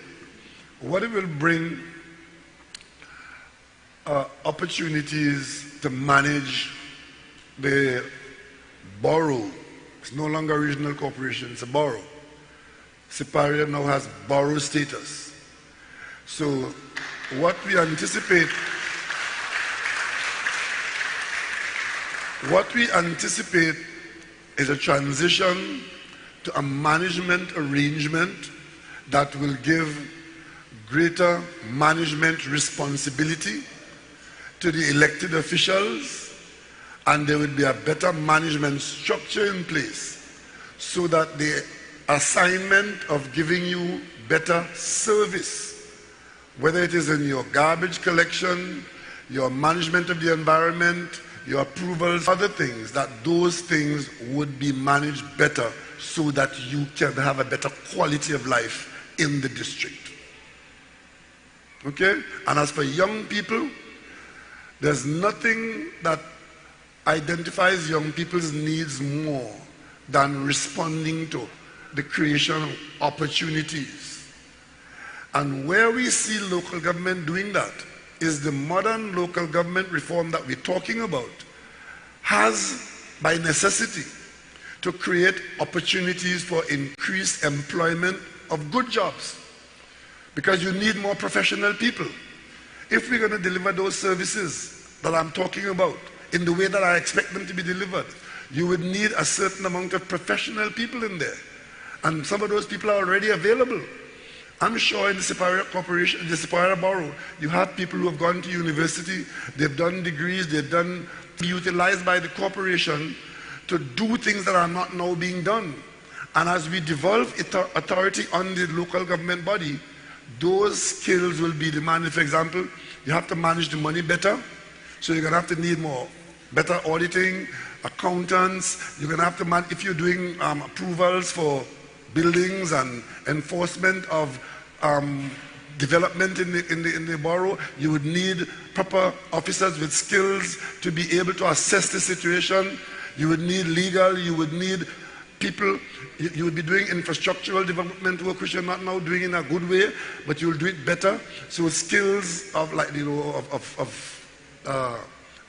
what it will bring opportunities to manage the borough. It's no longer a regional corporation, it's a borough. Siparia now has borough status. So what we anticipate is a transition to a management arrangement that will give greater management responsibility to the elected officials, and there would be a better management structure in place so that the assignment of giving you better service, whether it is in your garbage collection, your management of the environment, your approvals, other things, that those things would be managed better so that you can have a better quality of life in the district. Okay? And as for young people, there's nothing that identifies young people's needs more than responding to the creation of opportunities. And where we see local government doing that is the modern local government reform that we're talking about has, by necessity, to create opportunities for increased employment of good jobs. Because you need more professional people. If we're going to deliver those services that I'm talking about in the way that I expect them to be delivered, you would need a certain amount of professional people in there. And some of those people are already available. I'm sure in the Superior Corporation, the Superior Borough, you have people who have gone to university, they've done degrees, they've done utilized by the corporation to do things that are not now being done. And as we devolve authority on the local government body, those skills will be demanded. For example, you have to manage the money better, so you're going to have to need more, better auditing, accountants. You're going to have to if you're doing approvals for buildings and enforcement of development in the borough, you would need proper officers with skills to be able to assess the situation. You would need legal, you would need people, you would be doing infrastructural development work, which you're not now doing in a good way, but you'll do it better. So skills of, like, you know,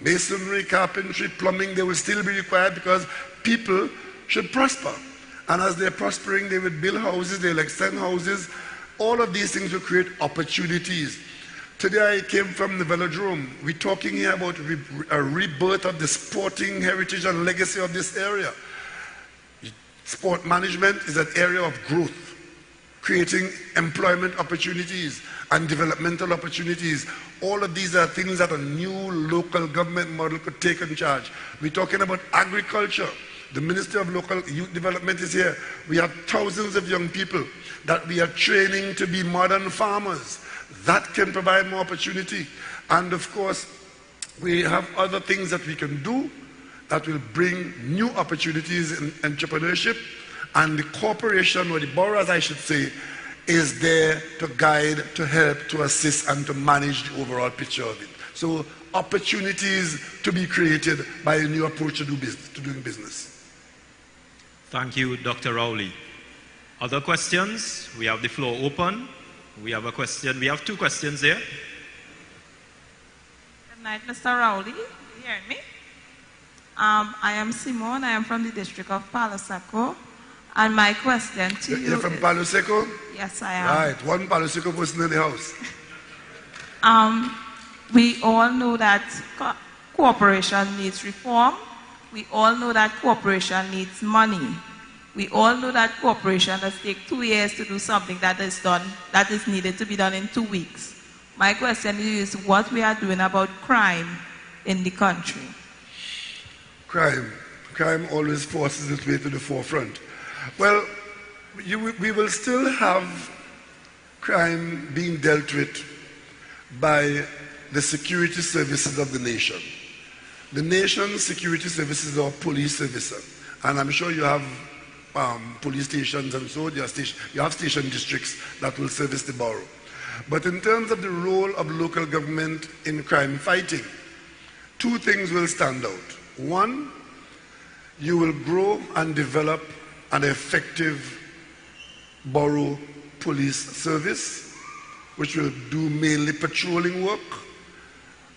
masonry, carpentry, plumbing, they will still be required because people should prosper. And as they're prospering, they will build houses, they'll extend houses. All of these things will create opportunities. Today I came from the velodrome. We're talking here about a rebirth of the sporting heritage and legacy of this area. Sport management is an area of growth, creating employment opportunities and developmental opportunities. All of these are things that a new local government model could take in charge. We're talking about agriculture. The Minister of Local Youth Development is here. We have thousands of young people that we are training to be modern farmers. That can provide more opportunity. And of course, we have other things that we can do that will bring new opportunities in entrepreneurship. And the corporation, or the borough, as I should say, is there to guide, to help, to assist, and to manage the overall picture of it. So opportunities to be created by a new approach to doing business. Thank you, Dr. Rowley. Other questions? We have the floor open. We have a question. We have two questions here. Good night, Mr. Rowley. You hear me? I am Simone. I am from the district of Palo Seco. And my question to you. You're from Palo Seco? Yes, I am. Right, one Palo Seco person in the house. We all know that cooperation needs reform. We all know that cooperation needs money. We all know that cooperation does take 2 years to do something that is needed to be done in 2 weeks. My question to you is what we are doing about crime in the country. Crime always forces its way to the forefront. Well, we will still have crime being dealt with by the security services of the nation. The nation's security services are police services, and I'm sure you have police stations, and so you have station districts that will service the borough. But in terms of the role of local government in crime fighting, two things will stand out. One, you will grow and develop an effective borough police service, which will do mainly patrolling work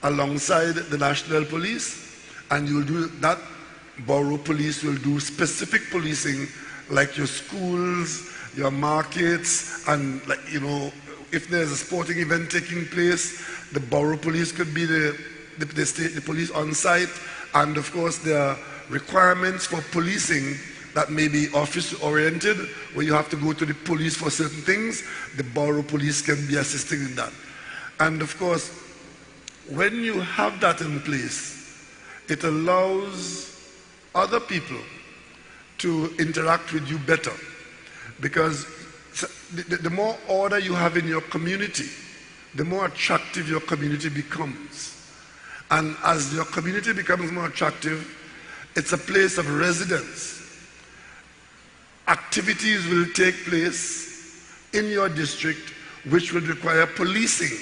alongside the national police, and you will do that. Borough police will do specific policing like your schools, your markets, and, like, you know, if there's a sporting event taking place, the borough police could be the police on site. And of course there are requirements for policing that may be office oriented, where you have to go to the police for certain things. The borough police can be assisting in that. And of course, when you have that in place, it allows other people to interact with you better, because the more order you have in your community, the more attractive your community becomes. And as your community becomes more attractive, it's a place of residence. Activities will take place in your district which will require policing.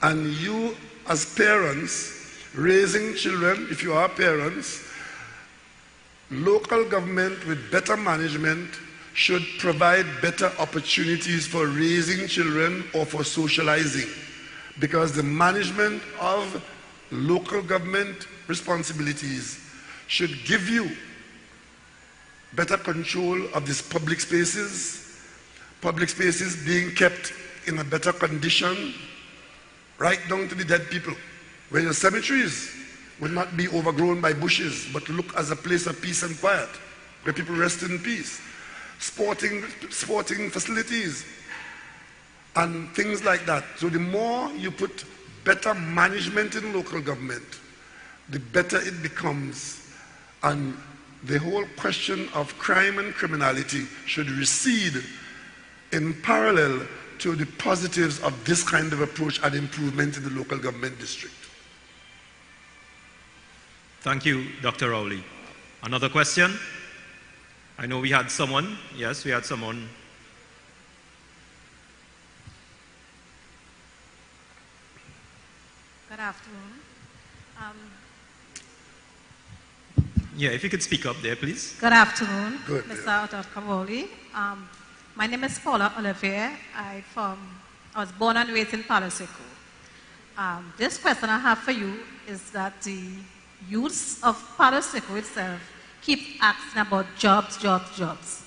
And you, as parents, raising children, if you are parents, local government with better management should provide better opportunities for raising children or for socializing, because the management of local government responsibilities should give you better control of these public spaces being kept in a better condition, right down to the dead people, where your cemeteries will not be overgrown by bushes, but look as a place of peace and quiet, where people rest in peace. Sporting facilities and things like that. So the more you put better management in local government, the better it becomes, and the whole question of crime and criminality should recede in parallel to the positives of this kind of approach and improvement in the local government district. Thank you, Dr. Rowley. Another question? I know we had someone. Yes, we had someone. Good afternoon. Yeah, if you could speak up there, please. Good afternoon, Good, Mr. Dr. Rowley. My name is Paula Olivier. I was born and raised in Palo Seco. This question I have for you is that the youths of Palo Seco itself keep asking about jobs.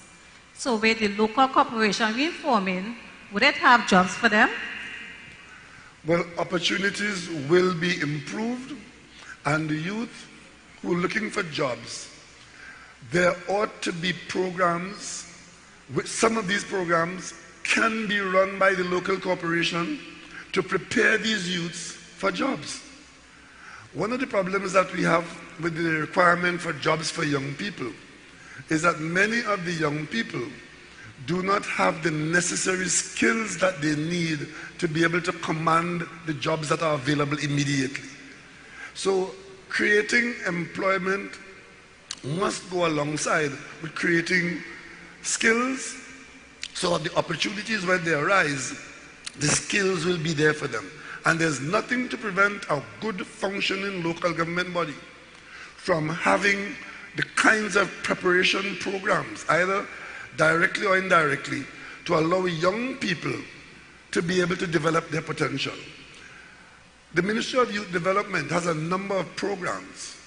So with the local corporation reforming, would it have jobs for them? Well, opportunities will be improved, and the youth who are looking for jobs, there ought to be programs. Some of these programs can be run by the local corporation to prepare these youths for jobs. One of the problems that we have with the requirement for jobs for young people is that many of the young people do not have the necessary skills that they need to be able to command the jobs that are available immediately. So creating employment must go alongside with creating skills, so that the opportunities when they arise, the skills will be there for them. And there's nothing to prevent a good functioning local government body from having the kinds of preparation programs, either directly or indirectly, to allow young people to be able to develop their potential. The Ministry of Youth Development has a number of programs,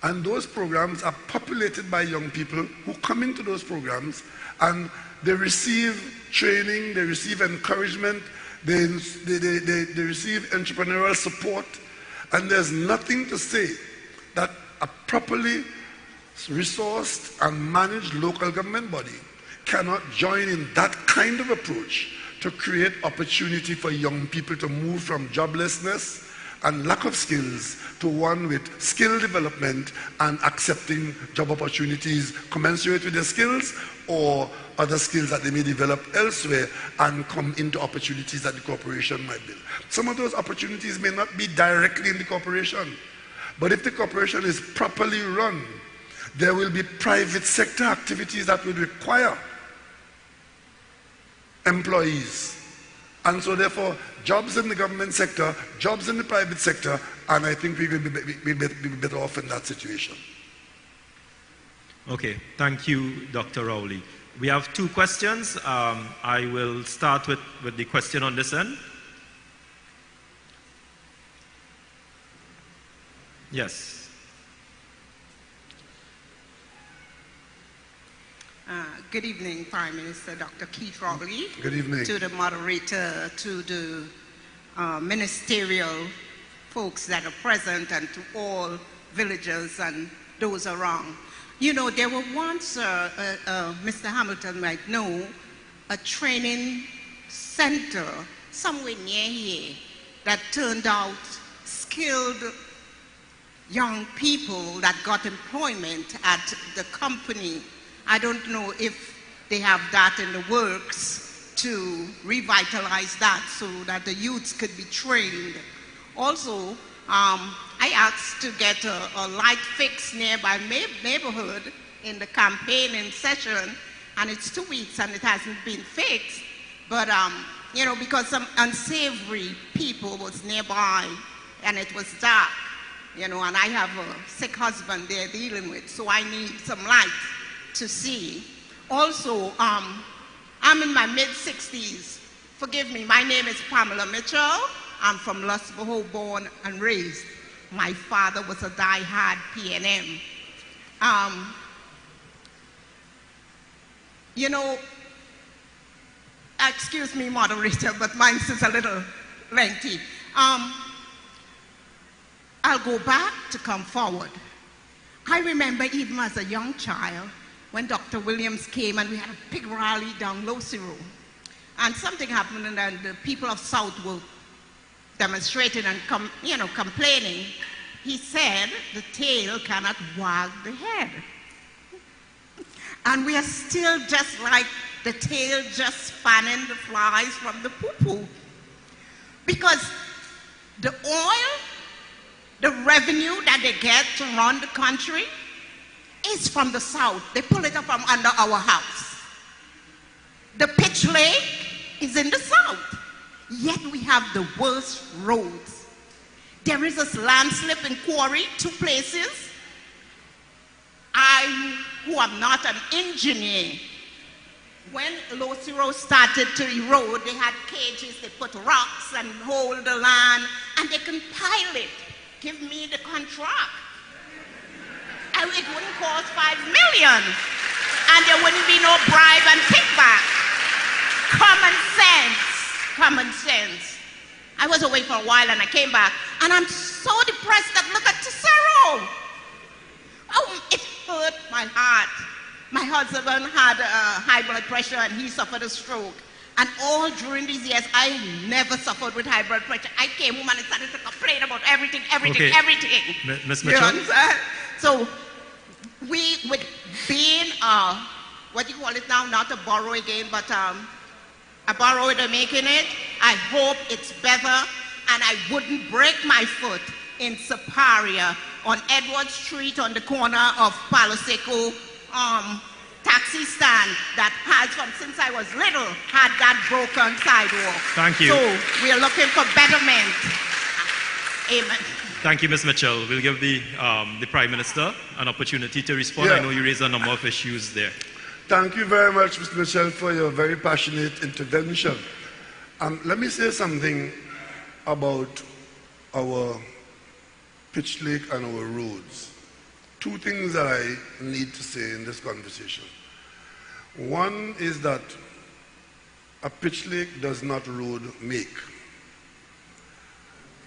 and those programs are populated by young people who come into those programs, and they receive training, they receive encouragement, they receive entrepreneurial support, and there's nothing to say that a properly resourced and managed local government body cannot join in that kind of approach to create opportunity for young people to move from joblessness and lack of skills to one with skill development and accepting job opportunities commensurate with their skills or other skills that they may develop elsewhere and come into opportunities that the corporation might build. Some of those opportunities may not be directly in the corporation, but if the corporation is properly run, there will be private sector activities that will require employees. And so therefore, jobs in the government sector, jobs in the private sector, and I think we will be better off in that situation. Okay, thank you, Dr. Rowley. We have two questions. I will start with the question on this end. Yes. Good evening, Prime Minister Dr. Keith Rowley. Good evening. To the moderator, to the ministerial folks that are present, and to all villagers and those around. You know, there were once, Mr. Hamilton might know, a training center somewhere near here that turned out skilled young people that got employment at the company. I don't know if they have that in the works to revitalize that so that the youths could be trained. Also, I asked to get a light fix near my neighborhood in the campaigning session, and it's 2 weeks and it hasn't been fixed. But, you know, because some unsavory people was nearby and it was dark, you know, and I have a sick husband they're dealing with, so I need some light to see. Also, I'm in my mid-60s. Forgive me, my name is Pamela Mitchell. I'm from Lusboho, born and raised. My father was a die-hard PNM. You know, excuse me, moderator, but mine is a little lengthy. I'll go back to come forward. I remember even as a young child when Dr. Williams came and we had a big rally down Losey Road. and something happened, and the people of South were demonstrating and complaining. He said the tail cannot wag the head. And we are still just like the tail just fanning the flies from the poo-poo. Because the oil, the revenue that they get to run the country is from the South. They pull it up from under our house. The pitch lake is in the South. Yet we have the worst roads. There is a landslip in Quarry, 2 places. I, who am not an engineer, when Low Zero started to erode, they had cages, they put rocks and hold the land, and they can pile it. Give me the contract. And it wouldn't cost $5 million, and there wouldn't be no bribe and kickback. Common sense, common sense. I was away for a while and I came back, and I'm so depressed that look at Tesoro. Oh, it hurt my heart. My husband had high blood pressure and he suffered a stroke. And all during these years, I never suffered with high blood pressure. I came home and I started to complain about everything. Okay. Ms. Mitchell? You understand? So, we, with being, what do you call it now? Not a borrow again, but a borrower making it. I hope it's better, and I wouldn't break my foot in Siparia on Edward Street on the corner of Palo Seco taxi stand that has, from since I was little, had that broken sidewalk. Thank you. So we are looking for betterment. Amen. Thank you, Ms. Mitchell. We'll give the Prime Minister an opportunity to respond. Yeah. I know you raised a number of issues there. Thank you very much, Mr. Mitchell, for your very passionate intervention. Let me say something about our pitch lake and our roads. 2 things that I need to say in this conversation. One is that a pitch lake does not road make.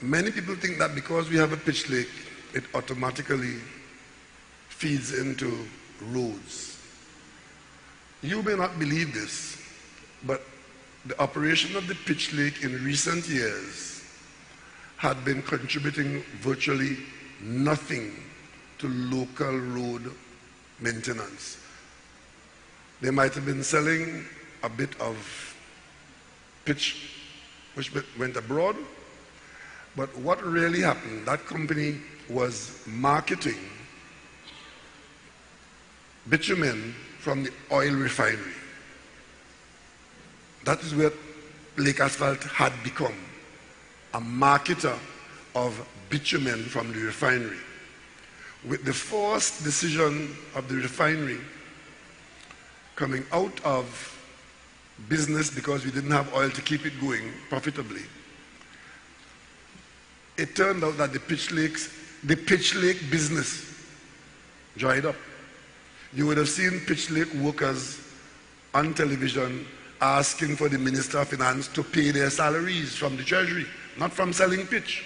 Many people think that because we have a pitch lake, it automatically feeds into roads. You may not believe this, but the operation of the pitch lake in recent years had been contributing virtually nothing to local road maintenance. They might have been selling a bit of pitch which went abroad, but what really happened, that company was marketing bitumen from the oil refinery. That is where Lake Asphalt had become, a marketer of bitumen from the refinery. With the forced decision of the refinery coming out of business because we didn't have oil to keep it going profitably, it turned out that the pitch lake business dried up. You would have seen pitch lake workers on television asking for the Minister of Finance to pay their salaries from the Treasury, not from selling pitch.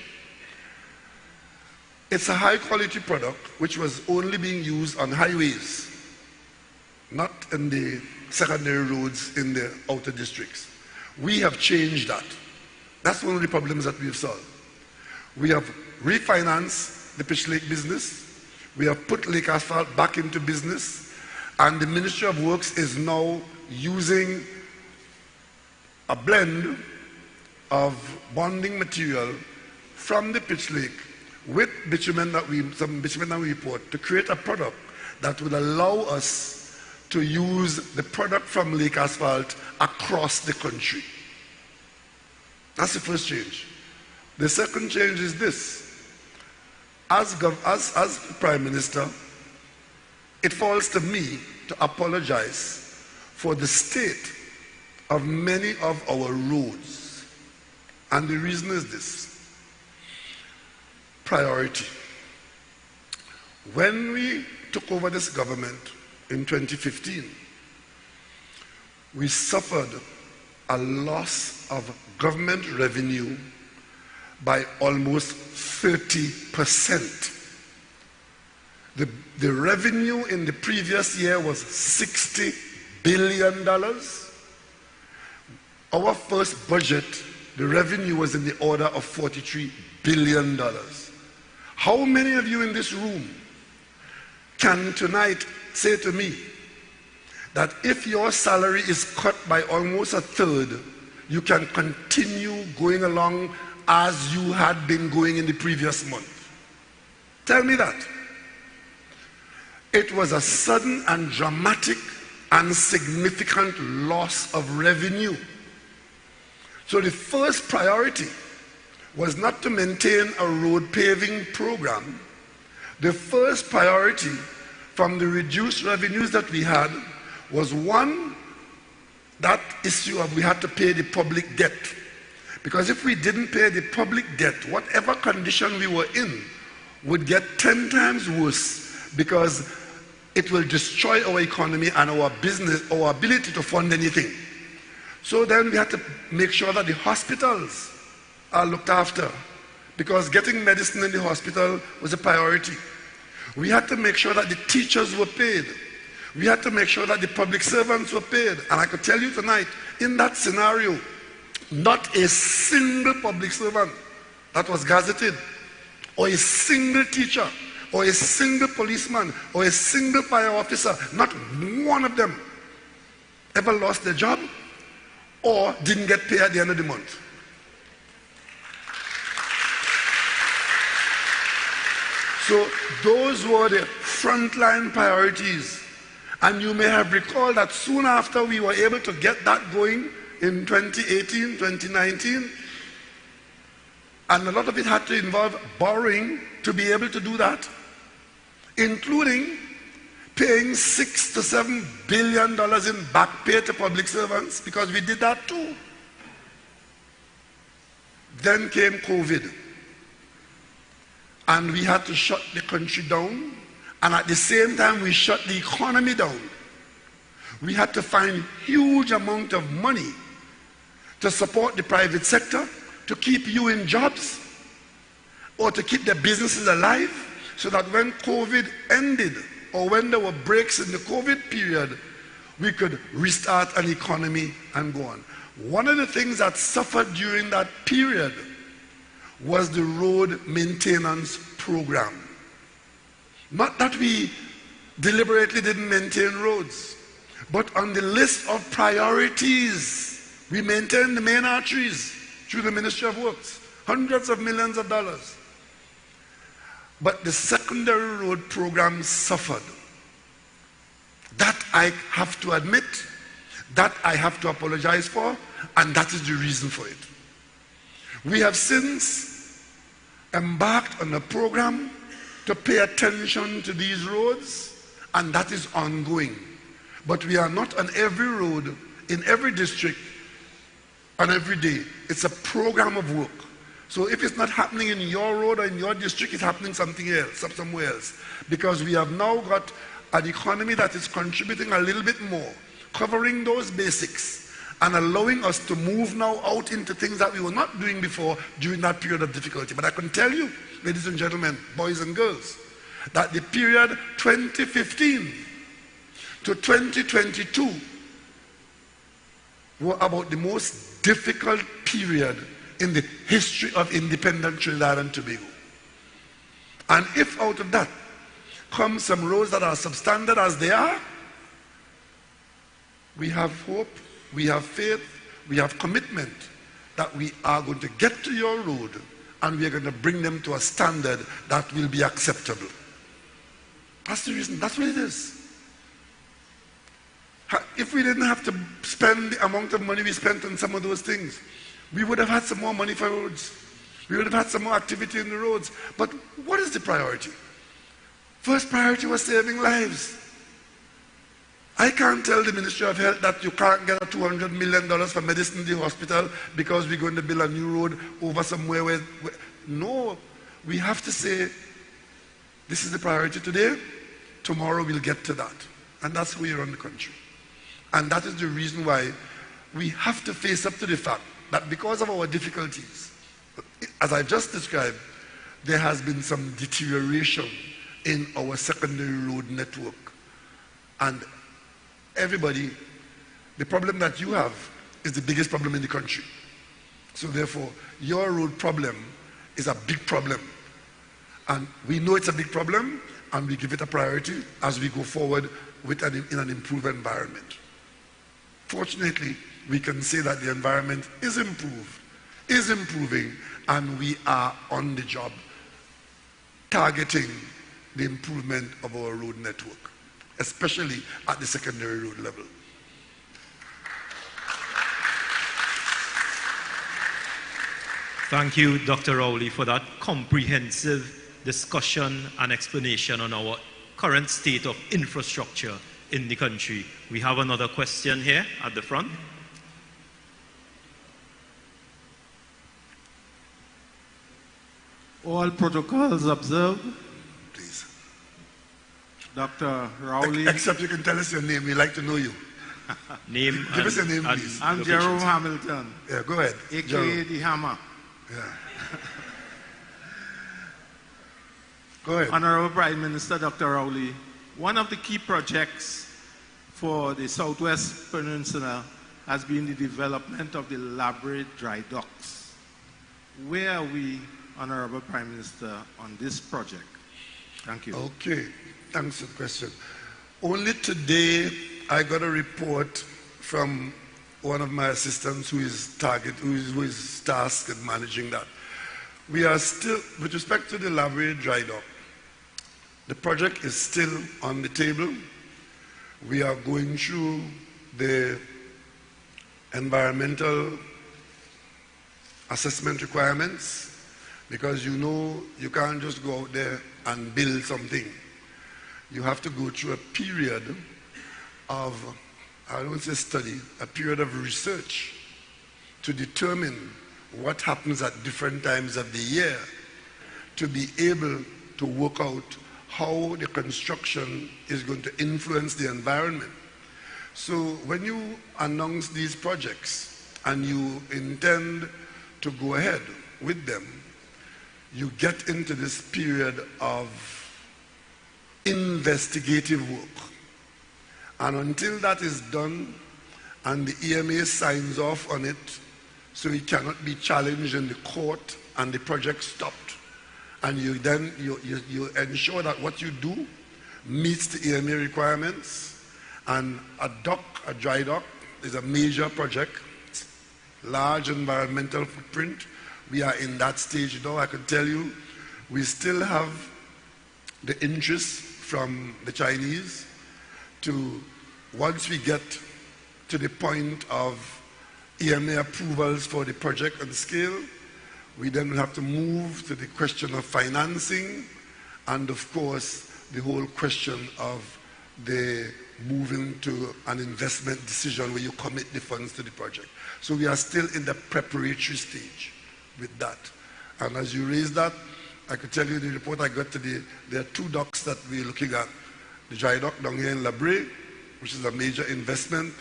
It's a high quality product which was only being used on highways, not in the secondary roads in the outer districts. We have changed that. That's one of the problems that we've solved. We have refinanced the pitch lake business. We have put Lake Asphalt back into business, and the Ministry of Works is now using a blend of bonding material from the pitch lake with some bitumen that we import to create a product that would allow us to use the product from Lake Asphalt across the country. That's the first change. The second change is this. As Prime Minister, it falls to me to apologize for the state of many of our roads. And the reason is this. Priority. When we took over this government in 2015, we suffered a loss of government revenue by almost 30%. The revenue in the previous year was $60 billion. Our first budget, the revenue was in the order of $43 billion. How many of you in this room can tonight say to me that if your salary is cut by almost a third, you can continue going along as you had been going in the previous month? Tell me that. It was a sudden and dramatic and significant loss of revenue. So the first priority was not to maintain a road paving program. The first priority from the reduced revenues that we had was, one, that issue of we had to pay the public debt. Because if we didn't pay the public debt, whatever condition we were in would get 10 times worse, because it will destroy our economy and our business, our ability to fund anything. So then we had to make sure that the hospitals are looked after, because getting medicine in the hospital was a priority. We had to make sure that the teachers were paid. We had to make sure that the public servants were paid. And I could tell you tonight, in that scenario, not a single public servant that was gazetted, or a single teacher, or a single policeman, or a single fire officer, not one of them ever lost their job or didn't get paid at the end of the month. So those were the frontline priorities. And you may have recalled that soon after we were able to get that going in 2018, 2019, and a lot of it had to involve borrowing to be able to do that, including paying $6 to $7 billion in back pay to public servants, because we did that too. Then came COVID, and we had to shut the country down, and at the same time we shut the economy down. We had to find huge amount of money to support the private sector, to keep you in jobs, or to keep the businesses alive, so that when COVID ended, or when there were breaks in the COVID period, we could restart an economy and go on. One of the things that suffered during that period was the road maintenance program. Not that we deliberately didn't maintain roads, but on the list of priorities, we maintained the main arteries through the Ministry of Works, hundreds of millions of dollars. But the secondary road program suffered. That I have to admit, that I have to apologize for, and that is the reason for it. We have since embarked on a program to pay attention to these roads, and that is ongoing. But we are not on every road, in every district, on every day. It's a program of work. So if it's not happening in your road or in your district, it's happening somewhere else. Because we have now got an economy that is contributing a little bit more, covering those basics, and allowing us to move now out into things that we were not doing before during that period of difficulty. But I can tell you, ladies and gentlemen, boys and girls, that the period 2015 to 2022 were about the most difficult period in the history of independent Trinidad and Tobago. And if out of that comes some roads that are substandard as they are, we have hope, we have faith, we have commitment that we are going to get to your road and we are going to bring them to a standard that will be acceptable. That's the reason, that's what it is. If we didn't have to spend the amount of money we spent on some of those things, we would have had some more money for roads. We would have had some more activity in the roads. But what is the priority? First priority was saving lives. I can't tell the Ministry of Health that you can't get a $200 million for medicine in the hospital because we're going to build a new road over somewhere where no, we have to say, this is the priority today, tomorrow we'll get to that. And that's how we run the country. And that is the reason why we have to face up to the fact that because of our difficulties, as I just described, there has been some deterioration in our secondary road network. And everybody, the problem that you have is the biggest problem in the country. So therefore, your road problem is a big problem. And we know it's a big problem, and we give it a priority as we go forward in an improved environment. Fortunately, we can say that the environment is improving, and we are on the job targeting the improvement of our road network, especially at the secondary road level. Thank you, Dr. Rowley, for that comprehensive discussion and explanation on our current state of infrastructure in the country. We have another question here at the front. All protocols observed. Please. Dr. Rowley. Except you can tell us your name. We'd like to know you. Name. Give us your name, please. I'm Jerome Hamilton. Yeah, go ahead. AKA the Hammer. Yeah. Go ahead. Honorable Prime Minister Dr. Rowley, one of the key projects for the Southwest Peninsula has been the development of the Labrie dry docks. Where are we, Honorable Prime Minister, on this project? Thank you. Okay, thanks for the question. Only today I got a report from one of my assistants who is tasked with managing that. We are still, with respect to the Labrie dry dock, the project is still on the table. We are going through the environmental assessment requirements, because you know you can't just go out there and build something. You have to go through a period of, I don't say study, a period of research to determine what happens at different times of the year, to be able to work out how the construction is going to influence the environment. So when you announce these projects and you intend to go ahead with them, you get into this period of investigative work. And until that is done and the EMA signs off on it, so it cannot be challenged in the court and the project stopped, and you then you ensure that what you do meets the EMA requirements. And a dry dock is a major project, large environmental footprint. We are in that stage now. I can tell you we still have the interest from the Chinese to, once we get to the point of EMA approvals for the project and scale, we then will have to move to the question of financing and, of course, the whole question of the moving to an investment decision where you commit the funds to the project. So we are still in the preparatory stage with that. And as you raise that, I could tell you the report I got today, there are two docks that we're looking at. The dry dock down here in Labrie, which is a major investment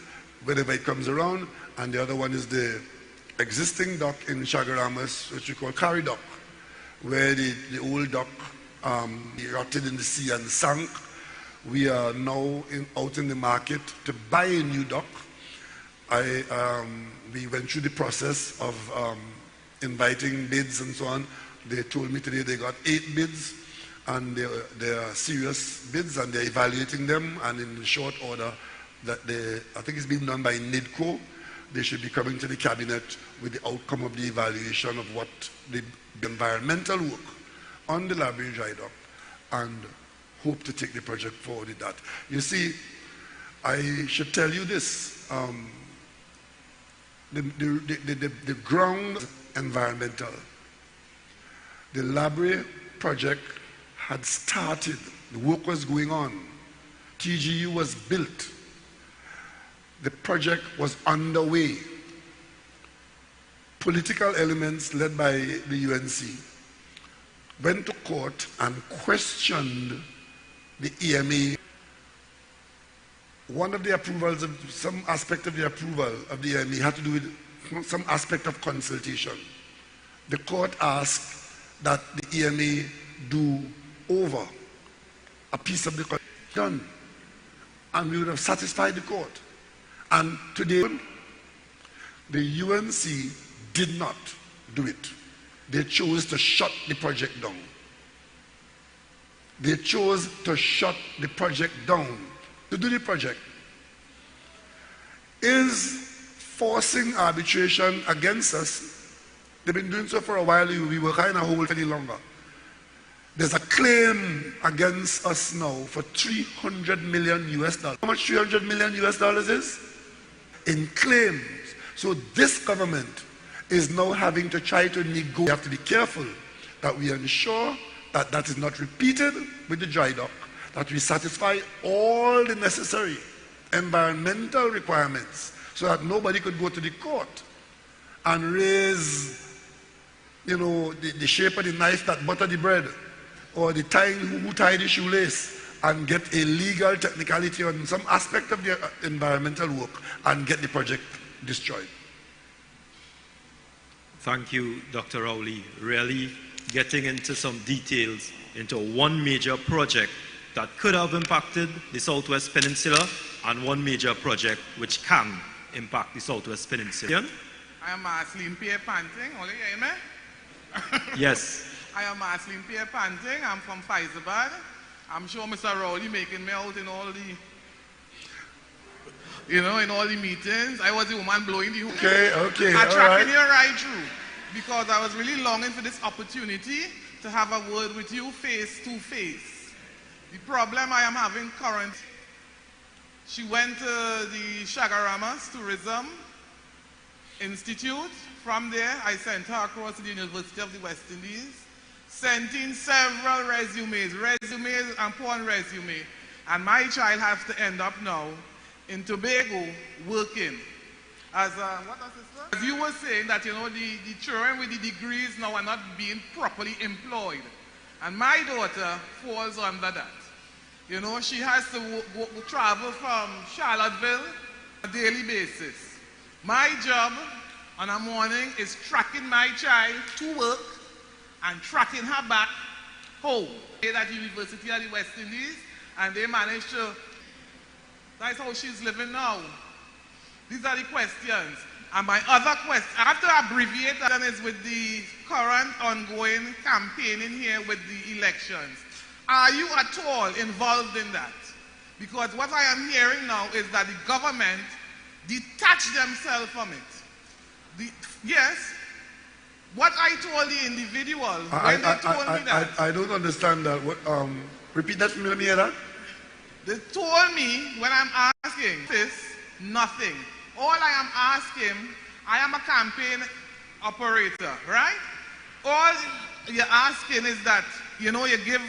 whenever it comes around, and the other one is the existing dock in Chagaramas, which we call Carry Dock, where the old dock rotted in the sea and sank. We are now out in the market to buy a new dock. We went through the process of inviting bids and so on. They told me today they got 8 bids, and they are serious bids, and they're evaluating them, and in short order, that I think it's being done by NIDCO. They should be coming to the cabinet with the outcome of the evaluation of what the environmental work on the Labrie dry dock, and hope to take the project forward with that. You see, I should tell you this, the ground environmental, the Labrie project had started, the work was going on, TGU was built, the project was underway. Political elements led by the UNC went to court and questioned the EMA. One of the approvals, of some aspect of the approval of the EMA had to do with some aspect of consultation. The court asked that the EMA do over a piece of the constitution, and we would have satisfied the court. And today, The UNC did not do it. They chose to shut the project down. They chose to shut the project down. To do the project is forcing arbitration against us. They've been doing so for a while. We were kind of hold any longer. There's a claim against us now for $300 million US. How much $300 million US is? In claims. So this government is now having to try to negotiate. We have to be careful that we ensure that that is not repeated with the dry dock, that we satisfy all the necessary environmental requirements so that nobody could go to the court and raise, you know, the shape of the knife that butter the bread, or the tying who tied the shoelace, and get a legal technicality on some aspect of the environmental work and get the project destroyed. Thank you, Dr. Rowley. Really getting into some details into one major project that could have impacted the Southwest Peninsula and one major project which can impact the Southwest Peninsula. I am Marceline Pierre Panting. Only you hear me? Yes. I am Marceline Pierre Panting. I'm from Faizabad. I'm sure Mr. Rowley making me out in all the, in all the meetings. I was the woman blowing the horn. Okay, I all tracking right. you right through because I was really longing for this opportunity to have a word with you face to face. The problem I am having current, she went to the Shagaramas Tourism Institute. From there, I sent her across to the University of the West Indies, sent in several resumes upon resume, and my child has to end up now in Tobago working as a, what was this one? As you were saying that, the children with the degrees now are not being properly employed, and my daughter falls under that. She has to travel from Charlottesville on a daily basis. My job on a morning is tracking my child to work and tracking her back home. At the University of the West Indies, and they managed to, that's how she's living now. These are the questions. And my other question, I have to abbreviate that, is with the current ongoing campaigning here with the elections. Are you at all involved in that? Because what I am hearing now is that the government detached themselves from it. Yes, what I told the individual when they told me that. I don't understand that. Repeat that for me, let me hear that. They told me when I'm asking this, nothing. All I am asking, I am a campaign operator, right? All you're asking is that, you give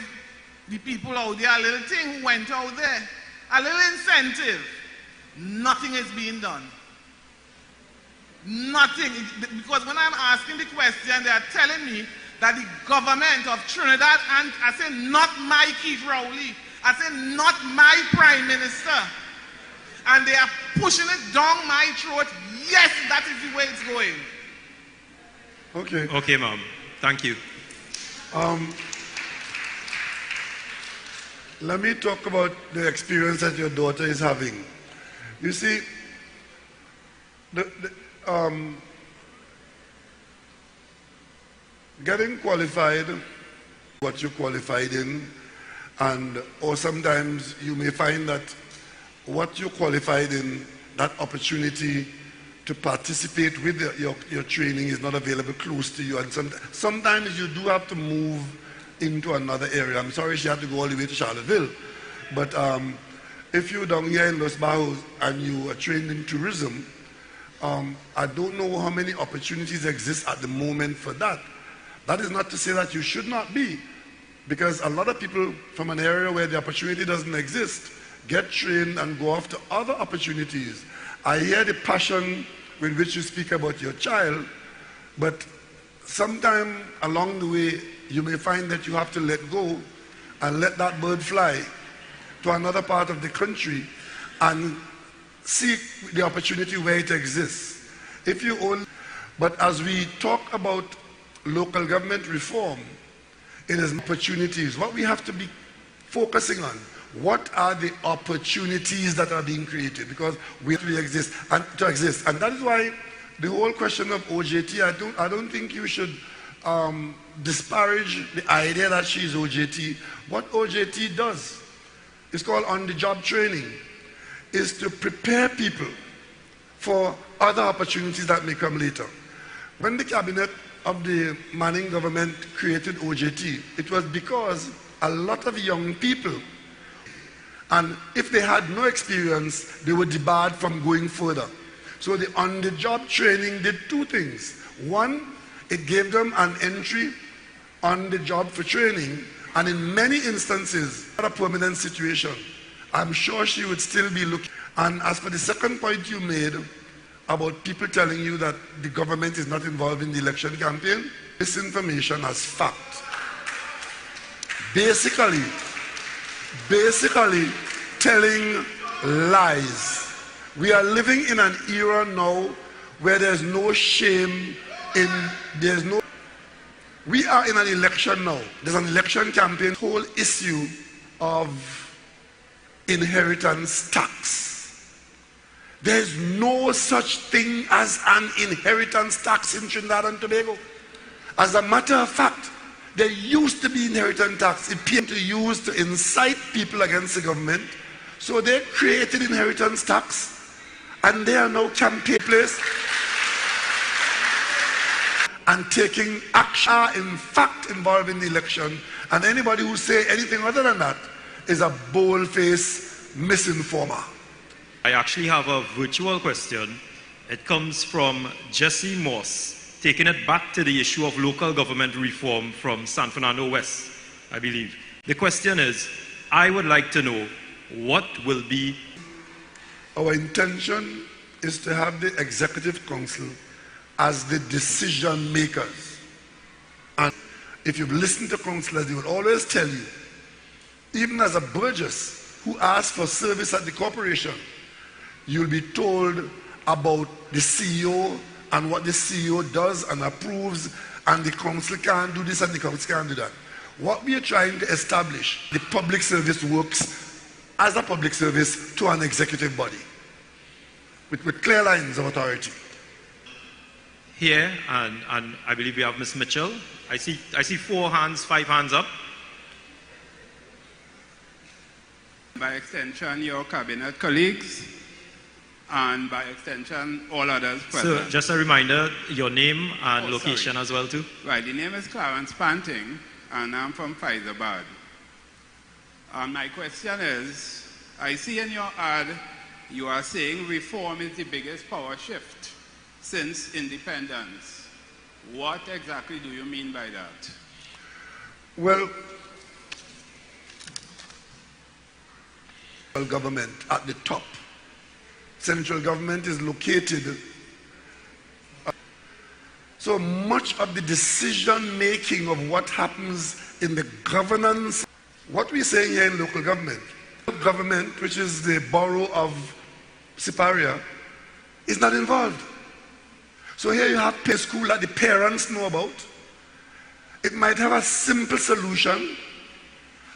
the people out there a little thing who went out there, a little incentive. Nothing is being done. Nothing. Because when I'm asking the question, they are telling me that the government of Trinidad, and I say not my Keith Rowley, I say not my Prime Minister, and they are pushing it down my throat. Yes, that is the way it's going. Okay. Okay, Mom. Thank you. Let me talk about the experience that your daughter is having. You see, getting qualified, what you qualified in, or sometimes you may find that what you qualified in, that opportunity to participate with your training is not available close to you, and sometimes you do have to move into another area. I'm sorry she had to go all the way to Charlottesville, but if you're down here in Los Bajos and you are trained in tourism, I don't know how many opportunities exist at the moment for that. That is not to say that you should not be, because a lot of people from an area where the opportunity doesn't exist get trained and go off to other opportunities. I hear the passion with which you speak about your child, but sometime along the way you may find that you have to let go and let that bird fly to another part of the country and seek the opportunity where it exists. But as we talk about local government reform, it is opportunities. What we have to be focusing on, what are the opportunities that are being created? Because we exist and to exist. And that is why the whole question of OJT, I don't think you should disparage the idea that she is OJT. What OJT does, it's called on-the-job training, is to prepare people for other opportunities that may come later. When the cabinet of the Manning government created OJT, it was because a lot of young people, and if they had no experience, they were debarred from going further. So the on-the-job training did two things. One, it gave them an entry on the job for training, and in many instances, not a permanent situation. I'm sure she would still be looking. And as for the second point you made about people telling you that the government is not involved in the election campaign, misinformation as fact. Basically telling lies. We are living in an era now where there's no shame in, we are in an election now. There's an election campaign, whole issue of inheritance tax. There's no such thing as an inheritance tax in Trinidad and Tobago. As a matter of fact, there used to be inheritance tax. It came to use to incite people against the government. So they created inheritance tax, and they are now campaign place and taking action, in fact, involved in the election. And anybody who say anything other than that is a bold-faced misinformer. I actually have a virtual question. It comes from Jesse Moss, taking it back to the issue of local government reform from San Fernando West, I believe. The question is, I would like to know what will be... Our intention is to have the Executive Council as the decision makers. And if you've listened to councillors, they will always tell you, even as a burgess who asks for service at the corporation, you'll be told about the CEO and what the CEO does and approves, and the council can't do this and the council can't do that. What we are trying to establish, the public service works as a public service to an executive body with clear lines of authority. Here, and I believe we have Ms. Mitchell. I see 4 hands, 5 hands up. By extension, your cabinet colleagues, and by extension, all others present. So, just a reminder, your name and location as well, too. Right, the name is Clarence Panting, and I'm from Faizabad. My question is, I see in your ad, you are saying reform is the biggest power shift since independence. What exactly do you mean by that? Well, government at the top. Central government is located. So much of the decision making of what happens in the governance, what we're saying here in local government, which is the borough of Siparia, is not involved. So here you have a school that the parents know about. It might have a simple solution,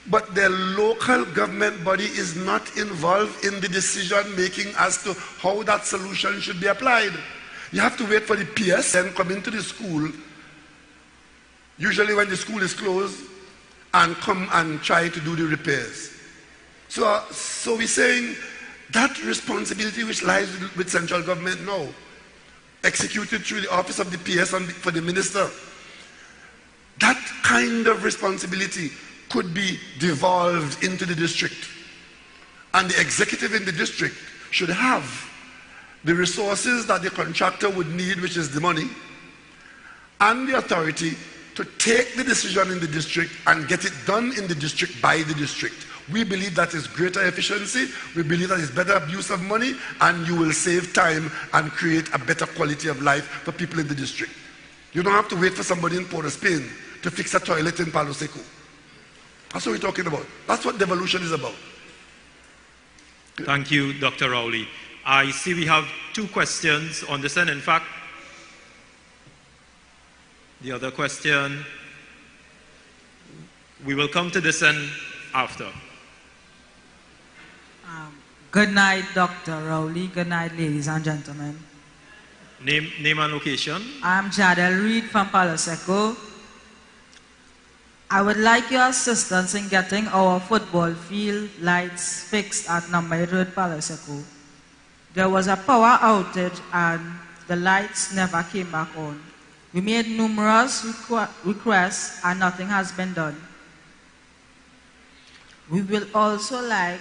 but the local government body is not involved in the decision making as to how that solution should be applied. You have to wait for the PS and come into the school, usually when the school is closed, and come and try to do the repairs. So we're saying that responsibility which lies with central government now, executed through the office of the PS and for the minister, that kind of responsibility could be devolved into the district. And the executive in the district should have the resources that the contractor would need, which is the money, and the authority to take the decision in the district and get it done in the district by the district. We believe that is greater efficiency, we believe that is better abuse of money, and you will save time and create a better quality of life for people in the district. You don't have to wait for somebody in Port of Spain to fix a toilet in Palo Seco. That's what we're talking about. That's what devolution is about. Thank you, Dr. Rowley. I see we have 2 questions on this end. In fact, the other question, we will come to this end after. Good night, Dr. Rowley. Good night, ladies and gentlemen. Name and location. I'm Jadel Reed from Palo Seco. I would like your assistance in getting our football field lights fixed at number 8 Road, Palo Seco. There was a power outage and the lights never came back on. We made numerous requests and nothing has been done. We will also like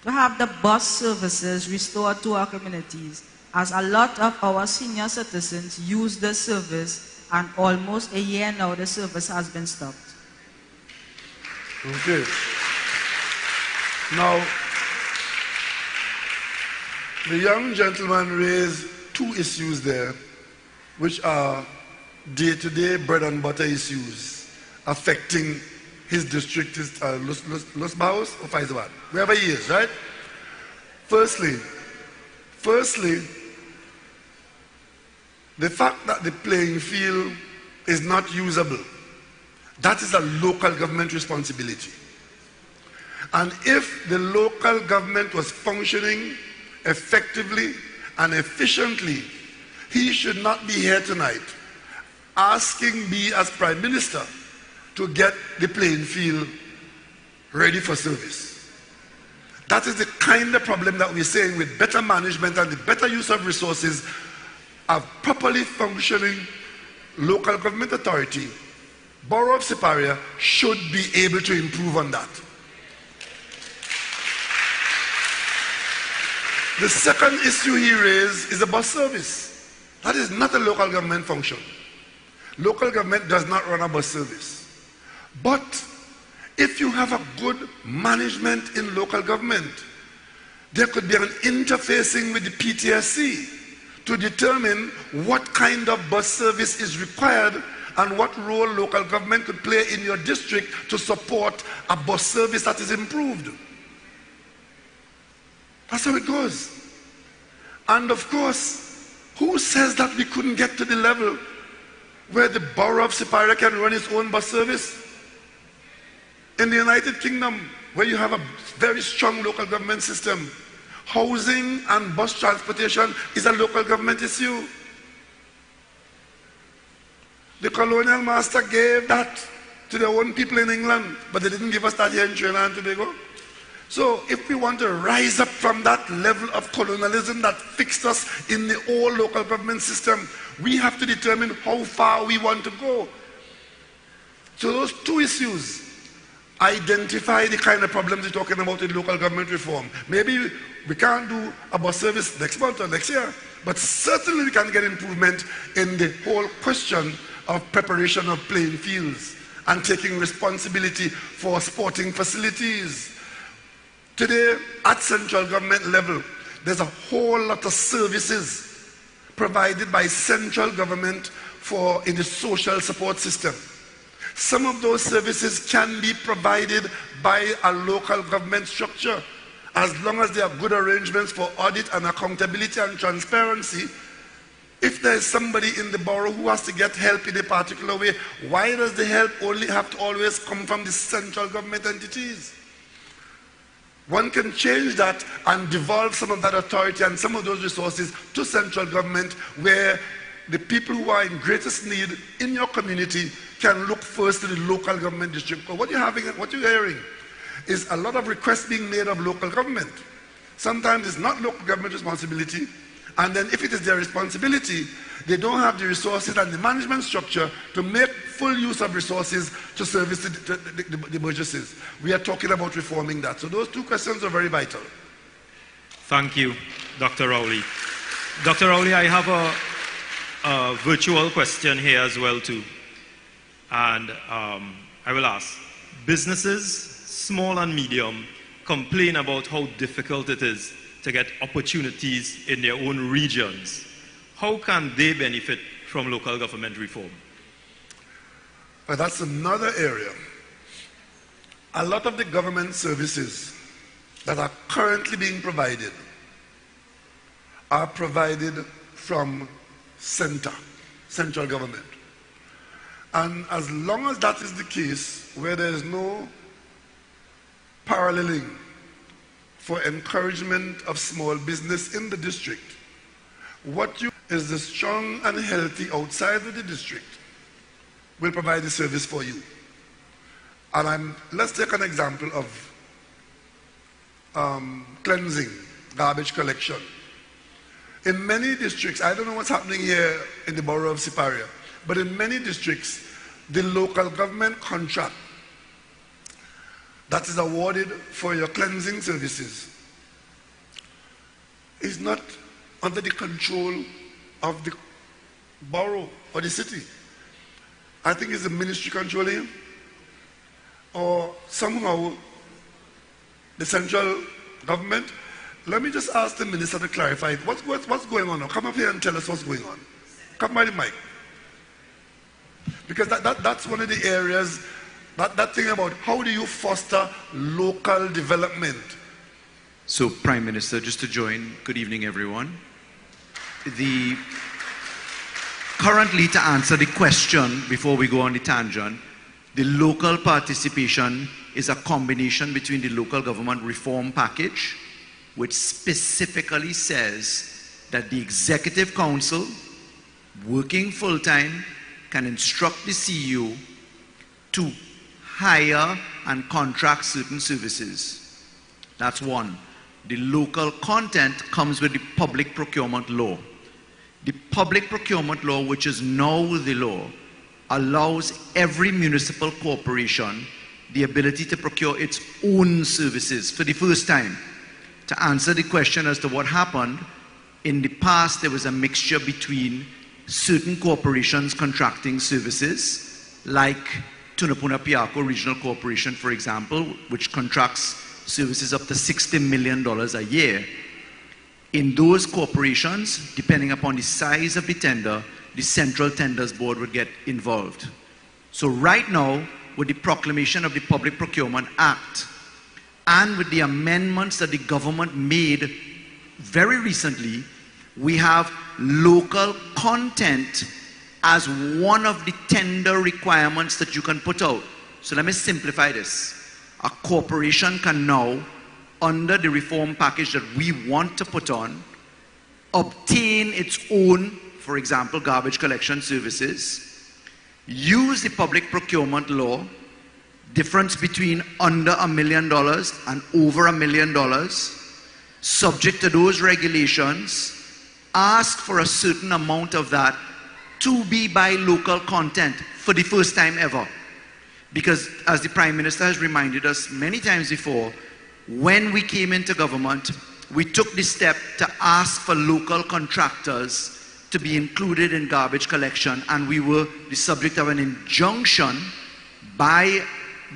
to have the bus services restored to our communities, as a lot of our senior citizens use the service and almost a year now the service has been stopped. Okay. Now, the young gentleman raised two issues there, which are day-to-day bread and butter issues affecting his district, Los Baos or Faizabad, wherever he is, right? Firstly, the fact that the playing field is not usable, that is a local government responsibility. And if the local government was functioning effectively and efficiently, he should not be here tonight asking me as Prime Minister to get the playing field ready for service. That is the kind of problem that we're saying with better management and the better use of resources, a properly functioning local government authority, Borough of Siparia should be able to improve on that. The second issue he raised is the bus service. That is not a local government function. Local government does not run a bus service. But if you have a good management in local government, there could be an interfacing with the PTSC to determine what kind of bus service is required and what role local government could play in your district to support a bus service that is improved. That's how it goes. And of course, who says that we couldn't get to the level where the Borough of Siparia can run its own bus service? In the United Kingdom, where you have a very strong local government system, housing and bus transportation is a local government issue. The colonial master gave that to their own people in England, but they didn't give us that here in Trinidad and Tobago. So if we want to rise up from that level of colonialism that fixed us in the old local government system, we have to determine how far we want to go. So those two issues identify the kind of problems we're talking about in local government reform. Maybe we can't do a bus service next month or next year, but certainly we can get improvement in the whole question of preparation of playing fields and taking responsibility for sporting facilities. Today, at central government level, there's a whole lot of services provided by central government in the social support system. Some of those services can be provided by a local government structure as long as there are good arrangements for audit and accountability and transparency. If there is somebody in the borough who has to get help in a particular way, why does the help only have to always come from the central government entities? One can change that and devolve some of that authority and some of those resources to central government, where the people who are in greatest need in your community can look first to the local government district. But what you're hearing is a lot of requests being made of local government. Sometimes it's not local government responsibility, and then if it is their responsibility, they don't have the resources and the management structure to make full use of resources to service the burgesses. We are talking about reforming that. So those two questions are very vital. Thank you, Dr. Rowley. Dr. Rowley, I have a virtual question here as well too. And I will ask, businesses, small and medium, complain about how difficult it is to get opportunities in their own regions. How can they benefit from local government reform? That's another area. A lot of the government services that are currently being provided are provided from central government. And as long as that is the case, where there is no paralleling for encouragement of small business in the district, what you is the strong and healthy outside of the district will provide the service for you. And let's take an example of cleansing, garbage collection. In many districts, I don't know what's happening here in the borough of Siparia, but in many districts, the local government contract that is awarded for your cleansing services is not under the control of the borough or the city. I think it's the ministry controlling, or somehow the central government. Let me just ask the minister to clarify it. What's going on now? Come up here and tell us what's going on. Come by the mic. Because that's one of the areas, that thing about how do you foster local development. So, Prime Minister, just to join, good evening, everyone. Currently, to answer the question, before we go on the tangent, the local participation is a combination between the local government reform package, which specifically says that the Executive Council, working full-time, can instruct the CEO to hire and contract certain services. That's one. The local content comes with the public procurement law. The public procurement law, which is now the law, allows every municipal corporation the ability to procure its own services for the first time. To answer the question as to what happened, in the past there was a mixture between certain corporations contracting services, like Tunapuna Piako Regional Corporation, for example, which contracts services up to $60 million a year. In those corporations, depending upon the size of the tender, the Central Tenders Board would get involved. So right now, with the proclamation of the Public Procurement Act, and with the amendments that the government made very recently, we have local content as one of the tender requirements that you can put out. So let me simplify this. A corporation can now, under the reform package that we want to put on, obtain its own, for example, garbage collection services, use the public procurement law, difference between under $1 million and over $1 million, subject to those regulations, ask for a certain amount of that to be by local content for the first time ever. Because as the Prime Minister has reminded us many times before, when we came into government, we took the step to ask for local contractors to be included in garbage collection, and we were the subject of an injunction by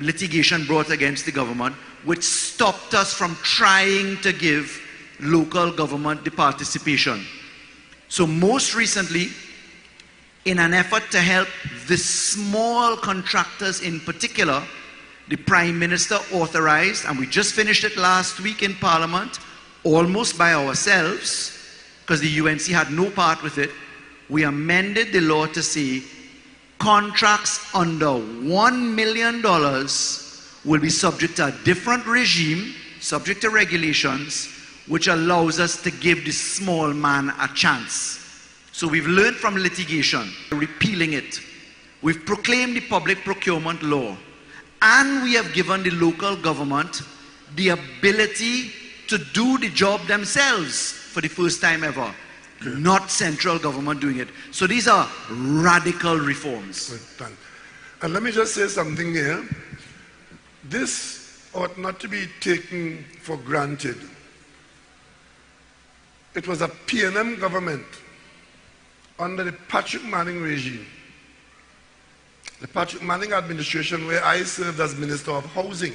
litigation brought against the government, which stopped us from trying to give local government the participation. So most recently, in an effort to help the small contractors in particular, the Prime Minister authorized, and we just finished it last week in Parliament, almost by ourselves, because the UNC had no part with it, we amended the law to say contracts under $1 million will be subject to a different regime, subject to regulations, which allows us to give the small man a chance. So we've learned from litigation, repealing it. We've proclaimed the public procurement law, and we have given the local government the ability to do the job themselves for the first time ever. Not central government doing it. So these are radical reforms. And let me just say something here. This ought not to be taken for granted. It was a PNM government under the Patrick Manning regime, the Patrick Manning administration, where I served as Minister of Housing.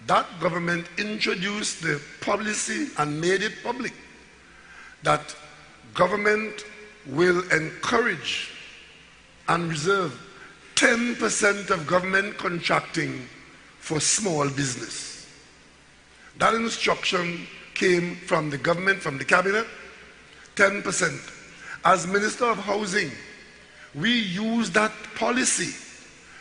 That government introduced the policy and made it public that government will encourage and reserve 10% of government contracting for small business. That instruction came from the government, from the cabinet, 10%. As Minister of Housing, we used that policy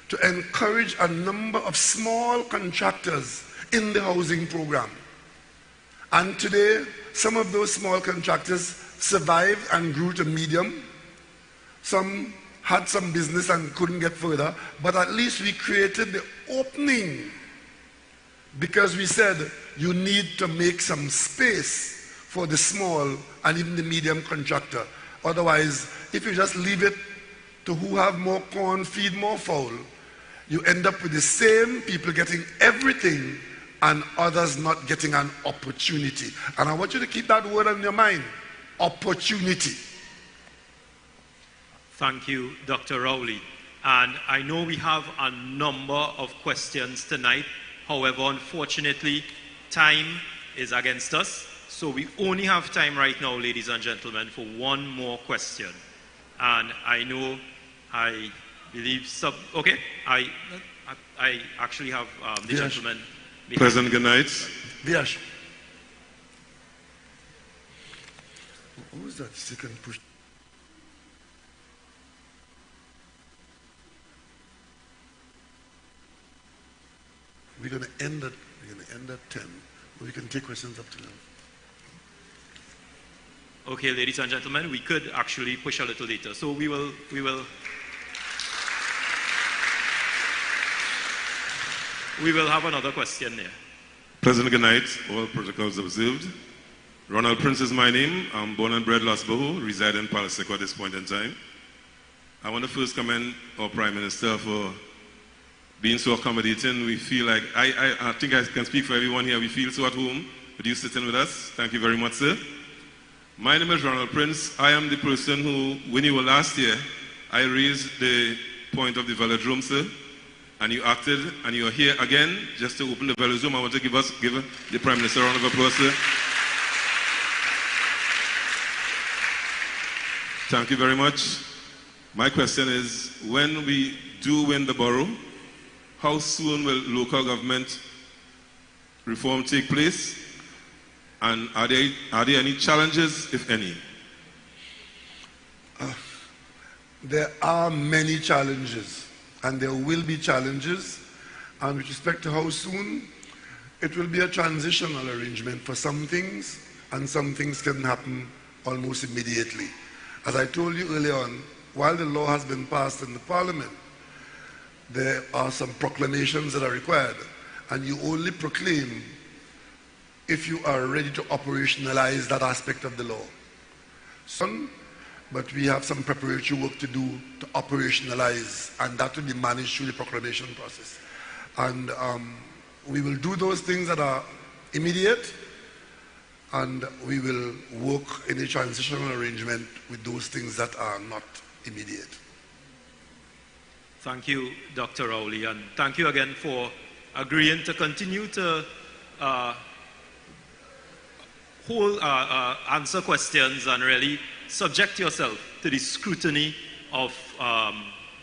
to encourage a number of small contractors in the housing program. And today, some of those small contractors survived and grew to medium. Some had some business and couldn't get further, but at least we created the opening because we said you need to make some space for the small and even the medium contractor. Otherwise, if you just leave it to who have more corn, feed more fowl, you end up with the same people getting everything and others not getting an opportunity. And I want you to keep that word in your mind, opportunity. Thank you, Dr. Rowley. And I know we have a number of questions tonight. However, unfortunately, time is against us. So we only have time right now, ladies and gentlemen, for one more question. And I know, I believe, okay, I actually have the gentleman. President, good night. Viash. Who was that second push? We're going to end at 10. We can take questions up to now. Okay, ladies and gentlemen, we could actually push a little later. So we will have another question there. President, good night. All protocols observed. Ronald Prince is my name. I'm born and bred Las Boho, reside in Palo Seco at this point in time. I want to first commend our Prime Minister for being so accommodating. We feel like, I think I can speak for everyone here, we feel so at home with you sitting with us. Thank you very much, sir. My name is Ronald Prince. I am the person who, when you were last year, I raised the point of the velodrome, sir, and you acted, and you are here again just to open the velodrome. I want to give the Prime Minister a round of applause, sir. Thank you very much. My question is, when we do win the borough, how soon will local government reform take place? And are there any challenges, if any? There are many challenges, and there will be challenges. And with respect to how soon, it will be a transitional arrangement for some things, and some things can happen almost immediately. As I told you earlier on, while the law has been passed in the Parliament, there are some proclamations that are required, and you only proclaim if you are ready to operationalize that aspect of the law. But we have some preparatory work to do to operationalize, and that will be managed through the proclamation process. And we will do those things that are immediate, and we will work in a transitional arrangement with those things that are not immediate. Thank you, Dr. Rowley, and thank you again for agreeing to continue to answer questions and really subject yourself to the scrutiny of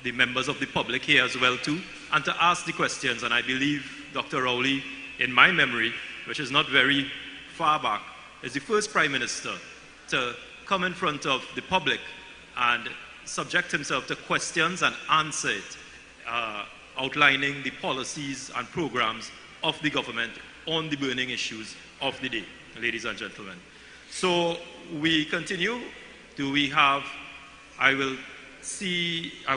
the members of the public here as well too, and to ask the questions. And I believe Dr. Rowley, in my memory, which is not very far back, is the first Prime Minister to come in front of the public and subject himself to questions and answer it, outlining the policies and programs of the government on the burning issues of the day, ladies and gentlemen. So we continue. Do we have, I will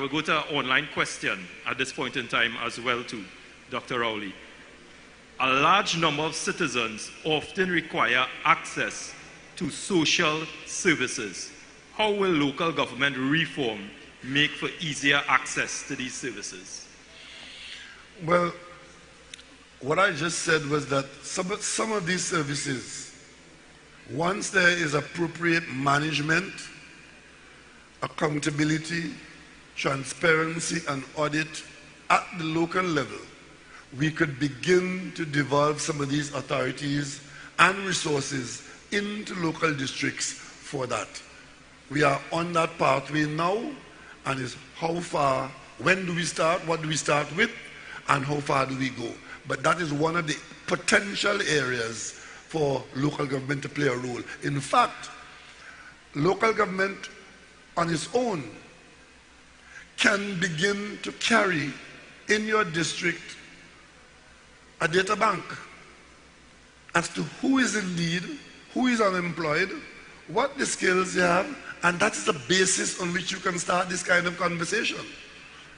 go to an online question at this point in time as well too, Dr. Rowley. A large number of citizens often require access to social services. How will local government reform make for easier access to these services? Well, what I just said was that some of these services, once there is appropriate management, accountability, transparency, and audit at the local level, we could begin to devolve some of these authorities and resources into local districts for that. We are on that pathway now, and it's how far, when do we start, what do we start with, and how far do we go? But that is one of the potential areas for local government to play a role. In fact, local government on its own can begin to carry in your district a data bank as to who is in need, who is unemployed, what the skills you have, and that is the basis on which you can start this kind of conversation.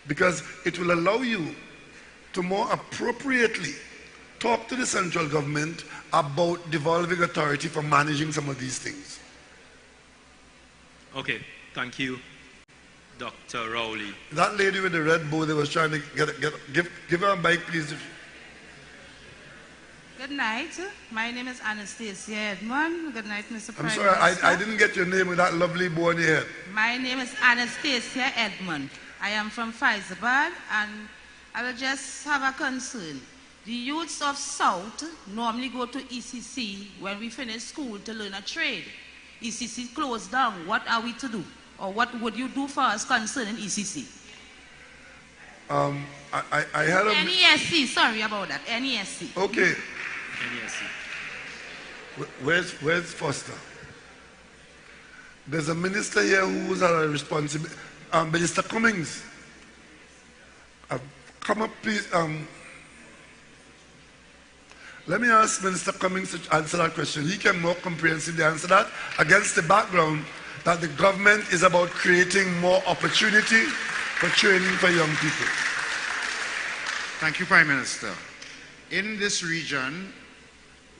Because it will allow you to more appropriately talk to the central government about devolving authority for managing some of these things. Okay, thank you, Dr. Rowley. That lady with the red bow, they was trying to give her a mic, please. Good night. My name is Anastasia Edmond. Good night, Mr. Prime I'm sorry, Minister. I didn't get your name with that lovely bow on your head. My name is Anastasia Edmond. I am from Faizabad, and I will just have a concern. The youths of South normally go to ECC when we finish school to learn a trade. ECC closed down. What are we to do? Or what would you do for us concerning ECC? I had a... NESC, sorry about that, NESC. Okay. NESC. Where's Foster? There's a minister here who's a responsibility. Minister Cummings. Come up, please. Let me ask Minister Cummings to answer that question. He can more comprehensively answer that against the background that the government is about creating more opportunity for training for young people. Thank you, Prime Minister. In this region,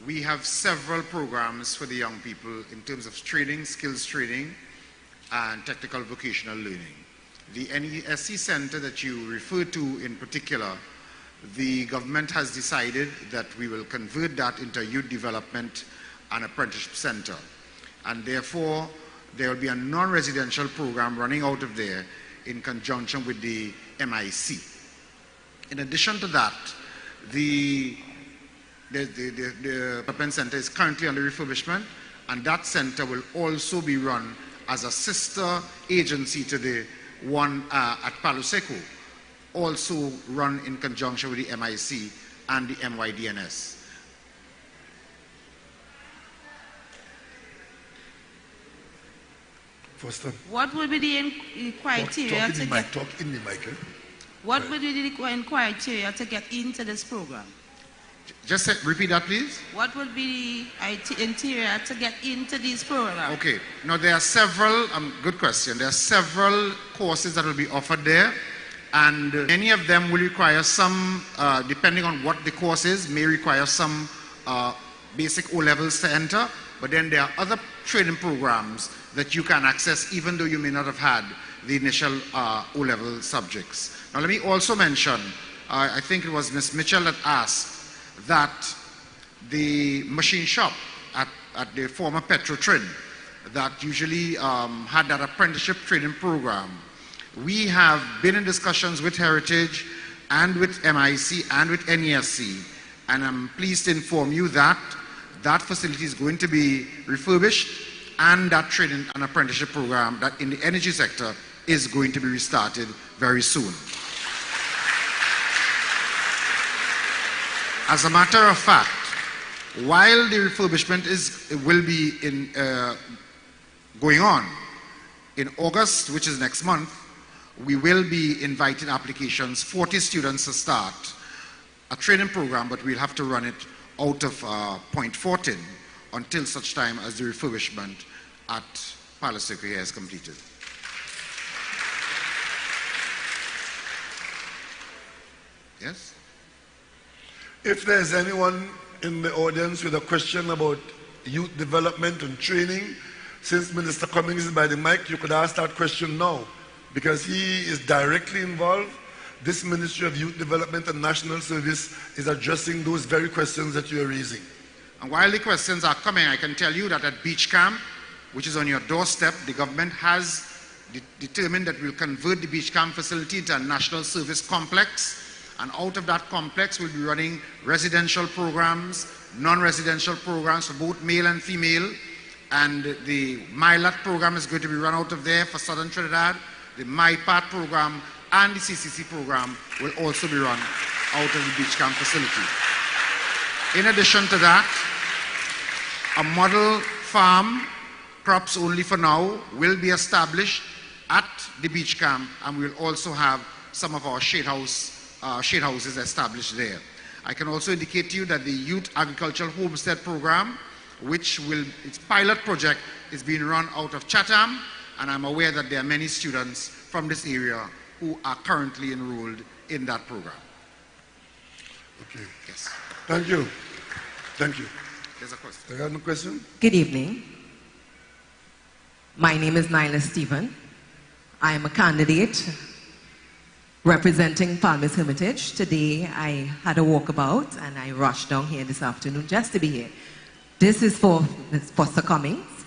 we have several programs for the young people in terms of training, skills training, and technical vocational learning. The NESC center that you referred to in particular, the government has decided that we will convert that into a youth development and apprenticeship center. And therefore, there will be a non-residential program running out of there in conjunction with the MIC. In addition to that, the development center is currently under refurbishment, and that center will also be run as a sister agency to the one at Palo Seco, also run in conjunction with the MIC and the MYDNS. Foster. What would be the criteria to get... Talk in the mic, eh? What would be the criteria to get into this program? Just repeat that, please. What would be the criteria to get into these programs? Okay. Now, there are several, good question. There are several courses that will be offered there, and many of them will require some, depending on what the course is, may require some basic O-levels to enter, but then there are other training programs that you can access even though you may not have had the initial O-level subjects. Now, let me also mention, I think it was Ms. Mitchell that asked that the machine shop at the former Petrotrin that usually had that apprenticeship training program, we have been in discussions with Heritage and with MIC and with NESC, and I'm pleased to inform you that that facility is going to be refurbished, and that training and apprenticeship program that in the energy sector is going to be restarted very soon. As a matter of fact, while the refurbishment will be going on, in August, which is next month, we will be inviting applications, 40 students to start a training program, but we'll have to run it out of Point 14 until such time as the refurbishment at Palo Seco is completed. Yes? If there's anyone in the audience with a question about youth development and training, since Minister Cummings is by the mic, you could ask that question now, because he is directly involved. This Ministry of Youth Development and National Service is addressing those very questions that you are raising. And while the questions are coming, I can tell you that at Beach Camp, which is on your doorstep, the government has determined that we'll convert the Beach Camp facility into a national service complex. And out of that complex, we'll be running residential programs, non-residential programs for both male and female. And the MyLAT program is going to be run out of there for Southern Trinidad. The MyPAT program and the CCC program will also be run out of the Beach Camp facility. In addition to that, a model farm, crops only for now, will be established at the Beach Camp, and we'll also have some of our shade houses established there. I can also indicate to you that the Youth Agricultural Homestead Program its pilot project is being run out of Chatham, and I'm aware that there are many students from this area who are currently enrolled in that program. Okay. Yes. Thank you. Thank you. There's a question. Do you have a question? Good evening. My name is Nyla Stephen. I am a candidate representing Palmer's Hermitage. Today I had a walkabout and I rushed down here this afternoon just to be here. This is for Sir Cummings.